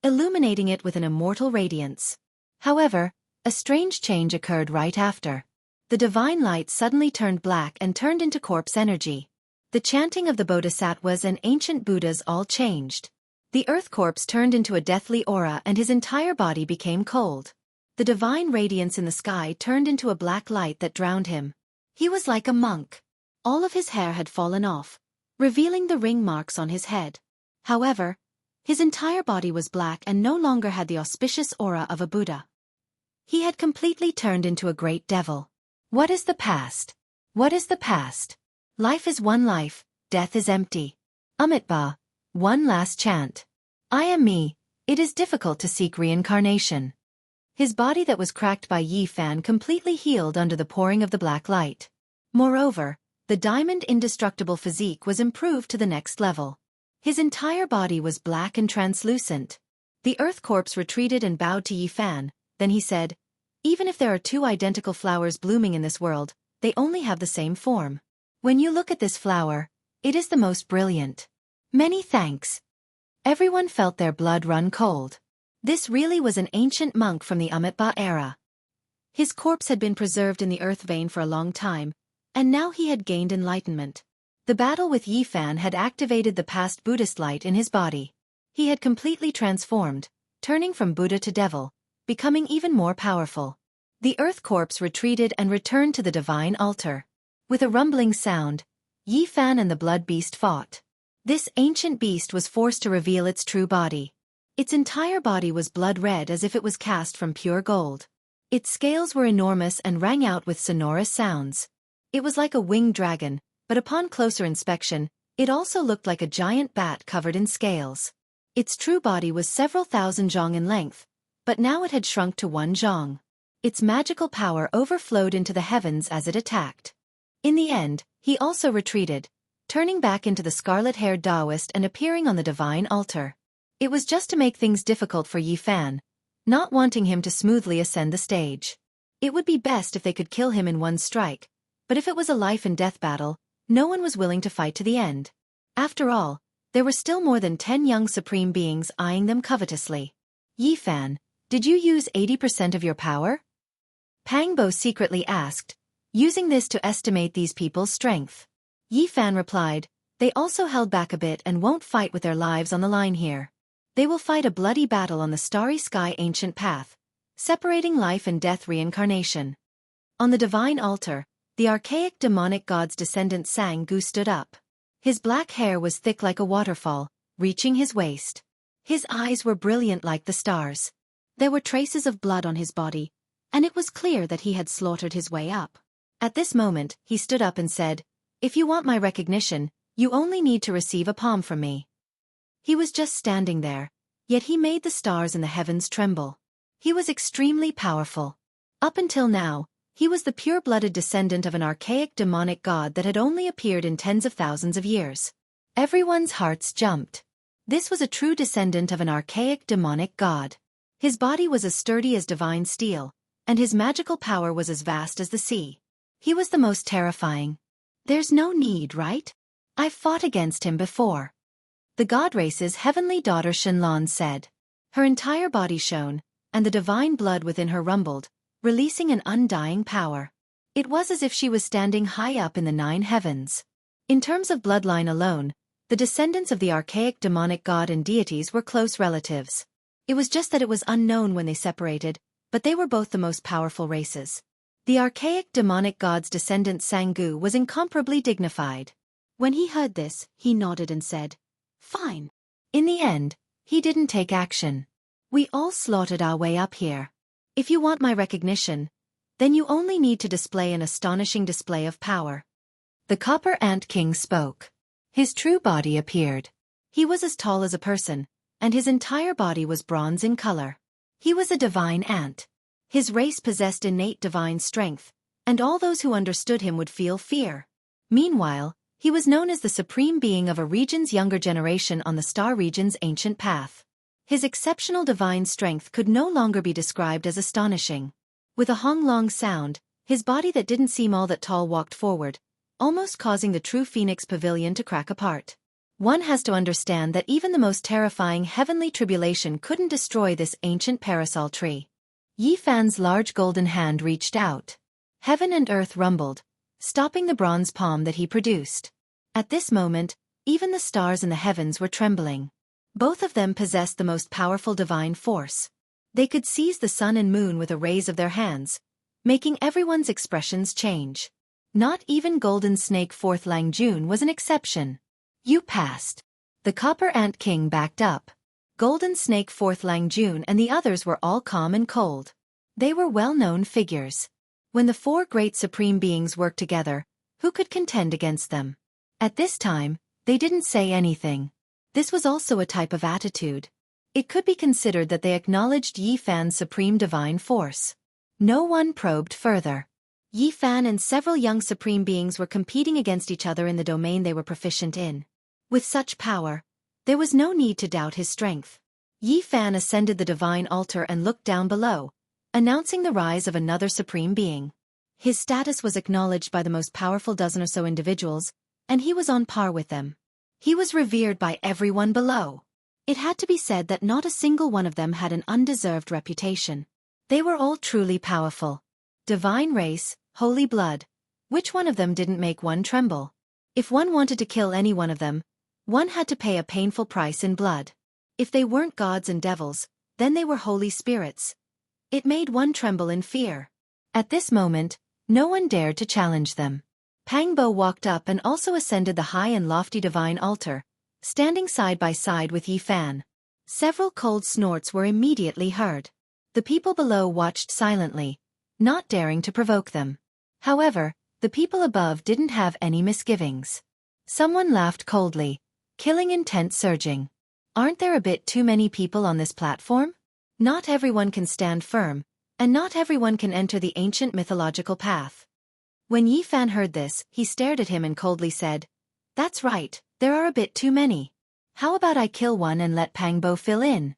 illuminating it with an immortal radiance. However, a strange change occurred right after. The divine light suddenly turned black and turned into corpse energy. The chanting of the bodhisattvas and ancient Buddhas all changed. The Earth Corpse turned into a deathly aura and his entire body became cold. The divine radiance in the sky turned into a black light that drowned him. He was like a monk. All of his hair had fallen off, revealing the ring marks on his head. However, his entire body was black and no longer had the auspicious aura of a Buddha. He had completely turned into a great devil. What is the past? What is the past? Life is one life, death is empty. Amitabha, one last chant. I am me, it is difficult to seek reincarnation. His body that was cracked by Yi Fan completely healed under the pouring of the black light. Moreover, the diamond indestructible physique was improved to the next level. His entire body was black and translucent. The Earth Corpse retreated and bowed to Yi Fan, then he said, even if there are 2 identical flowers blooming in this world, they only have the same form. When you look at this flower, it is the most brilliant. Many thanks. Everyone felt their blood run cold. This really was an ancient monk from the Amitabha era. His corpse had been preserved in the earth vein for a long time, and now he had gained enlightenment. The battle with Yi Fan had activated the past Buddhist light in his body. He had completely transformed, turning from Buddha to devil, becoming even more powerful. The earth corpse retreated and returned to the divine altar. With a rumbling sound, Yi Fan and the blood beast fought. This ancient beast was forced to reveal its true body. Its entire body was blood red as if it was cast from pure gold. Its scales were enormous and rang out with sonorous sounds. It was like a winged dragon, but upon closer inspection, it also looked like a giant bat covered in scales. Its true body was several thousand zhong in length, but now it had shrunk to 1 zhong. Its magical power overflowed into the heavens as it attacked. In the end, he also retreated, turning back into the scarlet-haired Taoist and appearing on the divine altar. It was just to make things difficult for Yi Fan, not wanting him to smoothly ascend the stage. It would be best if they could kill him in one strike, but if it was a life-and-death battle, no one was willing to fight to the end. After all, there were still more than 10 young supreme beings eyeing them covetously. Yi Fan, did you use 80% of your power? Pang Bo secretly asked, using this to estimate these people's strength. Yi Fan replied, they also held back a bit and won't fight with their lives on the line here. They will fight a bloody battle on the starry sky ancient path, separating life and death reincarnation. On the divine altar, the archaic demonic god's descendant Xianxia stood up. His black hair was thick like a waterfall, reaching his waist. His eyes were brilliant like the stars. There were traces of blood on his body, and it was clear that he had slaughtered his way up. At this moment, he stood up and said, if you want my recognition, you only need to receive a palm from me. He was just standing there, yet he made the stars in the heavens tremble. He was extremely powerful. Up until now, he was the pure-blooded descendant of an archaic demonic god that had only appeared in tens of thousands of years. Everyone's hearts jumped. This was a true descendant of an archaic demonic god. His body was as sturdy as divine steel, and his magical power was as vast as the sea. He was the most terrifying. There's no need, right? I've fought against him before. The god race's heavenly daughter Shenlong said. Her entire body shone, and the divine blood within her rumbled, releasing an undying power. It was as if she was standing high up in the 9 heavens. In terms of bloodline alone, the descendants of the archaic demonic god and deities were close relatives. It was just that it was unknown when they separated, but they were both the most powerful races. The archaic demonic god's descendant Xianxia was incomparably dignified. When he heard this, he nodded and said, fine. In the end, he didn't take action. We all slaughtered our way up here. If you want my recognition, then you only need to display an astonishing display of power. The Copper Ant King spoke. His true body appeared. He was as tall as a person, and his entire body was bronze in color. He was a divine ant. His race possessed innate divine strength, and all those who understood him would feel fear. Meanwhile, he was known as the supreme being of a region's younger generation on the star region's ancient path. His exceptional divine strength could no longer be described as astonishing. With a hong-long sound, his body that didn't seem all that tall walked forward, almost causing the true Phoenix Pavilion to crack apart. One has to understand that even the most terrifying heavenly tribulation couldn't destroy this ancient parasol tree. Yi Fan's large golden hand reached out. Heaven and earth rumbled, stopping the bronze palm that he produced. At this moment, even the stars in the heavens were trembling. Both of them possessed the most powerful divine force. They could seize the sun and moon with a raise of their hands, making everyone's expressions change. Not even Golden Snake Fourth Lang Jun was an exception. You passed. The Copper Ant King backed up. Golden Snake Fourth Lang Jun and the others were all calm and cold. They were well-known figures. When the 4 great supreme beings worked together, who could contend against them? At this time, they didn't say anything. This was also a type of attitude. It could be considered that they acknowledged Yi Fan's supreme divine force. No one probed further. Yi Fan and several young supreme beings were competing against each other in the domain they were proficient in. With such power, there was no need to doubt his strength. Yi Fan ascended the divine altar and looked down below, announcing the rise of another supreme being. His status was acknowledged by the most powerful dozen or so individuals, and he was on par with them. He was revered by everyone below. It had to be said that not a single one of them had an undeserved reputation. They were all truly powerful. Divine race, holy blood. Which one of them didn't make one tremble? If one wanted to kill any one of them, one had to pay a painful price in blood. If they weren't gods and devils, then they were holy spirits. It made one tremble in fear. At this moment, no one dared to challenge them. Pang Bo walked up and also ascended the high and lofty divine altar, standing side by side with Yi Fan. Several cold snorts were immediately heard. The people below watched silently, not daring to provoke them. However, the people above didn't have any misgivings. Someone laughed coldly, killing intent surging. Aren't there a bit too many people on this platform? Not everyone can stand firm, and not everyone can enter the ancient mythological path. When Yi Fan heard this, he stared at him and coldly said, "That's right, there are a bit too many. How about I kill one and let Pang Bo fill in?"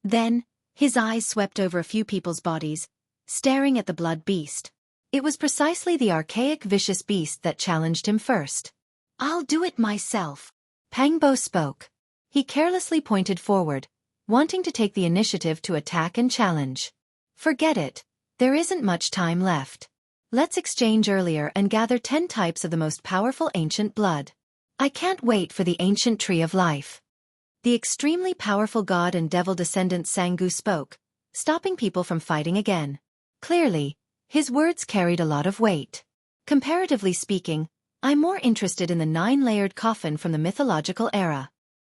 Then, his eyes swept over a few people's bodies, staring at the blood beast. It was precisely the archaic vicious beast that challenged him first. "I'll do it myself," Pang Bo spoke. He carelessly pointed forward, wanting to take the initiative to attack and challenge. "Forget it, there isn't much time left. Let's exchange earlier and gather 10 types of the most powerful ancient blood. I can't wait for the ancient tree of life." The extremely powerful god and devil descendant Xianghu spoke, stopping people from fighting again. Clearly, his words carried a lot of weight. Comparatively speaking, I'm more interested in the 9-layered coffin from the mythological era.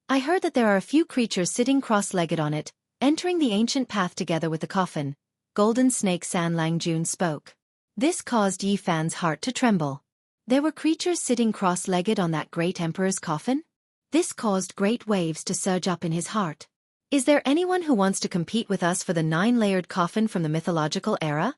I heard that there are a few creatures sitting cross-legged on it, entering the ancient path together with the coffin. Golden Snake San Lang Jun spoke. This caused Yi Fan's heart to tremble. There were creatures sitting cross-legged on that great emperor's coffin? This caused great waves to surge up in his heart. Is there anyone who wants to compete with us for the 9-layered coffin from the mythological era?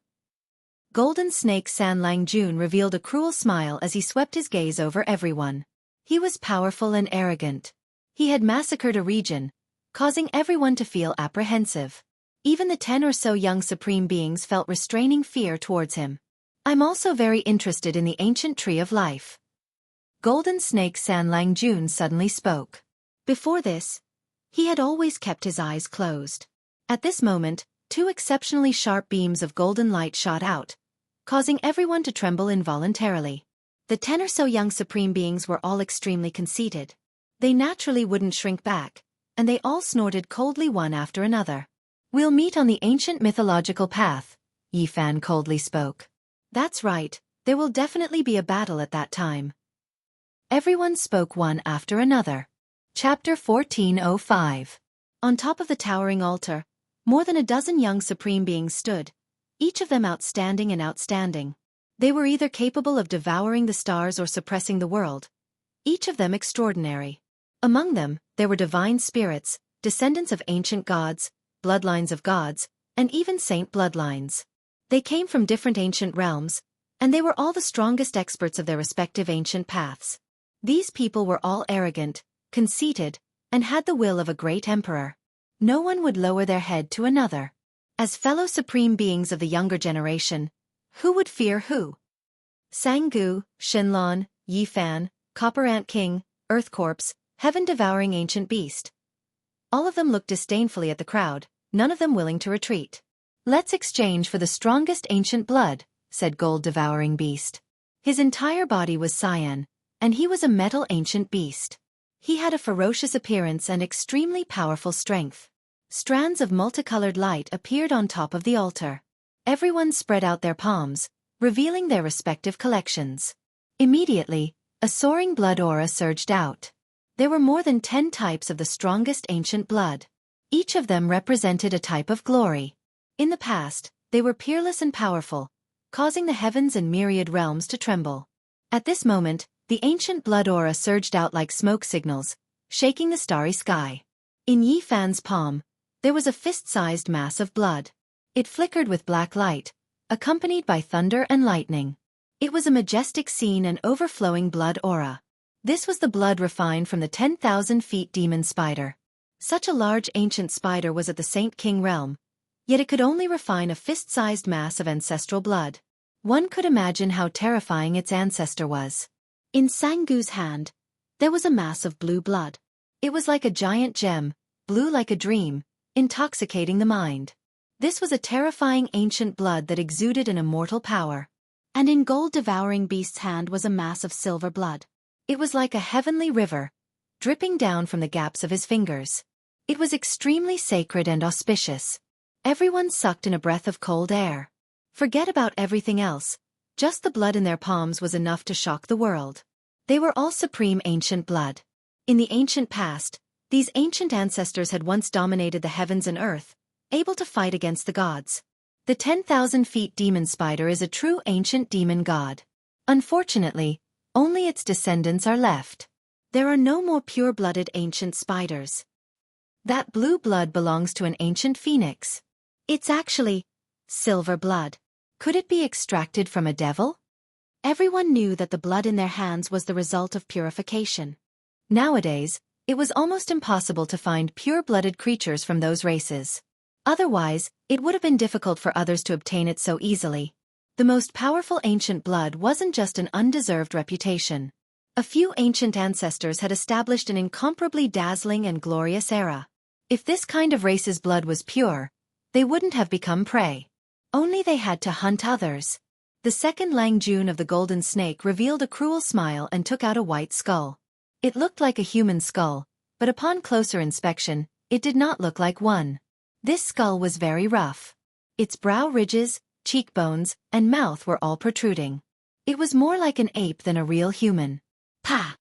Golden Snake San Lang Jun revealed a cruel smile as he swept his gaze over everyone. He was powerful and arrogant. He had massacred a region, causing everyone to feel apprehensive. Even the 10 or so young supreme beings felt restraining fear towards him. I'm also very interested in the ancient tree of life. Golden Snake San Lang Jun suddenly spoke. Before this, he had always kept his eyes closed. At this moment, 2 exceptionally sharp beams of golden light shot out, causing everyone to tremble involuntarily. The 10 or so young supreme beings were all extremely conceited. They naturally wouldn't shrink back, and they all snorted coldly one after another. "We'll meet on the ancient mythological path," Yi Fan coldly spoke. "That's right, there will definitely be a battle at that time." Everyone spoke one after another. Chapter 1405. On top of the towering altar, more than a dozen young supreme beings stood, each of them outstanding and outstanding. They were either capable of devouring the stars or suppressing the world, each of them extraordinary. Among them, there were divine spirits, descendants of ancient gods, bloodlines of gods, and even saint bloodlines. They came from different ancient realms, and they were all the strongest experts of their respective ancient paths. These people were all arrogant, conceited, and had the will of a great emperor. No one would lower their head to another. As fellow supreme beings of the younger generation, who would fear who? Xianghu, Shenlong, Yi Fan, Copper Ant King, Earth Corpse, Heaven-devouring ancient beast. All of them looked disdainfully at the crowd, none of them willing to retreat. "Let's exchange for the strongest ancient blood," said Gold-devouring beast. His entire body was cyan, and he was a metal ancient beast. He had a ferocious appearance and extremely powerful strength. Strands of multicolored light appeared on top of the altar. Everyone spread out their palms, revealing their respective collections. Immediately, a soaring blood aura surged out. There were more than 10 types of the strongest ancient blood. Each of them represented a type of glory. In the past, they were peerless and powerful, causing the heavens and myriad realms to tremble. At this moment, the ancient blood aura surged out like smoke signals, shaking the starry sky. In Yi Fan's palm, there was a fist-sized mass of blood. It flickered with black light, accompanied by thunder and lightning. It was a majestic scene and overflowing blood aura. This was the blood refined from the 10,000 feet demon spider. Such a large ancient spider was at the Saint King realm, yet it could only refine a fist-sized mass of ancestral blood. One could imagine how terrifying its ancestor was. In Xianggu's hand, there was a mass of blue blood. It was like a giant gem, blue like a dream, intoxicating the mind. This was a terrifying ancient blood that exuded an immortal power. And in gold-devouring beast's hand was a mass of silver blood. It was like a heavenly river, dripping down from the gaps of his fingers. It was extremely sacred and auspicious. Everyone sucked in a breath of cold air. Forget about everything else. Just the blood in their palms was enough to shock the world. They were all supreme ancient blood. In the ancient past, these ancient ancestors had once dominated the heavens and earth, able to fight against the gods. The 10,000 feet demon spider is a true ancient demon god. Unfortunately, only its descendants are left. There are no more pure-blooded ancient spiders. That blue blood belongs to an ancient phoenix. It's actually silver blood. Could it be extracted from a devil? Everyone knew that the blood in their hands was the result of purification. Nowadays, it was almost impossible to find pure-blooded creatures from those races. Otherwise, it would have been difficult for others to obtain it so easily. The most powerful ancient blood wasn't just an undeserved reputation. A few ancient ancestors had established an incomparably dazzling and glorious era. If this kind of race's blood was pure, they wouldn't have become prey. Only they had to hunt others. The second Lang Jun of the Golden Snake revealed a cruel smile and took out a white skull. It looked like a human skull, but upon closer inspection, it did not look like one. This skull was very rough. Its brow ridges, cheekbones, and mouth were all protruding. It was more like an ape than a real human. Pa!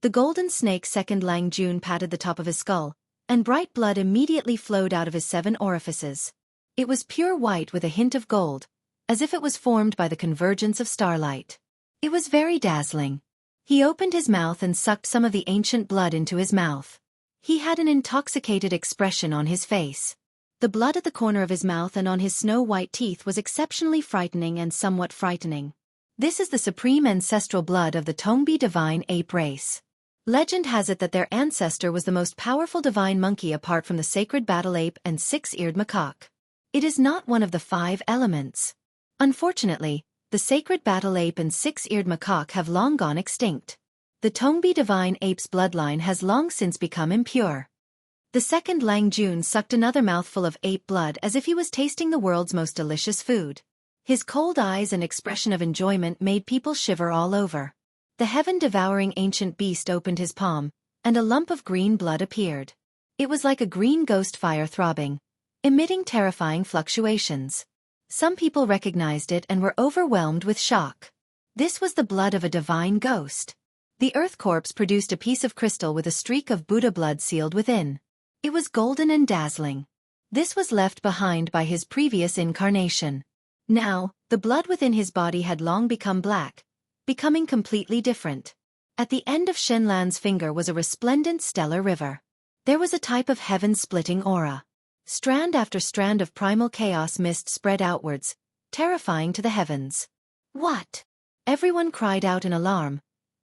The Golden Snake's second Lang Jun patted the top of his skull, and bright blood immediately flowed out of his 7 orifices. It was pure white with a hint of gold, as if it was formed by the convergence of starlight. It was very dazzling. He opened his mouth and sucked some of the ancient blood into his mouth. He had an intoxicated expression on his face. The blood at the corner of his mouth and on his snow-white teeth was exceptionally frightening and somewhat frightening. This is the supreme ancestral blood of the Tongbi divine ape race. Legend has it that their ancestor was the most powerful divine monkey apart from the sacred battle ape and 6-eared macaque. It is not one of the 5 elements. Unfortunately, the sacred battle ape and 6-eared macaque have long gone extinct. The Tongbi divine ape's bloodline has long since become impure. The second Lang Jun sucked another mouthful of ape blood as if he was tasting the world's most delicious food. His cold eyes and expression of enjoyment made people shiver all over. The heaven-devouring ancient beast opened his palm, and a lump of green blood appeared. It was like a green ghost fire throbbing, emitting terrifying fluctuations. Some people recognized it and were overwhelmed with shock. This was the blood of a divine ghost. The earth corpse produced a piece of crystal with a streak of Buddha blood sealed within. It was golden and dazzling. This was left behind by his previous incarnation. Now, the blood within his body had long become black, becoming completely different. At the end of Shenlan's finger was a resplendent stellar river. There was a type of heaven-splitting aura. Strand after strand of primal chaos mist spread outwards, terrifying to the heavens. What? Everyone cried out in alarm,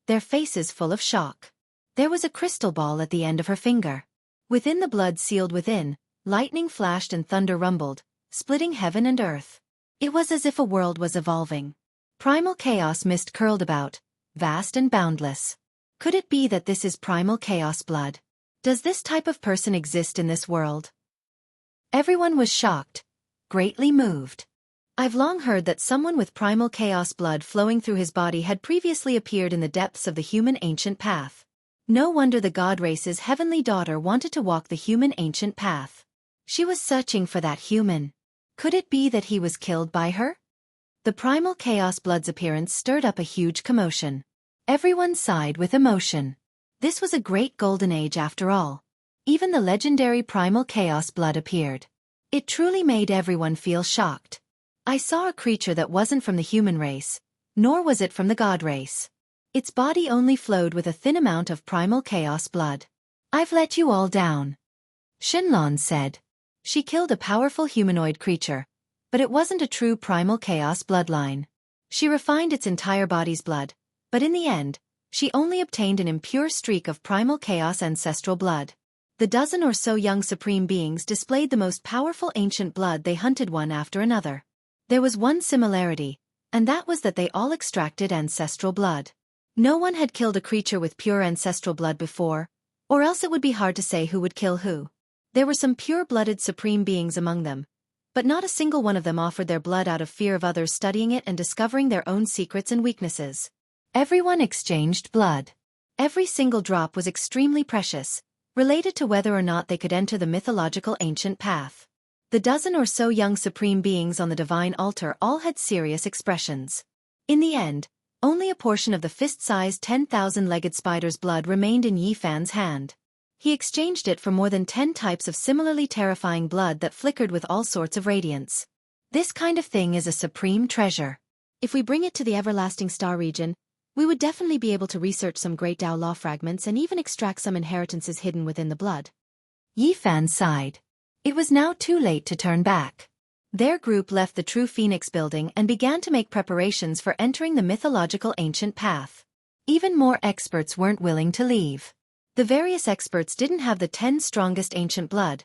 their faces full of shock. There was a crystal ball at the end of her finger. Within the blood sealed within, lightning flashed and thunder rumbled, splitting heaven and earth. It was as if a world was evolving. Primal chaos mist curled about, vast and boundless. Could it be that this is primal chaos blood? Does this type of person exist in this world? Everyone was shocked, greatly moved. I've long heard that someone with primal chaos blood flowing through his body had previously appeared in the depths of the human ancient path. No wonder the god race's heavenly daughter wanted to walk the human ancient path. She was searching for that human. Could it be that he was killed by her? The primal chaos blood's appearance stirred up a huge commotion. Everyone sighed with emotion. This was a great golden age after all. Even the legendary primal chaos blood appeared. It truly made everyone feel shocked. I saw a creature that wasn't from the human race, nor was it from the god race. Its body only flowed with a thin amount of primal chaos blood. I've let you all down, Shenlan said. She killed a powerful humanoid creature, but it wasn't a true primal chaos bloodline. She refined its entire body's blood, but in the end, she only obtained an impure streak of primal chaos ancestral blood. The dozen or so young supreme beings displayed the most powerful ancient blood they hunted one after another. There was one similarity, and that was that they all extracted ancestral blood. No one had killed a creature with pure ancestral blood before, or else it would be hard to say who would kill who. There were some pure-blooded supreme beings among them, but not a single one of them offered their blood out of fear of others studying it and discovering their own secrets and weaknesses. Everyone exchanged blood. Every single drop was extremely precious, related to whether or not they could enter the mythological ancient path. The dozen or so young supreme beings on the divine altar all had serious expressions. In the end, only a portion of the fist-sized 10,000-legged spider's blood remained in Yi Fan's hand. He exchanged it for more than 10 types of similarly terrifying blood that flickered with all sorts of radiance. This kind of thing is a supreme treasure. If we bring it to the everlasting star region, we would definitely be able to research some great Dao law fragments and even extract some inheritances hidden within the blood. Yi Fan sighed. It was now too late to turn back. Their group left the True Phoenix building and began to make preparations for entering the mythological ancient path. Even more experts weren't willing to leave. The various experts didn't have the 10 strongest ancient blood,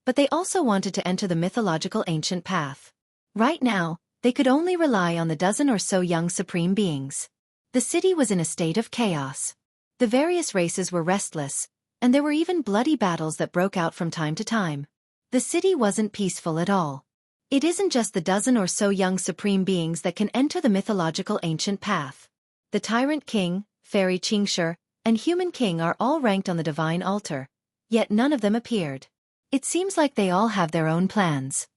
but they also wanted to enter the mythological ancient path. Right now, they could only rely on the dozen or so young supreme beings. The city was in a state of chaos. The various races were restless, and there were even bloody battles that broke out from time to time. The city wasn't peaceful at all. It isn't just the dozen or so young supreme beings that can enter the mythological ancient path. The Tyrant King, Fairy Xianxia, and Human King are all ranked on the divine altar, yet none of them appeared. It seems like they all have their own plans.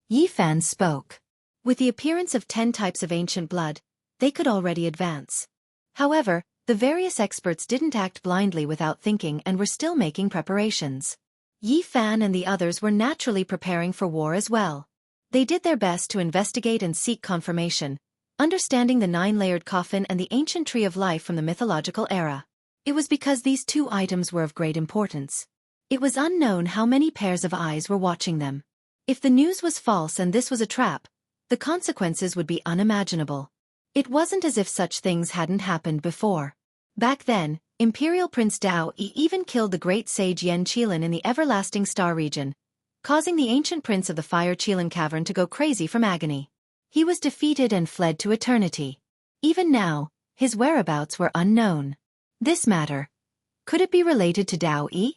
Yi Fan spoke. With the appearance of 10 types of ancient blood, they could already advance. However, the various experts didn't act blindly without thinking and were still making preparations. Yi Fan and the others were naturally preparing for war as well. They did their best to investigate and seek confirmation, understanding the 9-layered coffin and the ancient tree of life from the mythological era. It was because these two items were of great importance. It was unknown how many pairs of eyes were watching them. If the news was false and this was a trap, the consequences would be unimaginable. It wasn't as if such things hadn't happened before. Back then, Imperial Prince Dao Yi even killed the great sage Yen Qilin in the everlasting star region, causing the ancient prince of the Fire Qilin Cavern to go crazy from agony. He was defeated and fled to eternity. Even now, his whereabouts were unknown. This matter, could it be related to Dao Yi?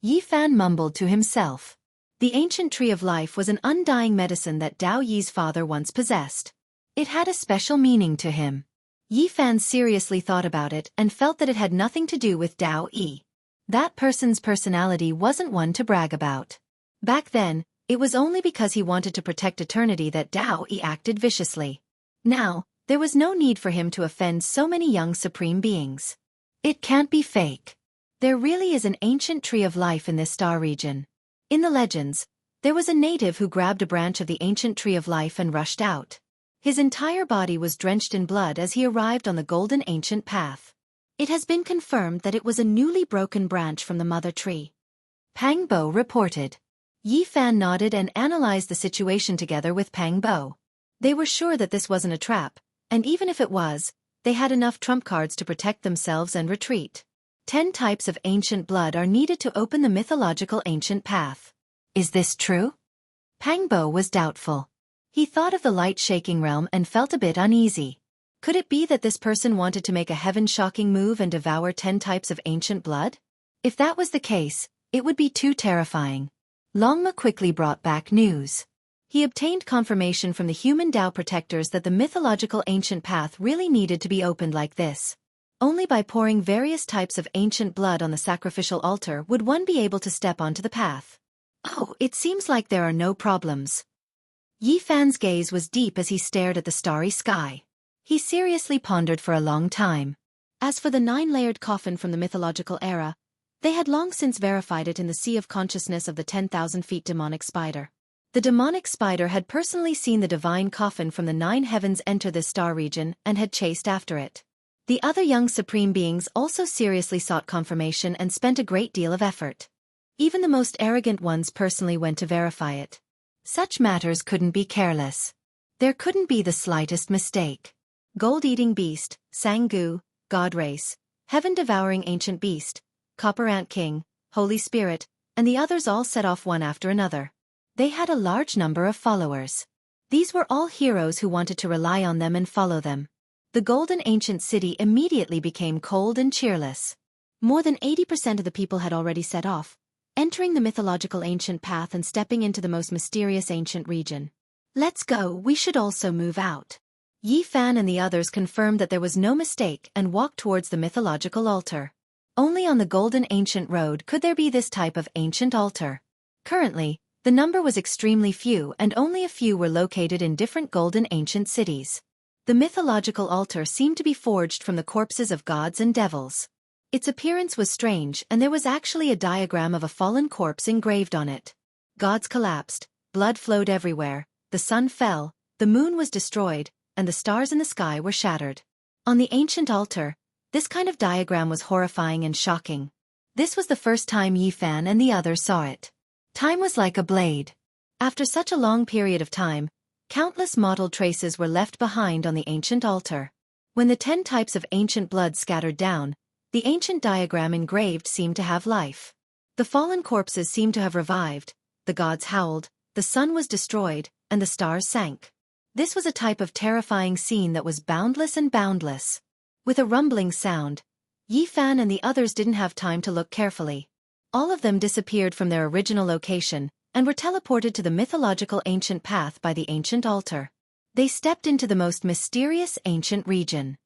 Yi Fan mumbled to himself. The ancient tree of life was an undying medicine that Dao Yi's father once possessed. It had a special meaning to him. Yi Fan seriously thought about it and felt that it had nothing to do with Dao Yi. That person's personality wasn't one to brag about. Back then, it was only because he wanted to protect eternity that Dao Yi acted viciously. Now, there was no need for him to offend so many young supreme beings. It can't be fake. There really is an ancient tree of life in this star region. In the legends, there was a native who grabbed a branch of the ancient tree of life and rushed out. His entire body was drenched in blood as he arrived on the golden ancient path. It has been confirmed that it was a newly broken branch from the mother tree. Pang Bo reported. Yi Fan nodded and analyzed the situation together with Pang Bo. They were sure that this wasn't a trap, and even if it was, they had enough trump cards to protect themselves and retreat. 10 types of ancient blood are needed to open the mythological ancient path. Is this true? Pang Bo was doubtful. He thought of the light-shaking realm and felt a bit uneasy. Could it be that this person wanted to make a heaven-shocking move and devour 10 types of ancient blood? If that was the case, it would be too terrifying. Longma quickly brought back news. He obtained confirmation from the human Dao protectors that the mythological ancient path really needed to be opened like this. Only by pouring various types of ancient blood on the sacrificial altar would one be able to step onto the path. Oh, it seems like there are no problems. Yi Fan's gaze was deep as he stared at the starry sky. He seriously pondered for a long time. As for the 9-layered coffin from the mythological era, they had long since verified it in the sea of consciousness of the 10,000 feet demonic spider. The demonic spider had personally seen the divine coffin from the 9 heavens enter this star region and had chased after it. The other young supreme beings also seriously sought confirmation and spent a great deal of effort. Even the most arrogant ones personally went to verify it. Such matters couldn't be careless. There couldn't be the slightest mistake. Gold-eating beast, Xianghu, god race, heaven-devouring ancient beast, Copper Ant King, Holy Spirit, and the others all set off one after another. They had a large number of followers. These were all heroes who wanted to rely on them and follow them. The golden ancient city immediately became cold and cheerless. More than 80% of the people had already set off, entering the mythological ancient path and stepping into the most mysterious ancient region. Let's go, we should also move out. Yi Fan and the others confirmed that there was no mistake and walked towards the mythological altar. Only on the golden ancient road could there be this type of ancient altar. Currently, the number was extremely few and only a few were located in different golden ancient cities. The mythological altar seemed to be forged from the corpses of gods and devils. Its appearance was strange and there was actually a diagram of a fallen corpse engraved on it. Gods collapsed, blood flowed everywhere, the sun fell, the moon was destroyed, and the stars in the sky were shattered. On the ancient altar, this kind of diagram was horrifying and shocking. This was the first time Yi Fan and the others saw it. Time was like a blade. After such a long period of time, countless mottled traces were left behind on the ancient altar. When the 10 types of ancient blood scattered down, the ancient diagram engraved seemed to have life. The fallen corpses seemed to have revived, the gods howled, the sun was destroyed, and the stars sank. This was a type of terrifying scene that was boundless and boundless. With a rumbling sound, Yi Fan and the others didn't have time to look carefully. All of them disappeared from their original location and were teleported to the mythological ancient path by the ancient altar. They stepped into the most mysterious ancient region.